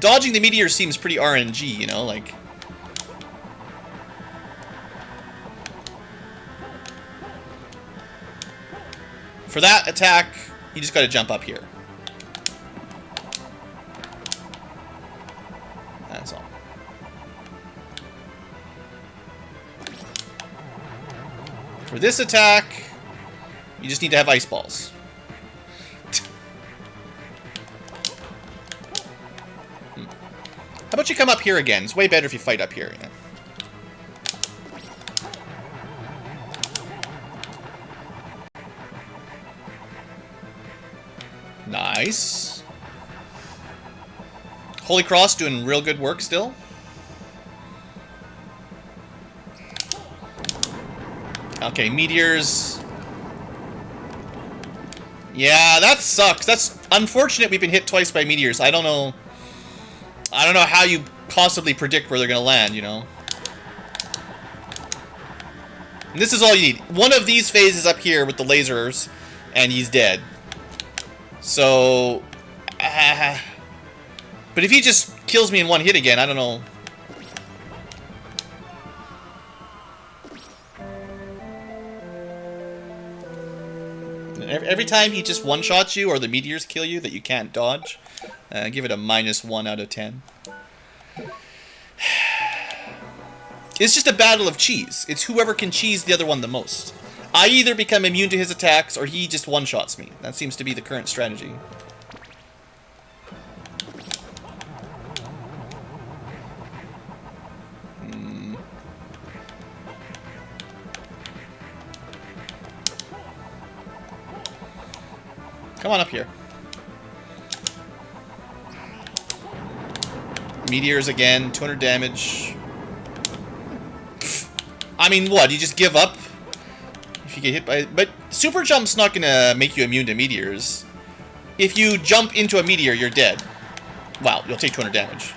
Dodging the meteor seems pretty RNG, you know, like... For that attack, you just gotta jump up here. That's all. For this attack, you just need to have ice balls. How about you come up here again? It's way better if you fight up here. Yeah. Nice. Holy Cross doing real good work still. Okay, meteors. Yeah, that sucks. That's unfortunate we've been hit twice by meteors. I don't know how you possibly predict where they're going to land, you know. And this is all you need. One of these phases up here with the lasers, and he's dead. So... but if he just kills me in one hit again, I don't know. Every time he just one-shots you, or the meteors kill you that you can't dodge, give it a -1 out of 10. It's just a battle of cheese. It's whoever can cheese the other one the most. I either become immune to his attacks, or he just one-shots me. That seems to be the current strategy. Come on up here. Meteors again, 200 damage. I mean, what? You just give up if you get hit by... But super jump's not gonna make you immune to meteors. If you jump into a meteor, you're dead. Wow, you'll take 200 damage.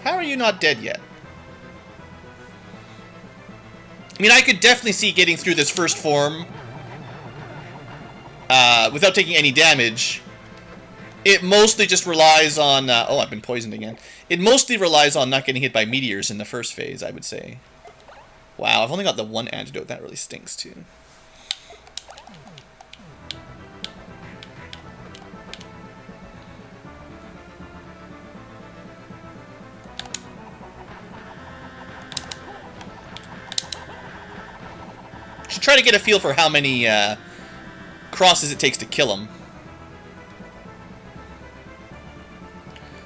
How are you not dead yet? I mean, I could definitely see getting through this first form without taking any damage. It mostly just relies on... oh, I've been poisoned again. It mostly relies on not getting hit by meteors in the first phase, I would say. Wow, I've only got the one antidote. That really stinks, too. Should try to get a feel for how many crosses it takes to kill him.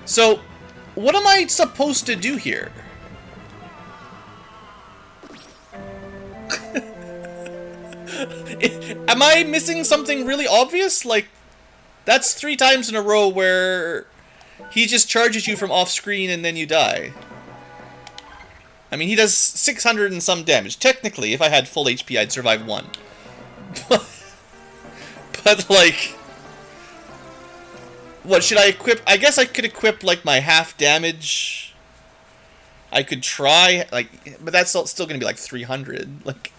So, what am I supposed to do here? Am I missing something really obvious? Like, that's 3 times in a row where he just charges you from off screen and then you die. I mean, he does 600 and some damage. Technically, if I had full HP, I'd survive 1. But, like... What, should I equip? I guess I could equip, like, my half damage. I could try, like... But that's still gonna be, like, 300. Like,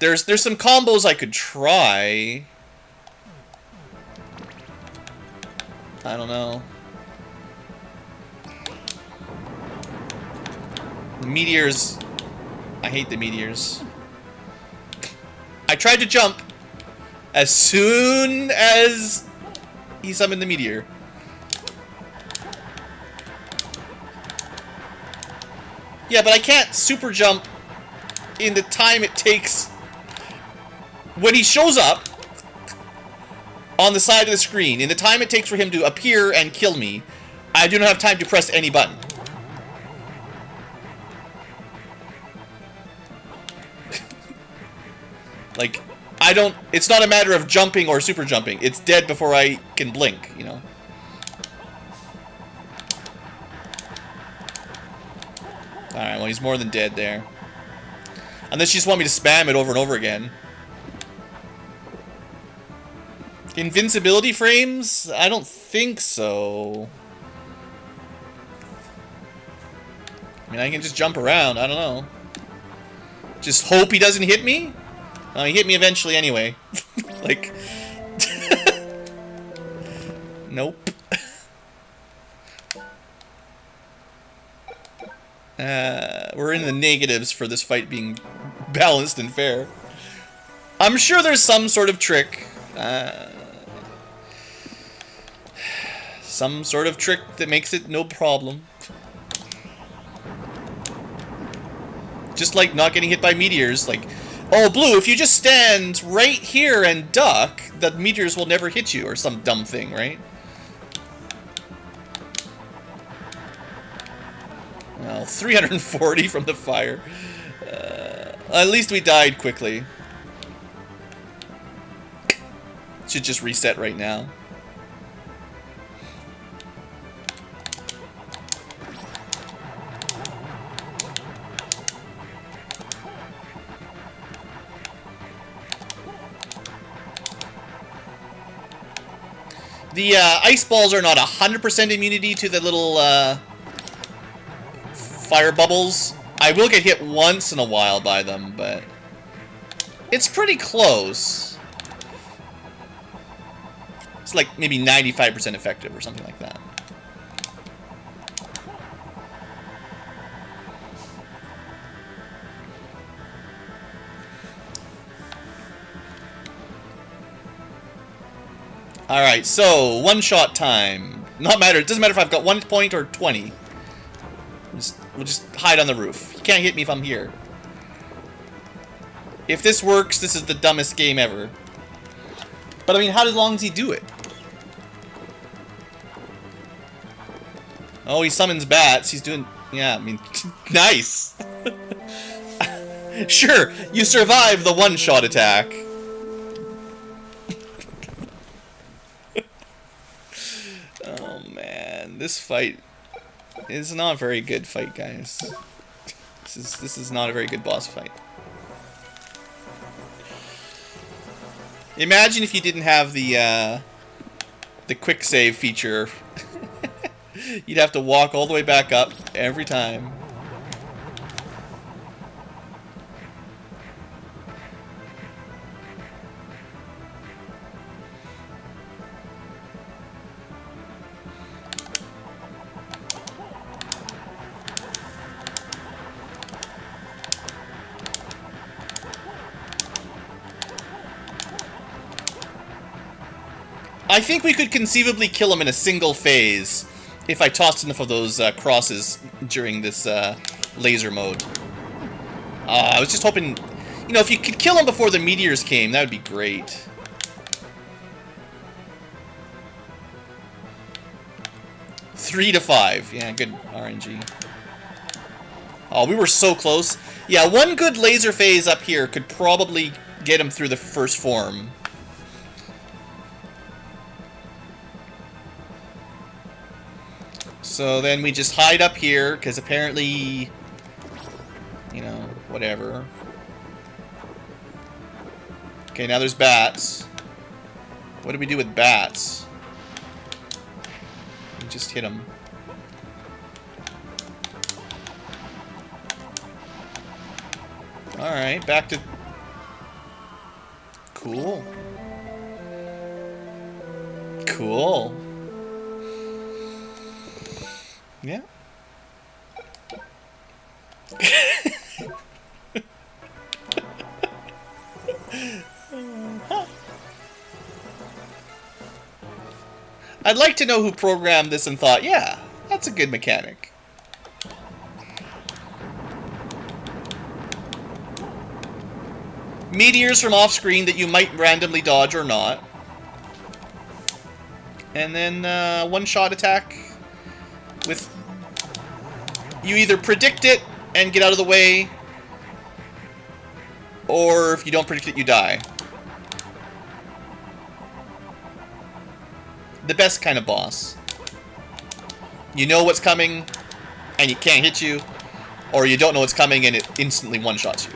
there's some combos I could try. I don't know. Meteors. I hate the meteors. I tried to jump as soon as he summoned the meteor. Yeah, but I can't super jump in the time it takes when he shows up on the side of the screen. In the time it takes for him to appear and kill me, I do not have time to press any button. Like, I don't... It's not a matter of jumping or super jumping. It's dead before I can blink, you know? Alright, well, he's more than dead there. Unless you just want me to spam it over and over again. Invincibility frames? I don't think so. I mean, I can just jump around. I don't know. Just hope he doesn't hit me? He hit me eventually anyway. Like... Nope. We're in the negatives for this fight being balanced and fair. I'm sure there's some sort of trick. Some sort of trick that makes it no problem. Just like not getting hit by meteors. Like, oh, Blue, if you just stand right here and duck, the meteors will never hit you, or some dumb thing, right? Well, 340 from the fire. At least we died quickly. Should just reset right now. The ice balls are not 100% immunity to the little fire bubbles. I will get hit once in a while by them, but it's pretty close. It's like maybe 95% effective or something like that. Alright, so one-shot time. Not matter. It doesn't matter if I've got 1 point or 20. We'll just hide on the roof. You can't hit me if I'm here. If this works, this is the dumbest game ever. But I mean, how long does he do it? Oh, he summons bats. He's doing... Yeah, I mean... Nice! Sure, you survive the one-shot attack. Oh, man. This fight is not a very good fight, guys. This is not a very good boss fight. Imagine if you didn't have the quick save feature. You'd have to walk all the way back up every time. I think we could conceivably kill him in a single phase if I tossed enough of those crosses during this laser mode. I was just hoping, you know, if you could kill him before the meteors came, that would be great. Three to 5. Yeah, good RNG. Oh, we were so close. Yeah, one good laser phase up here could probably get him through the first form. So then we just hide up here, because apparently, you know, whatever. Okay, now there's bats. What do we do with bats? We just hit them. Alright, back to... Cool. Cool. Yeah. I'd like to know who programmed this and thought, yeah, that's a good mechanic. Meteors from off-screen that you might randomly dodge or not. And then one-shot attack with... You either predict it and get out of the way, or if you don't predict it, you die. The best kind of boss. You know what's coming, and it can't hit you, or you don't know what's coming and it instantly one-shots you.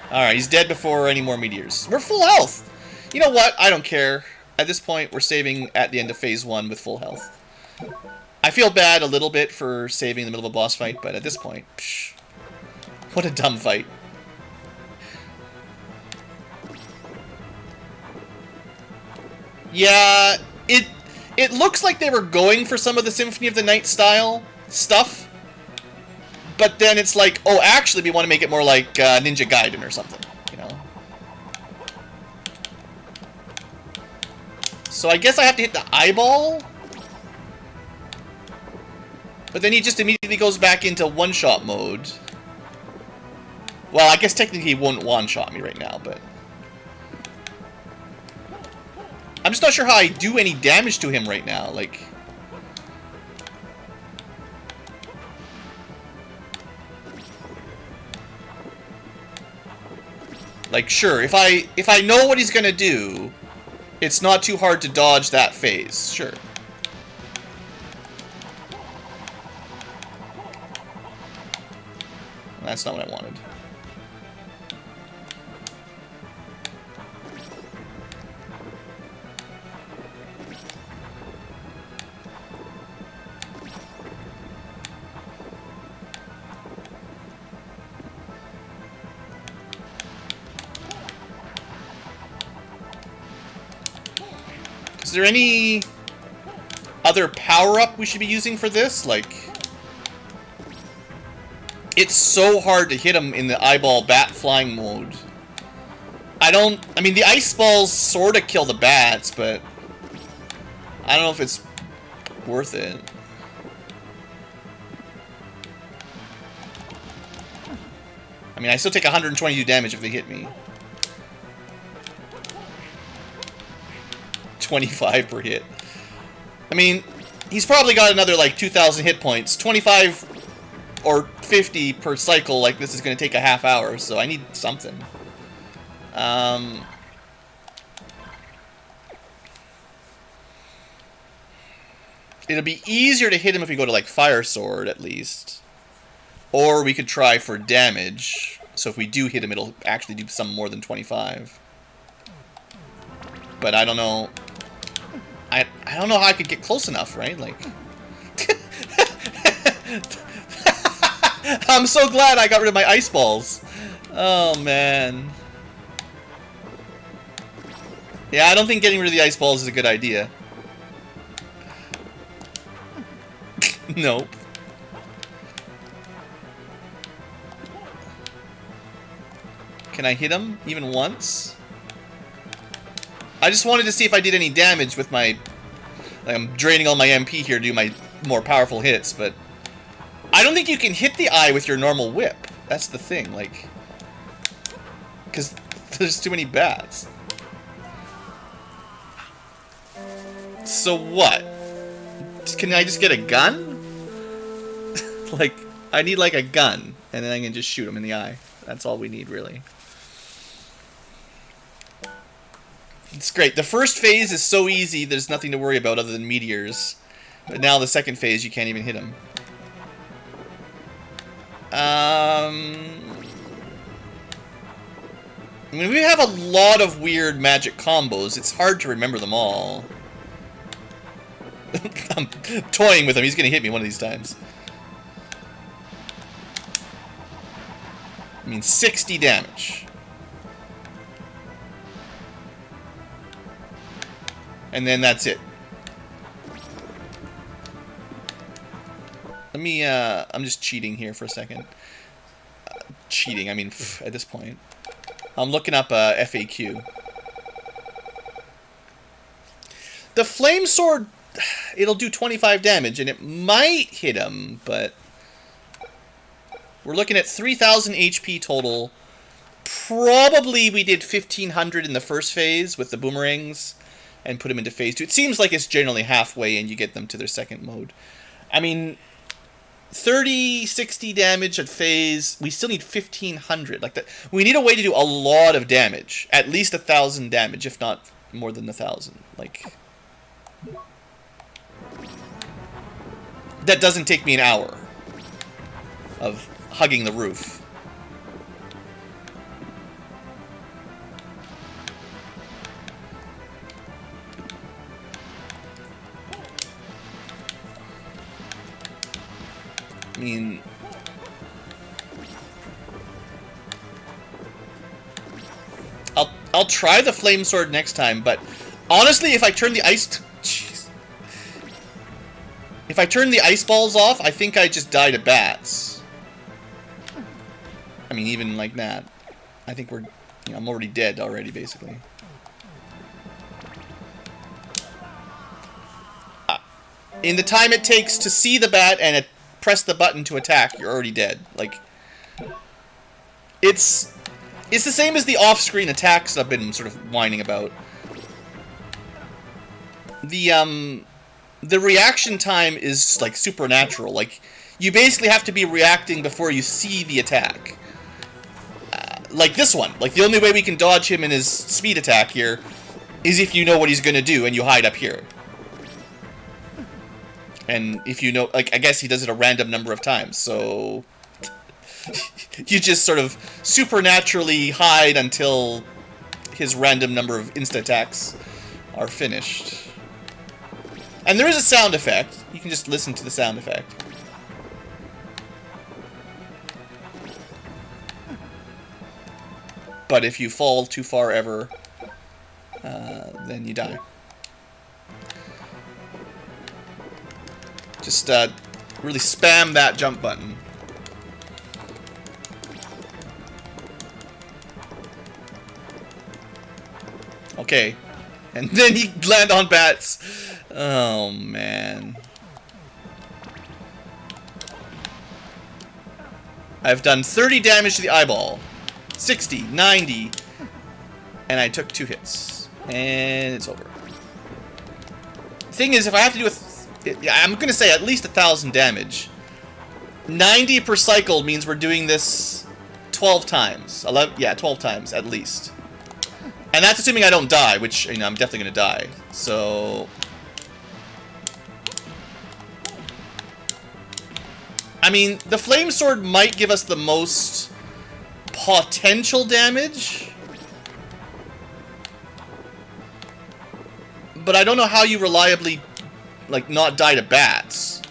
Alright, he's dead before any more meteors. We're full health! You know what? I don't care. At this point, we're saving at the end of phase 1 with full health. I feel bad a little bit for saving in the middle of a boss fight, but at this point, psh, what a dumb fight. Yeah, it looks like they were going for some of the Symphony of the Night style stuff, but then it's like, oh, actually, we want to make it more like Ninja Gaiden or something, you know? So I guess I have to hit the eyeball? But then he just immediately goes back into one-shot mode. Well, I guess technically he won't one-shot me right now, but... I'm just not sure how I do any damage to him right now, like... Like, sure, if I know what he's gonna do, it's not too hard to dodge that phase, sure. That's not what I wanted. Is there any other power-up we should be using for this? Like, it's so hard to hit him in the eyeball bat flying mode. I mean, the ice balls sort of kill the bats, but I don't know if it's worth it. I mean, I still take 122 damage if they hit me. 25 per hit. I mean, he's probably got another, like, 2,000 hit points. 25 or 50 per cycle, like, this is going to take a half hour, so I need something. It'll be easier to hit him if we go to, like, Fire Sword, at least. Or we could try for damage. So if we do hit him, it'll actually do some more than 25. But I don't know... I don't know how I could get close enough, right? Like... I'm so glad I got rid of my ice balls. Oh, man. Yeah, I don't think getting rid of the ice balls is a good idea. Nope. Can I hit him even once? I just wanted to see if I did any damage with my... Like, I'm draining all my MP here to do my more powerful hits, but... I don't think you can hit the eye with your normal whip. That's the thing, like... Because there's too many bats. So what? Can I just get a gun? Like, I need like a gun, and then I can just shoot him in the eye. That's all we need, really. It's great. The first phase is so easy, there's nothing to worry about other than meteors. But now the second phase, you can't even hit him. I mean, we have a lot of weird magic combos. It's hard to remember them all. I'm toying with him. He's going to hit me one of these times. I mean, 60 damage. And then that's it. Let me, I'm just cheating here for a second. Cheating, I mean, at this point. I'm looking up FAQ. The Flame Sword, it'll do 25 damage, and it might hit him, but... We're looking at 3,000 HP total. Probably we did 1,500 in the first phase with the boomerangs and put him into phase 2. It seems like it's generally halfway and you get them to their second mode. I mean, 30, 60 damage at phase. We still need 1,500. Like that. We need a way to do a lot of damage. At least 1,000 damage, if not more than 1,000. Like... That doesn't take me an hour of hugging the roof. mean... I'll try the flame sword next time, but honestly, if I turn the ice... Jeez. If I turn the ice balls off, I think I just die to bats. I mean, even like that. I think we're... You know, I'm already dead already, basically. In the time it takes to see the bat and press the button to attack, you're already dead. Like... It's the same as the off-screen attacks I've been sort of whining about. The reaction time is, like, supernatural. Like, you basically have to be reacting before you see the attack. Like this one. Like, the only way we can dodge him in his speed attack here is if you know what he's gonna do and you hide up here. And if you know... Like, I guess he does it a random number of times, so... You just sort of supernaturally hide until his random number of insta-attacks are finished. And there is a sound effect. You can just listen to the sound effect. But if you fall too far ever, then you die. Just really spam that jump button. Okay. And then you land on bats. Oh, man. I've done 30 damage to the eyeball. 60, 90. And I took 2 hits. And it's over. Thing is, if I have to do I'm going to say at least 1,000 damage. 90 per cycle means we're doing this 12 times. 11, yeah, 12 times at least. And that's assuming I don't die, which, you know, I'm definitely going to die. So... I mean, the flame sword might give us the most potential damage. But I don't know how you reliably, like, not die to bats.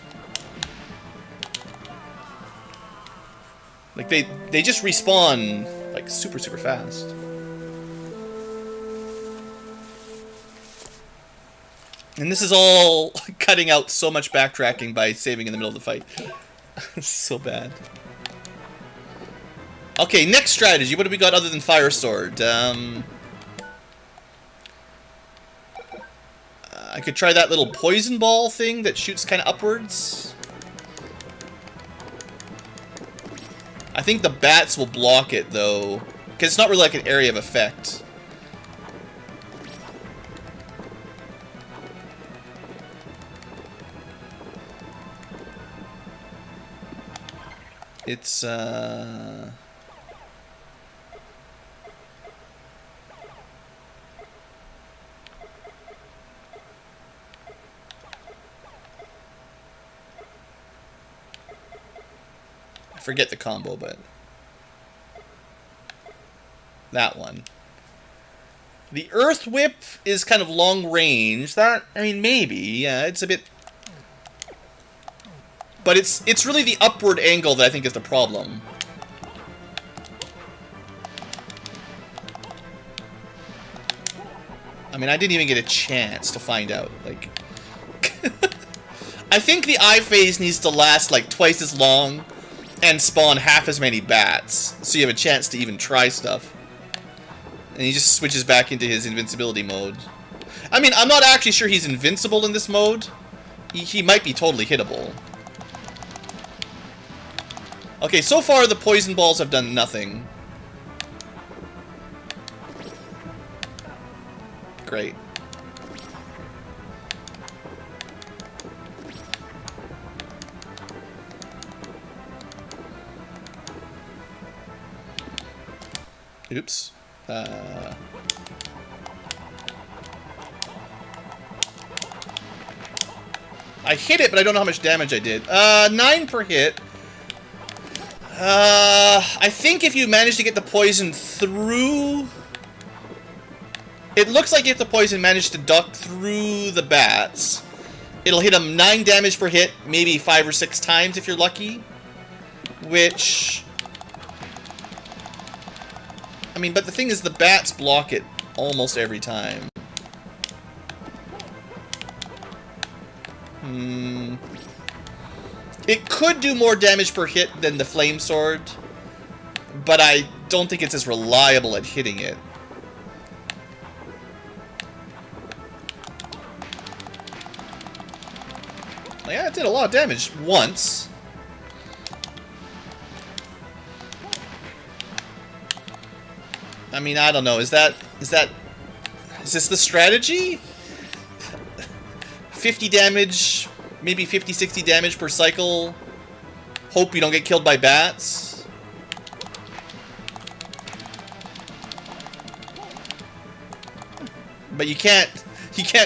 Like, they just respawn, like, super, super fast. And this is all cutting out so much backtracking by saving in the middle of the fight. So bad. Okay, next strategy. What do we got other than Fire Sword? I could try that little poison ball thing that shoots kind of upwards. I think the bats will block it, though. Because it's not really like an area of effect. It's, I forget the combo, but... That one. The Earth Whip is kind of long range. That, I mean, maybe. Yeah, it's a bit... But it's really the upward angle that I think is the problem. I mean, I didn't even get a chance to find out. Like, I think the eye phase needs to last like twice as long and spawn half as many bats, so you have a chance to even try stuff. And he just switches back into his invincibility mode. I mean, I'm not actually sure he's invincible in this mode. He might be totally hittable. Okay, so far the poison balls have done nothing. Great. Oops. I hit it, but I don't know how much damage I did. 9 per hit. I think if you manage to get the poison through... It looks like if the poison managed to duck through the bats, it'll hit them 9 damage per hit, maybe 5 or 6 times if you're lucky. Which... I mean, but the thing is, the bats block it almost every time. It could do more damage per hit than the flame sword, but I don't think it's as reliable at hitting it. Yeah, it did a lot of damage once. I mean, I don't know. Is this the strategy? 50 damage, maybe 50, 60 damage per cycle. Hope you don't get killed by bats. But you can't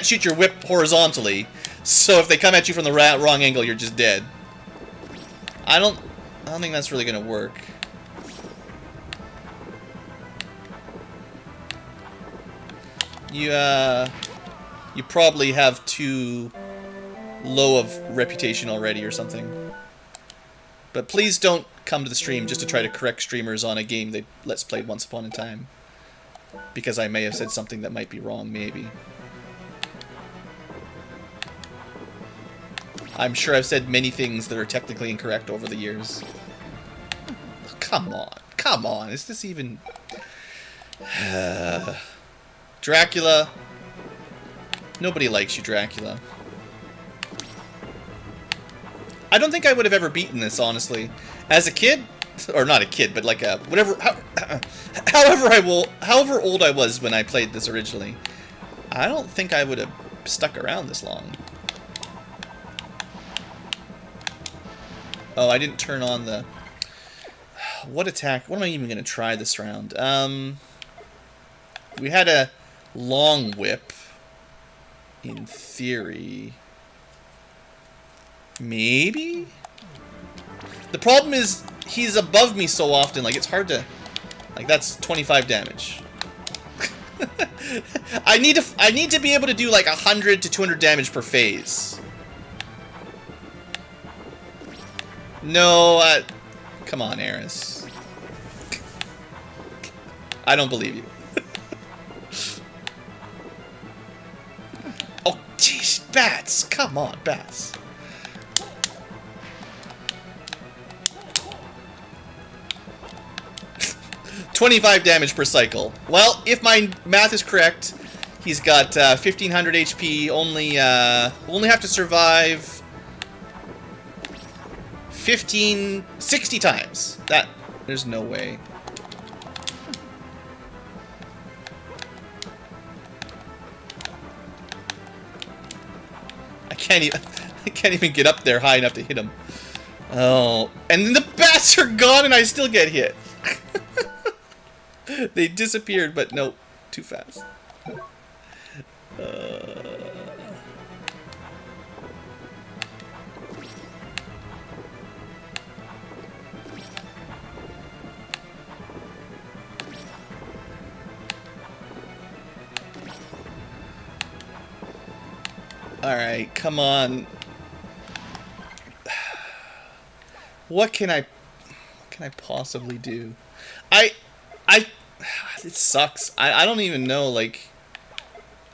shoot your whip horizontally. So if they come at you from the wrong angle, you're just dead. I don't think that's really gonna work. You probably have too low of reputation already or something. But please don't come to the stream just to try to correct streamers on a game they Let's Played once upon a time. Because I may have said something that might be wrong, maybe. I'm sure I've said many things that are technically incorrect over the years. Come on, is this even... Dracula. Nobody likes you, Dracula. I don't think I would have ever beaten this, honestly. As a kid, or not a kid, but like a whatever. However old I was when I played this originally, I don't think I would have stuck around this long. Oh, I didn't turn on the. What attack? What am I even gonna try this round? We had a long whip. In theory. Maybe? The problem is, he's above me so often, like, it's hard to... Like, that's 25 damage. I need to be able to do, like, 100 to 200 damage per phase. No, come on, Eris. I don't believe you. Oh, jeez, bats! Come on, bats. $25 damage per cycle. Well, if my math is correct, he's got 1,500 HP. Only have to survive 60 times. There's no way. I can't even get up there high enough to hit him. Oh, and then the bats are gone, and I still get hit. They disappeared, but no, too fast. Alright, come on. What can I possibly do? It sucks. I don't even know, like...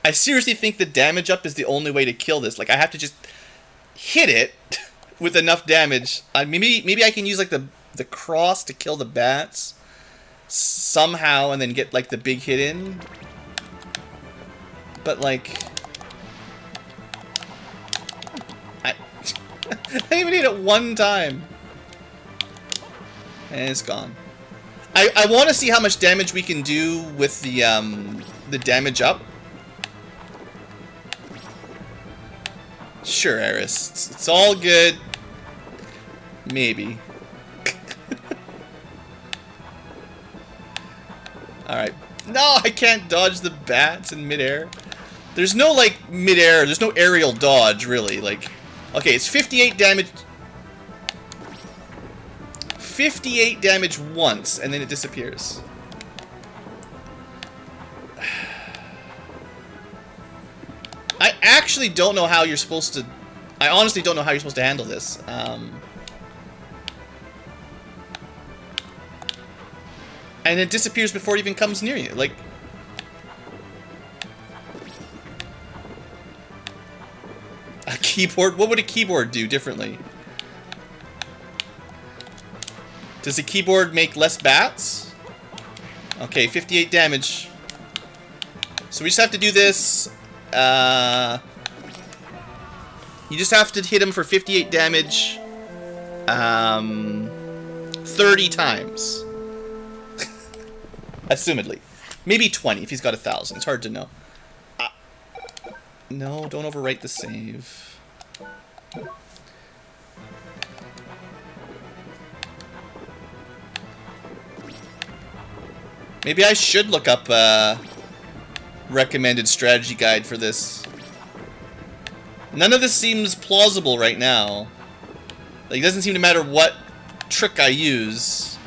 I seriously think the damage up is the only way to kill this. Like, I have to just hit it with enough damage. Maybe I can use, like, the cross to kill the bats somehow and then get, like, the big hit in. But, like... I didn't even hit it one time. And it's gone. I want to see how much damage we can do with the damage up. Sure, Eris. It's all good. Maybe. Alright. No, I can't dodge the bats in midair. There's no, like, midair. There's no aerial dodge, really. Like, okay, it's 58 damage... 58 damage once, and then it disappears. I actually don't know how you're supposed to... I honestly don't know how you're supposed to handle this. And it disappears before it even comes near you. Like... A keyboard? What would a keyboard do differently? Does a keyboard make less bats? Okay, 58 damage. So we just have to do this. You just have to hit him for 58 damage. 30 times. Assumedly. Maybe 20 if he's got 1,000. It's hard to know. No, don't overwrite the save. Maybe I should look up a recommended strategy guide for this. None of this seems plausible right now. Like, it doesn't seem to matter what trick I use.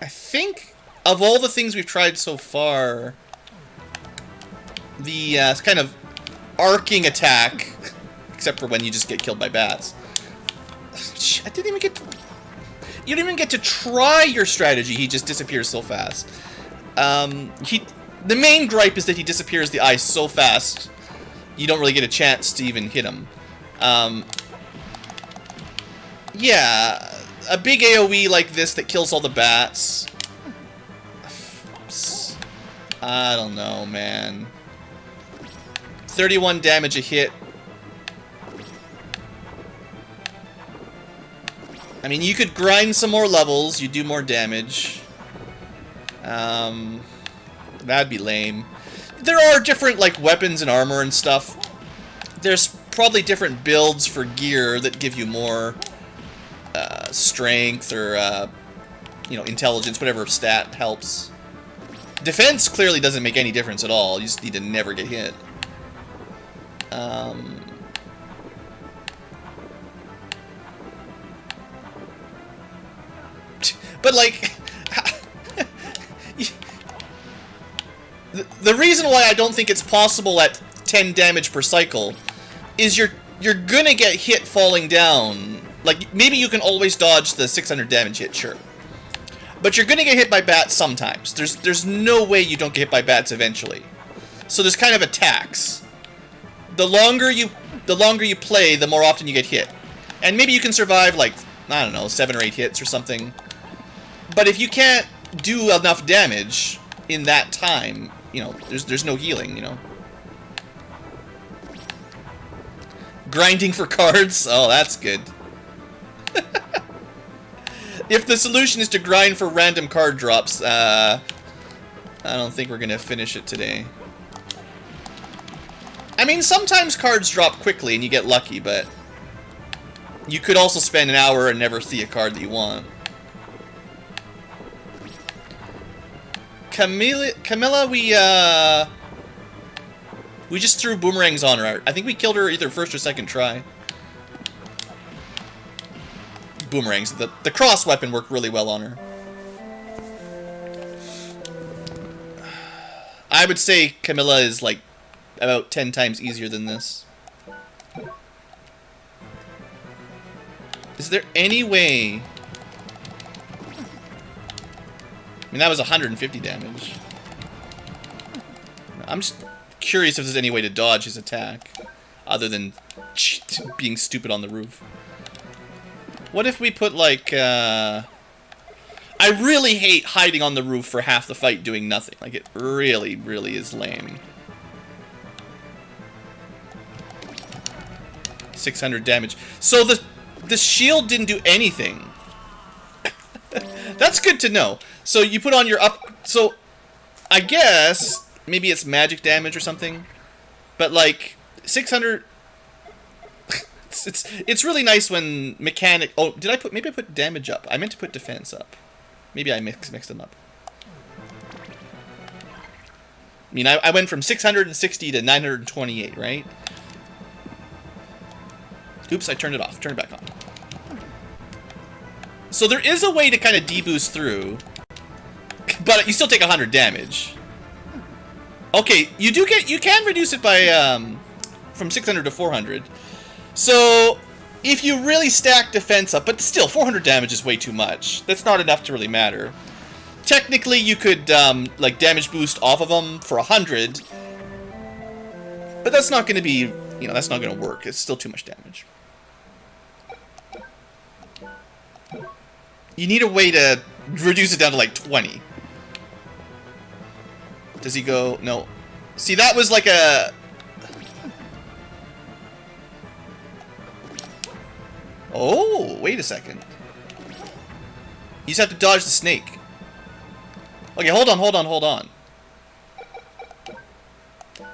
I think of all the things we've tried so far, the kind of arcing attack, except for when you just get killed by bats. I didn't even get to... You didn't even get to try your strategy. He just disappears so fast. The main gripe is that he disappears the ice so fast, you don't really get a chance to even hit him. Yeah, a big AoE like this that kills all the bats. I don't know, man. 31 damage a hit. I mean, you could grind some more levels, you do more damage. That'd be lame. There are different, like, weapons and armor and stuff. There's probably different builds for gear that give you more strength or, you know, intelligence, whatever stat helps. Defense clearly doesn't make any difference at all. You just need to never get hit. But, like... The reason why I don't think it's possible at 10 damage per cycle is you're gonna get hit falling down. Like, maybe you can always dodge the 600 damage hit, sure. But you're gonna get hit by bats sometimes. There's no way you don't get hit by bats eventually. So there's kind of a tax. The longer you play, the more often you get hit. And maybe you can survive, like, I don't know, 7 or 8 hits or something. But if you can't do enough damage in that time, you know, there's no healing, you know. Grinding for cards? Oh, that's good. If the solution is to grind for random card drops, I don't think we're gonna finish it today. I mean, sometimes cards drop quickly and you get lucky, but you could also spend an hour and never see a card that you want. Camilla, we just threw boomerangs on her. I think we killed her either first or second try. Boomerangs. The cross weapon worked really well on her. I would say Camilla is like about 10 times easier than this. Is there any way... I mean, that was 150 damage. I'm just curious if there's any way to dodge his attack, other than being stupid on the roof. What if we put, like, I really hate hiding on the roof for half the fight doing nothing. Like, it really, really is lame. 600 damage. So the shield didn't do anything. That's good to know. So you put on your up... So, I guess, maybe it's magic damage or something. But, like, 600... it's really nice when mechanic... Oh, did I put... Maybe I put damage up. I meant to put defense up. Maybe I mixed them up. I mean, I went from 660 to 928, right? Oops, I turned it off. Turn it back on. So there is a way to kind of deboost through, but you still take 100 damage. Okay, you can reduce it by from 600 to 400. So if you really stack defense up, but still, 400 damage is way too much. That's not enough to really matter. Technically, you could, like, damage boost off of them for 100. But that's not going to be, you know, that's not going to work. It's still too much damage. You need a way to reduce it down to, like, 20. Does he go? No. See, that was like a... Oh, wait a second. You just have to dodge the snake. Okay, hold on.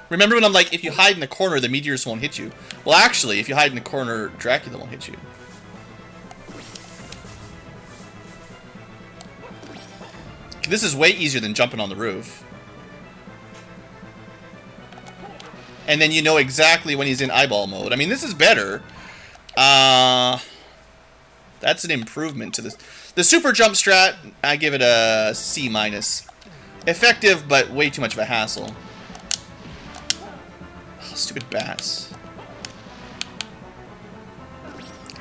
Remember when I'm like, if you hide in the corner, the meteors won't hit you. Well, actually, if you hide in the corner, Dracula won't hit you. This is way easier than jumping on the roof. And then you know exactly when he's in eyeball mode. I mean, this is better. That's an improvement to this. The super jump strat, I give it a C-. Effective, but way too much of a hassle. Oh, stupid bats.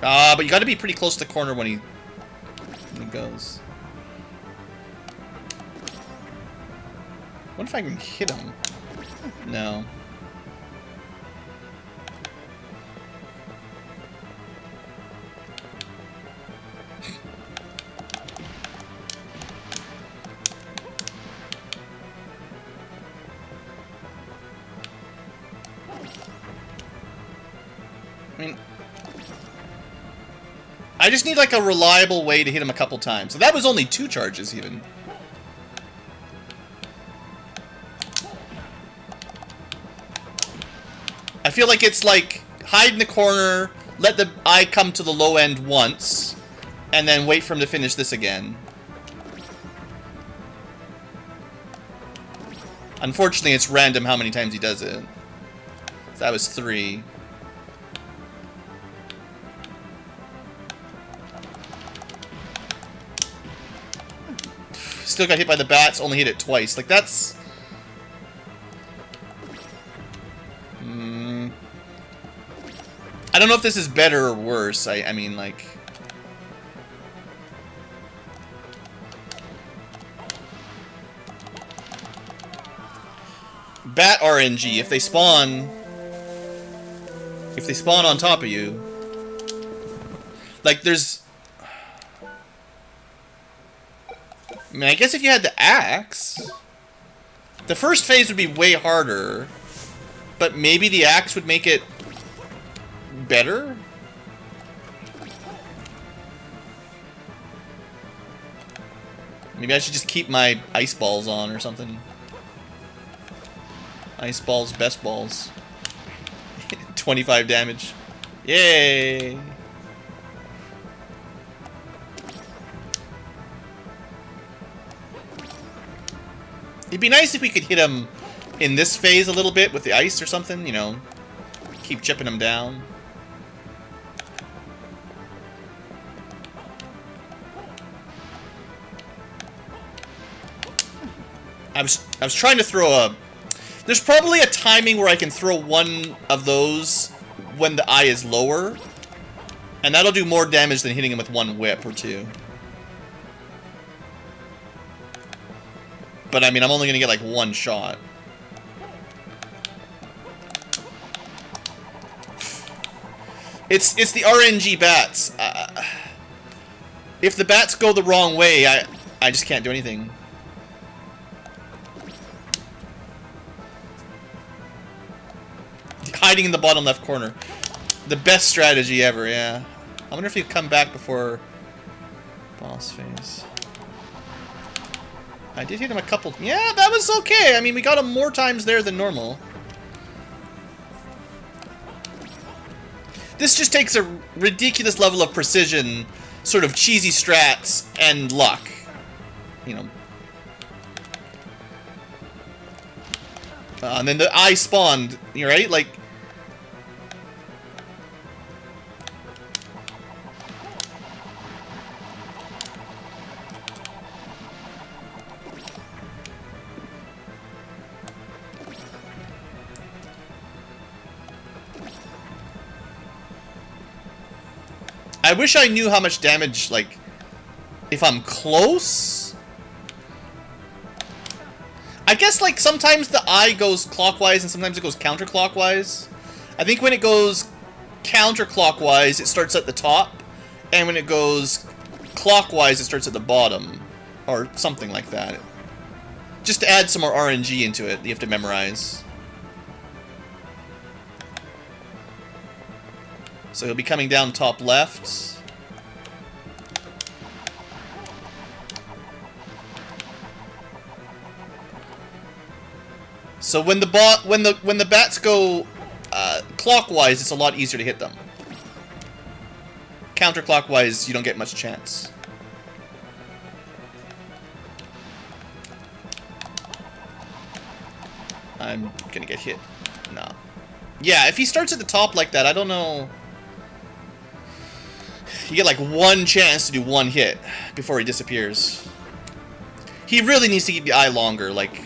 But you gotta be pretty close to the corner when he goes. What if I can hit him? No. I mean, I just need like a reliable way to hit him a couple times. So that was only 2 charges even. I feel like it's like hide in the corner, let the eye come to the low end once, and then wait for him to finish this again. Unfortunately, it's random how many times he does it. So that was 3. Still got hit by the bats, only hit it twice. Like, that's... I don't know if this is better or worse. I mean, like... Bat RNG, if they spawn... If they spawn on top of you... Like, there's... I mean, I guess if you had the axe... The first phase would be way harder. But maybe the axe would make it... better? Maybe I should just keep my ice balls on or something. Ice balls, best balls. 25 damage. Yay! It'd be nice if we could hit him in this phase a little bit with the ice or something, you know. Keep chipping him down. I was trying to throw a... There's probably a timing where I can throw one of those when the eye is lower. And that'll do more damage than hitting him with one whip or 2. But I mean, I'm only gonna get like 1 shot. It's the RNG bats. If the bats go the wrong way, I just can't do anything. Hiding in the bottom left corner. The best strategy ever, yeah. I wonder if he'll come back before boss phase. I did hit him a couple... Yeah, that was okay. I mean, we got him more times there than normal. This just takes a ridiculous level of precision, sort of cheesy strats, and luck. You know. And then the eye spawned, right? Like... I wish I knew how much damage, like, if I'm close. I guess, like, sometimes the eye goes clockwise and sometimes it goes counterclockwise. I think when it goes counterclockwise, it starts at the top. And when it goes clockwise, it starts at the bottom. Or something like that. Just to add some more RNG into it, you have to memorize. So he'll be coming down top left. So when the bats go clockwise, it's a lot easier to hit them. Counterclockwise, you don't get much chance. I'm gonna get hit. No. Yeah, if he starts at the top like that, I don't know. You get like one chance to do one hit before he disappears. He really needs to keep the eye longer, like,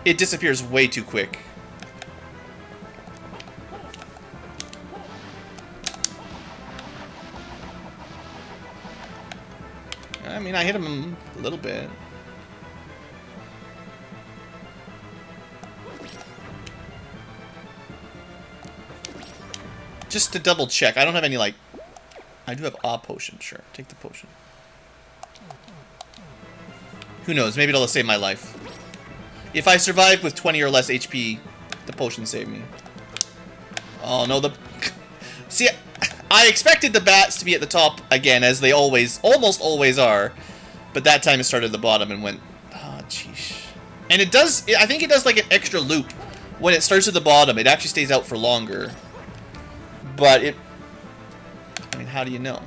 it disappears way too quick. I mean, I hit him a little bit. Just to double check, I don't have any, like... I do have a potion, sure. Take the potion. Who knows, maybe it'll save my life. If I survive with 20 or less HP, the potion saved me. Oh no, the... See, I expected the bats to be at the top again, as they always, almost always are. But that time it started at the bottom and went... Oh, jeez. And it does... I think it does like an extra loop. When it starts at the bottom, it actually stays out for longer. But it... I mean, how do you know?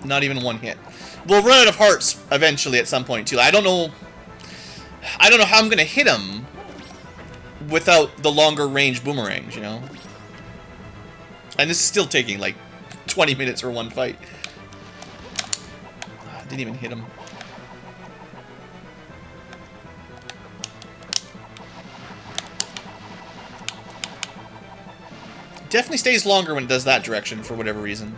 Not even one hit. We'll run out of hearts eventually at some point, too. I don't know how I'm going to hit him without the longer range boomerangs, you know? And this is still taking, like, 20 minutes for one fight. Didn't even hit him. Definitely stays longer when it does that direction, for whatever reason.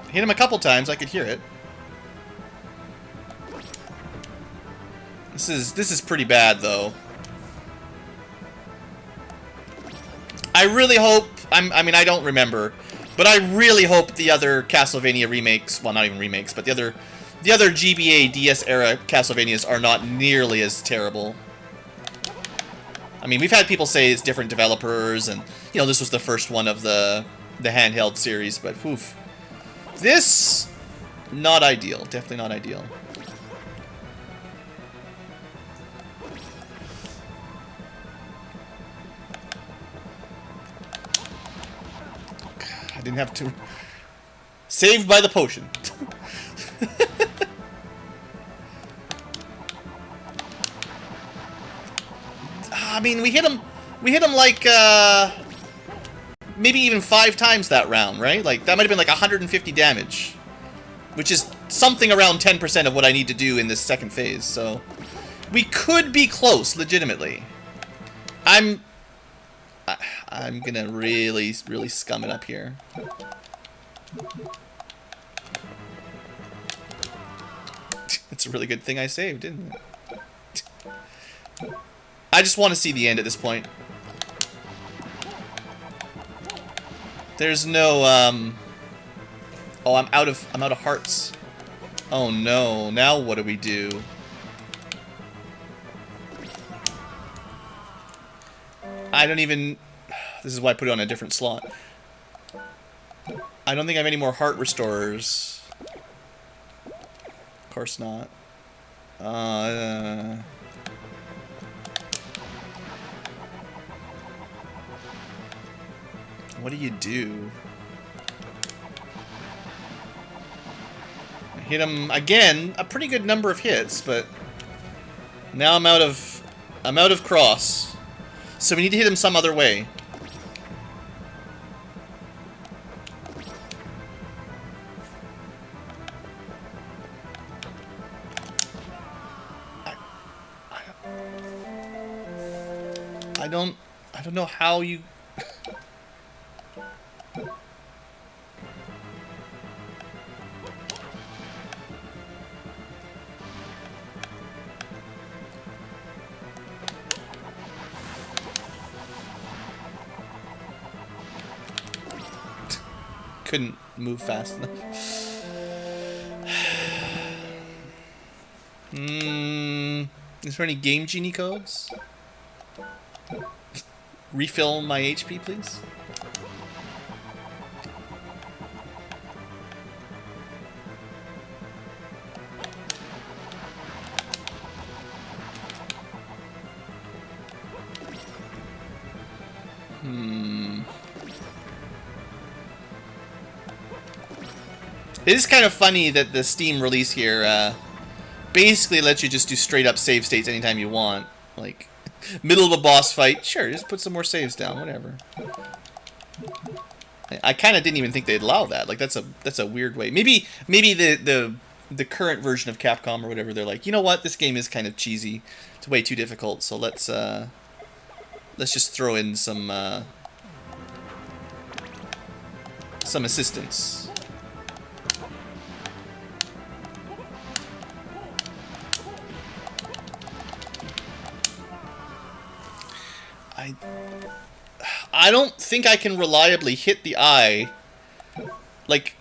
Hit him a couple times, I could hear it. This is pretty bad, though. I really hope... I mean, I don't remember. But I really hope the other Castlevania remakes... Well, not even remakes, but the other GBA DS-era Castlevanias are not nearly as terrible. I mean, we've had people say it's different developers, and, you know, this was the first one of the handheld series, but, oof. This... Not ideal. Definitely not ideal. I didn't have to... Saved by the potion. I mean, we hit him like, maybe even 5 times that round, right? Like, that might have been like 150 damage. Which is something around 10% of what I need to do in this second phase, so... We could be close, legitimately. I'm gonna really scum it up here. It's a really good thing I saved, didn't it? I just want to see the end at this point. There's no, Oh, I'm out of hearts. Oh no, now what do we do? I don't even... This is why I put it on a different slot. I don't think I have any more heart restorers. Of course not. What do you do? Hit him again, a pretty good number of hits, but now I'm out of cross. So we need to hit him some other way. I don't know how you... Couldn't move fast enough. Is there any Game Genie codes? Refill my HP, please. It is kind of funny that the Steam release here basically lets you just do straight up save states anytime you want. Like, middle of a boss fight, sure, just put some more saves down, whatever. I kind of didn't even think they'd allow that. Like, that's a weird way. Maybe the current version of Capcom or whatever, they're like, you know what, this game is kind of cheesy. It's way too difficult, so let's just throw in some assistance. I don't think I can reliably hit the eye, like,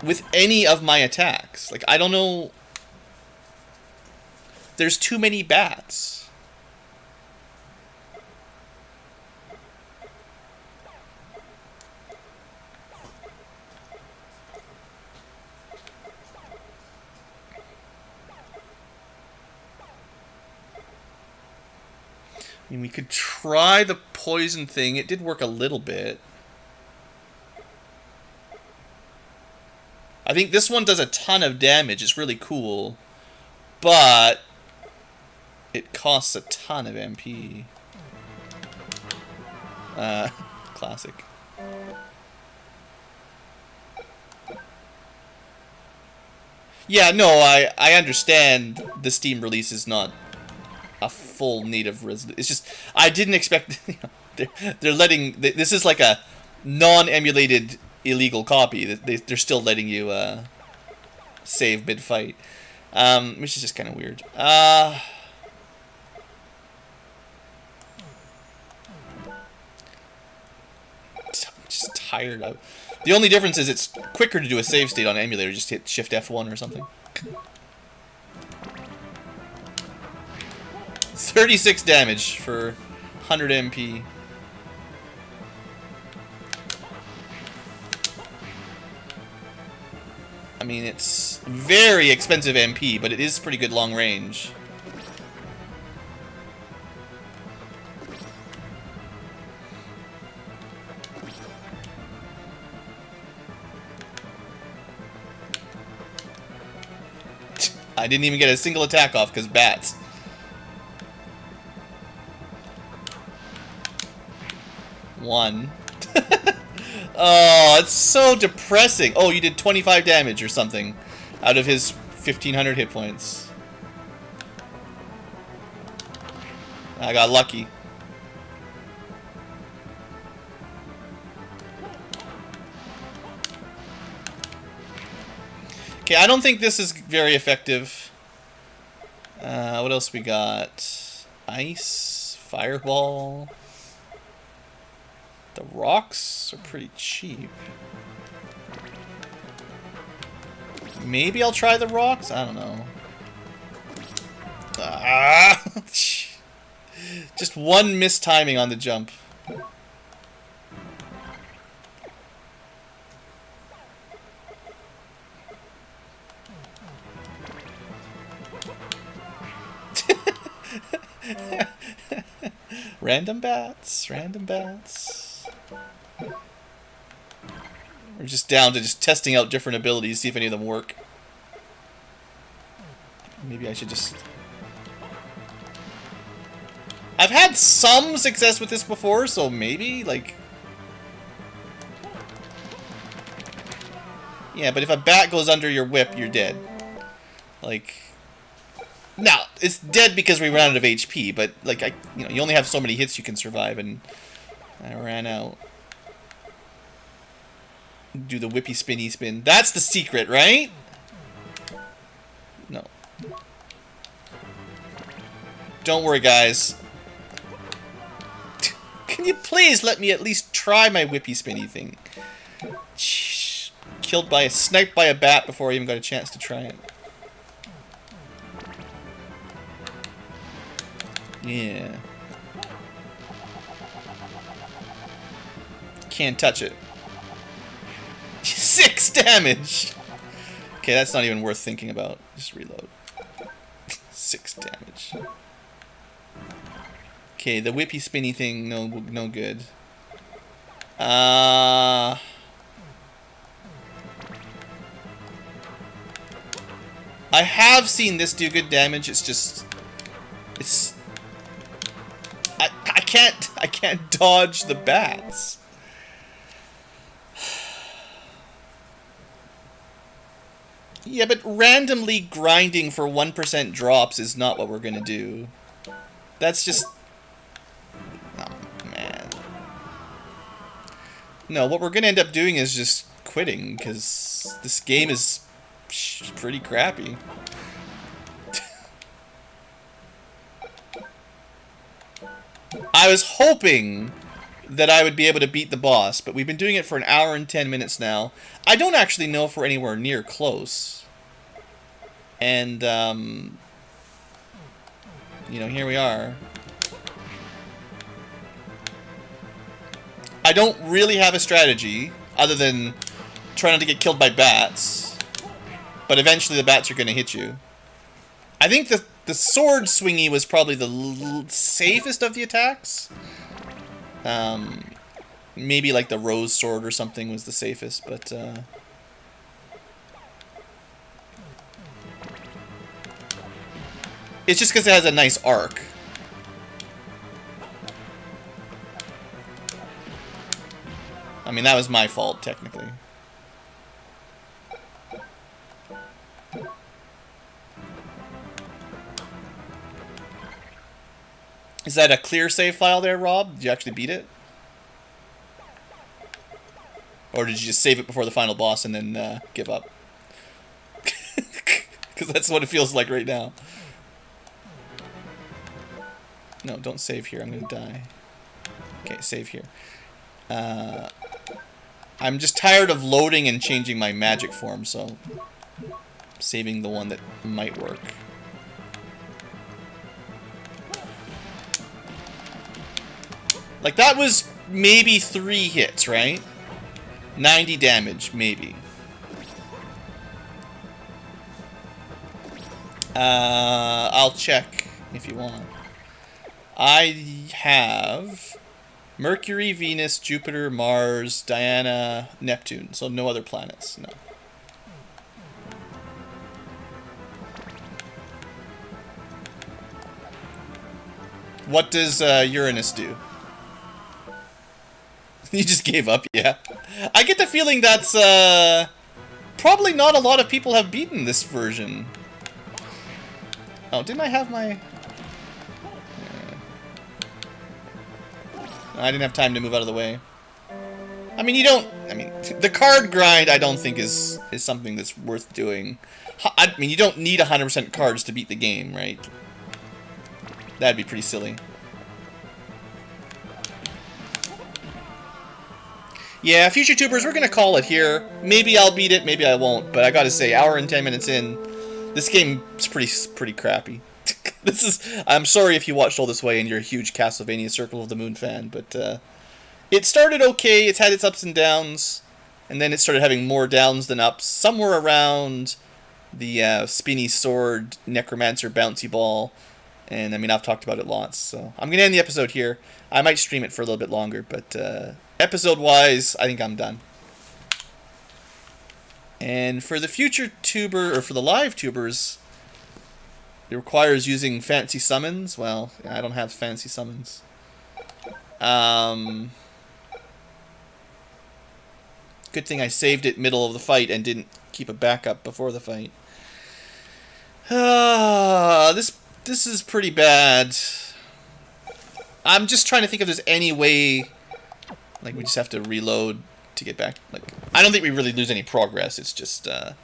with any of my attacks. Like, I don't know. There's too many bats. I mean, we could try the poison thing. It did work a little bit. I think this one does a ton of damage. It's really cool. But it costs a ton of MP. Classic. Yeah, no, I understand the Steam release is not a full native resident. It's just, I didn't expect, you know, they're letting, this is like a non-emulated illegal copy. They're still letting you save mid-fight, which is just kind of weird. I'm just tired of. The only difference is it's quicker to do a save state on emulator. Just hit Shift F1 or something. 36 damage for 100 MP. I mean, it's very expensive MP, but it is pretty good long range. I didn't even get a single attack off because bats. One. Oh, it's so depressing. Oh, you did 25 damage or something out of his 1,500 hit points. I got lucky. Okay, I don't think this is very effective. What else we got? Ice, fireball. The rocks are pretty cheap. Maybe I'll try the rocks? I don't know. Ah! Just one mistiming on the jump. Random bats, random bats. We're just down to just testing out different abilities, see if any of them work. Maybe I should just... I've had some success with this before, so maybe, like... Yeah, but if a bat goes under your whip, you're dead. Like... Now, it's dead because we ran out of HP, but, like, you only have so many hits you can survive, and I ran out. Do the whippy spinny spin. That's the secret, right? No. Don't worry, guys. Can you please let me at least try my whippy spinny thing? Sniped by a bat before I even got a chance to try it. Yeah. Can't touch it. 6 damage! Okay, that's not even worth thinking about. Just reload. 6 damage. Okay, the whippy spinny thing, no good. I have seen this do good damage. It's just, I can't dodge the bats. Yeah, but randomly grinding for 1% drops is not what we're gonna do. That's just... Oh, man. No, what we're gonna end up doing is just quitting, because this game is pretty crappy. I was hoping that I would be able to beat the boss, but we've been doing it for an hour and 10 minutes now. I don't actually know if we're anywhere near close. And, you know, here we are. I don't really have a strategy, other than trying not to get killed by bats. But eventually the bats are going to hit you. I think the sword swingy was probably the safest of the attacks. Maybe like the rose sword or something was the safest, but it's just because it has a nice arc. I mean, that was my fault, technically. Is that a clear save file there, Rob? Did you actually beat it? Or did you just save it before the final boss and then give up? Because that's what it feels like right now. No, don't save here. I'm going to die. Okay, save here. I'm just tired of loading and changing my magic form, so saving the one that might work. Like, that was maybe 3 hits, right? 90 damage, maybe. I'll check if you want. I have Mercury, Venus, Jupiter, Mars, Diana, Neptune. So no other planets, no. What does Uranus do? You just gave up, yeah. I get the feeling that's probably not a lot of people have beaten this version. Oh, didn't I have my... I didn't have time to move out of the way. I mean, you don't... I mean, the card grind I don't think is something that's worth doing. I mean, you don't need 100% cards to beat the game, right? That'd be pretty silly. Yeah, future tubers, we're gonna call it here. Maybe I'll beat it, maybe I won't. But I gotta say, hour and 10 minutes in, this game's pretty crappy. This is... I'm sorry if you watched all this way and you're a huge Castlevania Circle of the Moon fan, but it started okay, it's had its ups and downs, and then it started having more downs than ups. Somewhere around the spinny sword, necromancer, bouncy ball, and I mean, I've talked about it lots, so I'm gonna end the episode here. I might stream it for a little bit longer, but episode-wise, I think I'm done. And for the future tuber, or for the live tubers, it requires using fancy summons. Well, I don't have fancy summons. Good thing I saved it middle of the fight and didn't keep a backup before the fight. This is pretty bad. I'm just trying to think if there's any way, like, we just have to reload to get back. Like, I don't think we really lose any progress. It's just I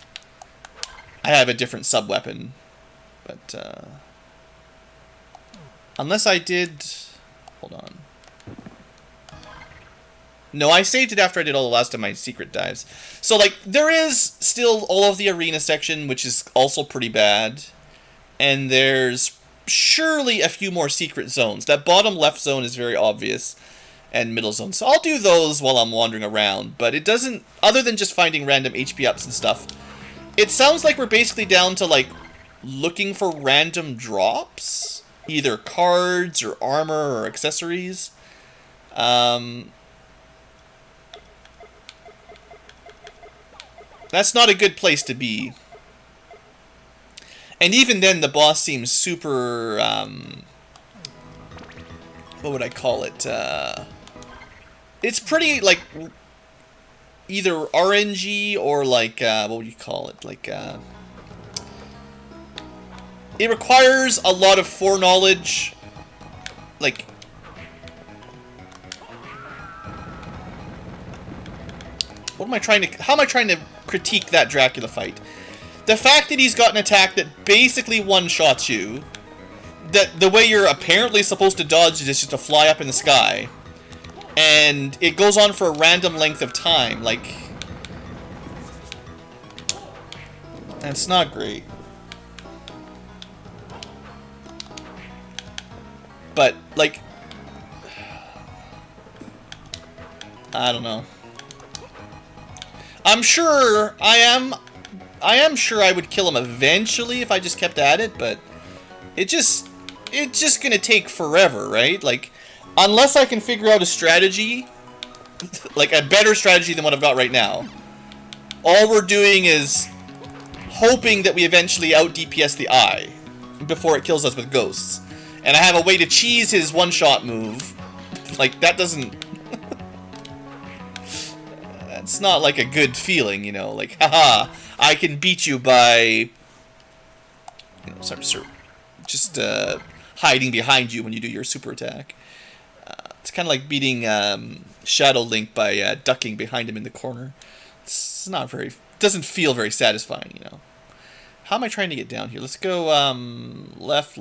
have a different sub weapon, but unless I did, hold on. No, I saved it after I did all the last of my secret dives. So, like, there is still all of the arena section, which is also pretty bad. And there's surely a few more secret zones. That bottom left zone is very obvious. And middle zone. So I'll do those while I'm wandering around. But it doesn't, other than just finding random HP ups and stuff, it sounds like we're basically down to, like, looking for random drops. Either cards or armor or accessories. That's not a good place to be. And even then, the boss seems super, what would I call it? It's pretty, like, either RNG or, like, what would you call it? Like, it requires a lot of foreknowledge, like, how am I trying to critique that Dracula fight? The fact that he's got an attack that basically one-shots you, that the way you're apparently supposed to dodge it is just to fly up in the sky, and it goes on for a random length of time, like, that's not great. But, like, I don't know. I'm sure I am sure I would kill him eventually if I just kept at it, but it's just gonna take forever, right? Like, unless I can figure out a strategy, like a better strategy than what I've got right now, all we're doing is hoping that we eventually out DPS the eye before it kills us with ghosts. And I have a way to cheese his one-shot move. Like, that doesn't... It's not like a good feeling, you know, like, haha, I can beat you by, you know, sorry, just hiding behind you when you do your super attack. It's kind of like beating Shadow Link by ducking behind him in the corner. It's not very, doesn't feel very satisfying, you know. How am I trying to get down here? Let's go left,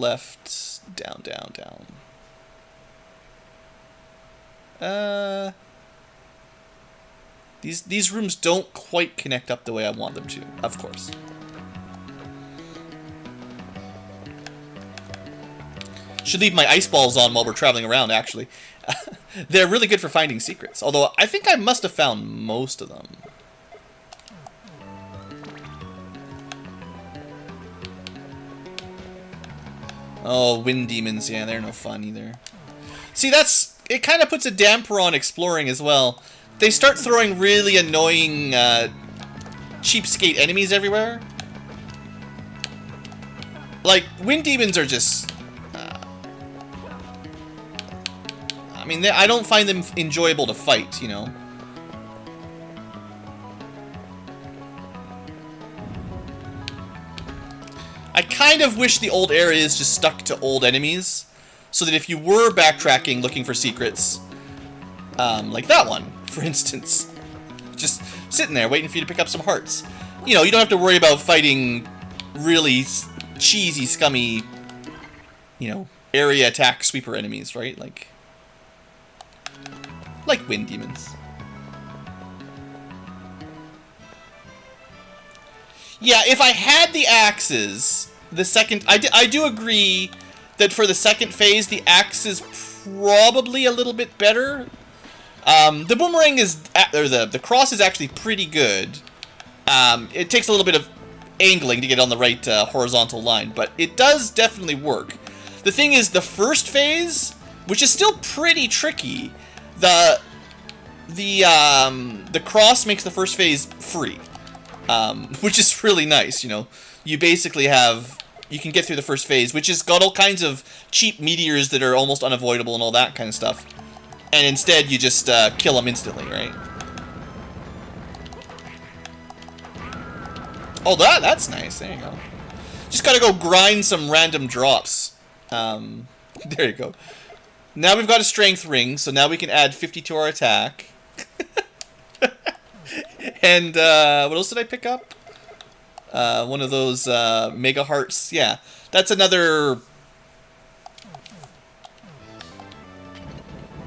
down, down. These rooms don't quite connect up the way I want them to, of course. Should leave my ice balls on while we're traveling around, actually. They're really good for finding secrets, although I think I must have found most of them. Oh, wind demons, yeah, they're no fun either. See, it kind of puts a damper on exploring as well. They start throwing really annoying, cheapskate enemies everywhere. Like, wind demons are just... I mean, I don't find them enjoyable to fight, you know. I kind of wish the old areas just stuck to old enemies, so that if you were backtracking looking for secrets, like that one, for instance, just sitting there waiting for you to pick up some hearts. You know, you don't have to worry about fighting really cheesy, scummy, you know, area attack sweeper enemies, right? Like wind demons. Yeah, if I had the axes, the second... I do agree that for the second phase, the axe is probably a little bit better. The boomerang is... or the cross is actually pretty good. It takes a little bit of angling to get on the right horizontal line, but it does definitely work. The thing is, the first phase, which is still pretty tricky, the cross makes the first phase free. which is really nice. You know, you basically have, you can get through the first phase, which has got all kinds of cheap meteors that are almost unavoidable and all that kind of stuff, and instead you just kill them instantly, right? Oh, that's nice. There you go. Just gotta go grind some random drops. There you go. Now we've got a strength ring, so now we can add 50 to our attack. And what else did I pick up? One of those mega hearts. Yeah, that's another.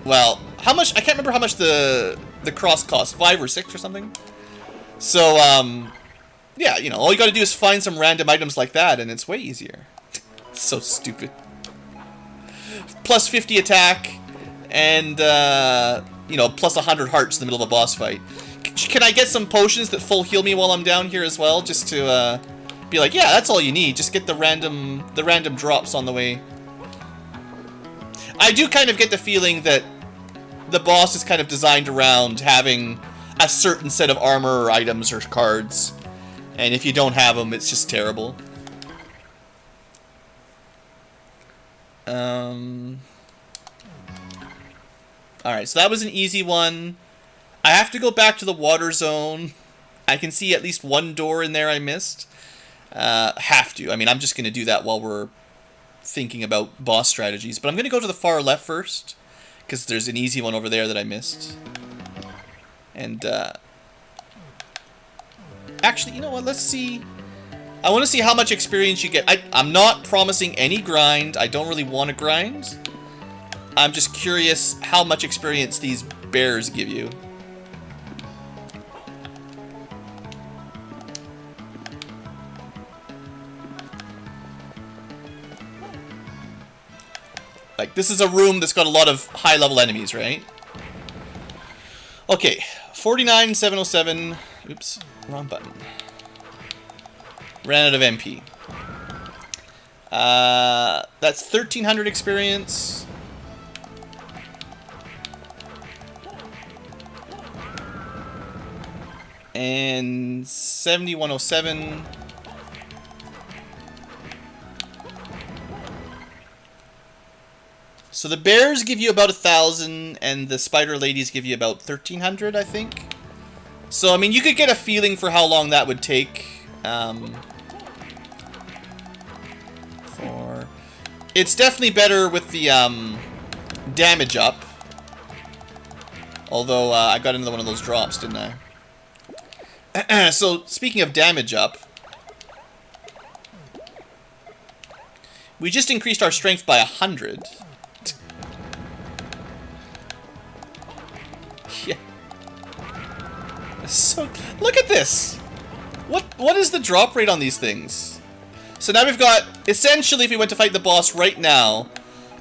Well, how much? I can't remember how much the cross cost. 5 or 6 or something. So yeah, you know, all you got to do is find some random items like that, and it's way easier. So stupid. Plus 50 attack, and you know, plus 100 hearts in the middle of a boss fight. Can I get some potions that full heal me while I'm down here as well, just to be like, yeah, that's all you need. Just get the random drops on the way. I do kind of get the feeling that the boss is kind of designed around having a certain set of armor or items or cards, and if you don't have them, it's just terrible. Alright, so that was an easy one. I have to go back to the water zone. I can see at least one door in there I missed. Have to. I mean, I'm just going to do that while we're thinking about boss strategies. But I'm going to go to the far left first, because there's an easy one over there that I missed. And, actually, you know what? Let's see. I want to see how much experience you get. I'm not promising any grind. I don't really want to grind. I'm just curious how much experience these bears give you. Like, this is a room that's got a lot of high-level enemies, right? Okay, 49,707. Oops, wrong button. Ran out of MP. That's 1,300 experience. And 7,107. So the bears give you about 1,000, and the spider ladies give you about 1,300, I think. So, I mean, you could get a feeling for how long that would take. It's definitely better with the damage up. Although I got another one of those drops, didn't I? So, speaking of damage up, we just increased our strength by 100. Yeah. So, look at this! What is the drop rate on these things? So now we've got, essentially, if we went to fight the boss right now,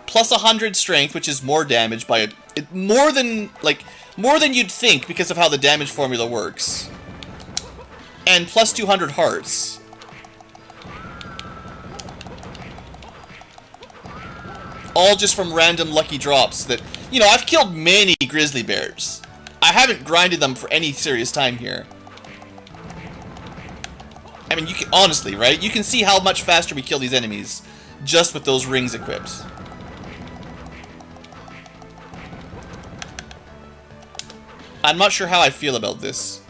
plus 100 strength, which is more damage by more than you'd think because of how the damage formula works. And plus 200 hearts. All just from random lucky drops that, you know, I've killed many grizzly bears. I haven't grinded them for any serious time here. I mean, you can, honestly, right? You can see how much faster we kill these enemies just with those rings equipped. I'm not sure how I feel about this.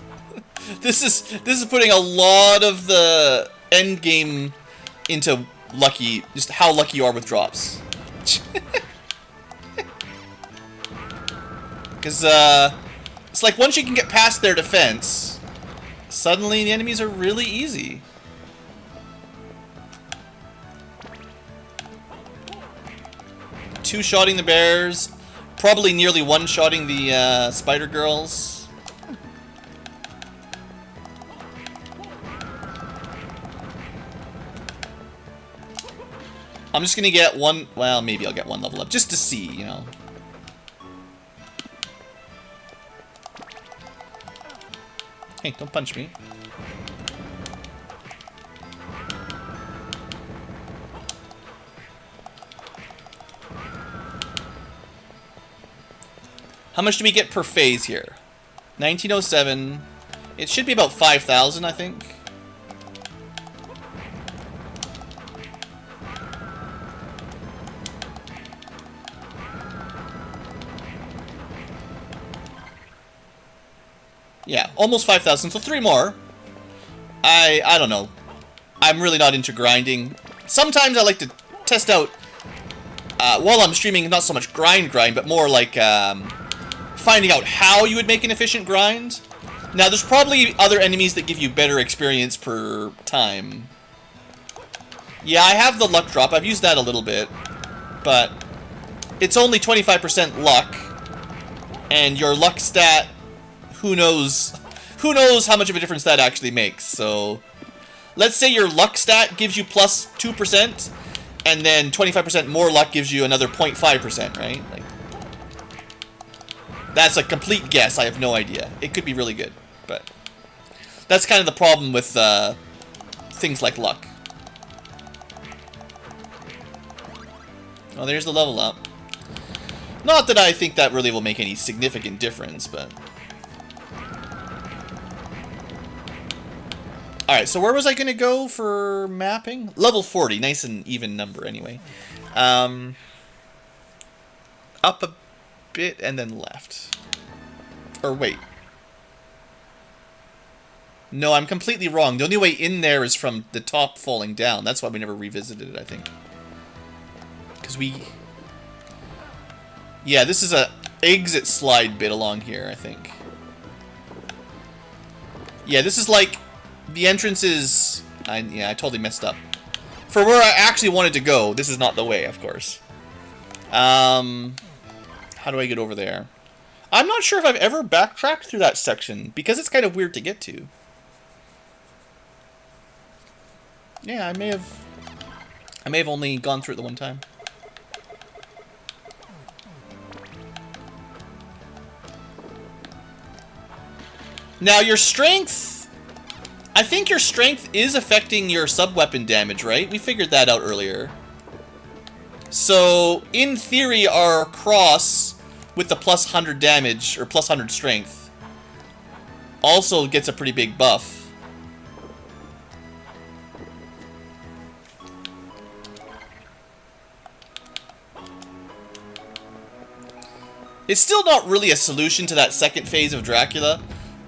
This is putting a lot of the end game into lucky, just how lucky you are with drops. Because it's like once you can get past their defense, suddenly the enemies are really easy. Two-shotting the bears, probably nearly one-shotting the spider girls. I'm just gonna get one, well, maybe I'll get one level up, just to see, you know. Hey, don't punch me. How much do we get per phase here? 1907. It should be about 5,000, I think. Yeah, almost 5,000, so 3 more. I don't know. I'm really not into grinding. Sometimes I like to test out, while I'm streaming, not so much grind, but more like finding out how you would make an efficient grind. Now, there's probably other enemies that give you better experience per time. Yeah, I have the luck drop. I've used that a little bit, but it's only 25% luck, and your luck stat, who knows how much of a difference that actually makes. So let's say your luck stat gives you plus 2%, and then 25% more luck gives you another 0.5%, right? Like, that's a complete guess. I have no idea. It could be really good, but that's kind of the problem with things like luck. Oh, there's the level up. Not that I think that really will make any significant difference, but... Alright, so where was I going to go for mapping? Level 40, nice and even number anyway. Up a bit and then left. Or wait. No, I'm completely wrong. The only way in there is from the top falling down. That's why we never revisited it, I think. Because we... Yeah, this is a exit slide bit along here, I think. Yeah, this is like... The entrance is... yeah, I totally messed up. For where I actually wanted to go, this is not the way, of course. How do I get over there? I'm not sure if I've ever backtracked through that section, because it's kind of weird to get to. Yeah, I may have only gone through it the one time. Now, your strength... I think your strength is affecting your sub-weapon damage, right? We figured that out earlier. So, in theory, our cross with the plus 100 damage, or plus 100 strength, also gets a pretty big buff. It's still not really a solution to that second phase of Dracula.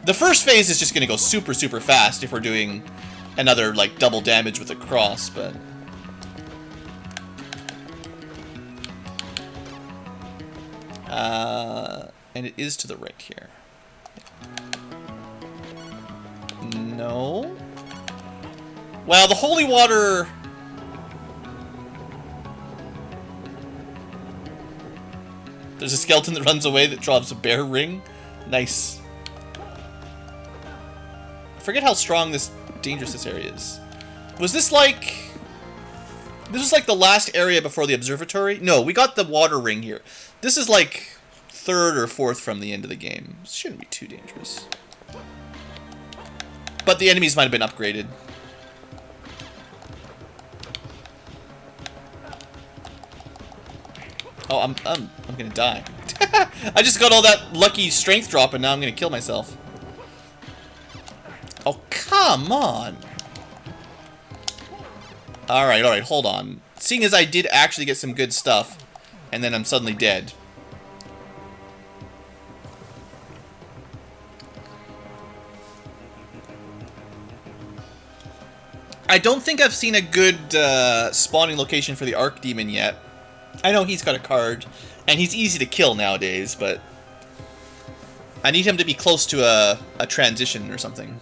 The first phase is just going to go super, super fast if we're doing another, like, double damage with a cross, but... and it is to the right here. No? Well, the holy water... There's a skeleton that runs away that drops a bear ring. Nice. I forget how strong dangerous this area is. Was this like... This was like the last area before the observatory? No, we got the water ring here. This is like 3rd or 4th from the end of the game. It shouldn't be too dangerous. But the enemies might have been upgraded. Oh, I'm gonna die. I just got all that lucky strength drop and now I'm gonna kill myself. Oh, come on! Alright, hold on. Seeing as I did actually get some good stuff, and then I'm suddenly dead. I don't think I've seen a good spawning location for the Archdemon yet. I know he's got a card, and he's easy to kill nowadays, but... I need him to be close to a transition or something.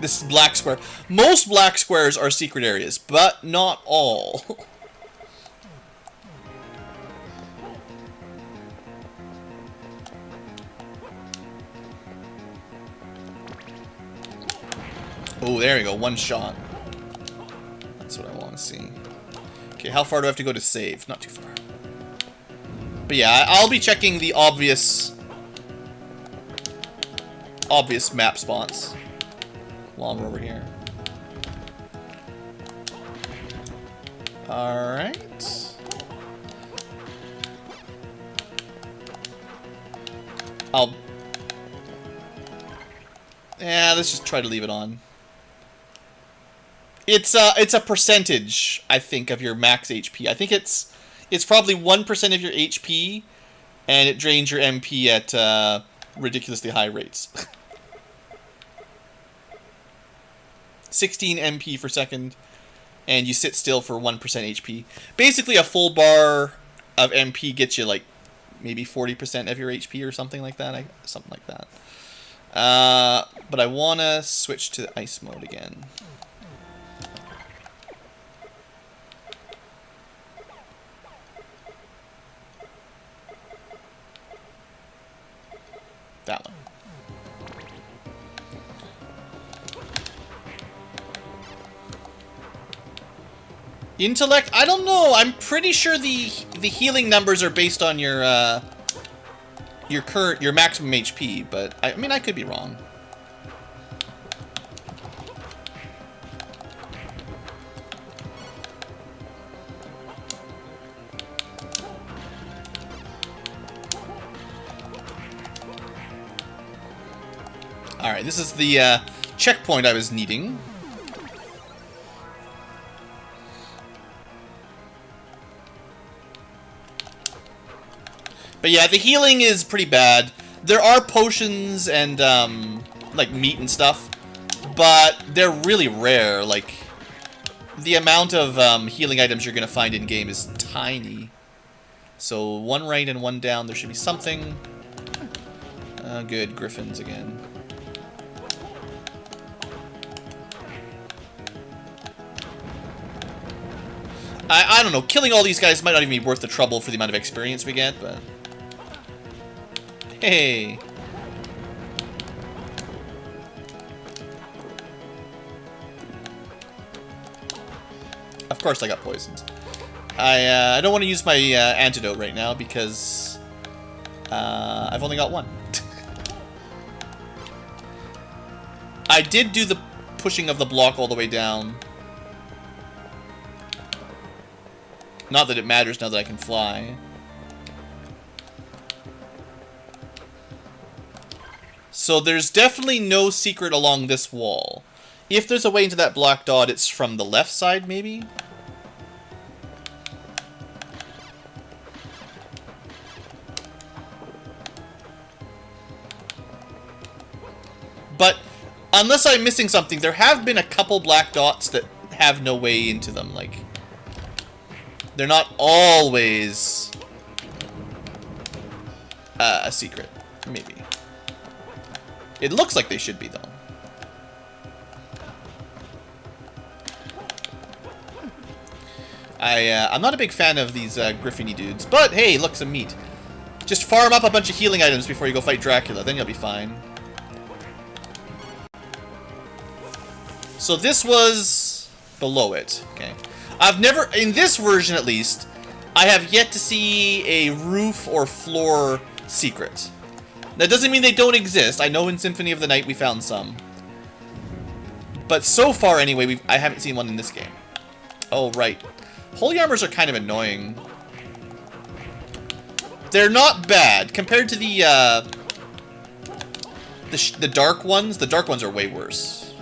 This is black square. Most black squares are secret areas, but not all. Oh, there you go. One shot. That's what I want to see. Okay, how far do I have to go to save? Not too far. But yeah, I'll be checking the obvious map spots while we're over here. Alright. Yeah, let's just try to leave it on. It's a percentage, I think, of your max HP. I think it's probably 1% of your HP, and it drains your MP at ridiculously high rates. 16 MP per second, and you sit still for 1% HP. Basically, a full bar of MP gets you like maybe 40% of your HP or something like that. Something like that. But I want to switch to ice mode again. That one. Intellect? I don't know. I'm pretty sure the healing numbers are based on your maximum HP, but I mean I could be wrong. Alright, this is the checkpoint I was needing. But yeah, the healing is pretty bad. There are potions and, like, meat and stuff, but they're really rare. Like, the amount of healing items you're going to find in-game is tiny. So, one right and one down, there should be something. Good, griffins again. I don't know, killing all these guys might not even be worth the trouble for the amount of experience we get, but... Hey! Of course I got poisoned. I don't want to use my antidote right now because I've only got one. I did do the pushing of the block all the way down. Not that it matters now that I can fly. So there's definitely no secret along this wall. If there's a way into that black dot, it's from the left side, maybe? But, unless I'm missing something, there have been a couple black dots that have no way into them, like... They're not always a secret, maybe. It looks like they should be, though. I'm not a big fan of these Griffiny dudes, but hey, look, some meat. Just farm up a bunch of healing items before you go fight Dracula, then you'll be fine. So this was below it, okay. I've never, in this version at least, I have yet to see a roof or floor secret. That doesn't mean they don't exist. I know in Symphony of the Night we found some. But so far, anyway, I haven't seen one in this game. Oh, right. Holy armors are kind of annoying. They're not bad. Compared to the dark ones are way worse.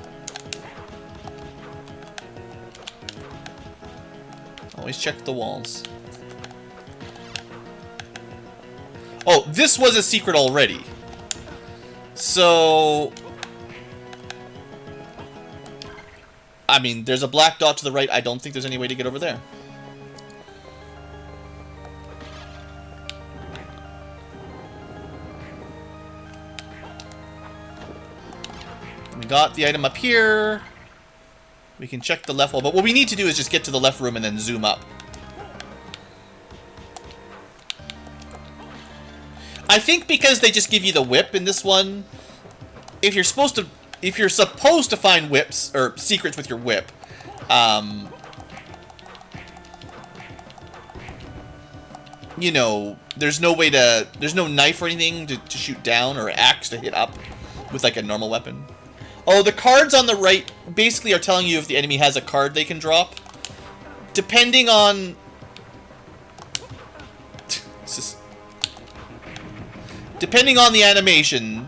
Always check the walls. Oh, this was a secret already. So... I mean, there's a black dot to the right. I don't think there's any way to get over there. We got the item up here. We can check the left wall, but what we need to do is just get to the left room and then zoom up. I think because they just give you the whip in this one, if you're supposed to find whips or secrets with your whip, you know, there's no knife or anything to shoot down or axe to hit up with like a normal weapon. Oh, the cards on the right basically are telling you if the enemy has a card they can drop. depending on... depending on the animation,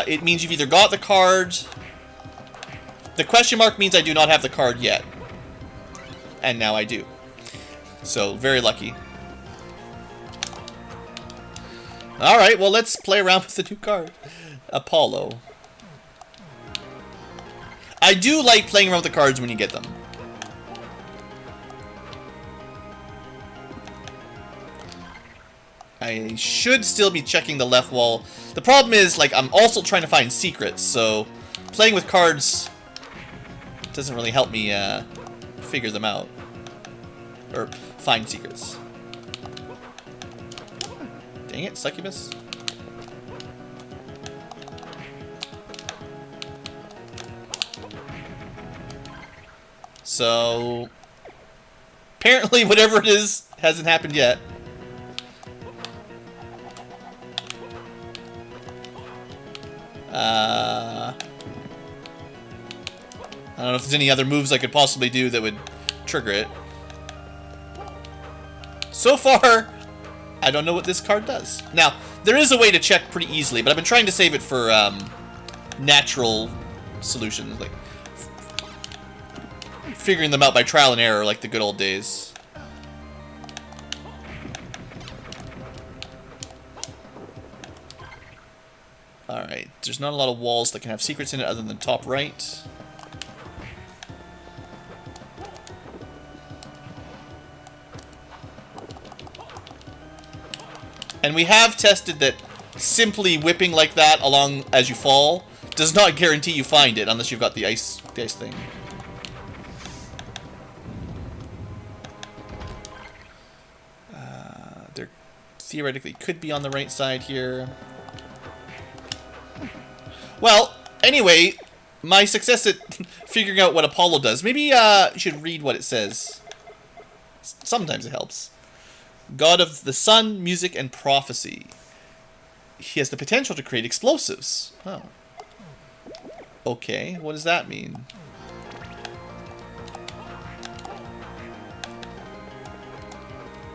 it means you've either got the card... The question mark means I do not have the card yet. And now I do. So, very lucky. Alright, well, let's play around with the new card. Apollo. I do like playing around with the cards when you get them. I should still be checking the left wall. The problem is, like, I'm also trying to find secrets, so playing with cards doesn't really help me figure them out. Or find secrets. Dang it, succubus. So, apparently whatever it is hasn't happened yet. I don't know if there's any other moves I could possibly do that would trigger it. So far, I don't know what this card does. Now, there is a way to check pretty easily, but I've been trying to save it for natural solutions, like figuring them out by trial and error, like the good old days. Alright, there's not a lot of walls that can have secrets in it other than top right. And we have tested that simply whipping like that along as you fall does not guarantee you find it unless you've got the ice thing. There theoretically could be on the right side here. Well, anyway, my success at figuring out what Apollo does. Maybe you should read what it says. Sometimes it helps. God of the sun, music, and prophecy. He has the potential to create explosives. Oh. Okay, what does that mean?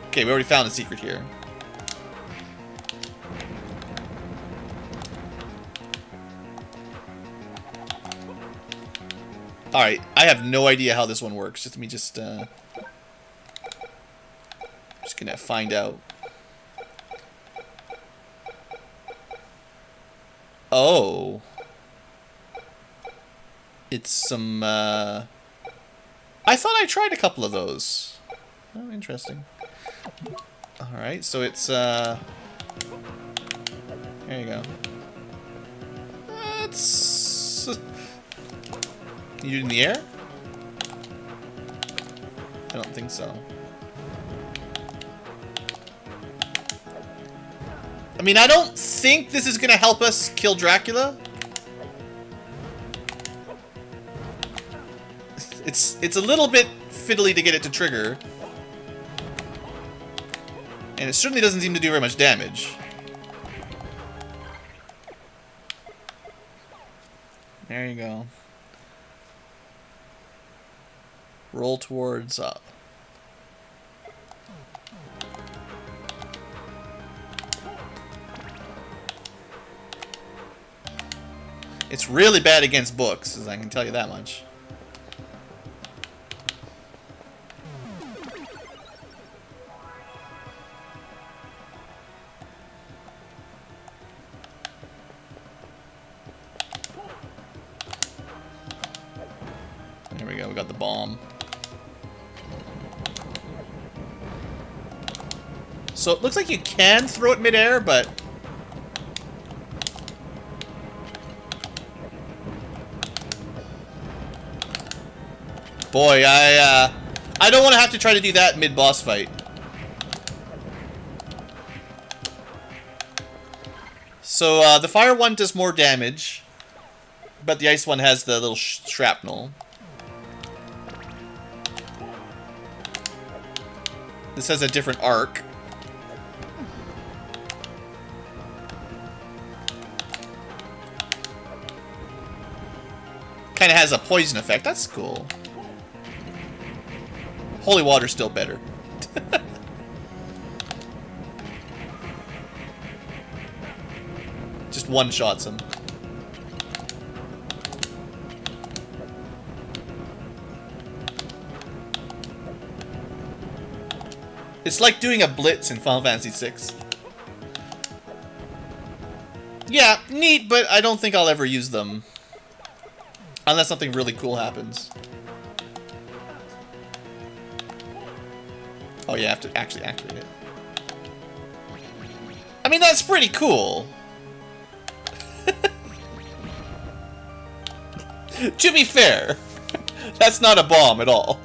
Okay, we already found a secret here. Alright, I have no idea how this one works. Let me just gonna find out. Oh. It's some, I thought I tried a couple of those. Oh, interesting. Alright, so it's, there you go. It's... Can you do it in the air? I don't think so. I mean, I don't think this is gonna help us kill Dracula. It's a little bit fiddly to get it to trigger. And it certainly doesn't seem to do very much damage. There you go. Roll towards up. It's really bad against books, as I can tell you that much. There we go, we got the bomb. So it looks like you can throw it midair, but... Boy, I don't want to have to try to do that mid-boss fight. So, the fire one does more damage, but the ice one has the little shrapnel. This has a different arc. kind of has a poison effect. That's cool. Holy water's still better. Just one-shots him. It's like doing a blitz in Final Fantasy VI. Yeah, neat, but I don't think I'll ever use them. Unless something really cool happens. Oh yeah, I have to actually activate it. I mean, that's pretty cool. To be fair, that's not a bomb at all.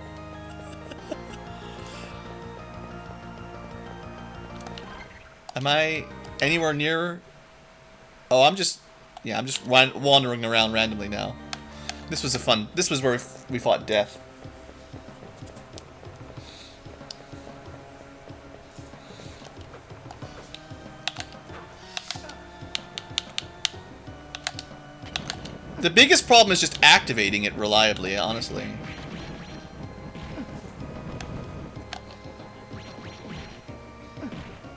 Am I anywhere near? Oh, I'm just wandering around randomly now. This was this was where we fought death. The biggest problem is just activating it reliably, honestly.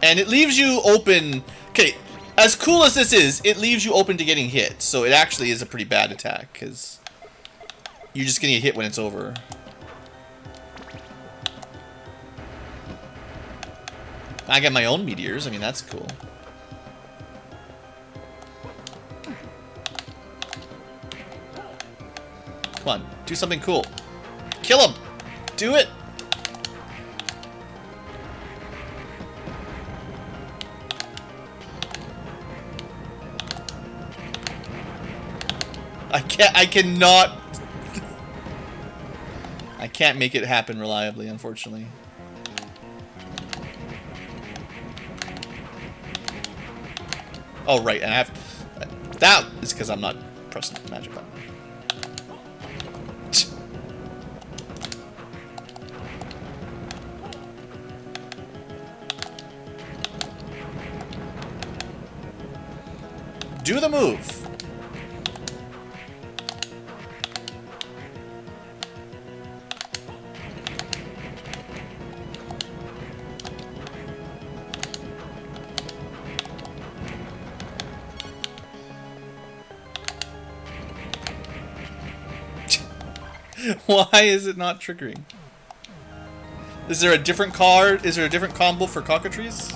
And it leaves you open. Okay, as cool as this is, it leaves you open to getting hit. So it actually is a pretty bad attack, because you're just getting hit when it's over. I get my own meteors. I mean, that's cool. Come on, do something cool. Kill him! Do it! I can't make it happen reliably, unfortunately. Oh, right, and I have... That is because I'm not pressing the magic button. Do the move! Why is it not triggering? Is there a different card? Is there a different combo for cockatrice?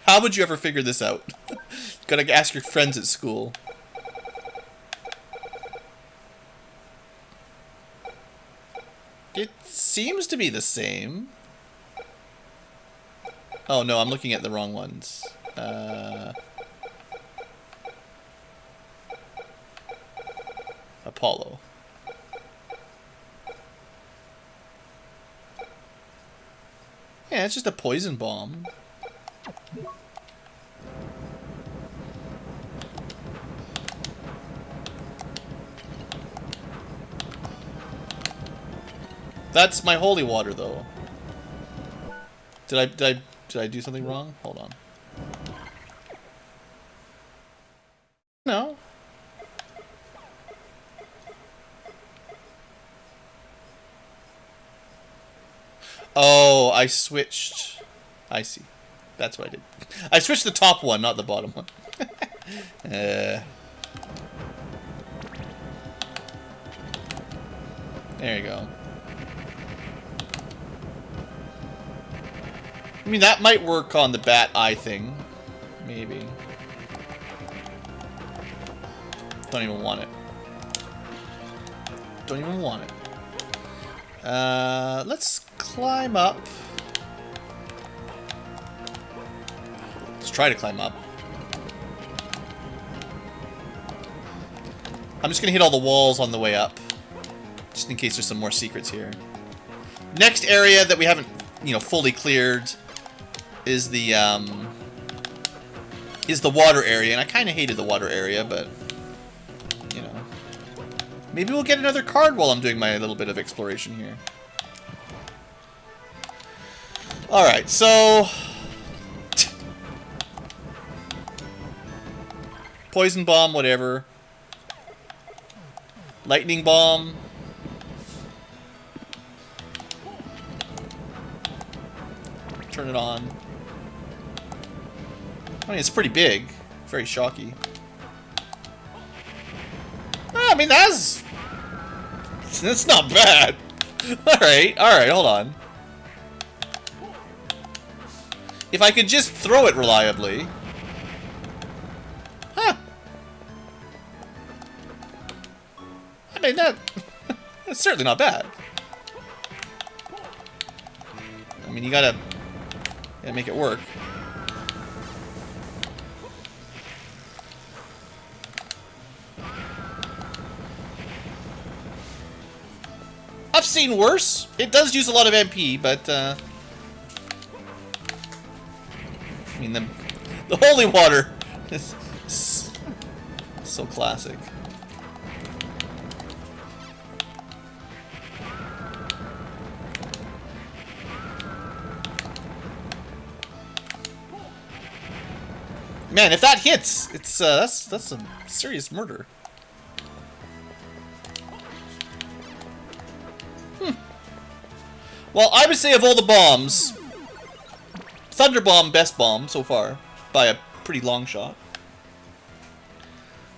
How would you ever figure this out? Gotta ask your friends at school. It seems to be the same. Oh no, I'm looking at the wrong ones. Apollo. Yeah, it's just a poison bomb. That's my holy water, though. Did I do something wrong? Hold on. No. Oh, I switched. I see. That's what I did. I switched the top one, not the bottom one. There you go. I mean, that might work on the bat eye thing. Maybe. Don't even want it. Don't even want it. Let's climb up. Let's try to climb up. I'm just gonna hit all the walls on the way up. Just in case there's some more secrets here. Next area that we haven't, fully cleared is the water area, and I kind of hated the water area, but maybe we'll get another card while I'm doing my little bit of exploration here. Alright, so... Poison bomb, whatever. Lightning bomb. Turn it on. I mean, it's pretty big. Very shocky. I mean, that's not bad. Alright, hold on. If I could just throw it reliably. Huh. I mean, that's certainly not bad. I mean, you gotta make it work. I've seen worse. It does use a lot of MP, but I mean, the holy water is so classic. Man, if that hits, it's that's some serious murder. Well, I would say of all the bombs, Thunder Bomb best bomb so far by a pretty long shot.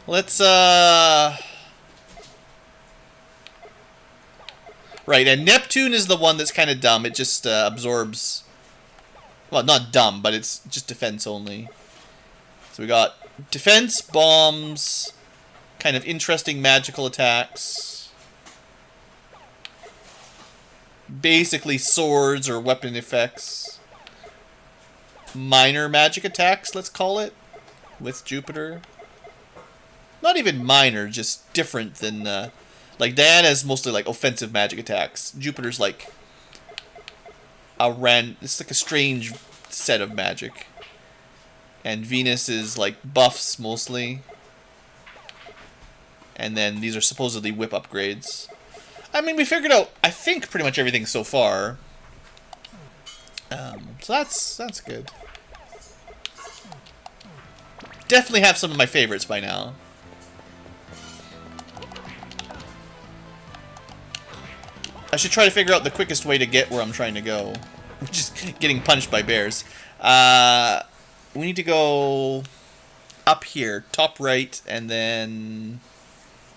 Let's right, and Neptune is the one that's kind of dumb. It just absorbs, well, not dumb, but it's just defense only. So we got defense, bombs, kind of interesting magical attacks. Basically swords or weapon effects. Minor magic attacks, let's call it, with Jupiter. Not even minor, just different than, like Diana's mostly like offensive magic attacks. Jupiter's like it's like a strange set of magic. And Venus is like buffs mostly. And then these are supposedly whip upgrades. I mean, we figured out, I think, pretty much everything so far. So that's good. Definitely have some of my favorites by now. I should try to figure out the quickest way to get where I'm trying to go. Which is getting punched by bears. We need to go up here, top right, and then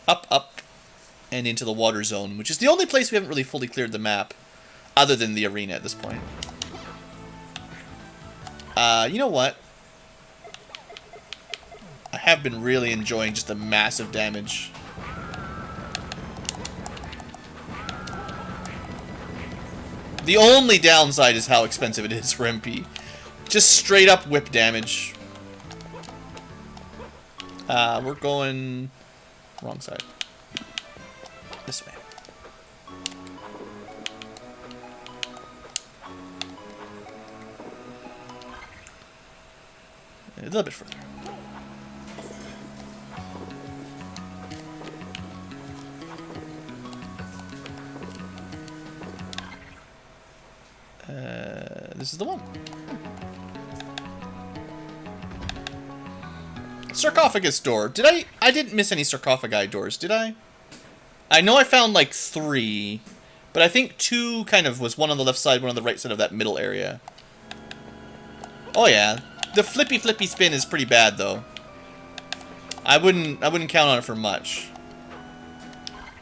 up, and into the water zone, which is the only place we haven't really fully cleared the map, other than the arena at this point. You know what? I have been really enjoying just the massive damage. The only downside is how expensive it is for MP. Just straight up whip damage. We're going wrong side. This way. A little bit further. This is the one. Sarcophagus door. I didn't miss any sarcophagi doors, did I? I know I found like 3, but I think 2 kind of was one on the left side, one on the right side of that middle area. Oh yeah. The flippy spin is pretty bad though. I wouldn't count on it for much.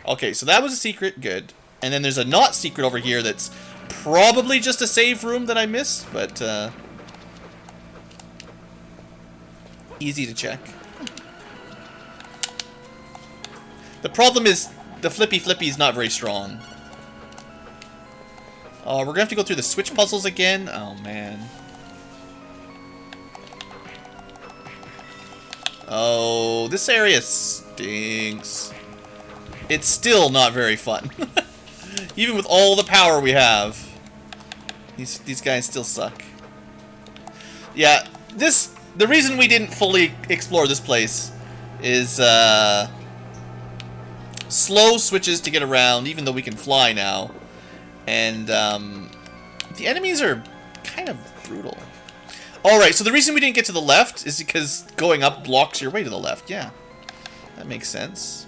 Okay, so that was a secret, good. And then there's a not secret over here that's probably just a save room that I missed, but easy to check. The problem is the flippy is not very strong. Oh, we're gonna have to go through the switch puzzles again? Oh man. Oh, this area stinks. It's still not very fun. Even with all the power we have. These guys still suck. Yeah, the reason we didn't fully explore this place is slow switches to get around, even though we can fly now. And the enemies are kind of brutal. Alright, so the reason we didn't get to the left is because going up blocks your way to the left. Yeah, that makes sense.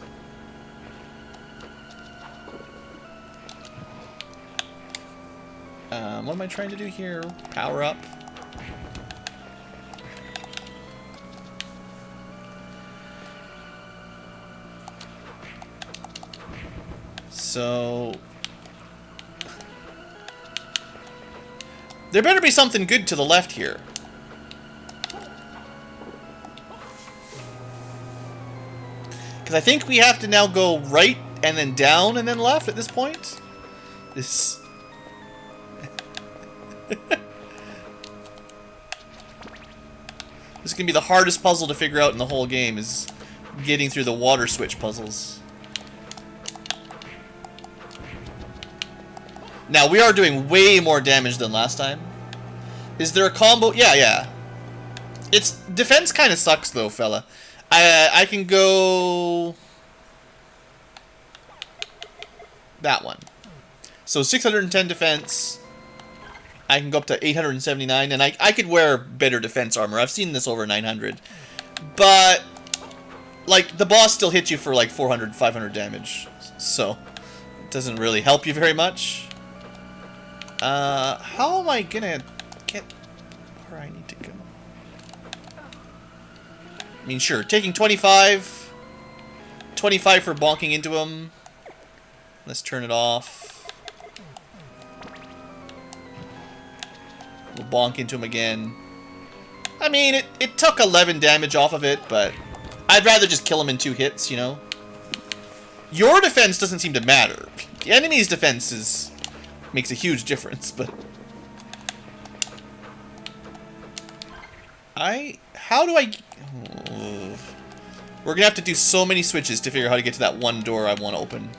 What am I trying to do here? Power up. So... there better be something good to the left here. Because I think we have to now go right and then down and then left at this point. This... this is going to be the hardest puzzle to figure out in the whole game, is getting through the water switch puzzles. Now, we are doing way more damage than last time. Is there a combo? Yeah, yeah. Its defense kind of sucks, though, fella. I can go... that one. So, 610 defense. I can go up to 879, and I could wear better defense armor. I've seen this over 900. But, like, the boss still hits you for, like, 400, 500 damage. So, it doesn't really help you very much. How am I gonna get where I need to go? I mean, sure, taking 25. 25 for bonking into him. Let's turn it off. We'll bonk into him again. I mean, it took 11 damage off of it, but I'd rather just kill him in 2 hits, you know? Your defense doesn't seem to matter. The enemy's defense makes a huge difference, but... how do I... oh. We're gonna have to do so many switches to figure out how to get to that one door I want to open.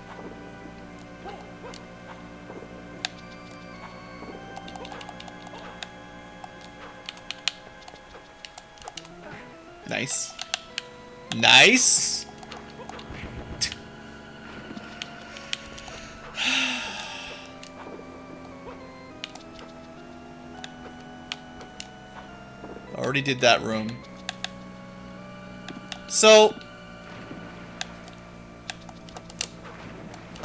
Nice. Nice! Already did that room. So...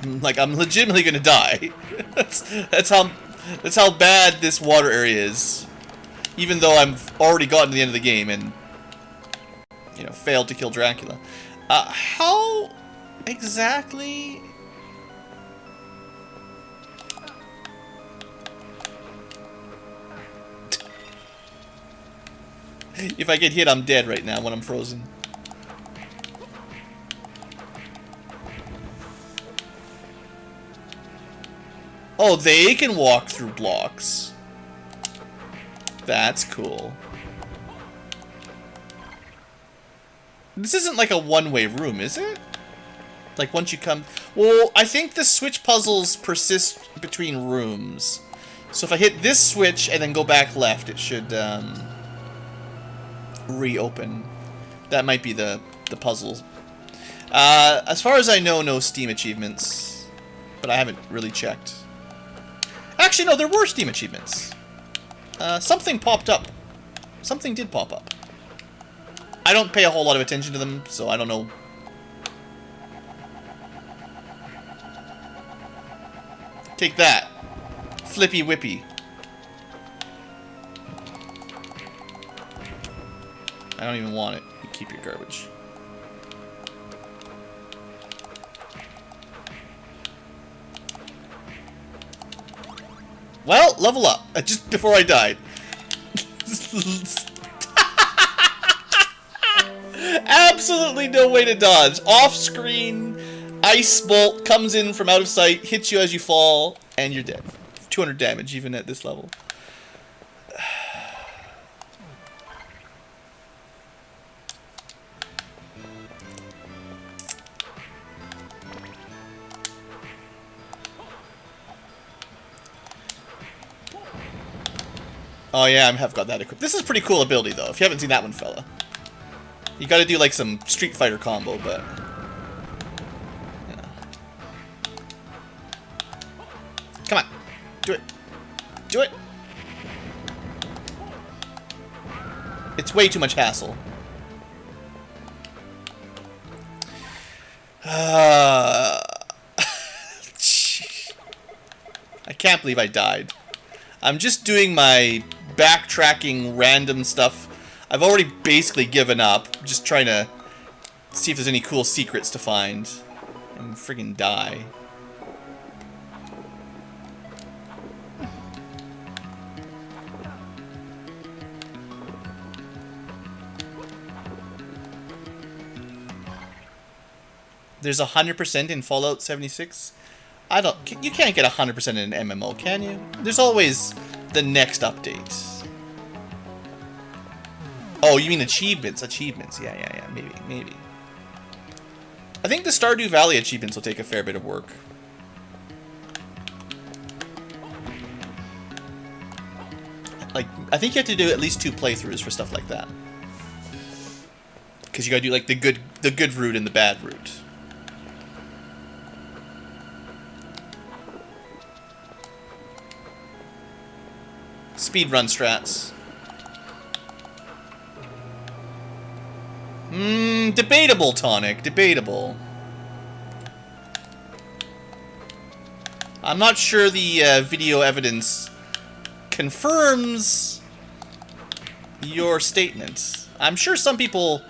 I'm legitimately gonna die. that's how bad this water area is. Even though I've already gotten to the end of the game and... you know, failed to kill Dracula. How exactly... if I get hit, I'm dead right now when I'm frozen. Oh, they can walk through blocks. That's cool. This isn't like a one-way room, is it? Like, once you come... well, I think the switch puzzles persist between rooms. So if I hit this switch and then go back left, it should, reopen. That might be the puzzles. As far as I know, no Steam achievements. But I haven't really checked. Actually, no, there were Steam achievements. Something popped up. Something did pop up. I don't pay a whole lot of attention to them, so I don't know. Take that. Flippy whippy. I don't even want it. You keep your garbage. Well, level up. Just before I died. Absolutely no way to dodge. Off-screen, ice bolt comes in from out of sight, hits you as you fall, and you're dead. 200 damage even at this level. Oh yeah, I have got that equipped. This is a pretty cool ability though, if you haven't seen that one, fella. You gotta do like some Street Fighter combo, but... yeah. Come on. Do it. Do it. It's way too much hassle. I can't believe I died. I'm just doing my backtracking random stuff. I've already basically given up. Just trying to see if there's any cool secrets to find. And friggin' die. There's 100% in Fallout 76. You can't get 100% in an MMO, can you? There's always the next update. Oh, you mean achievements? Achievements, yeah, maybe. I think the Stardew Valley achievements will take a fair bit of work. Like, I think you have to do at least 2 playthroughs for stuff like that. Because you gotta do like the good route and the bad route. Speedrun strats. Debatable, Tonic. Debatable. I'm not sure the video evidence confirms your statement. I'm sure some people...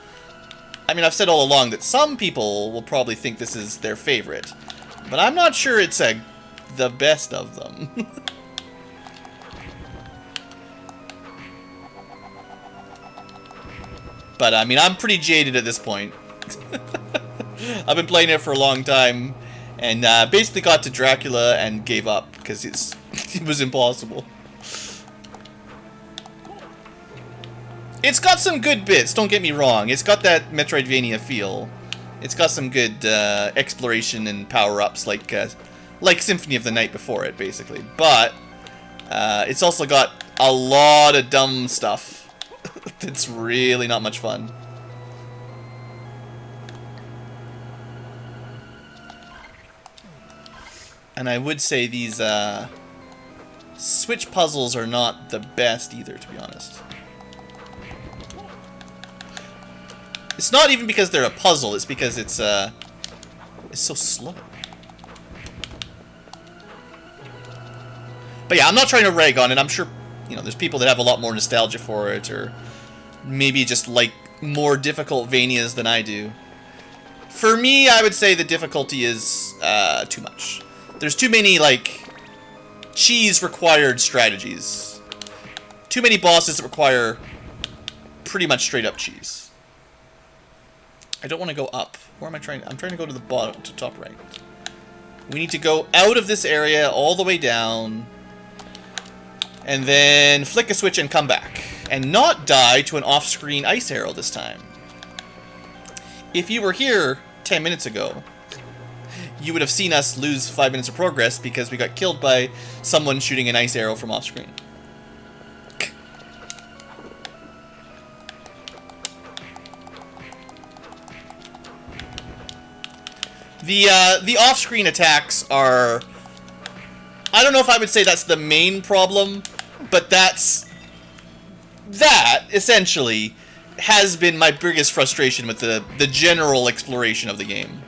I mean, I've said all along that some people will probably think this is their favorite. But I'm not sure it's the best of them. But, I mean, I'm pretty jaded at this point. I've been playing it for a long time, and basically got to Dracula and gave up, because it was impossible. It's got some good bits, don't get me wrong. It's got that Metroidvania feel. It's got some good exploration and power-ups, like Symphony of the Night before it, basically. But, it's also got a lot of dumb stuff. It's really not much fun. And I would say these Switch puzzles are not the best either, to be honest. It's not even because they're a puzzle, it's because it's so slow. But yeah, I'm not trying to rag on it. I'm sure, you know, there's people that have a lot more nostalgia for it, or maybe just like more difficult Vanias than I do. For me, I would say the difficulty is too much. There's too many, like, cheese-required strategies. Too many bosses that require pretty much straight-up cheese. I don't want to go up. Where am I trying? I'm trying to go to the bottom, to top right. We need to go out of this area all the way down, and then flick a switch and come back. And not die to an off-screen ice arrow this time. If you were here 10 minutes ago, you would have seen us lose 5 minutes of progress because we got killed by someone shooting an ice arrow from off-screen. The off-screen attacks are... I don't know if I would say that's the main problem, but that, essentially, has been my biggest frustration with the general exploration of the game.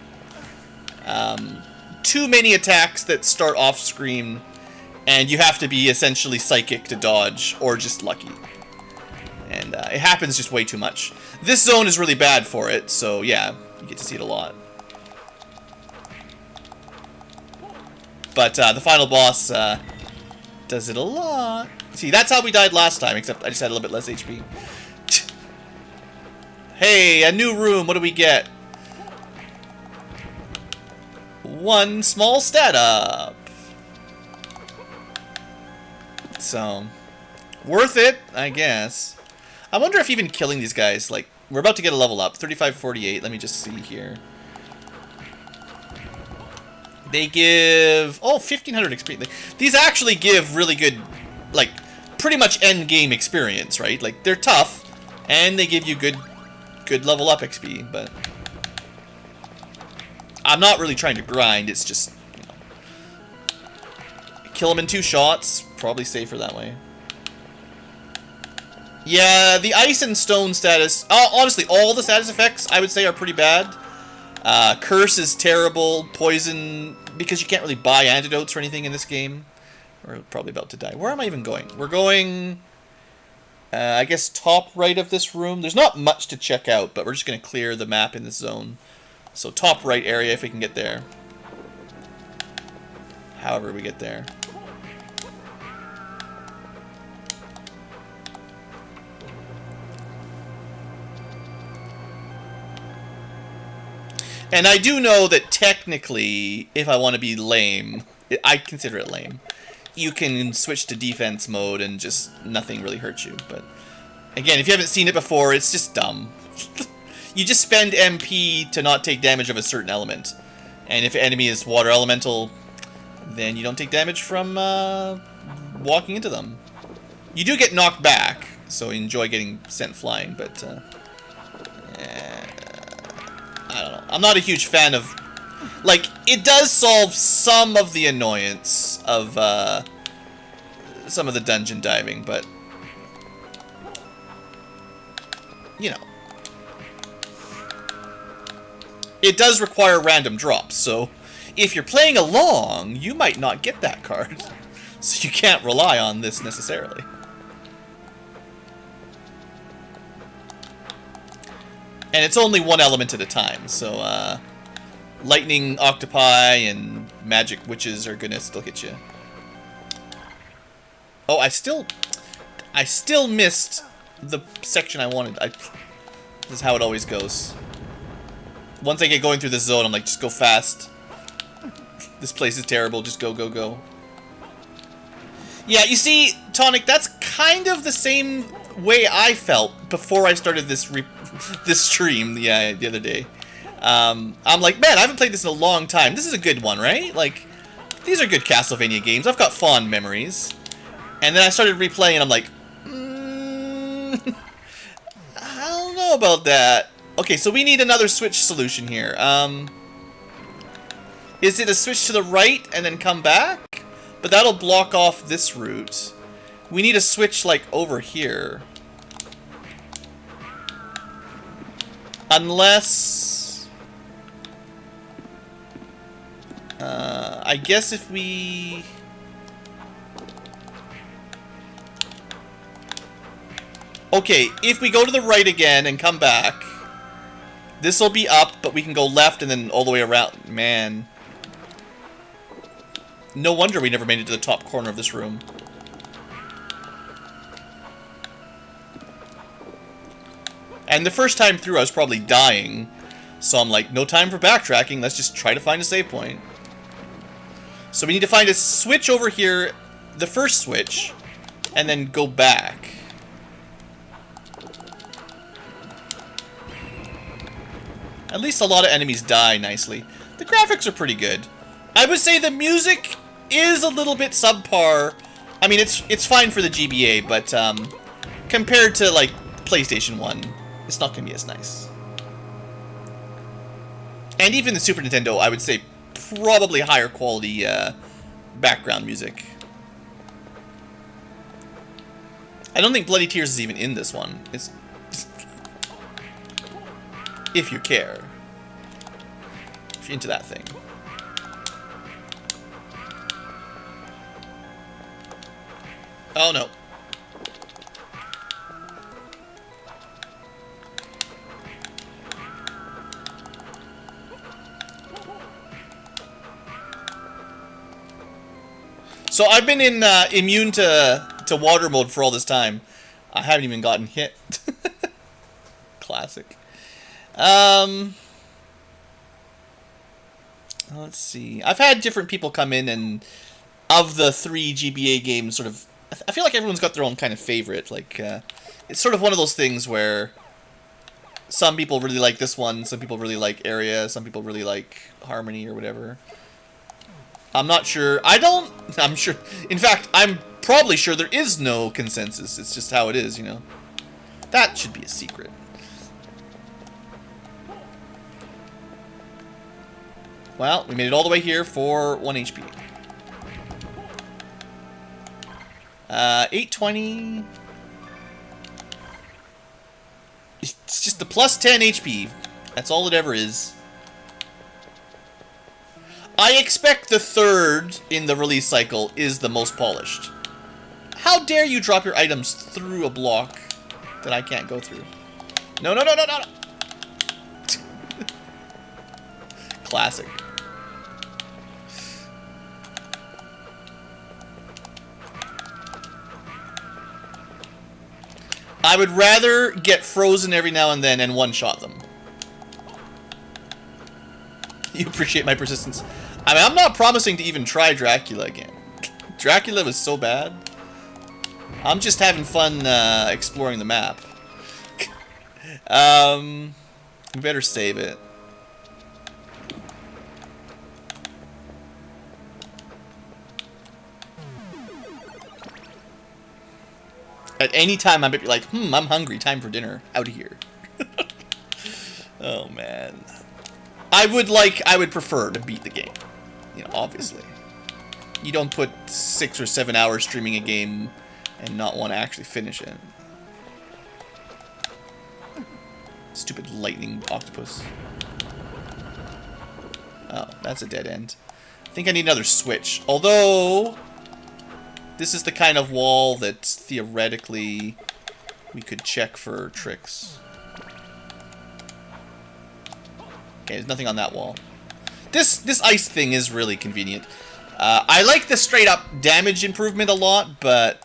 Too many attacks that start off-screen, and you have to be essentially psychic to dodge, or just lucky. And it happens just way too much. This zone is really bad for it, so yeah, you get to see it a lot. But the final boss does it a lot. See, that's how we died last time, except I just had a little bit less HP. Hey, a new room. What do we get? One small stat up. So, worth it, I guess. I wonder if even killing these guys, like, we're about to get a level up. 35-48. Let me just see here. They give... Oh, 1,500 experience. These actually give really good, like, pretty much end game experience, right? Like, they're tough, and they give you good level up XP, but... I'm not really trying to grind, it's just, you know... Kill them in 2 shots, probably safer that way. Yeah, the ice and stone status... honestly, all the status effects, I would say, are pretty bad. Curse is terrible. Poison... Because you can't really buy antidotes or anything in this game. We're probably about to die. Where am I even going? We're going... I guess top right of this room. There's not much to check out, but we're just going to clear the map in this zone. So top right area if we can get there. However we get there. And I do know that technically, if I want to be lame, I consider it lame. You can switch to defense mode and just nothing really hurts you. But again, if you haven't seen it before, it's just dumb. You just spend MP to not take damage of a certain element. And if the enemy is water elemental, then you don't take damage from walking into them. You do get knocked back, so enjoy getting sent flying, but I don't know. I'm not a huge fan of... Like, it does solve some of the annoyance of some of the dungeon diving, but... You know. It does require random drops, so if you're playing along, you might not get that card. So you can't rely on this necessarily. And it's only one element at a time, so lightning octopi and magic witches are gonna still hit you. Oh, I still missed the section I wanted. This is how it always goes. Once I get going through this zone, I'm like, just go fast. This place is terrible, just go, go, go. Yeah, you see, Tonic, that's kind of the same way I felt before I started this stream the other day. I'm like, man, I haven't played this in a long time. This is a good one, right? Like, these are good Castlevania games. I've got fond memories. And then I started replaying, and I'm like, I don't know about that. Okay, so we need another switch solution here. Is it a switch to the right and then come back? But that'll block off this route. We need a switch, like, over here. Unless... I guess if we... Okay, if we go to the right again and come back, this will be up, but we can go left and then all the way around. Man. No wonder we never made it to the top corner of this room. And the first time through, I was probably dying. So I'm like, no time for backtracking. Let's just try to find a save point. So we need to find a switch over here, the first switch, and then go back. At least a lot of enemies die nicely. The graphics are pretty good. I would say the music is a little bit subpar. I mean, it's fine for the GBA, but compared to, like, PlayStation 1, it's not going to be as nice. And even the Super Nintendo, I would say, probably higher quality background music. I don't think Bloody Tears is even in this one. It's... if you care. If you're into that thing. Oh no. So I've been in immune to water mode for all this time. I haven't even gotten hit. Classic. Let's see. I've had different people come in, and of the 3 GBA games, sort of, I feel like everyone's got their own kind of favorite. Like, it's sort of one of those things where some people really like this one, some people really like Area, some people really like Harmony or whatever. I'm not sure. I'm sure. In fact, I'm probably sure there is no consensus. It's just how it is, you know. That should be a secret. Well, we made it all the way here for 1 HP. 820. It's just the plus 10 HP. That's all it ever is. I expect the third in the release cycle is the most polished. How dare you drop your items through a block that I can't go through? No, no, no, no, no, no. Classic. I would rather get frozen every now and then and one-shot them. You appreciate my persistence. I mean, I'm not promising to even try Dracula again. Dracula was so bad. I'm just having fun exploring the map. We better save it. At any time, I might be like, I'm hungry. Time for dinner. Out of here. Oh, man. I would prefer to beat the game. You know, obviously. You don't put 6 or 7 hours streaming a game and not want to actually finish it. Stupid lightning octopus. Oh, that's a dead end. I think I need another switch. Although, this is the kind of wall that theoretically we could check for tricks. Okay, there's nothing on that wall. This ice thing is really convenient. I like the straight up damage improvement a lot, but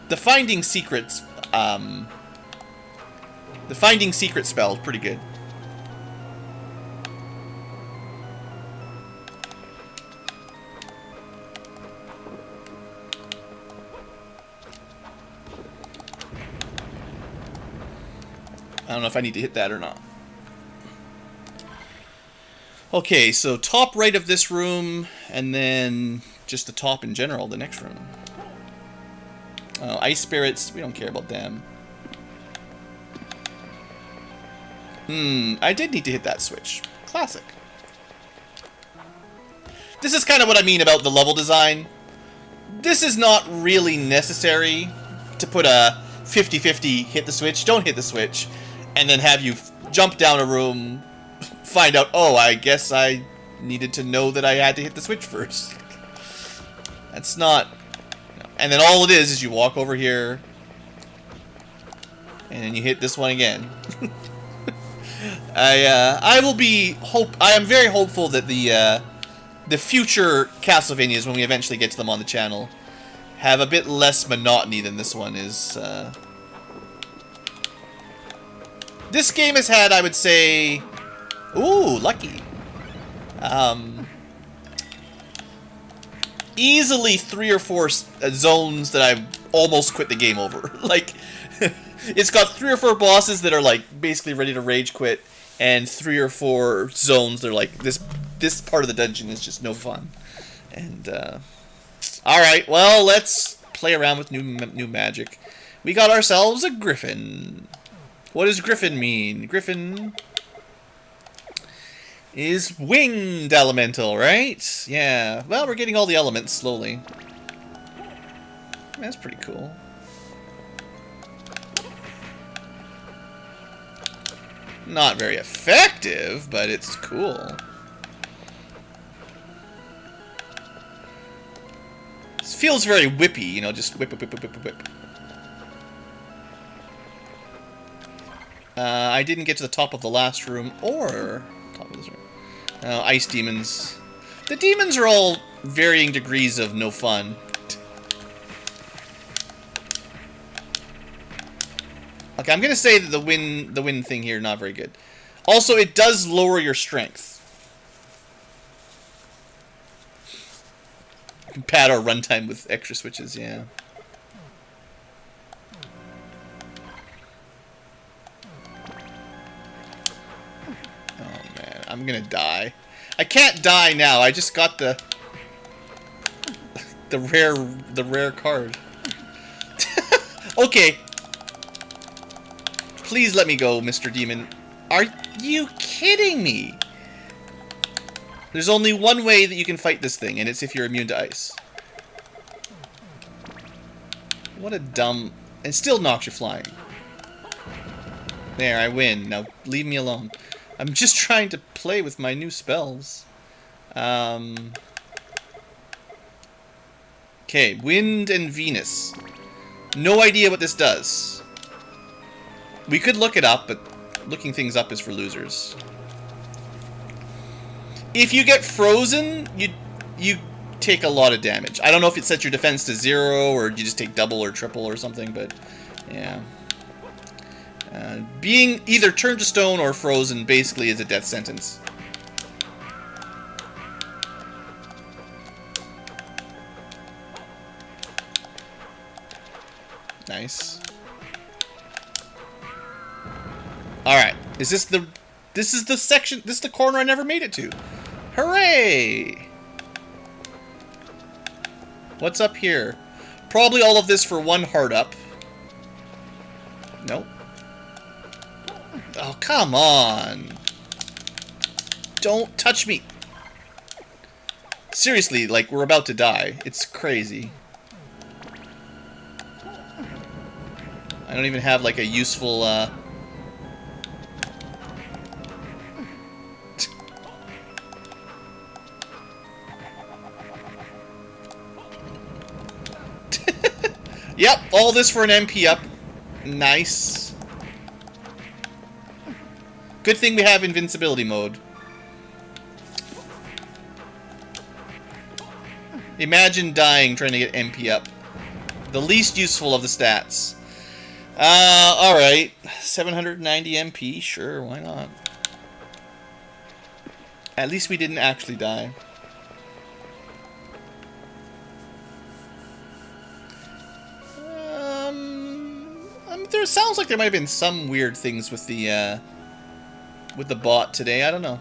the finding secrets, spell is pretty good. I don't know if I need to hit that or not. Okay, so top right of this room, and then just the top in general, the next room. Oh, ice spirits, we don't care about them. I did need to hit that switch. Classic. This is kind of what I mean about the level design. This is not really necessary to put a 50-50 hit the switch, don't hit the switch, and then have you jump down a room, find out, oh, I guess I needed to know that I had to hit the switch first. That's not... And then all it is you walk over here, and then you hit this one again. I am very hopeful that the future Castlevanias, when we eventually get to them on the channel, have a bit less monotony than this one is. This game has had, I would say, ooh, lucky. Easily 3 or 4 zones that I almost quit the game over. Like, it's got 3 or 4 bosses that are like basically ready to rage quit, and 3 or 4 zones that are like this part of the dungeon is just no fun. And all right, well, let's play around with new magic. We got ourselves a griffin. What does griffin mean? Griffin is winged elemental, right? Yeah. Well, we're getting all the elements slowly. That's pretty cool. Not very effective, but it's cool. This feels very whippy, you know, just whip, whip, whip, whip, whip, whip. I didn't get to the top of the last room, or top of this room. Ice demons. The demons are all varying degrees of no fun. Okay, I'm gonna say that the wind thing here not very good. Also, it does lower your strength. You can pad our runtime with extra switches, yeah. I'm gonna die. I can't die now. I just got the rare card. Okay. Please let me go, Mr. Demon. Are you kidding me? There's only one way that you can fight this thing, and it's if you're immune to ice. What a dumb... And still knocks you flying. There, I win. Now leave me alone. I'm just trying to play with my new spells. Okay, Wind and Venus. No idea what this does. We could look it up, but looking things up is for losers. If you get frozen, you take a lot of damage. I don't know if it sets your defense to 0 or you just take double or triple or something, but yeah. Being either turned to stone or frozen basically is a death sentence. Nice. Alright. This is the section, this is the corner I never made it to. Hooray! What's up here? Probably all of this for one heart up. Nope. Oh, come on. Don't touch me. Seriously, like, we're about to die. It's crazy. I don't even have, like, a useful, Yep, all this for an MP up. Nice. Good thing we have invincibility mode. Imagine dying trying to get MP up. The least useful of the stats. Alright. 790 MP, sure, why not? At least we didn't actually die. There sounds like there might have been some weird things with the bot today. I don't know.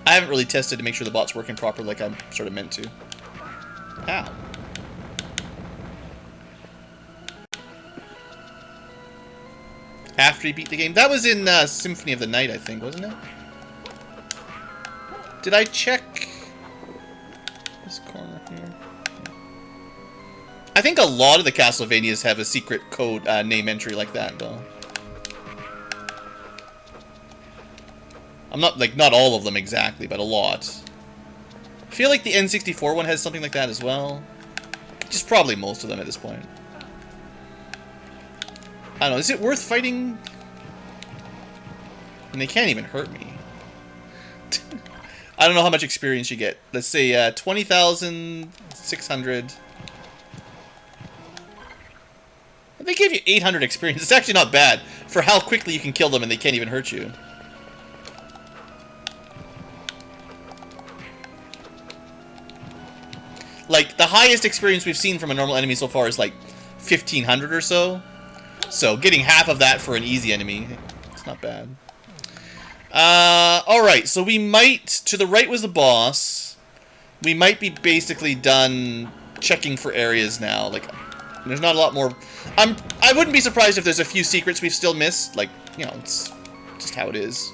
I haven't really tested to make sure the bot's working properly like I'm sort of meant to. Ow. After he beat the game. That was in Symphony of the Night, I think, wasn't it? Did I check this corner here? I think a lot of the Castlevanias have a secret code name entry like that, though. I'm not, like, not all of them exactly, but a lot. I feel like the N64 one has something like that as well. Just probably most of them at this point. I don't know, is it worth fighting? And they can't even hurt me. I don't know how much experience you get. Let's say 20,600. They gave you 800 experience. It's actually not bad for how quickly you can kill them and they can't even hurt you. Like, the highest experience we've seen from a normal enemy so far is like 1,500 or so. So, getting half of that for an easy enemy, it's not bad. Alright, so we might... To the right was the boss. We might be basically done checking for areas now. Like, there's not a lot more... I wouldn't be surprised if there's a few secrets we've still missed. Like, you know, it's just how it is.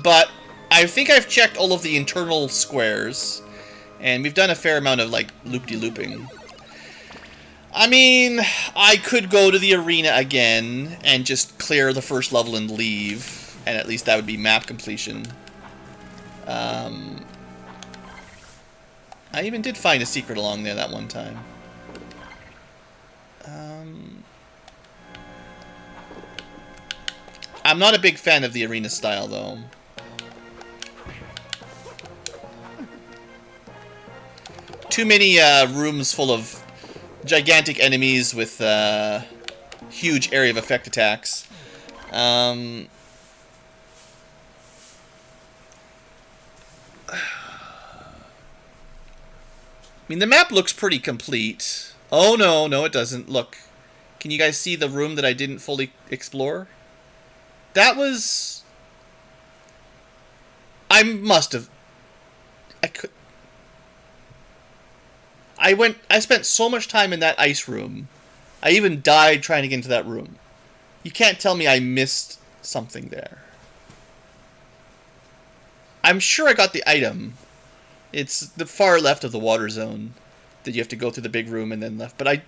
But I think I've checked all of the internal squares. And we've done a fair amount of, like, loop-de-looping. I mean, I could go to the arena again and just clear the first level and leave. And at least that would be map completion. I even did find a secret along there that one time. I'm not a big fan of the arena style, though. Too many rooms full of gigantic enemies with huge area of effect attacks. I mean, the map looks pretty complete. Oh, no, no, it doesn't. Look. Can you guys see the room that I didn't fully explore? That was... I must have... I spent so much time in that ice room. I even died trying to get into that room. You can't tell me I missed something there. I'm sure I got the item. It's the far left of the water zone that you have to go through the big room and then left. But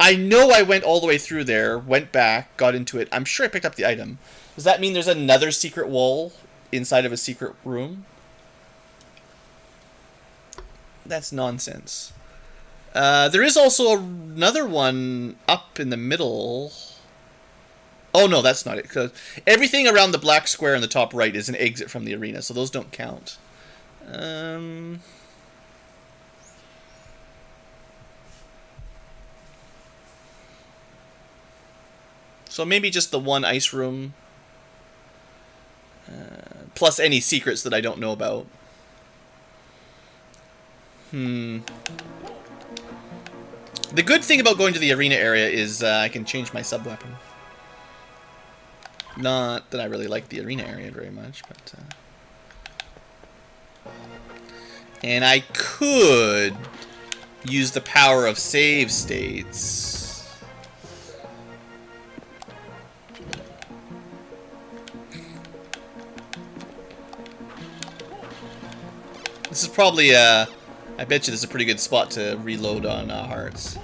I know I went all the way through there, went back, got into it. I'm sure I picked up the item. Does that mean there's another secret wall inside of a secret room? That's nonsense. There is also another one up in the middle. Oh, no, that's not it. Because everything around the black square in the top right is an exit from the arena, so those don't count. So maybe just the one ice room. Plus any secrets that I don't know about. The good thing about going to the arena area is I can change my sub-weapon. Not that I really like the arena area very much, but... And I could use the power of save states. This is probably, I bet you this is a pretty good spot to reload on hearts.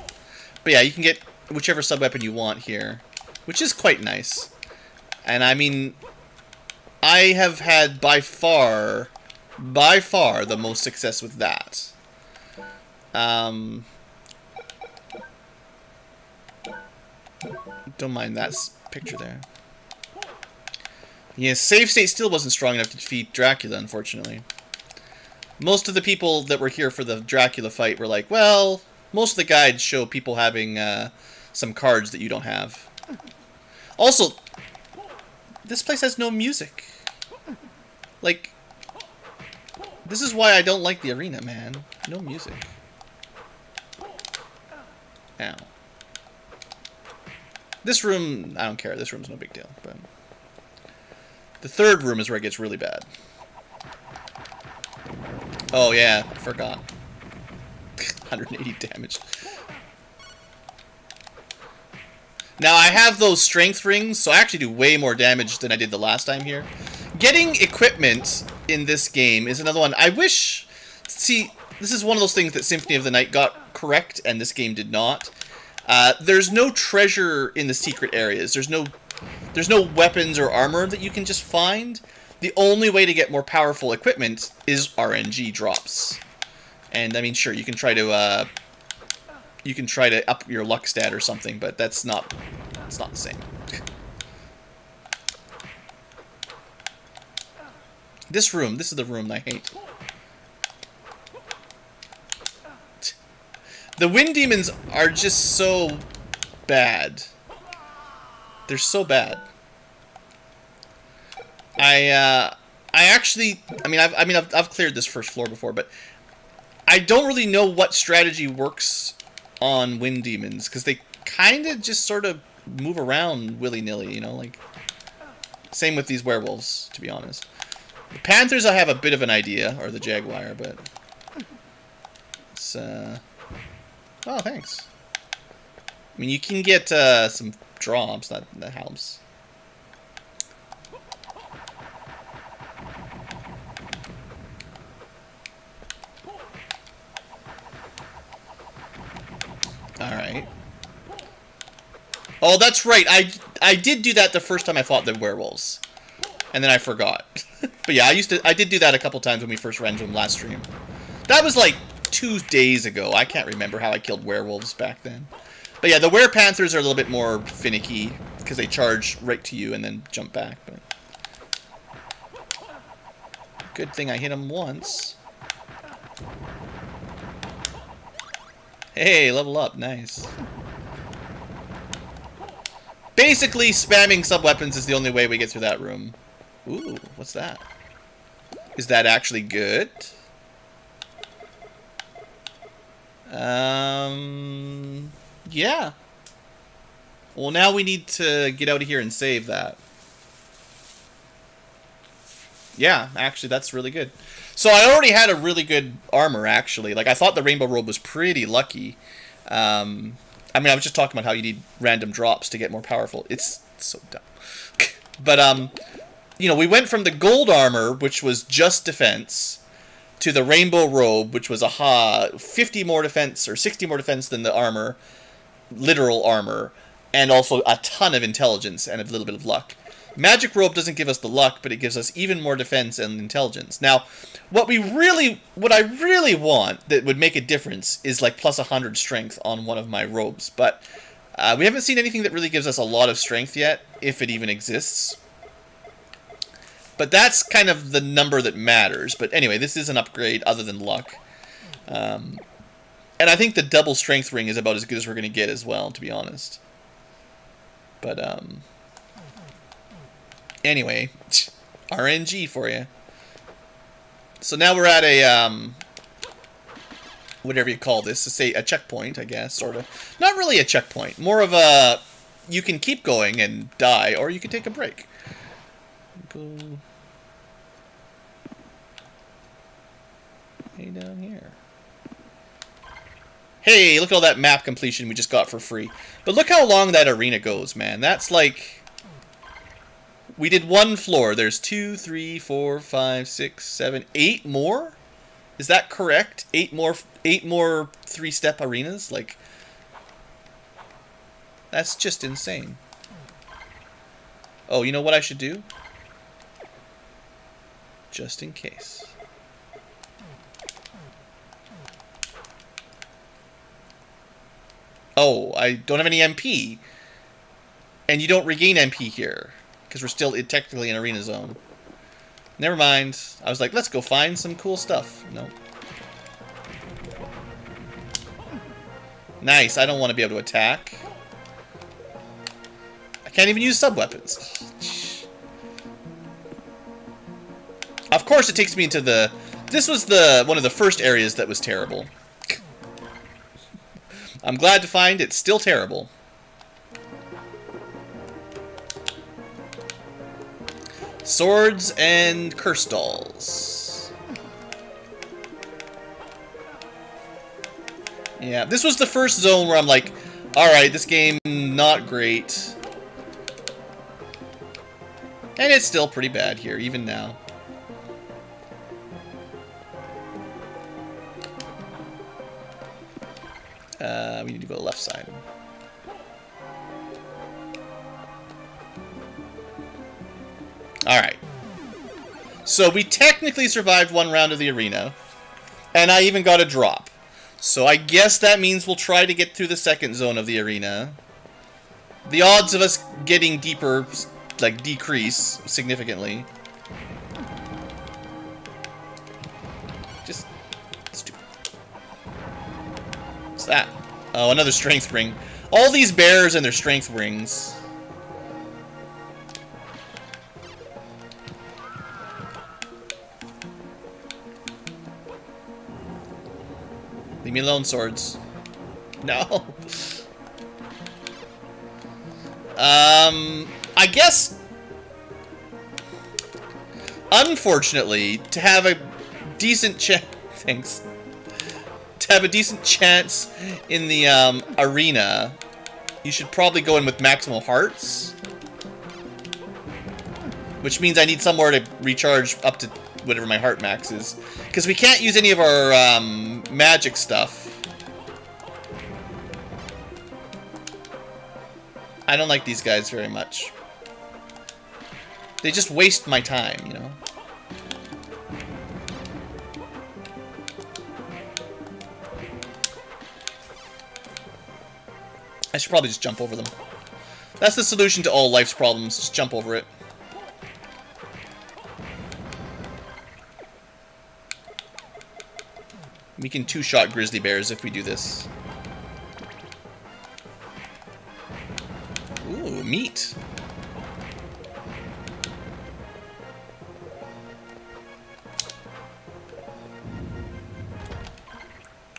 But yeah, you can get whichever sub-weapon you want here, which is quite nice. And I mean, I have had by far the most success with that. Don't mind that picture there. Yeah, save state still wasn't strong enough to defeat Dracula, unfortunately. Most of the people that were here for the Dracula fight were like, well, most of the guides show people having some cards that you don't have. Also, this place has no music. Like, this is why I don't like the arena, man. No music. Ow. This room, I don't care. This room's no big deal. But the third room is where it gets really bad. Oh, yeah. I forgot. 180 damage. Now, I have those strength rings, so I actually do way more damage than I did the last time here. Getting equipment in this game is another one. I wish... See, this is one of those things that Symphony of the Night got correct, and this game did not. There's no treasure in the secret areas. There's no weapons or armor that you can just find. The only way to get more powerful equipment is RNG drops. And, I mean, sure, you can try to up your luck stat or something, but that's not the same. This is the room I hate. The wind demons are just so bad. They're so bad. I've cleared this first floor before, but I don't really know what strategy works on wind demons, because they kind of just sort of move around willy-nilly, you know, like, same with these werewolves, to be honest. The panthers I have a bit of an idea, or the jaguar, but it's, oh, thanks. I mean, you can get, some drops, that helps. Alright. Oh, that's right. I did do that the first time I fought the werewolves. And then I forgot. But yeah, I did do that a couple times when we first ran to them last stream. That was like 2 days ago. I can't remember how I killed werewolves back then. But yeah, the were-panthers are a little bit more finicky, because they charge right to you and then jump back. But good thing I hit them once. Hey, level up. Nice. Basically, spamming sub-weapons is the only way we get through that room. Ooh, what's that? Is that actually good? Yeah. Well, now we need to get out of here and save that. Yeah, actually, that's really good. So I already had a really good armor, actually. Like, I thought the rainbow robe was pretty lucky. I mean, I was just talking about how you need random drops to get more powerful. It's so dumb. But, you know, we went from the gold armor, which was just defense, to the rainbow robe, which was 50 more defense, or 60 more defense than the armor. literal armor, and also a ton of intelligence and a little bit of luck. Magic Robe doesn't give us the luck, but it gives us even more defense and intelligence. Now, what I really want that would make a difference is like plus 100 strength on one of my robes, but we haven't seen anything that really gives us a lot of strength yet, if it even exists. But that's kind of the number that matters. But anyway, this is an upgrade other than luck. And I think the double strength ring is about as good as we're going to get as well, to be honest. But, anyway, RNG for you. So now we're at a, whatever you call this, to say a checkpoint, I guess, sort of. Not really a checkpoint. More of a, you can keep going and die, or you can take a break. Go way down here. Hey, look at all that map completion we just got for free. But look how long that arena goes, man. That's like... We did one floor. There's 2, 3, 4, 5, 6, 7, 8 more? Is that correct? 8 more 3-step arenas? Like... That's just insane. Oh, you know what I should do? Just in case. Oh, I don't have any MP. And you don't regain MP here. Because we're still technically in arena zone. Never mind. I was like, let's go find some cool stuff. No. Nice. I don't want to be able to attack. I can't even use sub-weapons. Of course it takes me into the... This was one of the first areas that was terrible. I'm glad to find it's still terrible. Swords and curse dolls. Yeah, this was the first zone where I'm like, alright, this game, not great. And it's still pretty bad here, even now. We need to go left side. Alright. So we technically survived one round of the arena. And I even got a drop. So I guess that means we'll try to get through the second zone of the arena. The odds of us getting deeper, like, decrease significantly. Just... stupid. What's that? Oh, another strength ring. All these bears and their strength rings. Leave me alone, swords. No. I guess... Unfortunately, to have a decent chance... Thanks. To have a decent chance in the arena, you should probably go in with maximal hearts. Which means I need somewhere to recharge up to whatever my heart max is. Because we can't use any of our magic stuff. I don't like these guys very much. They just waste my time, you know? I should probably just jump over them. That's the solution to all life's problems. Just jump over it. We can two-shot grizzly bears if we do this. Ooh, meat.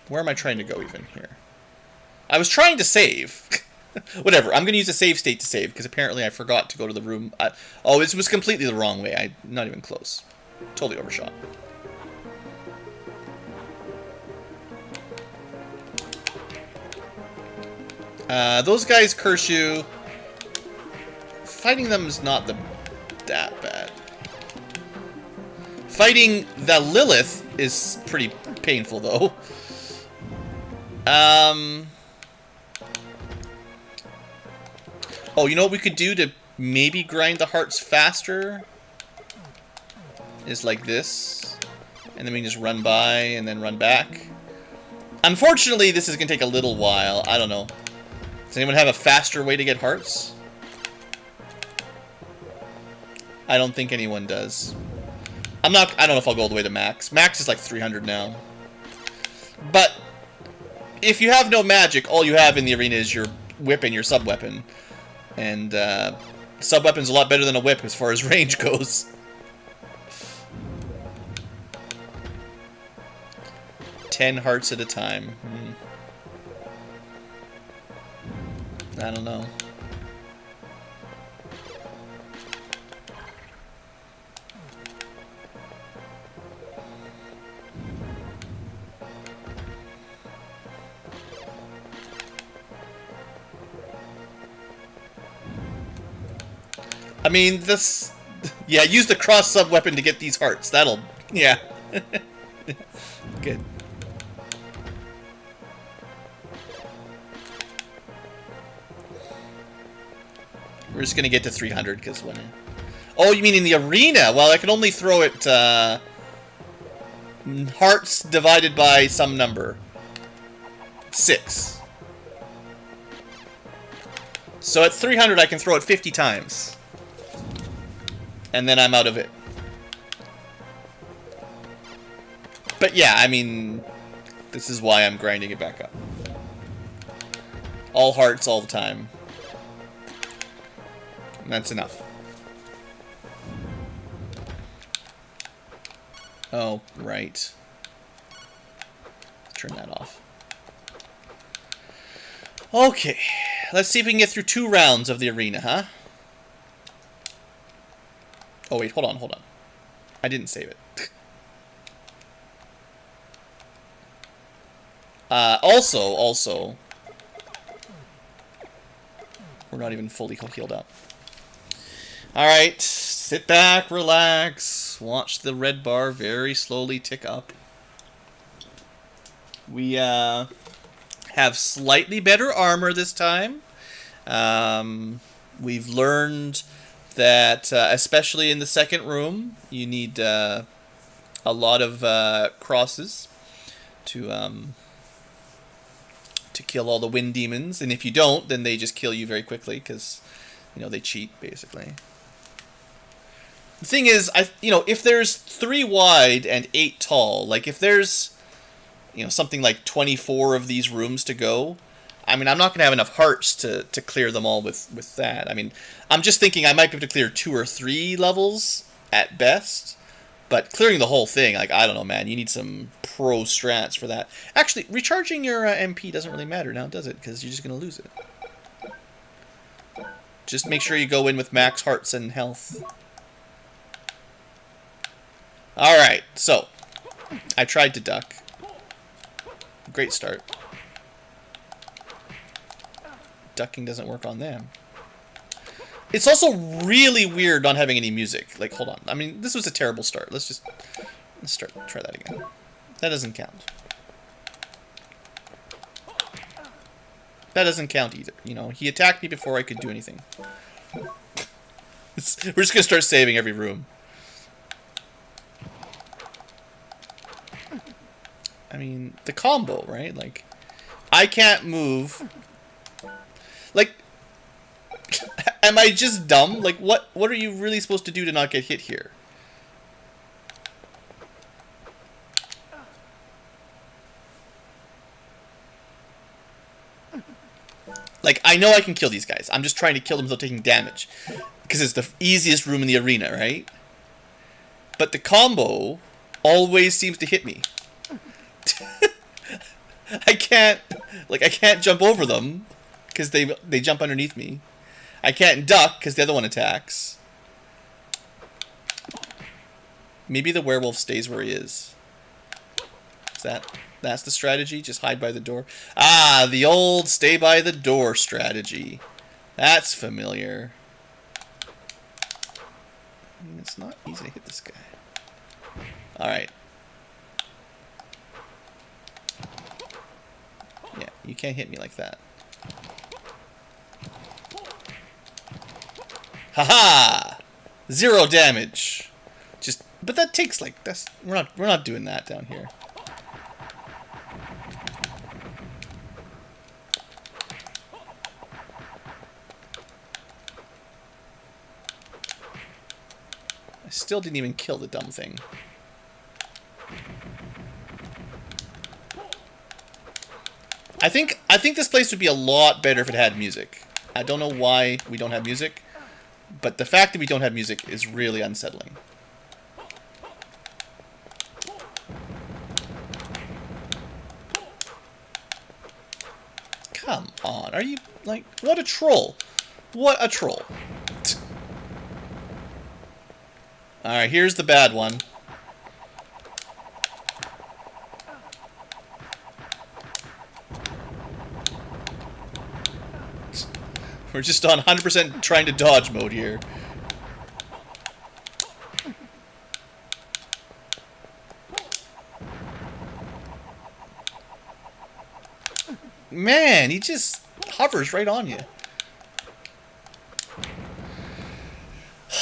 Where am I trying to go even here? I was trying to save. Whatever, I'm going to use a save state to save, because apparently I forgot to go to the room. Oh, this was completely the wrong way. Not even close. Totally overshot. Those guys curse you. Fighting them is not that bad. Fighting the Lilith is pretty painful, though. Oh, you know what we could do to maybe grind the hearts faster? Is like this. And then we can just run by and then run back. Unfortunately, this is going to take a little while. I don't know. Does anyone have a faster way to get hearts? I don't think anyone does. I don't know if I'll go all the way to max. Max is like 300 now. But if you have no magic, all you have in the arena is your whip and your sub-weapon. And sub-weapon's a lot better than a whip as far as range goes. 10 hearts at a time. I don't know. I mean, this... Yeah, use the cross sub-weapon to get these hearts. That'll... Yeah. Good. We're just gonna get to 300, because when... Oh, you mean in the arena? Well, I can only throw it, hearts divided by some number. 6. So at 300, I can throw it 50 times. And then I'm out of it. But yeah, I mean, this is why I'm grinding it back up. All hearts all the time. And that's enough. Oh, right. Turn that off. Okay. Let's see if we can get through 2 rounds of the arena, huh? Oh, wait, hold on. I didn't save it. Also, we're not even fully healed up. Alright, sit back, relax, watch the red bar very slowly tick up. We have slightly better armor this time. We've learned that, especially in the second room, you need a lot of crosses to kill all the wind demons. And if you don't, then they just kill you very quickly because, you know, they cheat, basically. The thing is, if there's 3 wide and 8 tall, like if there's, something like 24 of these rooms to go, I mean, I'm not going to have enough hearts to clear them all with that. I mean, I'm just thinking I might be able to clear 2 or 3 levels at best. But clearing the whole thing, like, I don't know, man. You need some pro strats for that. Actually, recharging your MP doesn't really matter now, does it? Because you're just going to lose it. Just make sure you go in with max hearts and health. Alright, so. I tried to duck. Great start. Ducking doesn't work on them. It's also really weird not having any music. Like, hold on. I mean, this was a terrible start. Let's try that again. That doesn't count. That doesn't count either. He attacked me before I could do anything. We're just going to start saving every room. I mean, the combo, right? Like, I can't move. Like, am I just dumb? Like, what are you really supposed to do to not get hit here? Like, I know I can kill these guys. I'm just trying to kill them without taking damage. Because it's the easiest room in the arena, right? But the combo always seems to hit me. I can't jump over them because they jump underneath me. I can't duck because the other one attacks. Maybe the werewolf stays where he is. That's the strategy? Just hide by the door? Ah, the old stay by the door strategy. That's familiar. I mean, it's not easy to hit this guy. Alright. Yeah, you can't hit me like that. Haha! 0 damage. But that takes like we're not doing that down here. I still didn't even kill the dumb thing. I think this place would be a lot better if it had music. I don't know why we don't have music, but the fact that we don't have music is really unsettling. Come on, are you, like, what a troll. What a troll. Alright, here's the bad one. We're just on 100% trying to dodge mode here. Man, he just hovers right on you.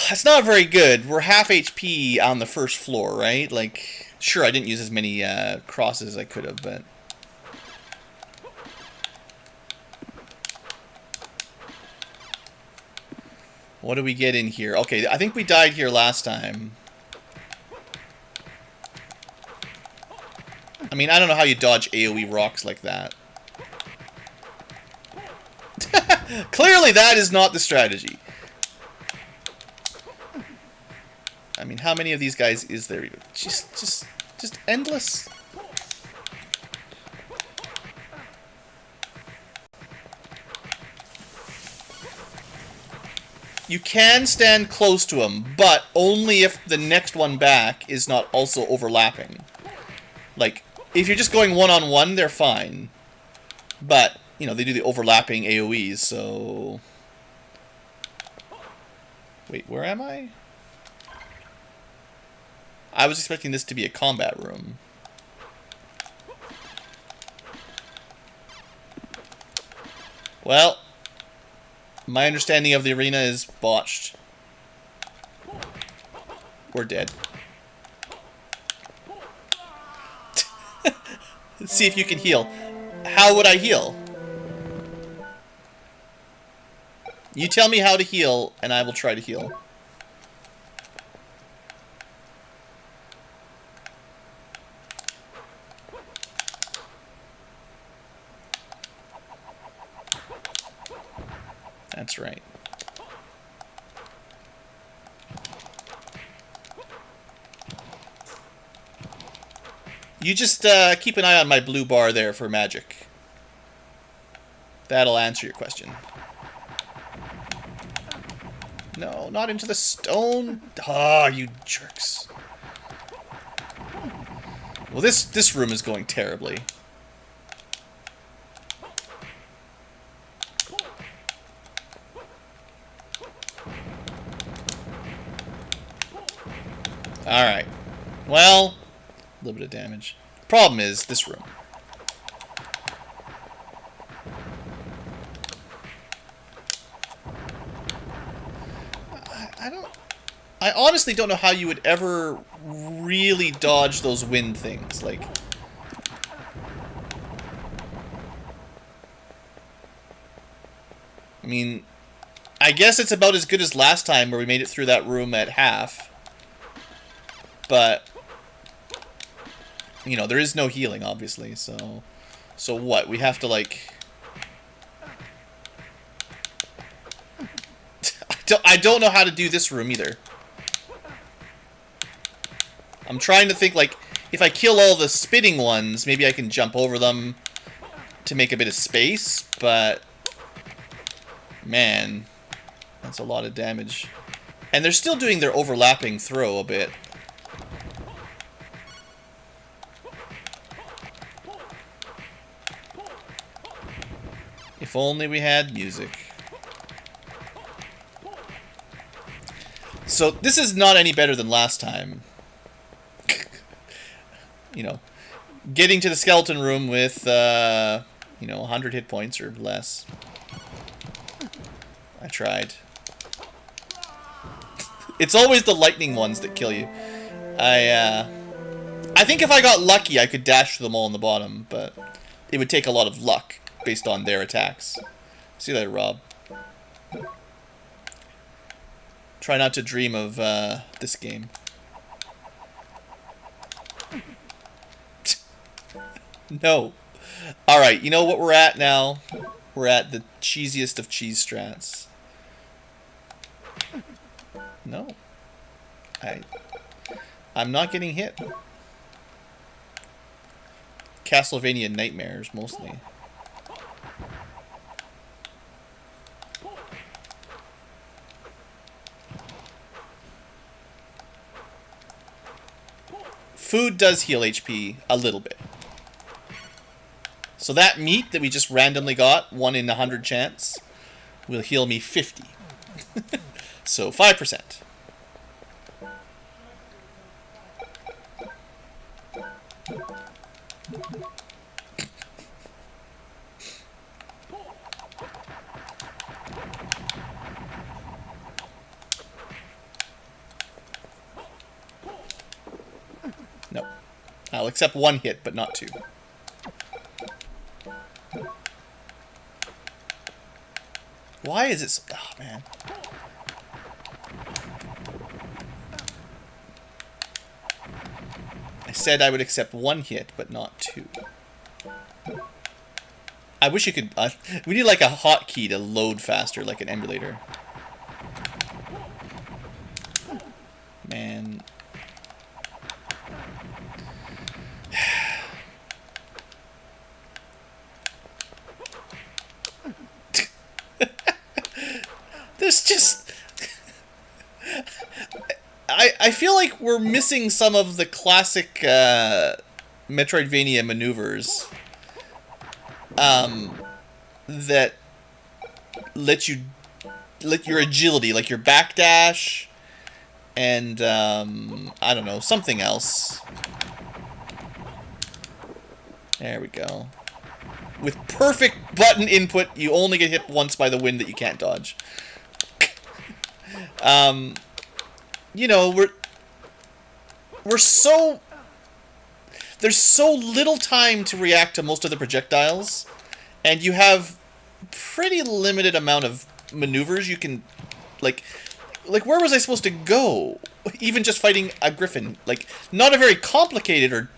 That's not very good. We're half HP on the first floor, right? Like, sure, I didn't use as many crosses as I could have, but... What do we get in here? Okay, I think we died here last time. I mean, I don't know how you dodge AoE rocks like that. Clearly that is not the strategy. I mean, how many of these guys is there even? Just endless. You can stand close to him, but only if the next one back is not also overlapping. Like, if you're just going one-on-one, they're fine. But, you know, they do the overlapping AoEs, so... Wait, where am I? I was expecting this to be a combat room. Well, my understanding of the arena is botched. We're dead. Let's see if you can heal. How would I heal? You tell me how to heal, and I will try to heal. That's right. You just keep an eye on my blue bar there for magic. That'll answer your question. No, not into the stone. Ah, you jerks. Well, this room is going terribly. Alright. Well, a little bit of damage. Problem is, this room. I honestly don't know how you would ever really dodge those wind things. Like... I mean... I guess it's about as good as last time where we made it through that room at half. But, you know, there is no healing, obviously, so what? We have to, like... I don't know how to do this room, either. I'm trying to think, like, if I kill all the spitting ones, maybe I can jump over them to make a bit of space, but... Man, that's a lot of damage. And they're still doing their overlapping throw a bit. If only we had music. So, this is not any better than last time. You know, getting to the skeleton room with, you know, 100 hit points or less. I tried. It's always the lightning ones that kill you. I think if I got lucky, I could dash them all on the bottom, but it would take a lot of luck based on their attacks. See you later, Rob. Try not to dream of this game. No. Alright, you know what we're at now? We're at the cheesiest of cheese strats. No. I'm not getting hit. Castlevania nightmares, mostly. Food does heal HP a little bit. So that meat that we just randomly got, 1 in 100 chance, will heal me 50. So 5%. No. I'll accept 1 hit, but not 2. Why is it so... Oh, man. I said I would accept 1 hit, but not 2. I wish you could... we need like a hotkey to load faster, like an emulator. Man... There's just... I feel like we're missing some of the classic Metroidvania maneuvers that let your agility, like your backdash and I don't know, something else. There we go. With perfect button input, you only get hit once by the wind that you can't dodge. You know, we're so... There's so little time to react to most of the projectiles, and you have pretty limited amount of maneuvers you can... Like, where was I supposed to go? Even just fighting a griffin. Like, not a very complicated or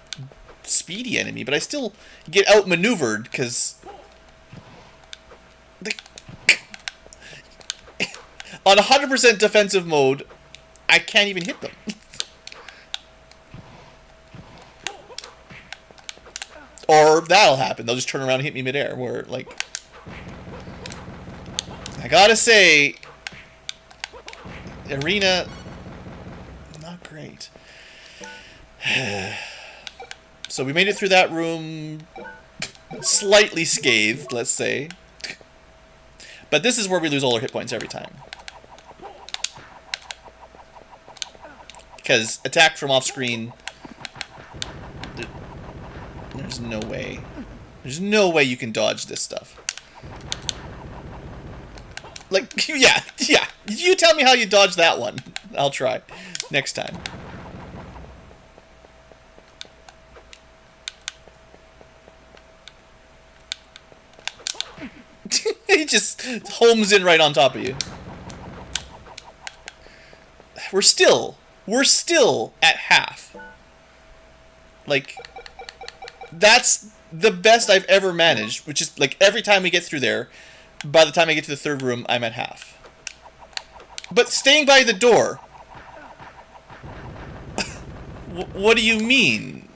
speedy enemy, but I still get outmaneuvered, because... On 100% defensive mode, I can't even hit them. Or that'll happen. They'll just turn around and hit me midair. Where, like... I gotta say... Arena... Not great. So we made it through that room... Slightly scathed, let's say. But this is where we lose all our hit points every time. Because attack from off-screen... There's no way. There's no way you can dodge this stuff. Like, yeah. You tell me how you dodge that one. I'll try. Next time. He just homes in right on top of you. We're still at half. Like, that's the best I've ever managed, which is, like, every time we get through there, by the time I get to the third room, I'm at half. But staying by the door... What do you mean?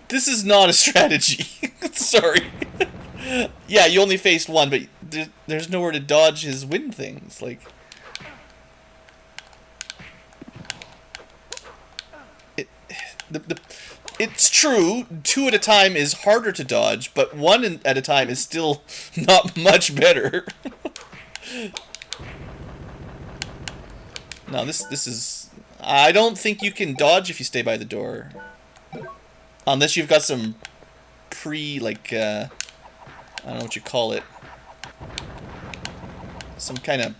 This is not a strategy. Sorry. Yeah, you only faced one, but there's nowhere to dodge his wind things. Like... It's true, 2 at a time is harder to dodge, but 1 at a time is still not much better. No, this is... I don't think you can dodge if you stay by the door. Unless you've got some like, I don't know what you call it. some kind of...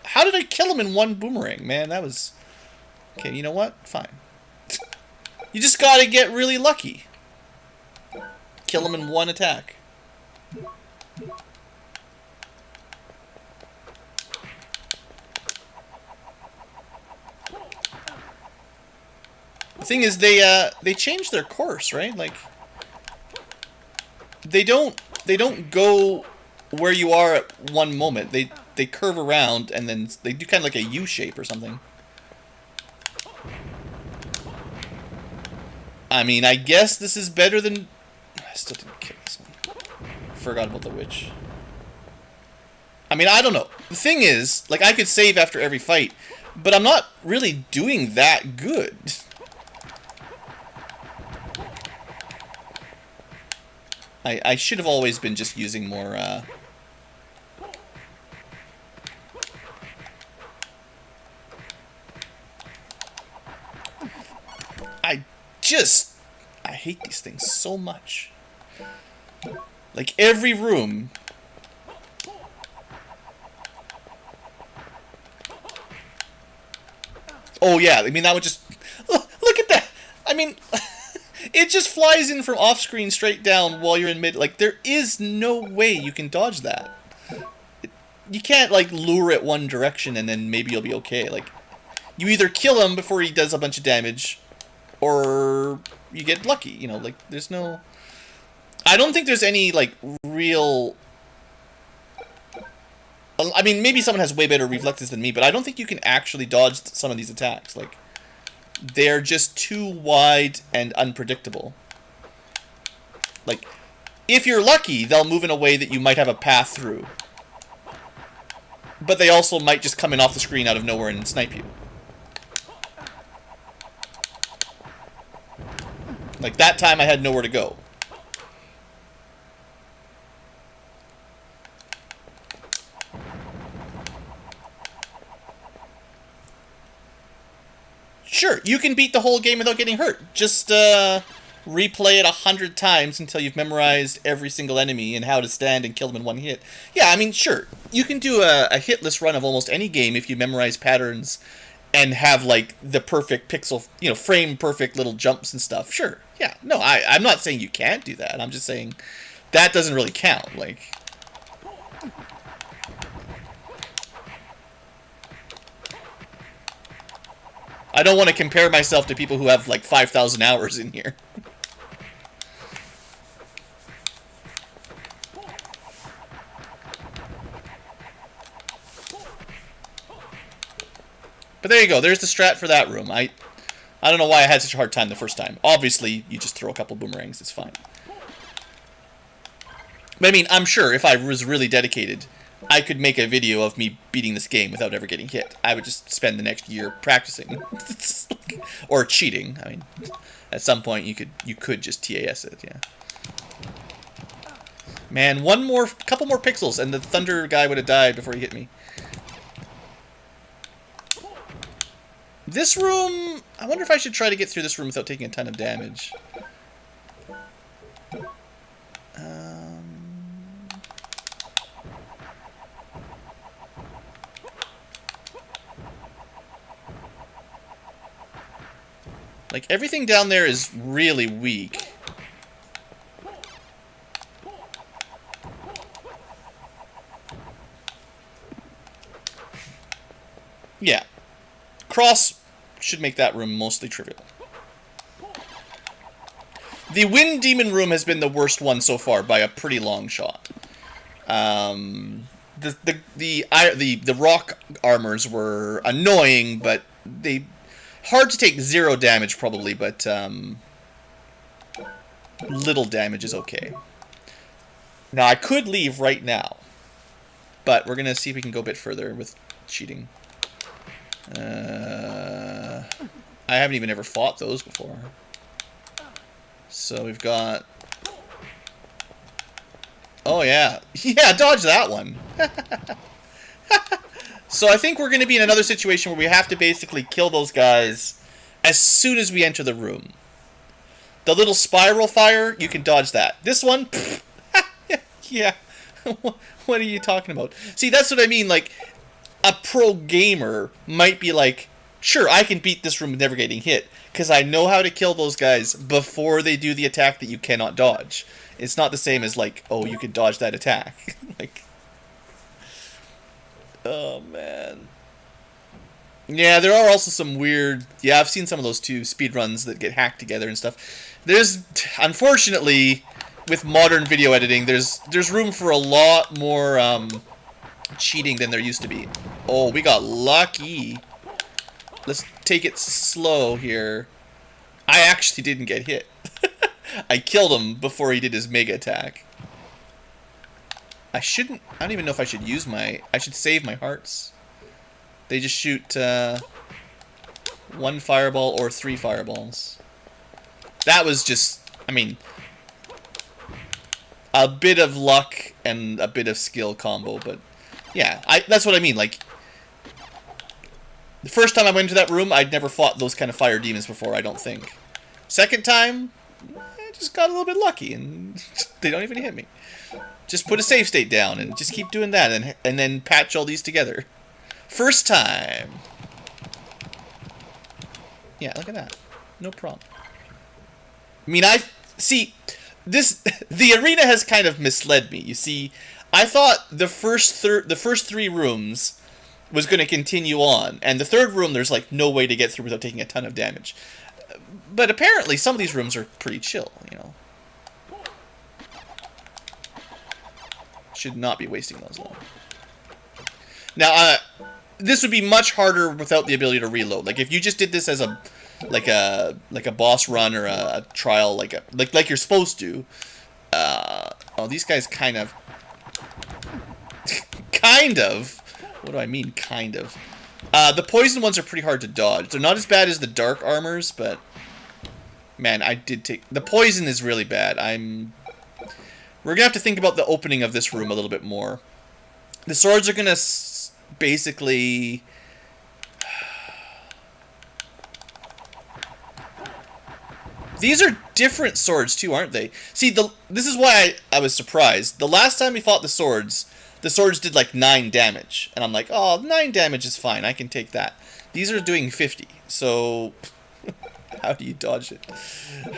How did I kill him in one boomerang, man? That was... Okay, you know what? Fine. You just gotta get really lucky. Kill him in one attack. The thing is, they changed their course, right? Like, they don't go where you are at one moment. They curve around and then they do kind of like a U shape or something. I mean, I guess this is better than... I still didn't kill this one. Forgot about the witch. I mean, I don't know. The thing is, like, I could save after every fight, but I'm not really doing that good. I should have always been just using more, I hate these things so much. Like, every room... Oh, yeah, I mean, that would just... Look at that! I mean... It just flies in from off-screen straight down while you're in mid... Like, there is no way you can dodge that. You can't, like, lure it one direction and then maybe you'll be okay. Like, you either kill him before he does a bunch of damage, or you get lucky, you know? Like, there's no... I don't think there's any, like, real... I mean, maybe someone has way better reflexes than me, but I don't think you can actually dodge some of these attacks. Like... They're just too wide and unpredictable. Like, if you're lucky, they'll move in a way that you might have a path through. But they also might just come in off the screen out of nowhere and snipe you. Like, that time I had nowhere to go. Sure, you can beat the whole game without getting hurt. Just replay it 100 times until you've memorized every single enemy and how to stand and kill them in one hit. Yeah, I mean, sure, you can do a hitless run of almost any game if you memorize patterns and have, like, the perfect pixel, you know, frame perfect little jumps and stuff. Sure, yeah. No, I'm not saying you can't do that. I'm just saying that doesn't really count. Like... I don't want to compare myself to people who have, like, 5,000 hours in here. But there you go. There's the strat for that room. I don't know why I had such a hard time the first time. Obviously, you just throw a couple boomerangs. It's fine. But, I mean, I'm sure if I was really dedicated... I could make a video of me beating this game without ever getting hit. I would just spend the next year practicing. Or cheating. I mean, at some point you could just TAS it, yeah. Man, couple more pixels and the thunder guy would have died before he hit me. This room, I wonder if I should try to get through this room without taking a ton of damage. Like, everything down there is really weak. Yeah. Cross should make that room mostly trivial. The Wind Demon room has been the worst one so far by a pretty long shot. The rock armors were annoying, but they... Hard to take 0 damage, probably, but little damage is okay. Now, I could leave right now, but we're going to see if we can go a bit further with cheating. I haven't even ever fought those before. So we've got... Oh, yeah. Yeah, dodge that one. So I think we're going to be in another situation where we have to basically kill those guys as soon as we enter the room. The little spiral fire, you can dodge that. This one, yeah, What are you talking about? See, that's what I mean. Like, a pro gamer might be like, sure, I can beat this room with never getting hit, because I know how to kill those guys before they do the attack that you cannot dodge. It's not the same as, like, oh, you can dodge that attack. Like, oh, man. Yeah, there are also some weird... Yeah, I've seen some of those too, speedruns that get hacked together and stuff. There's, unfortunately, with modern video editing, there's room for a lot more cheating than there used to be. Oh, we got lucky. Let's take it slow here. I actually didn't get hit. I killed him before he did his mega attack. I don't even know if I should use my... I should save my hearts. They just shoot 1 fireball or 3 fireballs. That was just... I mean... a bit of luck and a bit of skill combo, but... Yeah, that's what I mean, like... The first time I went into that room, I'd never fought those kind of fire demons before, I don't think. Second time, I just got a little bit lucky, and they don't even hit me. Just put a save state down, and just keep doing that, and then patch all these together. First time. Yeah, look at that. No problem. I mean, see, the arena has kind of misled me. You see, I thought the first 3 rooms was going to continue on, and the 3rd room there's like no way to get through without taking a ton of damage. But apparently some of these rooms are pretty chill, you know. Should not be wasting those long. Now, this would be much harder without the ability to reload. Like if you just did this as a boss run or a trial, like you're supposed to. Oh, these guys kind of. What do I mean, kind of? The poison ones are pretty hard to dodge. They're not as bad as the dark armors, but... Man, I did take... The poison is really bad. We're gonna have to think about the opening of this room a little bit more. The swords are gonna basically... These are different swords, too, aren't they? See, this is why I was surprised. The last time we fought the swords did like 9 damage. And I'm like, oh, 9 damage is fine. I can take that. These are doing 50. So, how do you dodge it?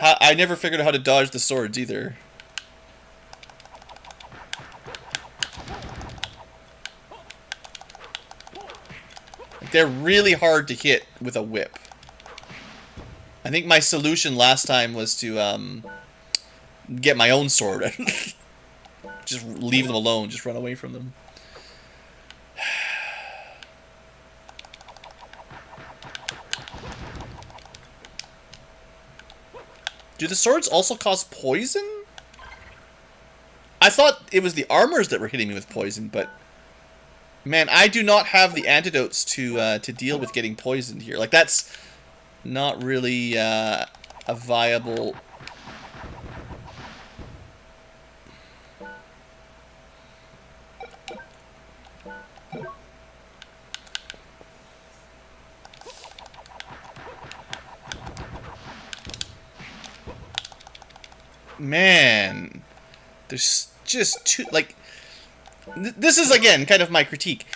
I never figured out how to dodge the swords either. They're really hard to hit with a whip. I think my solution last time was to get my own sword. Just leave them alone. Just run away from them. Do the swords also cause poison? I thought it was the armors that were hitting me with poison, but... Man, I do not have the antidotes to deal with getting poisoned here. Like, that's not really a viable... Man, there's just too, like, this is, again, kind of my critique.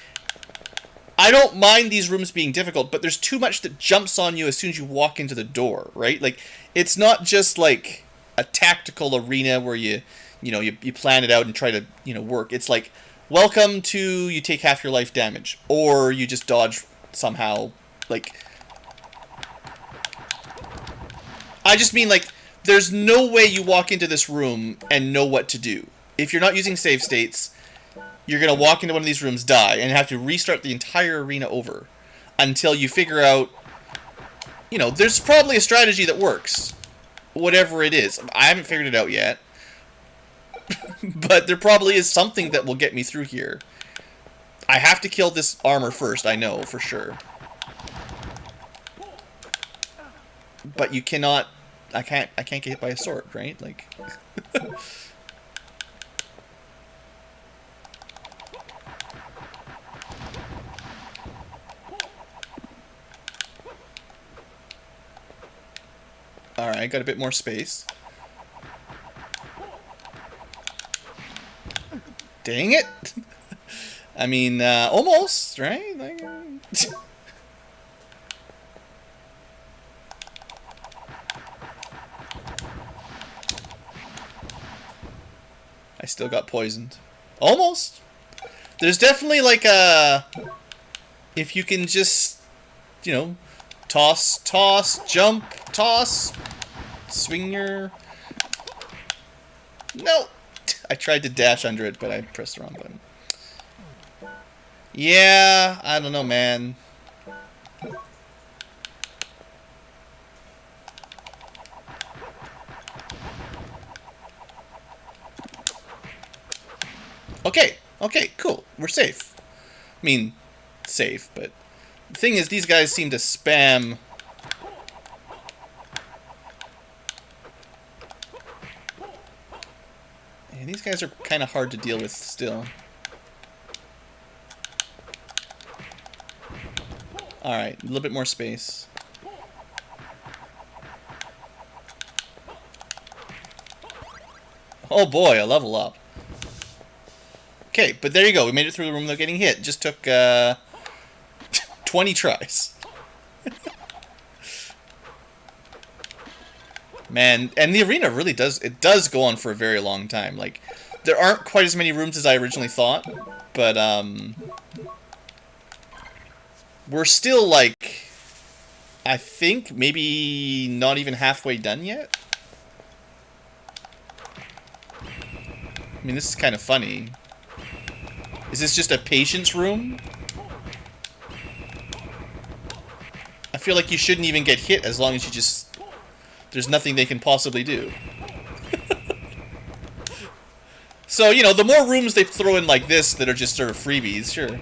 I don't mind these rooms being difficult, but there's too much that jumps on you as soon as you walk into the door, right? Like, it's not just, like, a tactical arena where you plan it out and try to, work. It's like, welcome to, you take half your life damage, or you just dodge somehow, like... I just mean, like, there's no way you walk into this room and know what to do. If you're not using save states, you're going to walk into one of these rooms, die, and have to restart the entire arena over until you figure out, there's probably a strategy that works. Whatever it is. I haven't figured it out yet. But there probably is something that will get me through here. I have to kill this armor first, I know, for sure. But you cannot... I can't get hit by a sword, right? Like... Alright, got a bit more space. Dang it. I mean, almost, right? Like, I still got poisoned. Almost. There's definitely like a... If you can just, you know, toss, jump, toss, swing your... No! I tried to dash under it, but I pressed the wrong button. Yeah, I don't know, man. Okay, okay, cool. We're safe. I mean, safe, but... The thing is, these guys seem to spam... And these guys are kind of hard to deal with still. Alright, a little bit more space. Oh boy, a level up. Okay, but there you go. We made it through the room without getting hit. Just took 20 tries. Man, and the arena really does go on for a very long time. Like, there aren't quite as many rooms as I originally thought, but we're still like, I think maybe not even halfway done yet. I mean, this is kind of funny. Is this just a patience room? I feel like you shouldn't even get hit as long as you just... There's nothing they can possibly do. So, you know, the more rooms they throw in like this that are just sort of freebies, sure.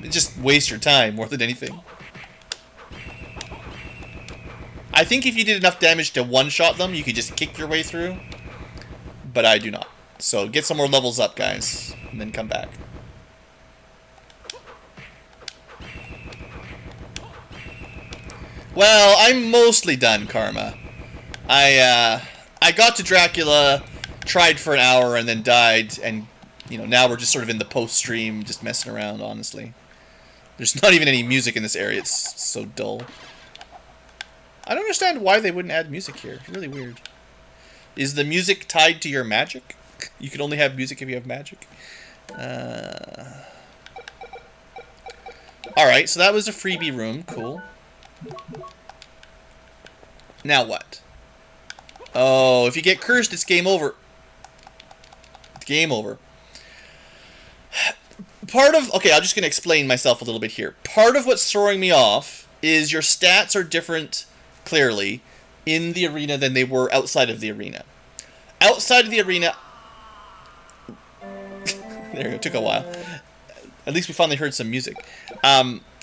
Just waste your time more than anything. I think if you did enough damage to one-shot them, you could just kick your way through. But I do not. So get some more levels up, guys, and then come back. Well, I'm mostly done, Karma. I got to Dracula, tried for an hour, and then died, and, you know, now we're just sort of in the post-stream, just messing around, honestly. There's not even any music in this area, it's so dull. I don't understand why they wouldn't add music here. It's really weird. Is the music tied to your magic? You can only have music if you have magic. Alright, so that was a freebie room. Cool. Now what? Oh, if you get cursed, it's game over. It's game over. Part of... Okay, I'm just going to explain myself a little bit here. Part of what's throwing me off is your stats are different, clearly, in the arena than they were outside of the arena. Outside of the arena... There you go, took a while. At least we finally heard some music.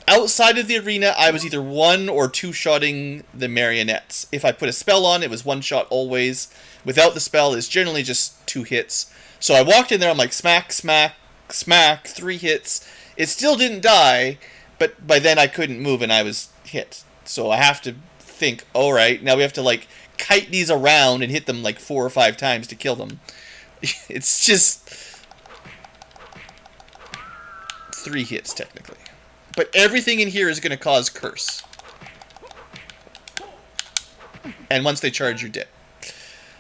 Outside of the arena, I was either one or two-shotting the marionettes. If I put a spell on, it was one shot always. Without the spell, it's generally just 2 hits. So I walked in there, I'm like, smack, smack, smack, 3 hits. It still didn't die, but by then I couldn't move and I was hit. So I have to think, alright, now we have to, like, kite these around and hit them, like, 4 or 5 times to kill them. It's just... 3 hits, technically. But everything in here is going to cause curse. And once they charge, you're dead.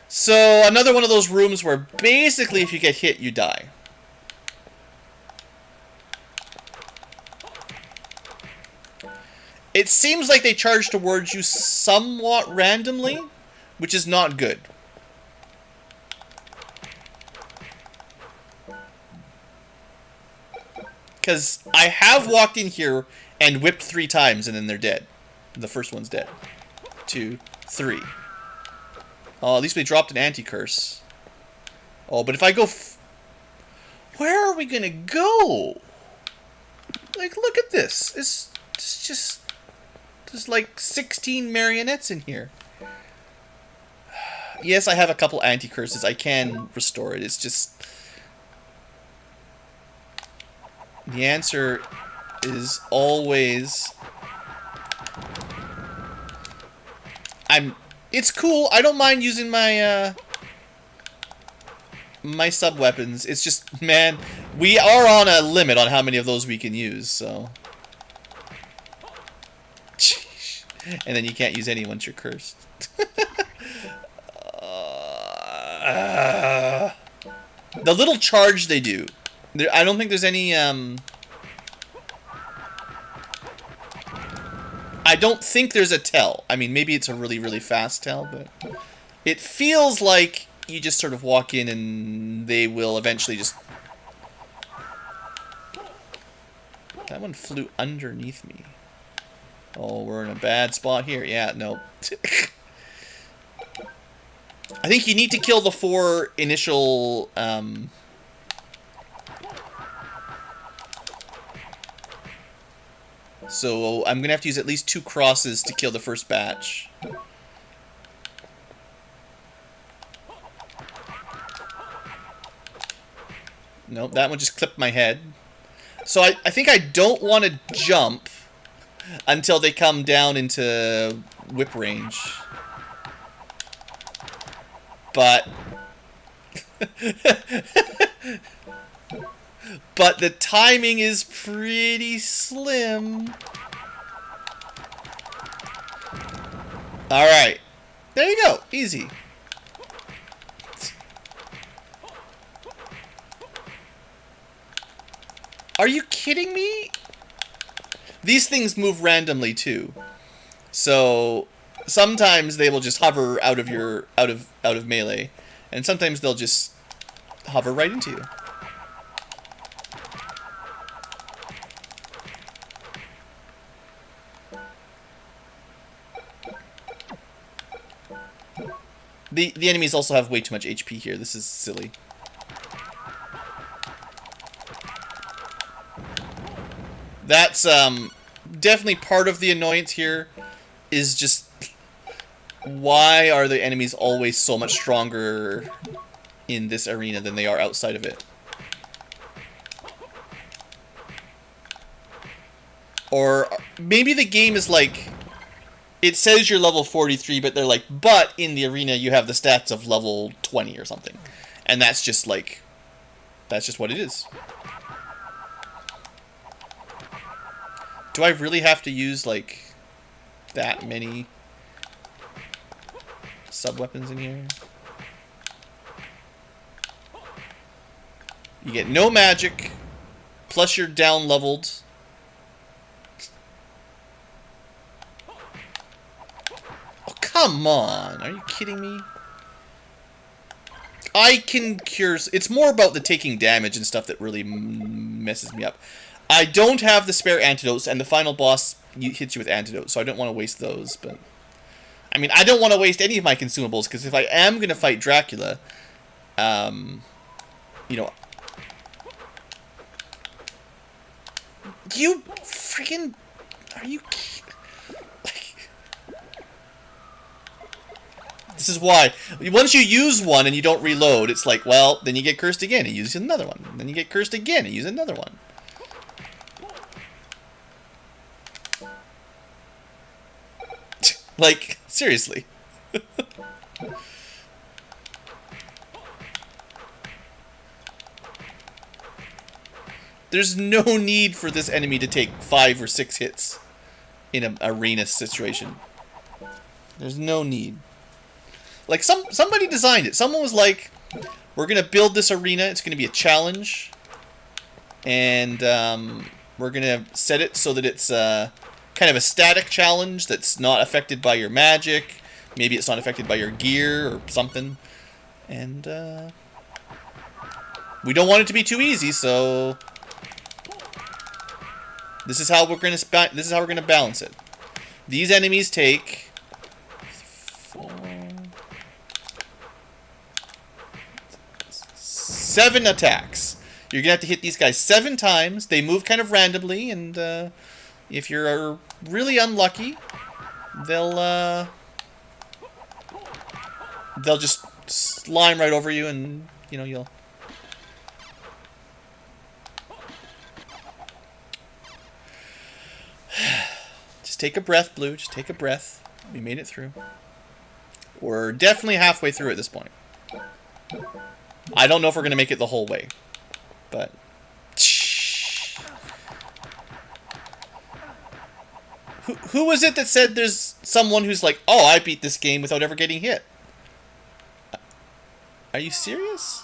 So, another one of those rooms where basically if you get hit, you die. It seems like they charge towards you somewhat randomly, which is not good. Because I have walked in here and whipped 3 times and then they're dead. The first one's dead. 2, 3. Oh, at least we dropped an anti-curse. Oh, but if I go... Where are we going to go? Like, look at this. It's just... There's like 16 marionettes in here. Yes, I have a couple anti-curses. I can restore it. It's just... The answer is always... It's cool. I don't mind using my, my sub-weapons. It's just, man, we are on a limit on how many of those we can use, so. And then you can't use any once you're cursed. The little charge they do. I don't think there's any, I don't think there's a tell. I mean, maybe it's a really, really fast tell, but it feels like you just sort of walk in and they will eventually just... That one flew underneath me. Oh, we're in a bad spot here. Yeah, no. I think you need to kill the 4 initial... So I'm going to have to use at least 2 crosses to kill the first batch. Nope, that one just clipped my head. So I think I don't want to jump until they come down into whip range. But... But the timing is pretty slim. Alright. There you go. Easy. Are you kidding me? These things move randomly too. So sometimes they will just hover out of your out of melee, and sometimes they'll just hover right into you. The enemies also have way too much HP here. This is silly. That's definitely part of the annoyance here, is just why are the enemies always so much stronger in this arena than they are outside of it? Or maybe the game is like, it says you're level 43, but they're like, but in the arena you have the stats of level 20 or something. And that's just like, that's just what it is. Do I really have to use, like, that many sub-weapons in here? You get no magic, plus you're down-leveled. Oh, come on! Are you kidding me? I can cure... It's more about the taking damage and stuff that really messes me up. I don't have the spare antidotes, and the final boss hits you with antidotes, so I don't want to waste those, but... I mean, I don't want to waste any of my consumables, because if I am going to fight Dracula, you know... You freaking... Are you... Like... This is why. Once you use one and you don't reload, it's like, well, then you get cursed again and use another one. Then you get cursed again and use another one. Like, seriously. There's no need for this enemy to take 5 or 6 hits in an arena situation. There's no need. Like, somebody designed it. Someone was like, we're going to build this arena. It's going to be a challenge. And we're going to set it so that it's... kind of a static challenge that's not affected by your magic. Maybe it's not affected by your gear or something. And we don't want it to be too easy, so this is how we're going to balance it. These enemies take 7 attacks. You're going to have to hit these guys 7 times. They move kind of randomly, and if you're really unlucky, they'll just slime right over you, and you know you'll. Just take a breath, Blue. Just take a breath. We made it through. We're definitely halfway through at this point. I don't know if we're going to make it the whole way. But... Who was it that said there's someone who's like, oh, I beat this game without ever getting hit? Are you serious?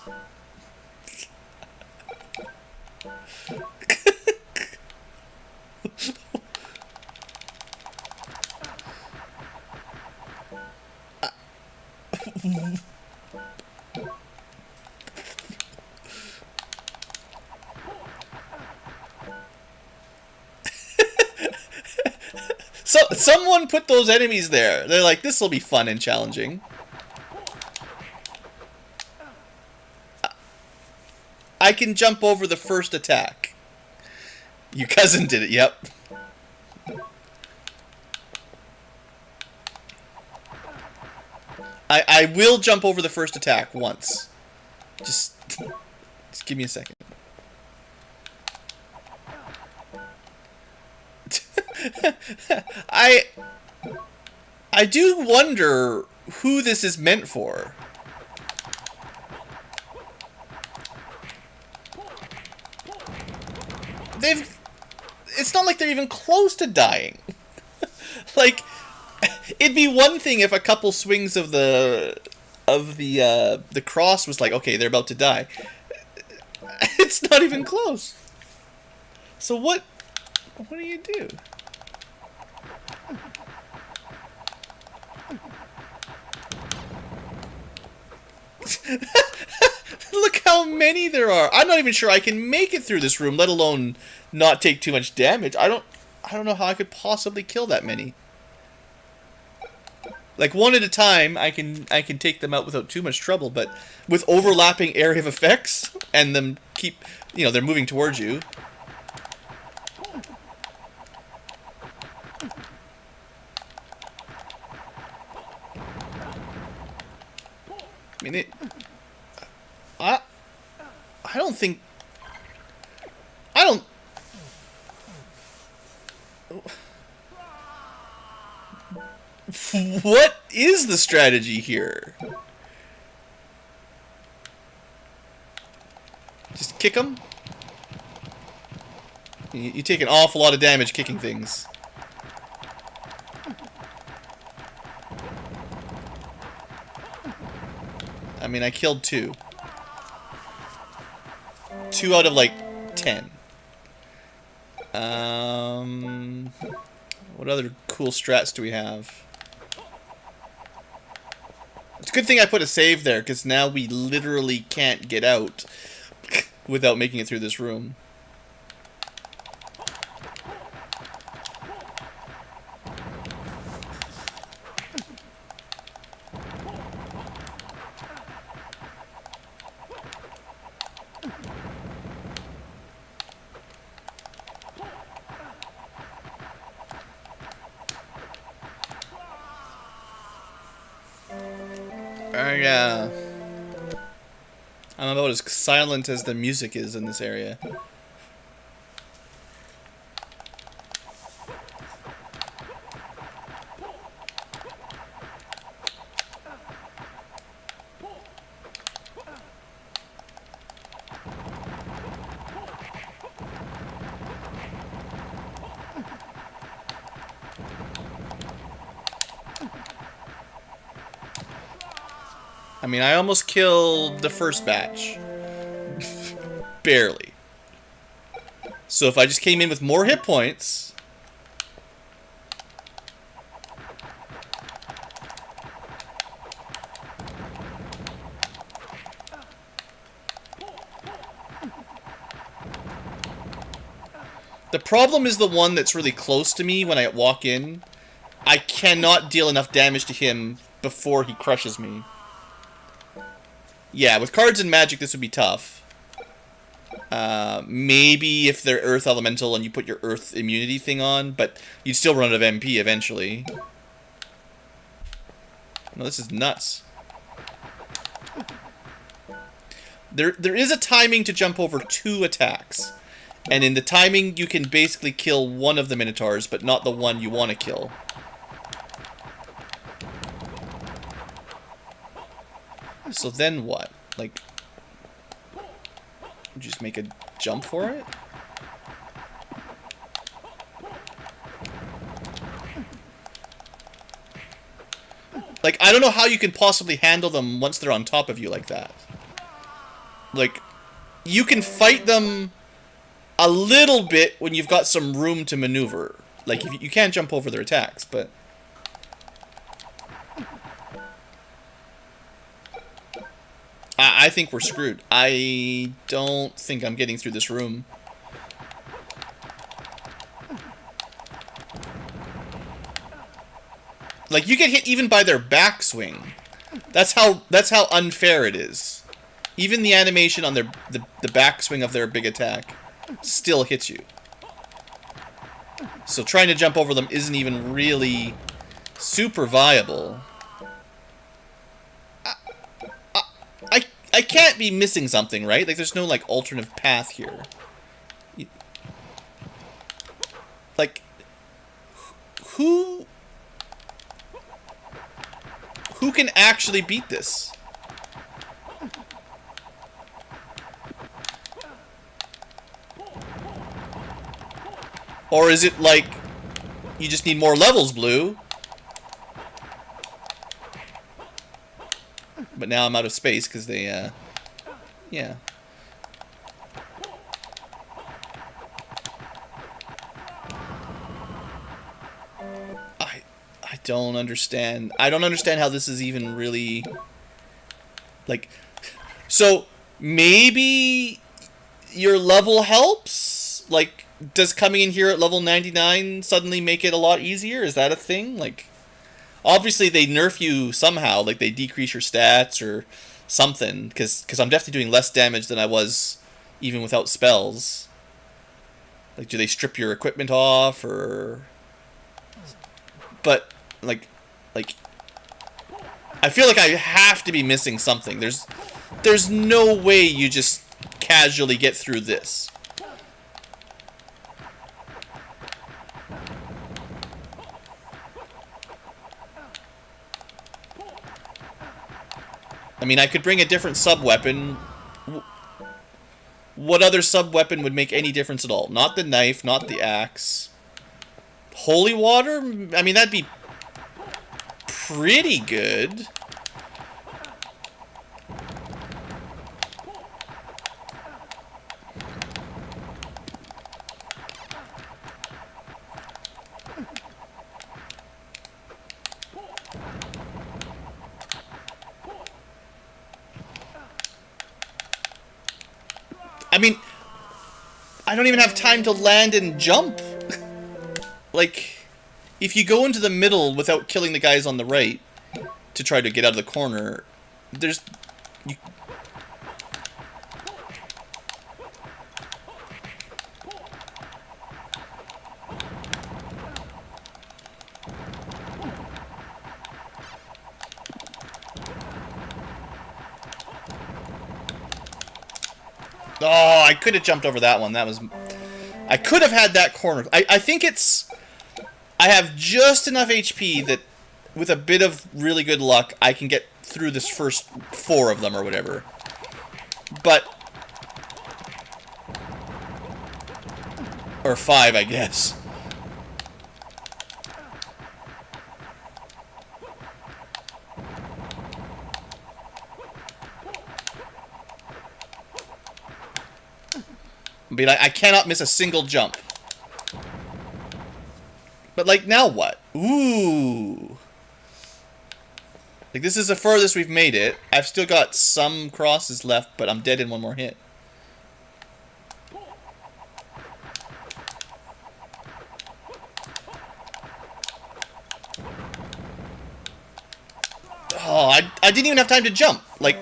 So someone put those enemies there. They're like, this will be fun and challenging. I can jump over the first attack. Your cousin did it, yep. I will jump over the first attack once. Just give me a second. I do wonder who this is meant for. It's not like they're even close to dying. Like, it'd be one thing if a couple swings of the cross was like, okay, they're about to die. It's not even close. So what do you do? Look how many there are. I'm not even sure I can make it through this room, let alone not take too much damage. I don't know how I could possibly kill that many. Like, one at a time, I can take them out without too much trouble, but with overlapping area of effects and them keep, they're moving towards you. I mean, I don't... What is the strategy here? Just kick them? You take an awful lot of damage kicking things. I mean, I killed 2. 2 out of, like, 10. What other cool strats do we have? It's a good thing I put a save there, because now we literally can't get out without making it through this room. I'm about as silent as the music is in this area. I mean, I almost killed the first batch. Barely. So if I just came in with more hit points... The problem is the one that's really close to me when I walk in. I cannot deal enough damage to him before he crushes me. Yeah, with cards and magic, this would be tough. Maybe if they're Earth Elemental and you put your Earth immunity thing on, but you'd still run out of MP eventually. No, this is nuts. There is a timing to jump over 2 attacks. And in the timing, you can basically kill one of the Minotaurs, but not the one you want to kill. So then what? Like, just make a jump for it? Like, I don't know how you can possibly handle them once they're on top of you like that. Like, you can fight them a little bit when you've got some room to maneuver. Like, if you can't jump over their attacks, but... I think we're screwed. I don't think I'm getting through this room. Like, you get hit even by their backswing. That's how unfair it is. Even the animation on the backswing of their big attack still hits you. So trying to jump over them isn't even really super viable. I can't be missing something, right? Like, there's no, like, alternative path here. Like, who can actually beat this? Or is it like, you just need more levels, Blue? But now I'm out of space because they, yeah. I don't understand. I don't understand how this is even really, like, so maybe your level helps? Like, does coming in here at level 99 suddenly make it a lot easier? Is that a thing? Like, obviously they nerf you somehow, like they decrease your stats or something, because I'm definitely doing less damage than I was even without spells. Like, do they strip your equipment off, or... But, like, I feel like I have to be missing something. There's no way you just casually get through this. I mean, I could bring a different sub-weapon. What other sub-weapon would make any difference at all? Not the knife, not the axe. Holy water? I mean, that'd be pretty good. I mean, I don't even have time to land and jump. Like, if you go into the middle without killing the guys on the right to try to get out of the corner, there's... Oh, I could have jumped over that one. That was... I could have had that corner. I think it's... I have just enough HP that, with a bit of really good luck, I can get through this first 4 of them or whatever. But... Or 5, I guess. Be like, I cannot miss a single jump. But, like, now what? Ooh. Like, this is the furthest we've made it. I've still got some crosses left, but I'm dead in one more hit. Oh, I didn't even have time to jump. Like...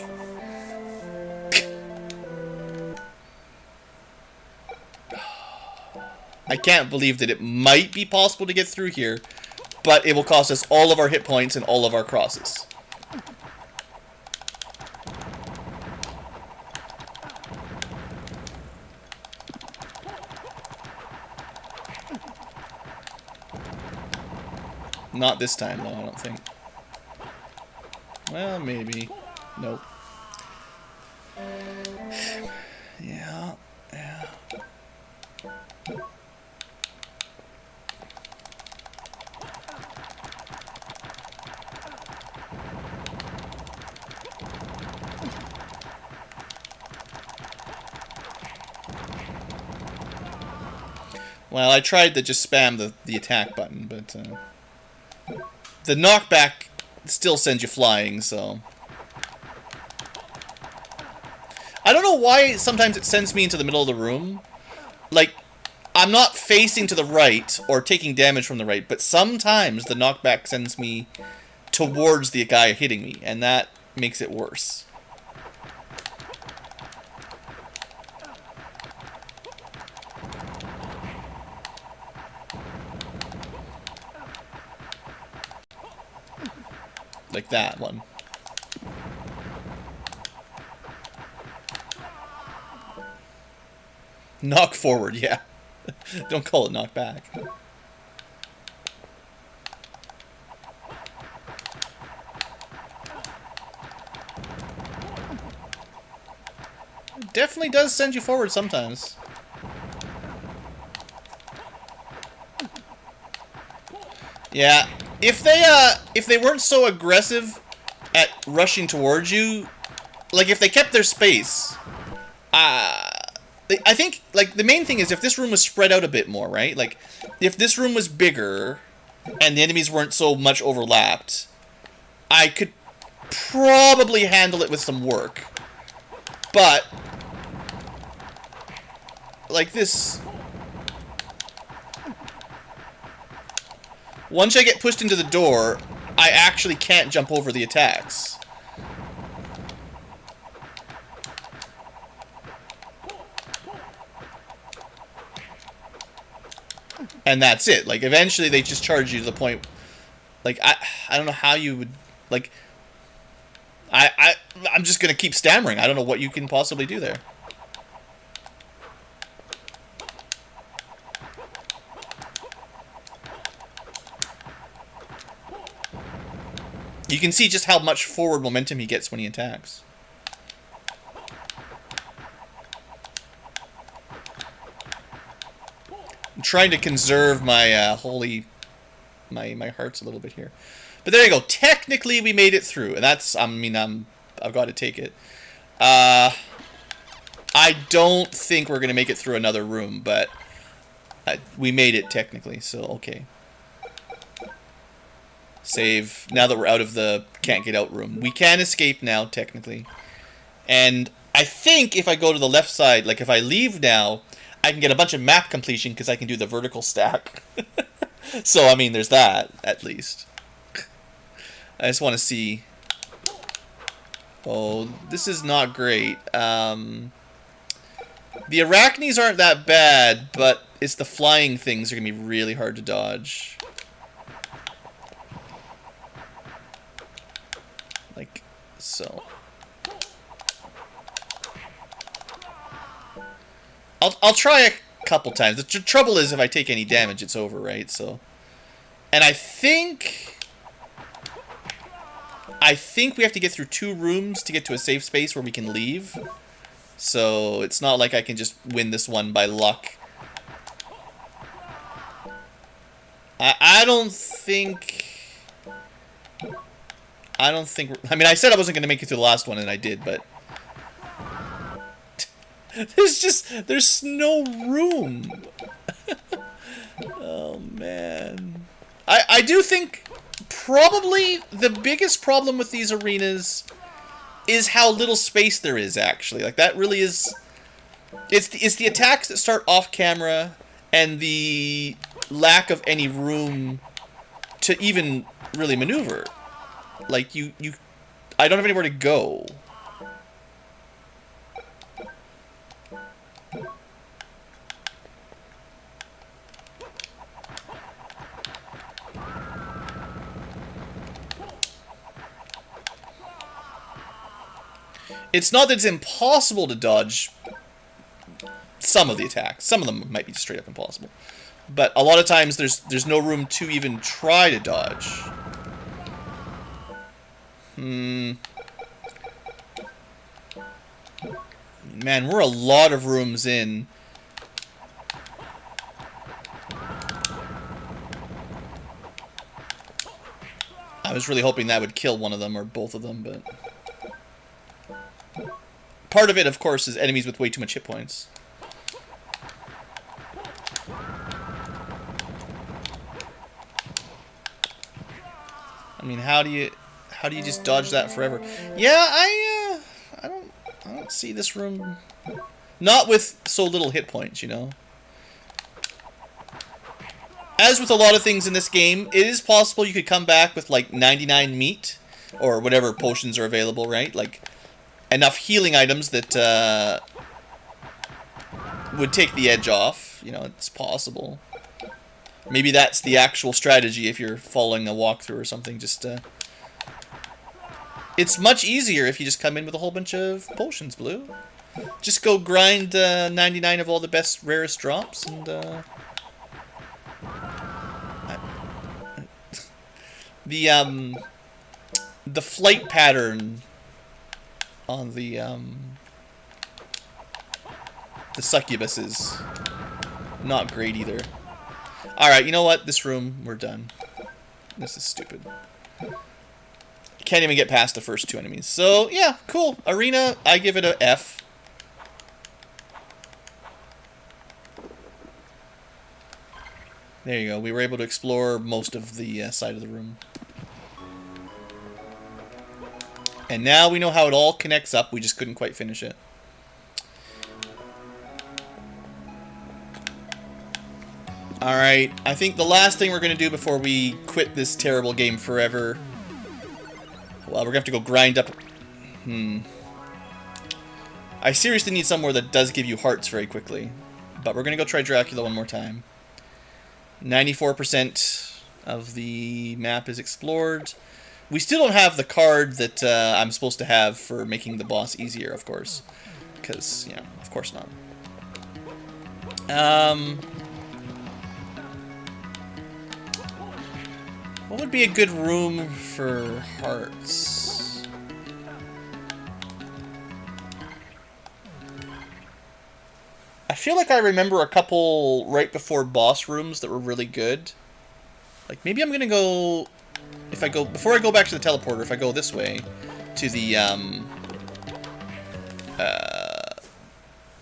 I can't believe that it might be possible to get through here, but it will cost us all of our hit points and all of our crosses. Not this time, though, I don't think. Well, maybe. Nope. Yeah. Well, I tried to just spam the attack button, but the knockback still sends you flying, so... I don't know why sometimes it sends me into the middle of the room. Like, I'm not facing to the right or taking damage from the right, but sometimes the knockback sends me towards the guy hitting me, and that makes it worse. Like that one. Knock forward, yeah. Don't call it knock back. It definitely does send you forward sometimes. Yeah, if they weren't so aggressive at rushing towards you, like if they kept their space, I think, like, the main thing is if this room was spread out a bit more, right? Like, if this room was bigger and the enemies weren't so much overlapped, I could probably handle it with some work. But, like this... Once I get pushed into the door, I actually can't jump over the attacks. And that's it. Like, eventually they just charge you to the point... Like, I don't know how you would... Like, I'm just gonna keep stammering. I don't know what you can possibly do there. You can see just how much forward momentum he gets when he attacks. I'm trying to conserve my my hearts a little bit here. But there you go. Technically, we made it through, and that's, I mean, I've got to take it. I don't think we're gonna make it through another room, but we made it technically, so okay. Save. Now that we're out of the can't get out room, we can escape now technically. And I think if I go to the left side, like if I leave now, I can get a bunch of map completion because I can do the vertical stack. So I mean, there's that at least. I just want to see. Oh, this is not great. The arachnes aren't that bad, but it's the flying things are gonna be really hard to dodge. Like so. I'll try a couple times. The trouble is if I take any damage, it's over, right? So, and I think we have to get through 2 rooms to get to a safe space where we can leave. So it's not like I can just win this one by luck. I don't think. I mean, I said I wasn't going to make it through the last one, and I did, but... There's no room. Oh, man. I do think probably the biggest problem with these arenas is how little space there is, actually. Like, that really is... It's the attacks that start off camera, and the lack of any room to even really maneuver. Like, I don't have anywhere to go. It's not that it's impossible to dodge some of the attacks. Some of them might be straight up impossible. But a lot of times there's no room to even try to dodge. Man, we're a lot of rooms in. I was really hoping that would kill one of them or both of them, but... Part of it, of course, is enemies with way too much hit points. I mean, how do you just dodge that forever? Yeah, I don't see this room. Not with so little hit points, you know. As with a lot of things in this game, it is possible you could come back with like 99 meat or whatever potions are available, right? Like enough healing items that would take the edge off. You know, it's possible. Maybe that's the actual strategy if you're following a walkthrough or something. Just it's much easier if you just come in with a whole bunch of potions, Blue. Just go grind 99 of all the best, rarest drops, and the flight pattern on the succubus is not great either. Alright, you know what? This room, we're done. This is stupid. Can't even get past the first two enemies. So, yeah, cool. Arena, I give it a F. There you go. We were able to explore most of the side of the room. And now we know how it all connects up. We just couldn't quite finish it. Alright, I think the last thing we're going to do before we quit this terrible game forever... Well, we're going to have to go grind up... I seriously need somewhere that does give you hearts very quickly. But we're going to go try Dracula one more time. 94% of the map is explored. We still don't have the card that I'm supposed to have for making the boss easier, of course. Because, yeah, of course not. What would be a good room for hearts? I feel like I remember a couple right before boss rooms that were really good. Like, maybe I'm gonna go... Before I go back to the teleporter, if I go this way to the, a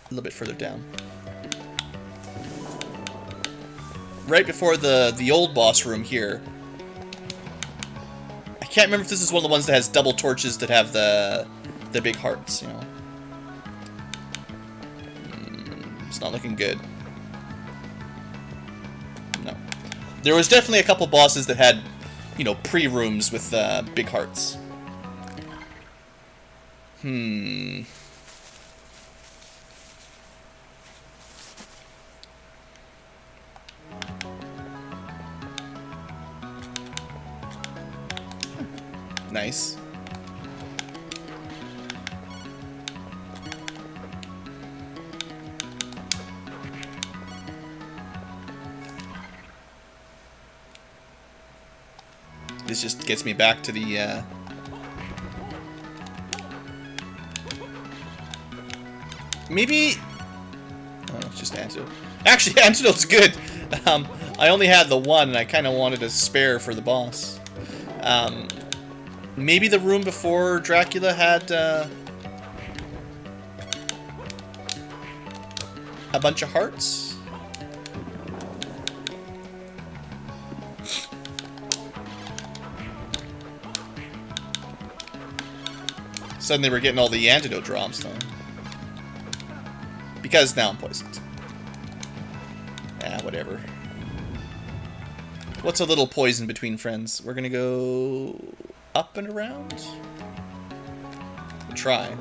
little bit further down. Right before the old boss room here. I can't remember if this is one of the ones that has double torches that have the big hearts, you know. It's not looking good. No. There was definitely a couple bosses that had, you know, pre-rooms with big hearts. Nice. This just gets me back to the, maybe... Oh, it's just antidote. Actually, antidote's good! I only had the one, and I kind of wanted a spare for the boss. Maybe the room before Dracula had, a bunch of hearts? Suddenly we're getting all the antidote drops, though. Because now I'm poisoned. Whatever. What's a little poison between friends? We're gonna go up and around? We'll try.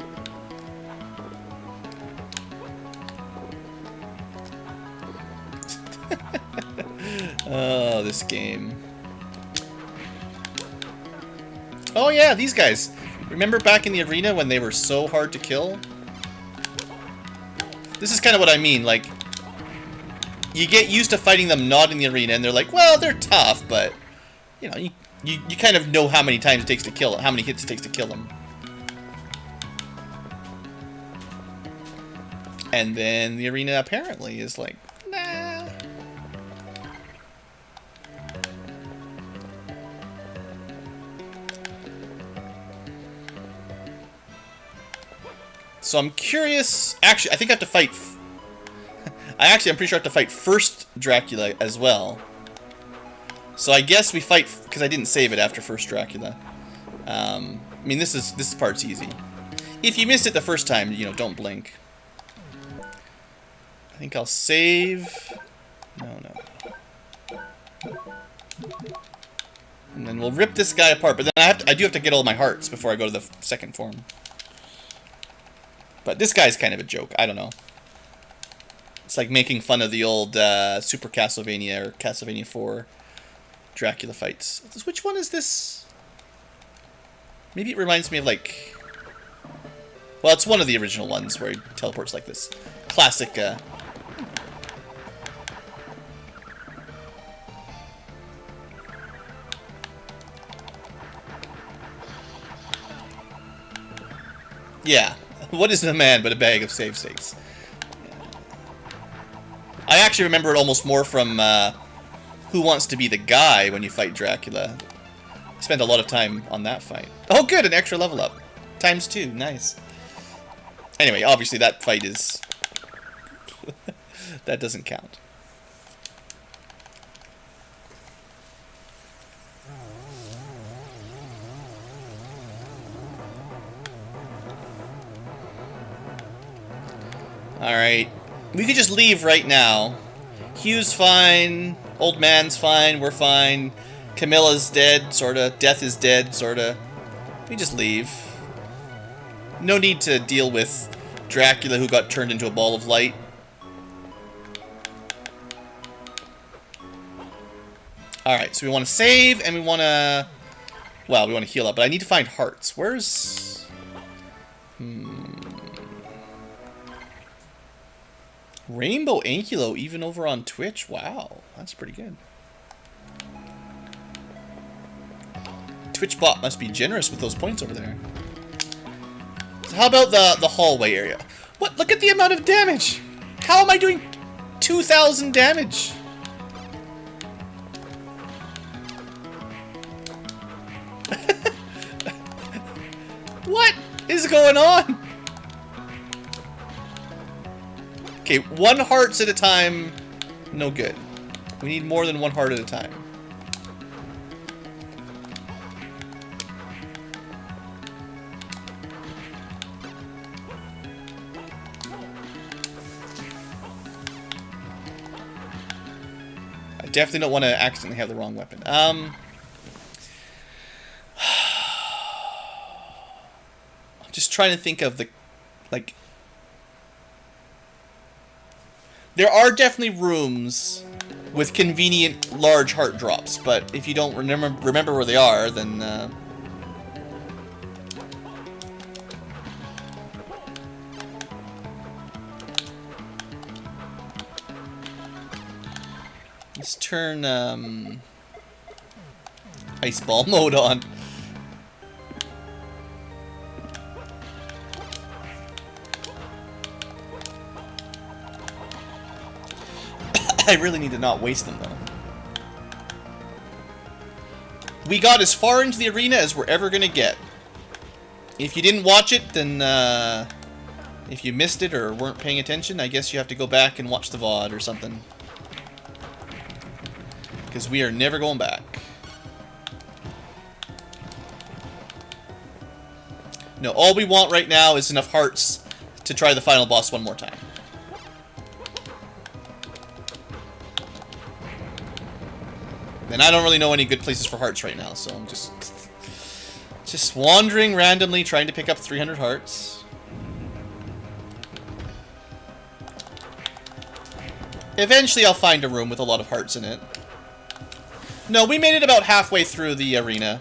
Oh, this game. Oh yeah, these guys. Remember back in the arena when they were so hard to kill? This is kind of what I mean, like, you get used to fighting them not in the arena, and they're like, well, they're tough, but, you know, you kind of know how many times it takes to kill it, how many hits it takes to kill them. And then the arena apparently is like, nah. So I'm curious. Actually, I think I have to fight. I'm pretty sure I have to fight first Dracula as well. So I guess we fight, because I didn't save it after first Dracula. I mean, this part's easy. If you missed it the first time, you know, don't blink. I think I'll save. No. And then we'll rip this guy apart. But then I do have to get all my hearts before I go to the second form. But this guy's kind of a joke. I don't know. It's like making fun of the old Super Castlevania or Castlevania 4 Dracula fights. Which one is this? Maybe it reminds me of like... Well, it's one of the original ones where he teleports like this. Classic... Yeah. What is a man but a bag of save states? I actually remember it almost more from Who Wants to Be the Guy when you fight Dracula. I spent a lot of time on that fight. Oh, good! An extra level up. ×2. Nice. Anyway, obviously that fight is... that doesn't count. Alright. We could just leave right now. Hugh's fine. Old man's fine. We're fine. Camilla's dead, sorta. Death is dead, sorta. We just leave. No need to deal with Dracula who got turned into a ball of light. Alright, so we want to save and we want to... Well, we want to heal up, but I need to find hearts. Where's... BlueAnkylo even over on Twitch? Wow, that's pretty good. TwitchBot must be generous with those points over there. So how about the hallway area? What? Look at the amount of damage! How am I doing 2,000 damage? What is going on? Okay, 1 hearts at a time, no good. We need more than 1 heart at a time. I definitely don't want to accidentally have the wrong weapon. I'm just trying to think of the, like... There are definitely rooms with convenient large heart drops, but if you don't remember where they are, then let's turn ice ball mode on. I really need to not waste them, though. We got as far into the arena as we're ever going to get. If you didn't watch it, then, if you missed it or weren't paying attention, I guess you have to go back and watch the VOD or something. Because we are never going back. No, all we want right now is enough hearts to try the final boss one more time. And I don't really know any good places for hearts right now, so I'm just wandering randomly, trying to pick up 300 hearts. Eventually I'll find a room with a lot of hearts in it. No, we made it about halfway through the arena.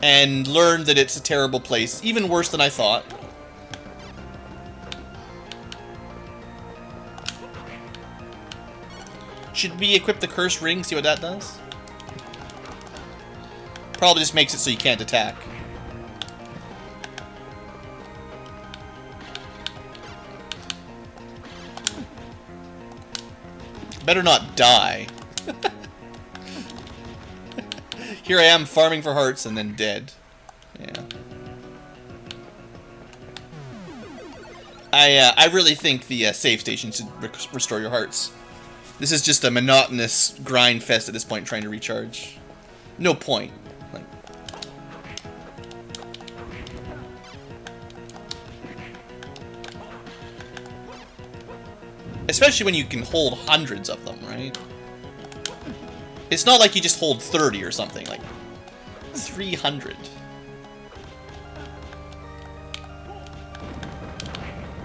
And learned that it's a terrible place, even worse than I thought. Should we equip the cursed ring, see what that does? Probably just makes it so you can't attack. Better not die. Here I am farming for hearts and then dead. Yeah. I really think the save station should restore your hearts. This is just a monotonous grind fest at this point, trying to recharge. No point. Like, especially when you can hold hundreds of them, right? It's not like you just hold 30 or something, like 300.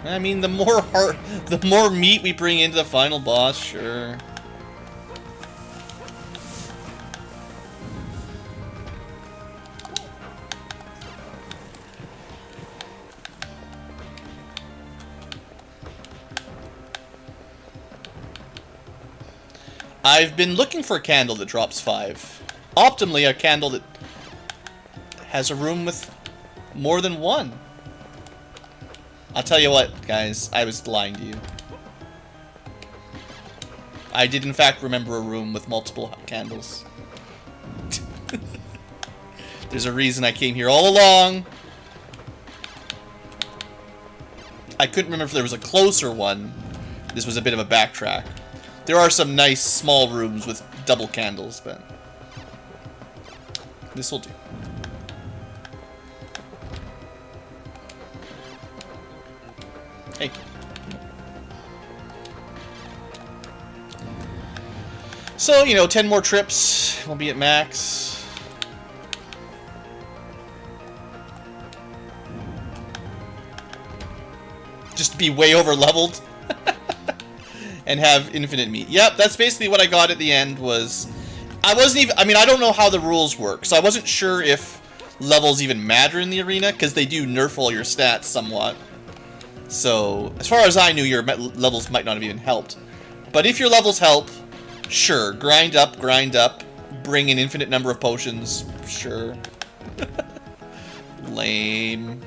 I mean, the more meat we bring into the final boss, sure. I've been looking for a candle that drops 5. Optimally, a candle that has a room with more than 1. I'll tell you what, guys, I was lying to you. I did, in fact, remember a room with multiple candles. There's a reason I came here all along. I couldn't remember if there was a closer one. This was a bit of a backtrack. There are some nice small rooms with double candles, but this will do. Hey. So, you know, 10 more trips. We'll be at max. Just to be way over leveled. And have infinite meat. Yep, that's basically what I got at the end was... I wasn't even... I mean, I don't know how the rules work, so I wasn't sure if levels even matter in the arena, because they do nerf all your stats somewhat. So, as far as I knew, your levels might not have even helped. But if your levels help, sure. Grind up, bring an infinite number of potions, sure. Lame.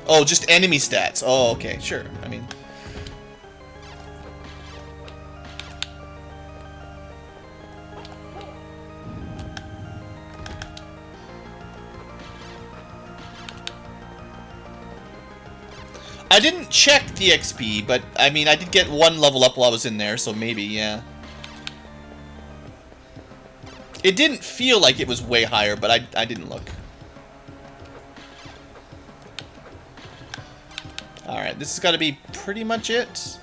Oh, just enemy stats. Oh, okay, sure. I mean... I didn't check the XP, but, I mean, I did get 1 level up while I was in there, so maybe, yeah. It didn't feel like it was way higher, but I didn't look. Alright, this has got to be pretty much it.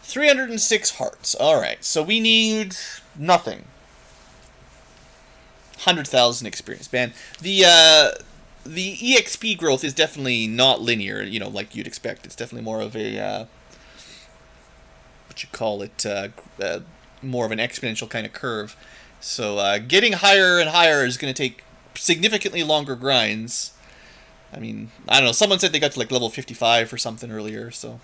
306 hearts. Alright, so we need nothing. 100,000 experience. Man, the EXP growth is definitely not linear, you know, like you'd expect. It's definitely more of a, what you call it, more of an exponential kind of curve. So, getting higher and higher is going to take significantly longer grinds. I mean, I don't know, someone said they got to like level 55 or something earlier, so...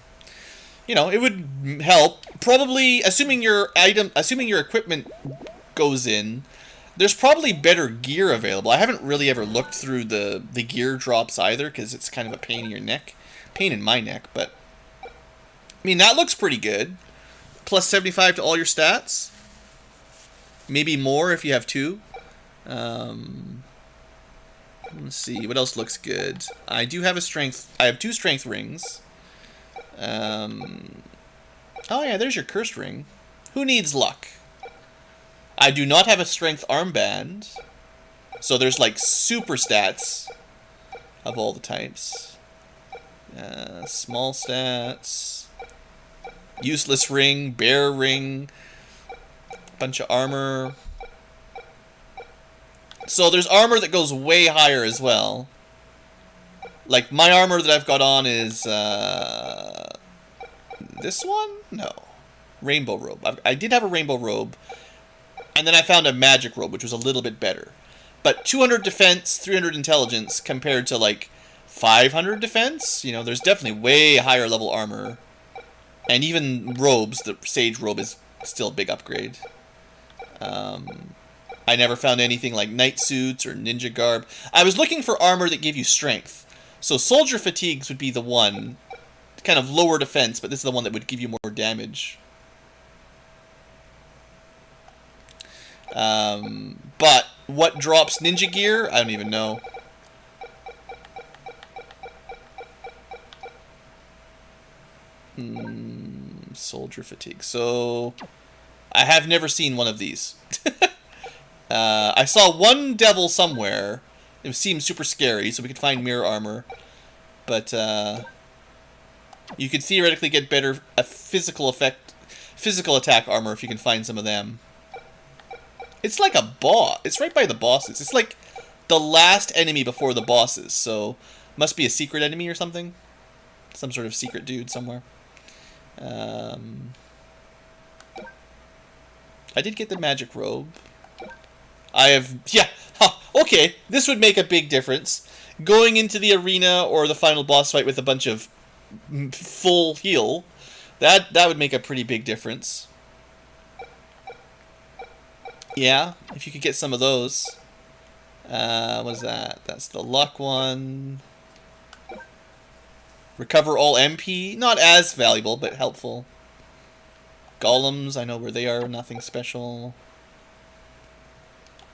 You know, it would help. Probably, assuming your equipment goes in, there's probably better gear available. I haven't really ever looked through the gear drops either, because it's kind of a pain in your neck. Pain in my neck, but... I mean, that looks pretty good. Plus 75 to all your stats. Maybe more if you have 2. Let's see, what else looks good? I do have I have 2 strength rings. Oh yeah, there's your cursed ring. Who needs luck? I do not have a strength armband. So there's like super stats of all the types. Small stats. Useless ring, bear ring. Bunch of armor. So there's armor that goes way higher as well. Like, my armor that I've got on is, this one? No. Rainbow robe. I did have a rainbow robe. And then I found a magic robe, which was a little bit better. But 200 defense, 300 intelligence, compared to, like, 500 defense? You know, there's definitely way higher level armor. And even robes, the sage robe is still a big upgrade. I never found anything like knight suits or ninja garb. I was looking for armor that gave you strength. So soldier fatigues would be the one. Kind of lower defense, but this is the one that would give you more damage. But what drops ninja gear? I don't even know. Soldier fatigue. So I have never seen one of these. I saw one devil somewhere. It seemed super scary, so we could find mirror armor. But you could theoretically get better physical attack armor if you can find some of them. It's like a boss. It's right by the bosses. It's like the last enemy before the bosses. So must be a secret enemy or something. Some sort of secret dude somewhere. I did get the magic robe. I have... Yeah. Huh, okay. This would make a big difference. Going into the arena or the final boss fight with a bunch of full heal, that would make a pretty big difference. Yeah, if you could get some of those. What is that? That's the luck one. Recover all MP. Not as valuable, but helpful. Golems, I know where they are. Nothing special.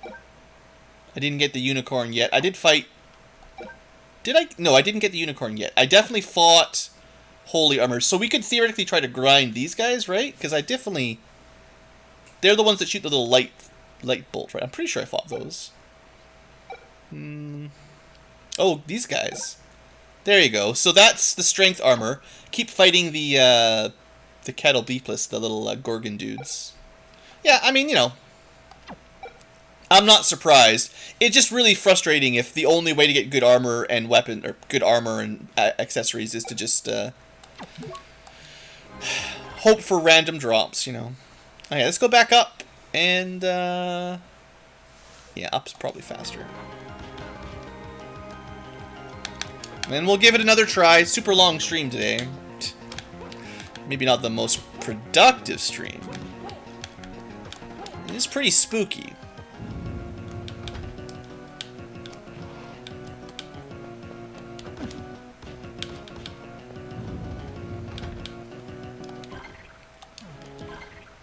I didn't get the unicorn yet. I did fight... Did I? No, I didn't get the unicorn yet. I definitely fought holy armor. So we could theoretically try to grind these guys, right? Because I definitely... They're the ones that shoot the little light bolt, right? I'm pretty sure I fought those. Oh, these guys. There you go. So that's the strength armor. Keep fighting the kettle beepless, the little Gorgon dudes. Yeah, I mean, you know, I'm not surprised. It's just really frustrating if the only way to get good armor and weapon, or good armor and accessories is to just hope for random drops, you know. Okay, let's go back up, and yeah, up's probably faster. And we'll give it another try. Super long stream today. Maybe not the most productive stream. It's pretty spooky.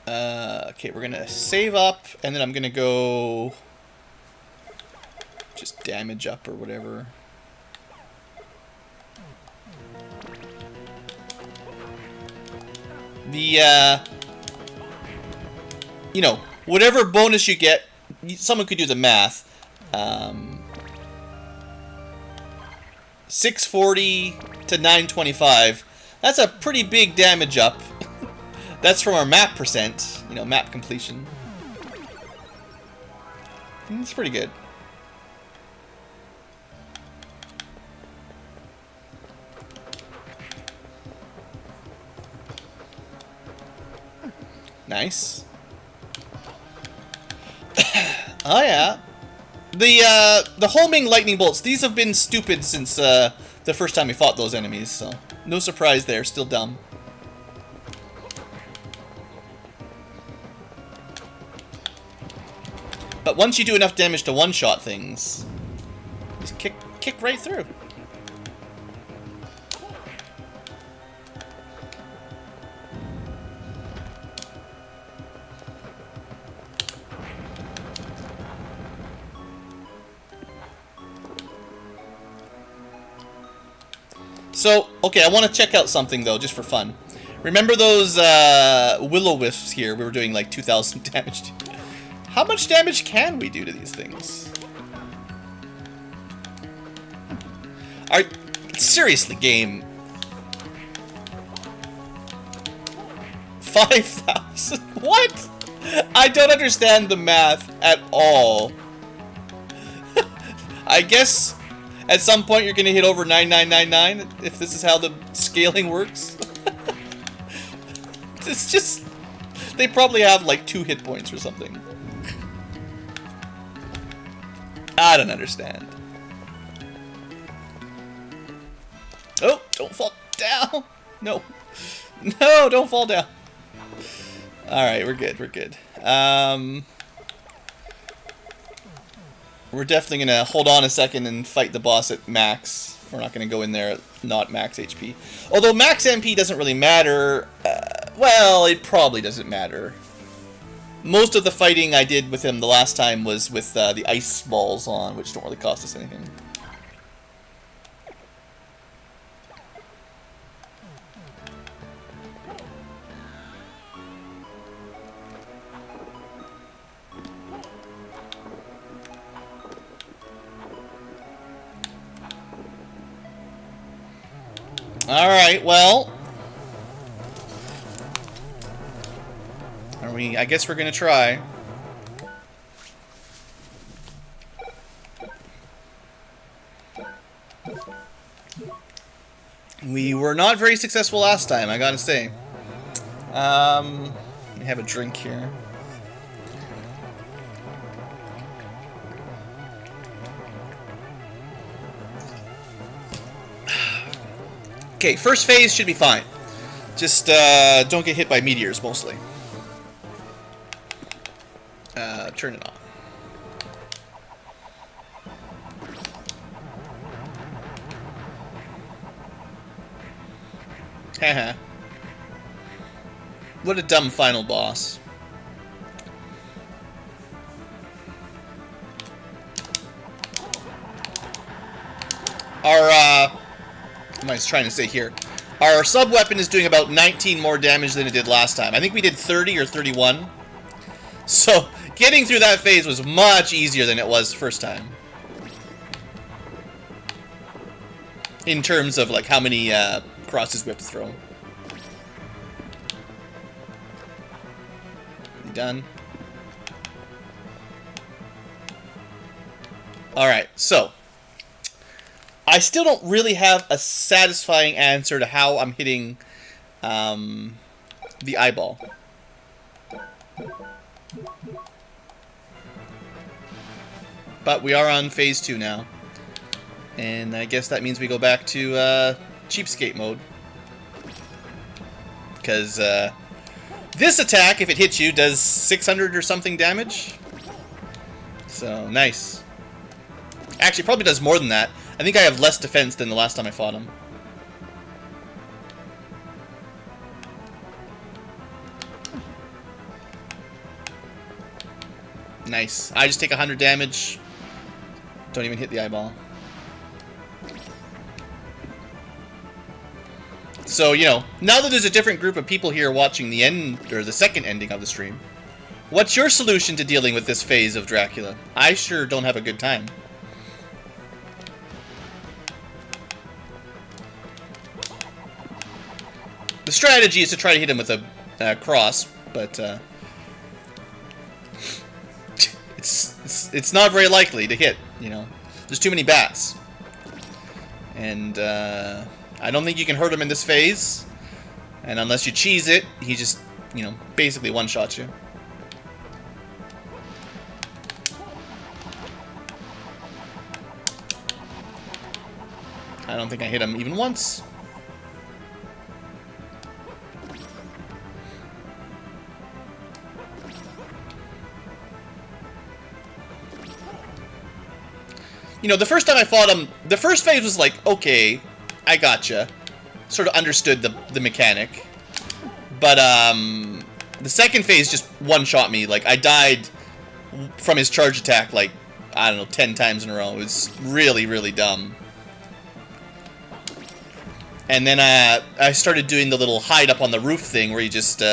Okay, we're gonna save up, and then I'm gonna go just damage up or whatever. The, you know, whatever bonus you get, someone could do the math. 640 to 925. That's a pretty big damage up. That's from our map percent, you know, map completion. It's pretty good. Nice. Oh yeah. The homing lightning bolts, these have been stupid since the first time we fought those enemies, so no surprise there, still dumb. But once you do enough damage to one-shot things, just kick right through. So, okay, I want to check out something, though, just for fun. Remember those will-o-wisps here we were doing, like, 2,000 damage to? How much damage can we do to these things? Seriously, game. 5,000? What? I don't understand the math at all. I guess... At some point, you're going to hit over 9999 if this is how the scaling works. It's just... They probably have, like, 2 hit points or something. I don't understand. Oh, don't fall down. No. No, don't fall down. Alright, we're good, we're good. We're definitely going to hold on a second and fight the boss at max. We're not going to go in there at not max HP. Although max MP doesn't really matter. Well, it probably doesn't matter. Most of the fighting I did with him the last time was with the ice balls on, which don't really cost us anything. Alright, well... I guess we're gonna try. We were not very successful last time, I gotta say. Let me have a drink here. Okay, first phase should be fine. Just don't get hit by meteors, mostly. Turn it on. Haha. What a dumb final boss. What am I trying to say here? Our sub-weapon is doing about 19 more damage than it did last time. I think we did 30 or 31. So, getting through that phase was much easier than it was first time. In terms of, like, how many crosses we have to throw. You done? Alright, so... I still don't really have a satisfying answer to how I'm hitting the eyeball. But we are on phase 2 now. And I guess that means we go back to cheapskate mode. Because this attack, if it hits you, does 600 or something damage. So, nice. Actually, it probably does more than that. I think I have less defense than the last time I fought him. Nice. I just take 100 damage. Don't even hit the eyeball. So, you know, now that there's a different group of people here watching the end, or the second ending of the stream, what's your solution to dealing with this phase of Dracula? I sure don't have a good time. The strategy is to try to hit him with a cross, but it's not very likely to hit, you know. There's too many bats. And I don't think you can hurt him in this phase. And unless you cheese it, he just, you know, basically one-shots you. I don't think I hit him even once. You know, the first time I fought him, the first phase was like, okay, I gotcha. Sort of understood the mechanic. But, the second phase just one-shot me. Like, I died from his charge attack, like, I don't know, 10 times in a row. It was really, really dumb. And then, I started doing the little hide up on the roof thing where you just,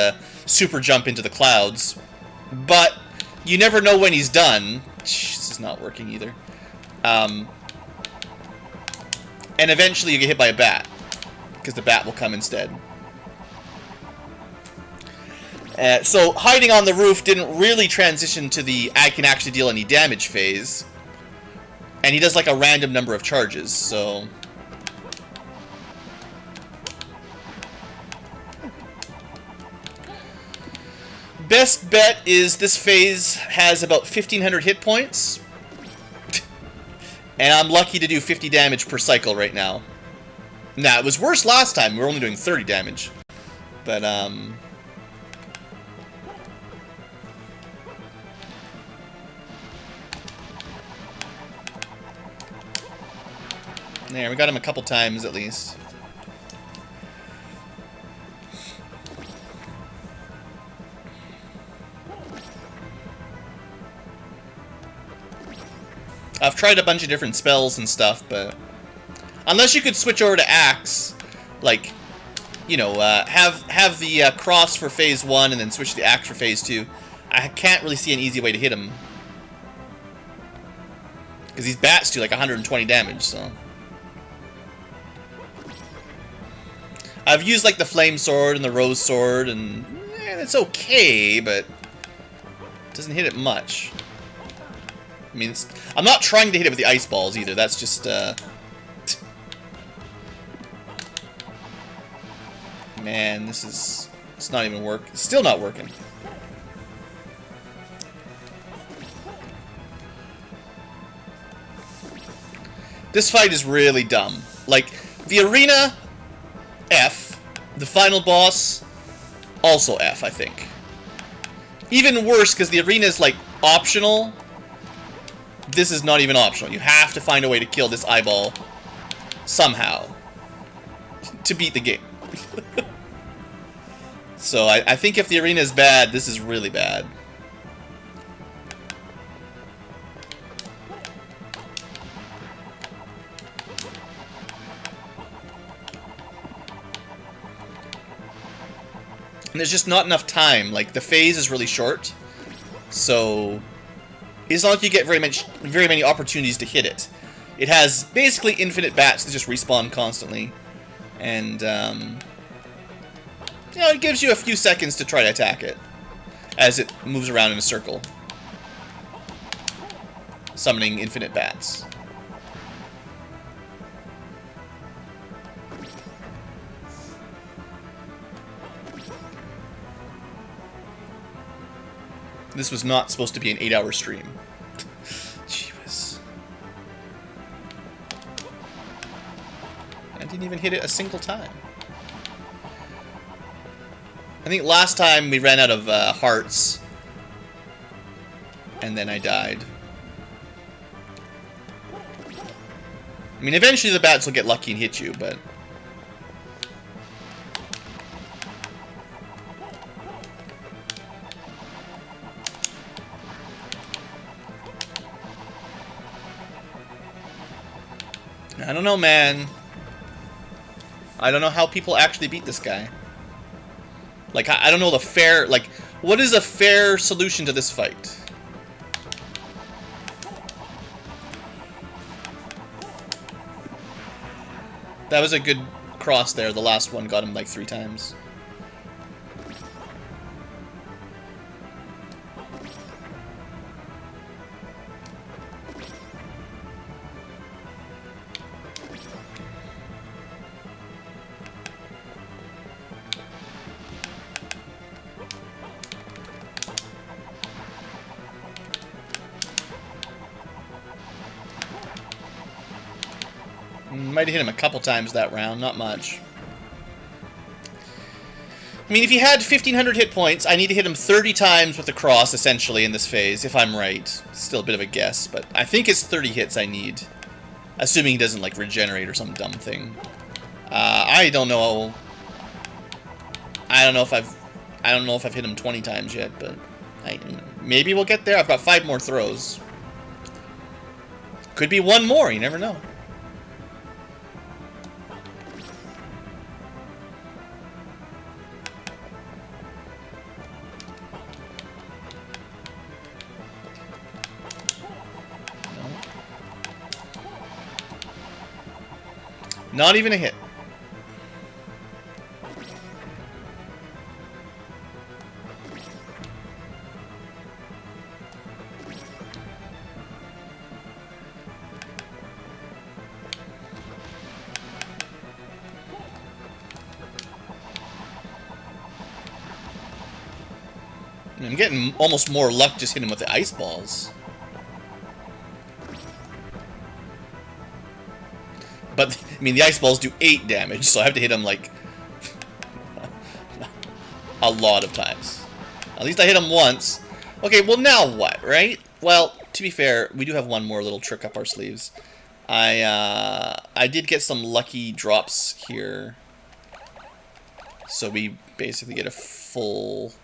super jump into the clouds. But, you never know when he's done. This is not working either. And eventually you get hit by a bat, because the bat will come instead. So hiding on the roof didn't really transition to the I can actually deal any damage phase. And he does like a random number of charges, so... Best bet is this phase has about 1,500 hit points. And I'm lucky to do 50 damage per cycle right now. Now, it was worse last time. We were only doing 30 damage. But, there, we got him a couple times at least. I've tried a bunch of different spells and stuff, but unless you could switch over to Axe, like, you know, have the cross for phase 1 and then switch to the Axe for phase 2, I can't really see an easy way to hit him. Because these bats do like 120 damage, so. I've used like the flame sword and the rose sword, and it's okay, but it doesn't hit it much. I mean, I'm not trying to hit it with the ice balls either. That's just man, it's not even work. It's still not working. This fight is really dumb. Like, the arena, F. The final boss, also F, I think. Even worse, because the arena is, like, optional. This is not even optional. You have to find a way to kill this eyeball somehow to beat the game. So, I think if the arena is bad, this is really bad. And there's just not enough time. Like, the phase is really short, so it's not like you get very many opportunities to hit it. It has basically infinite bats that just respawn constantly, and you know, it gives you a few seconds to try to attack it as it moves around in a circle, summoning infinite bats. This was not supposed to be an 8-hour stream. Jeez. I didn't even hit it a single time. I think last time we ran out of hearts. And then I died. I mean, eventually the bats will get lucky and hit you, but... I don't know, man. I don't know how people actually beat this guy. Like, I don't know the fair... Like, what is a fair solution to this fight? That was a good cross there. The last one got him like 3 times. Might have hit him a couple times that round, not much. I mean, if he had 1,500 hit points, I need to hit him 30 times with the cross, essentially, in this phase, if I'm right. Still a bit of a guess, but I think it's 30 hits I need. Assuming he doesn't, like, regenerate or some dumb thing. I don't know. I don't know if I've hit him 20 times yet, but maybe we'll get there. I've got 5 more throws. Could be 1 more, you never know. Not even a hit. I'm getting almost more luck just hitting him with the ice balls. But, I mean, the ice balls do 8 damage, so I have to hit him, like, a lot of times. At least I hit him once. Okay, well, now what, right? Well, to be fair, we do have one more little trick up our sleeves. I did get some lucky drops here. So we basically get a full...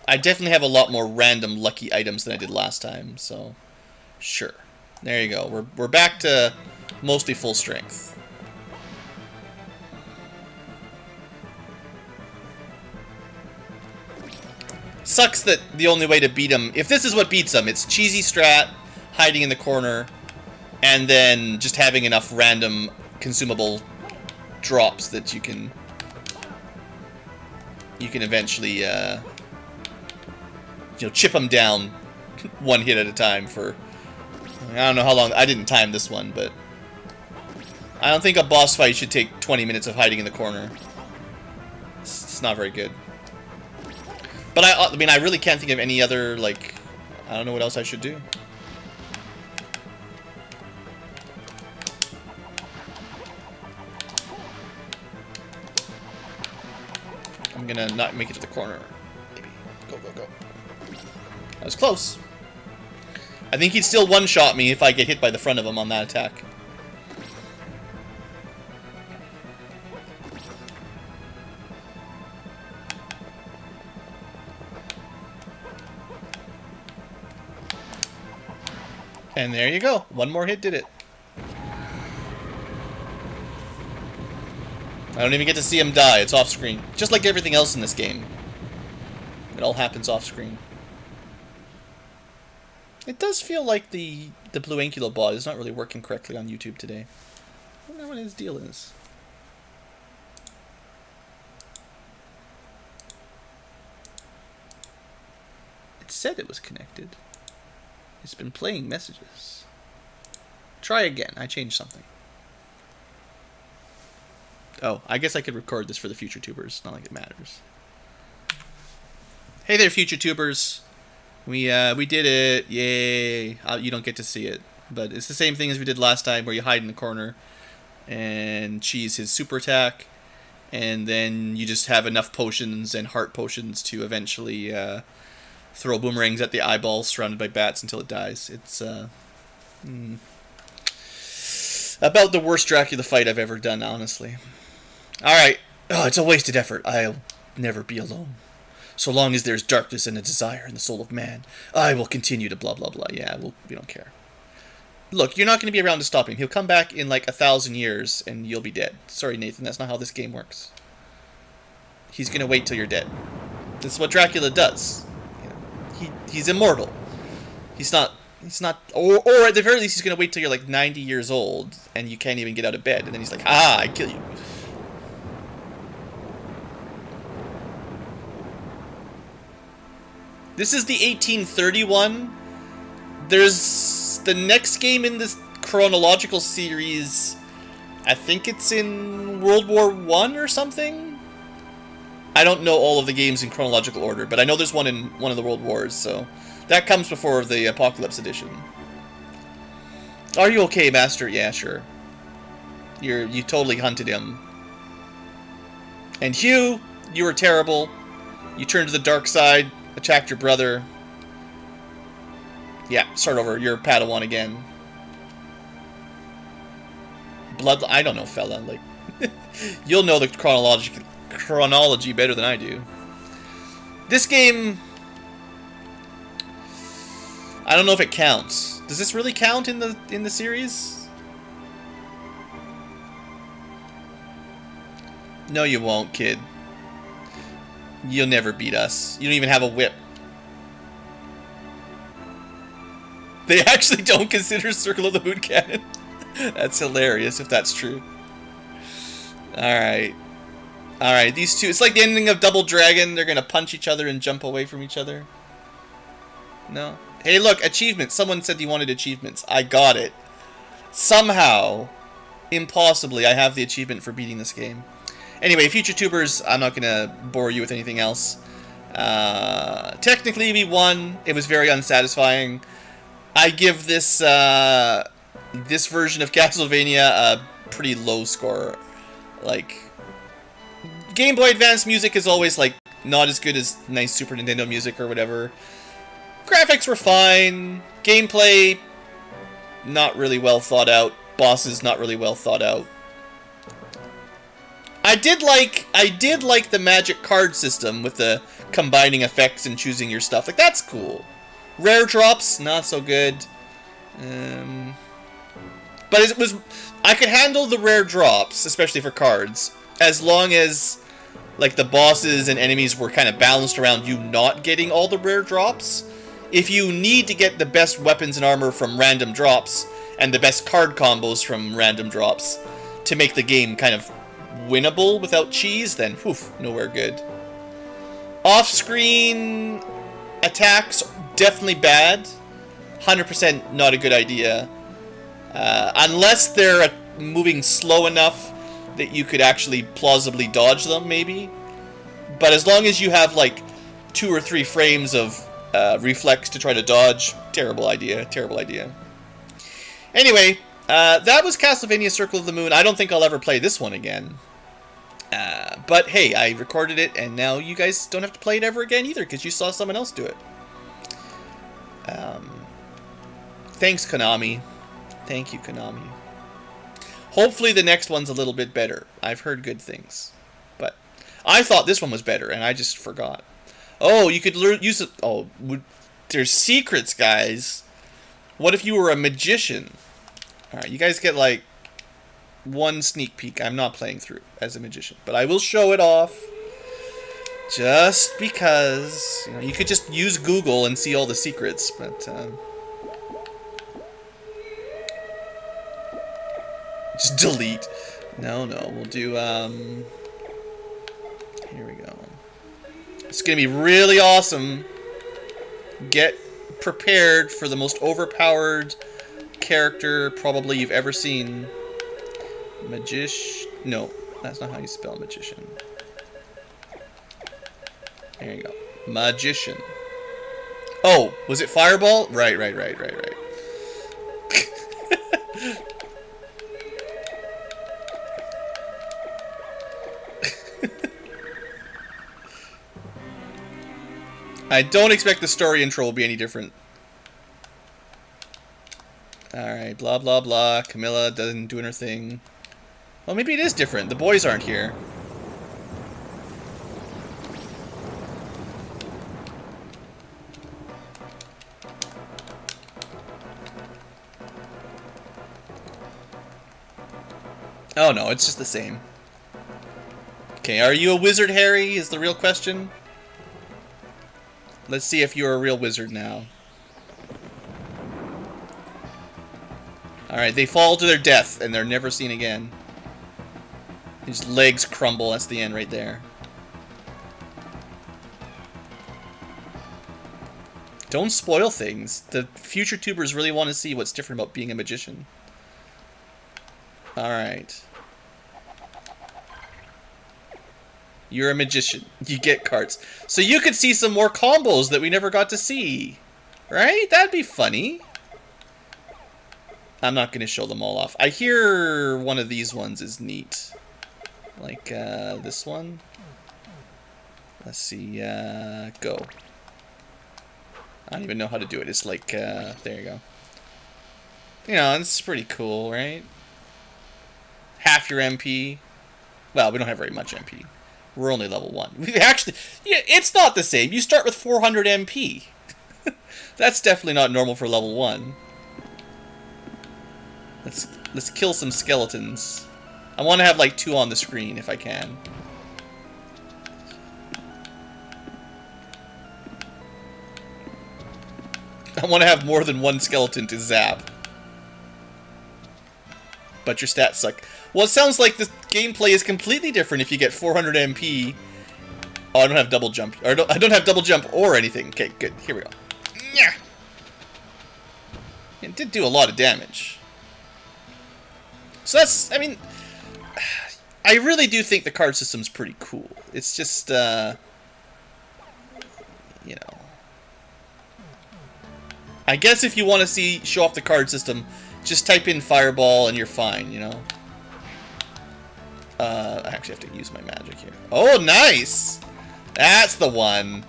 I definitely have a lot more random lucky items than I did last time, so sure. There you go. We're back to mostly full strength. Sucks that the only way to beat him, if this is what beats him, it's cheesy strat, hiding in the corner, and then just having enough random consumable drops that you can eventually chip them down one hit at a time for, I don't know how long. I didn't time this one, but I don't think a boss fight should take 20 minutes of hiding in the corner. It's not very good. But I mean, I really can't think of any other, like, I don't know what else I should do. I'm gonna not make it to the corner. Maybe. Go, go, go. That was close. I think he'd still one-shot me if I get hit by the front of him on that attack. And there you go. One more hit did it. I don't even get to see him die. It's off screen. Just like everything else in this game. It all happens off screen. It does feel like the BlueAnkylo bot is not really working correctly on YouTube today. I don't know what his deal is. It said it was connected. It's been playing messages. Try again. I changed something. Oh, I guess I could record this for the future tubers. Not like it matters. Hey there, future tubers. We did it. Yay. You don't get to see it. But it's the same thing as we did last time, where you hide in the corner and cheese his super attack. And then you just have enough potions and heart potions to eventually throw boomerangs at the eyeballs surrounded by bats until it dies. It's about the worst Dracula fight I've ever done, honestly. Alright. Oh, it's a wasted effort. I'll never be alone. So long as there's darkness and a desire in the soul of man, I will continue to blah blah blah. Yeah, we don't care. Look, you're not going to be around to stop him. He'll come back in like 1,000 years and you'll be dead. Sorry, Nathan, that's not how this game works. He's going to wait till you're dead. This is what Dracula does. He's immortal. He's not, or at the very least, he's going to wait till you're like 90 years old and you can't even get out of bed. And then he's like, I kill you. This is the 1831. There's the next game in this chronological series. I think it's in World War I or something. I don't know all of the games in chronological order, but I know there's one in one of the World Wars, so that comes before the Apocalypse Edition. Are you okay, Master? Yeah, sure. You totally hunted him. And Hugh, you were terrible. You turned to the dark side, attacked your brother. Yeah, start over. You're Padawan again. I don't know, fella. Like, you'll know the chronology better than I do. This game, I don't know if it counts. Does this really count in the series? No, you won't, kid. You'll never beat us. You don't even have a whip. They actually don't consider Circle of the Moon canon. That's hilarious if that's true. Alright. Alright, these two. It's like the ending of Double Dragon. They're going to punch each other and jump away from each other. No. Hey, look, achievements. Someone said he wanted achievements. I got it. Somehow, impossibly, I have the achievement for beating this game. Anyway, future tubers, I'm not going to bore you with anything else. Technically, we won. It was very unsatisfying. I give this this version of Castlevania a pretty low score. Like, Game Boy Advance music is always, like, not as good as nice Super Nintendo music or whatever. Graphics were fine. Gameplay, not really well thought out. Bosses, not really well thought out. I did like the magic card system with the combining effects and choosing your stuff. Like, that's cool. Rare drops, not so good. But it was... I could handle the rare drops, especially for cards, as long as, like, the bosses and enemies were kind of balanced around you not getting all the rare drops. If you need to get the best weapons and armor from random drops, and the best card combos from random drops, to make the game kind of winnable without cheese, then, whew, nowhere good. Off-screen attacks, definitely bad. 100% not a good idea. Unless they're moving slow enough that you could actually plausibly dodge them, maybe. But as long as you have, like, 2 or 3 frames of reflex to try to dodge, terrible idea, terrible idea. Anyway, that was Castlevania Circle of the Moon. I don't think I'll ever play this one again. But hey, I recorded it, and now you guys don't have to play it ever again either, because you saw someone else do it. Thanks, Konami. Thank you, Konami. Hopefully the next one's a little bit better. I've heard good things. But I thought this one was better, and I just forgot. Oh, you could use it. Oh, there's secrets, guys. What if you were a magician? Alright, you guys get, like, 1 sneak peek. I'm not playing through as a magician, but I will show it off. Just because, you know, you could just use Google and see all the secrets, but, just delete. No, we'll do, here we go. It's gonna be really awesome. Get prepared for the most overpowered character probably you've ever seen. No, that's not how you spell magician. There you go. Magician. Oh, was it Fireball? Right. I don't expect the story intro will be any different. Alright, blah blah blah. Camilla doesn't doing her thing. Well, maybe it is different. The boys aren't here. Oh no, it's just the same. Okay, are you a wizard, Harry? Is the real question. Let's see if you're a real wizard now. Alright, they fall to their death, and they're never seen again. His legs crumble, that's the end right there. Don't spoil things. The future tubers really want to see what's different about being a magician. Alright. You're a magician. You get cards. So you could see some more combos that we never got to see. Right? That'd be funny. I'm not going to show them all off. I hear one of these ones is neat. Like, this one. Let's see, go. I don't even know how to do it. It's like, there you go. You know, it's pretty cool, right? Half your MP. Well, we don't have very much MP. We're only level 1. We actually, yeah, it's not the same. You start with 400 MP. That's definitely not normal for level 1. Let's kill some skeletons. I want to have like 2 on the screen if I can. I want to have more than 1 skeleton to zap. But your stats suck. Well, it sounds like the gameplay is completely different if you get 400 MP. Oh, I don't have double jump. Or I don't have double jump or anything. Okay, good. Here we go. Yeah. It did do a lot of damage. So that's, I mean, I really do think the card system's pretty cool. It's just, you know. I guess if you want to show off the card system, just type in Fireball and you're fine, you know. I actually have to use my magic here. Oh, nice! That's the one.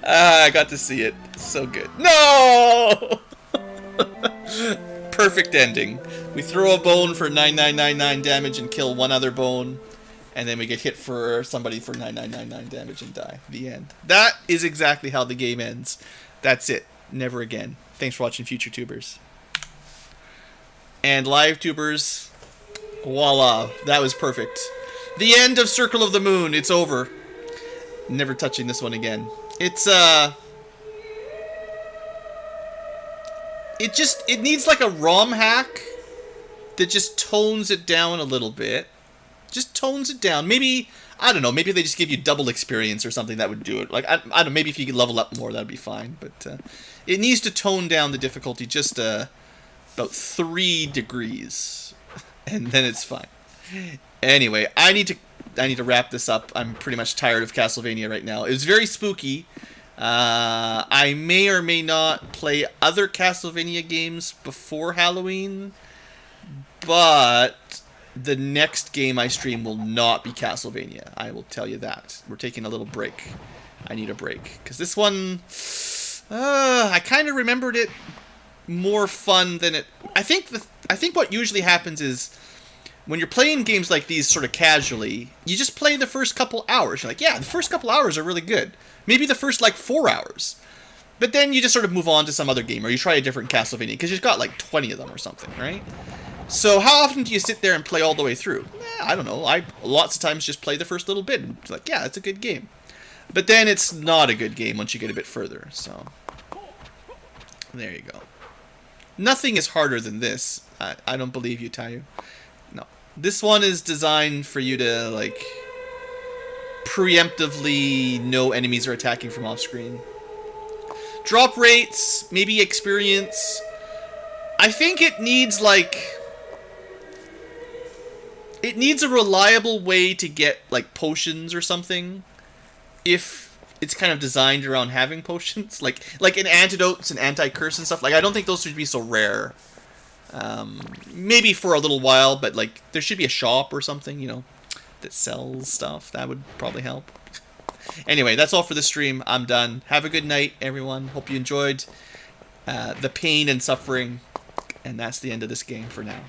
I got to see it. So good. No! Perfect ending. We throw a bone for 9999 damage and kill 1 other bone. and then we get hit for somebody for 9999 damage and die. The end. That is exactly how the game ends. That's it. Never again. Thanks for watching, future tubers. And live tubers, voila. That was perfect. The end of Circle of the Moon. It's over. Never touching this one again. It's, it needs like a ROM hack that just tones it down a little bit. Just tones it down. Maybe, I don't know, maybe they just give you double experience or something that would do it. Like, I don't know, maybe if you could level up more, that would be fine. But it needs to tone down the difficulty just about 3 degrees. And then it's fine. Anyway, I need to wrap this up. I'm pretty much tired of Castlevania right now. It was very spooky. I may or may not play other Castlevania games before Halloween, but the next game I stream will not be Castlevania. I will tell you that. We're taking a little break. I need a break. Because this one, I kind of remembered it more fun than it... I think what usually happens is, when you're playing games like these sort of casually, you just play the first couple hours. You're like, yeah, the first couple hours are really good. Maybe the first, 4 hours. But then you just sort of move on to some other game, or you try a different Castlevania, because you've got 20 of them or something, right? So how often do you sit there and play all the way through? I don't know. I lots of times just play the first little bit, and it's like, yeah, it's a good game. But then it's not a good game once you get a bit further, so... There you go. Nothing is harder than this. I don't believe you, Tayu. No. This one is designed for you to, preemptively know enemies are attacking from off-screen. Drop rates, maybe experience. I think it needs, it needs a reliable way to get, potions or something. If it's kind of designed around having potions. Like in antidotes and anti-curse and stuff. I don't think those should be so rare. Maybe for a little while, but, there should be a shop or something, that sells stuff. That would probably help. Anyway, that's all for the stream. I'm done. Have a good night, everyone. Hope you enjoyed the pain and suffering. And that's the end of this game for now.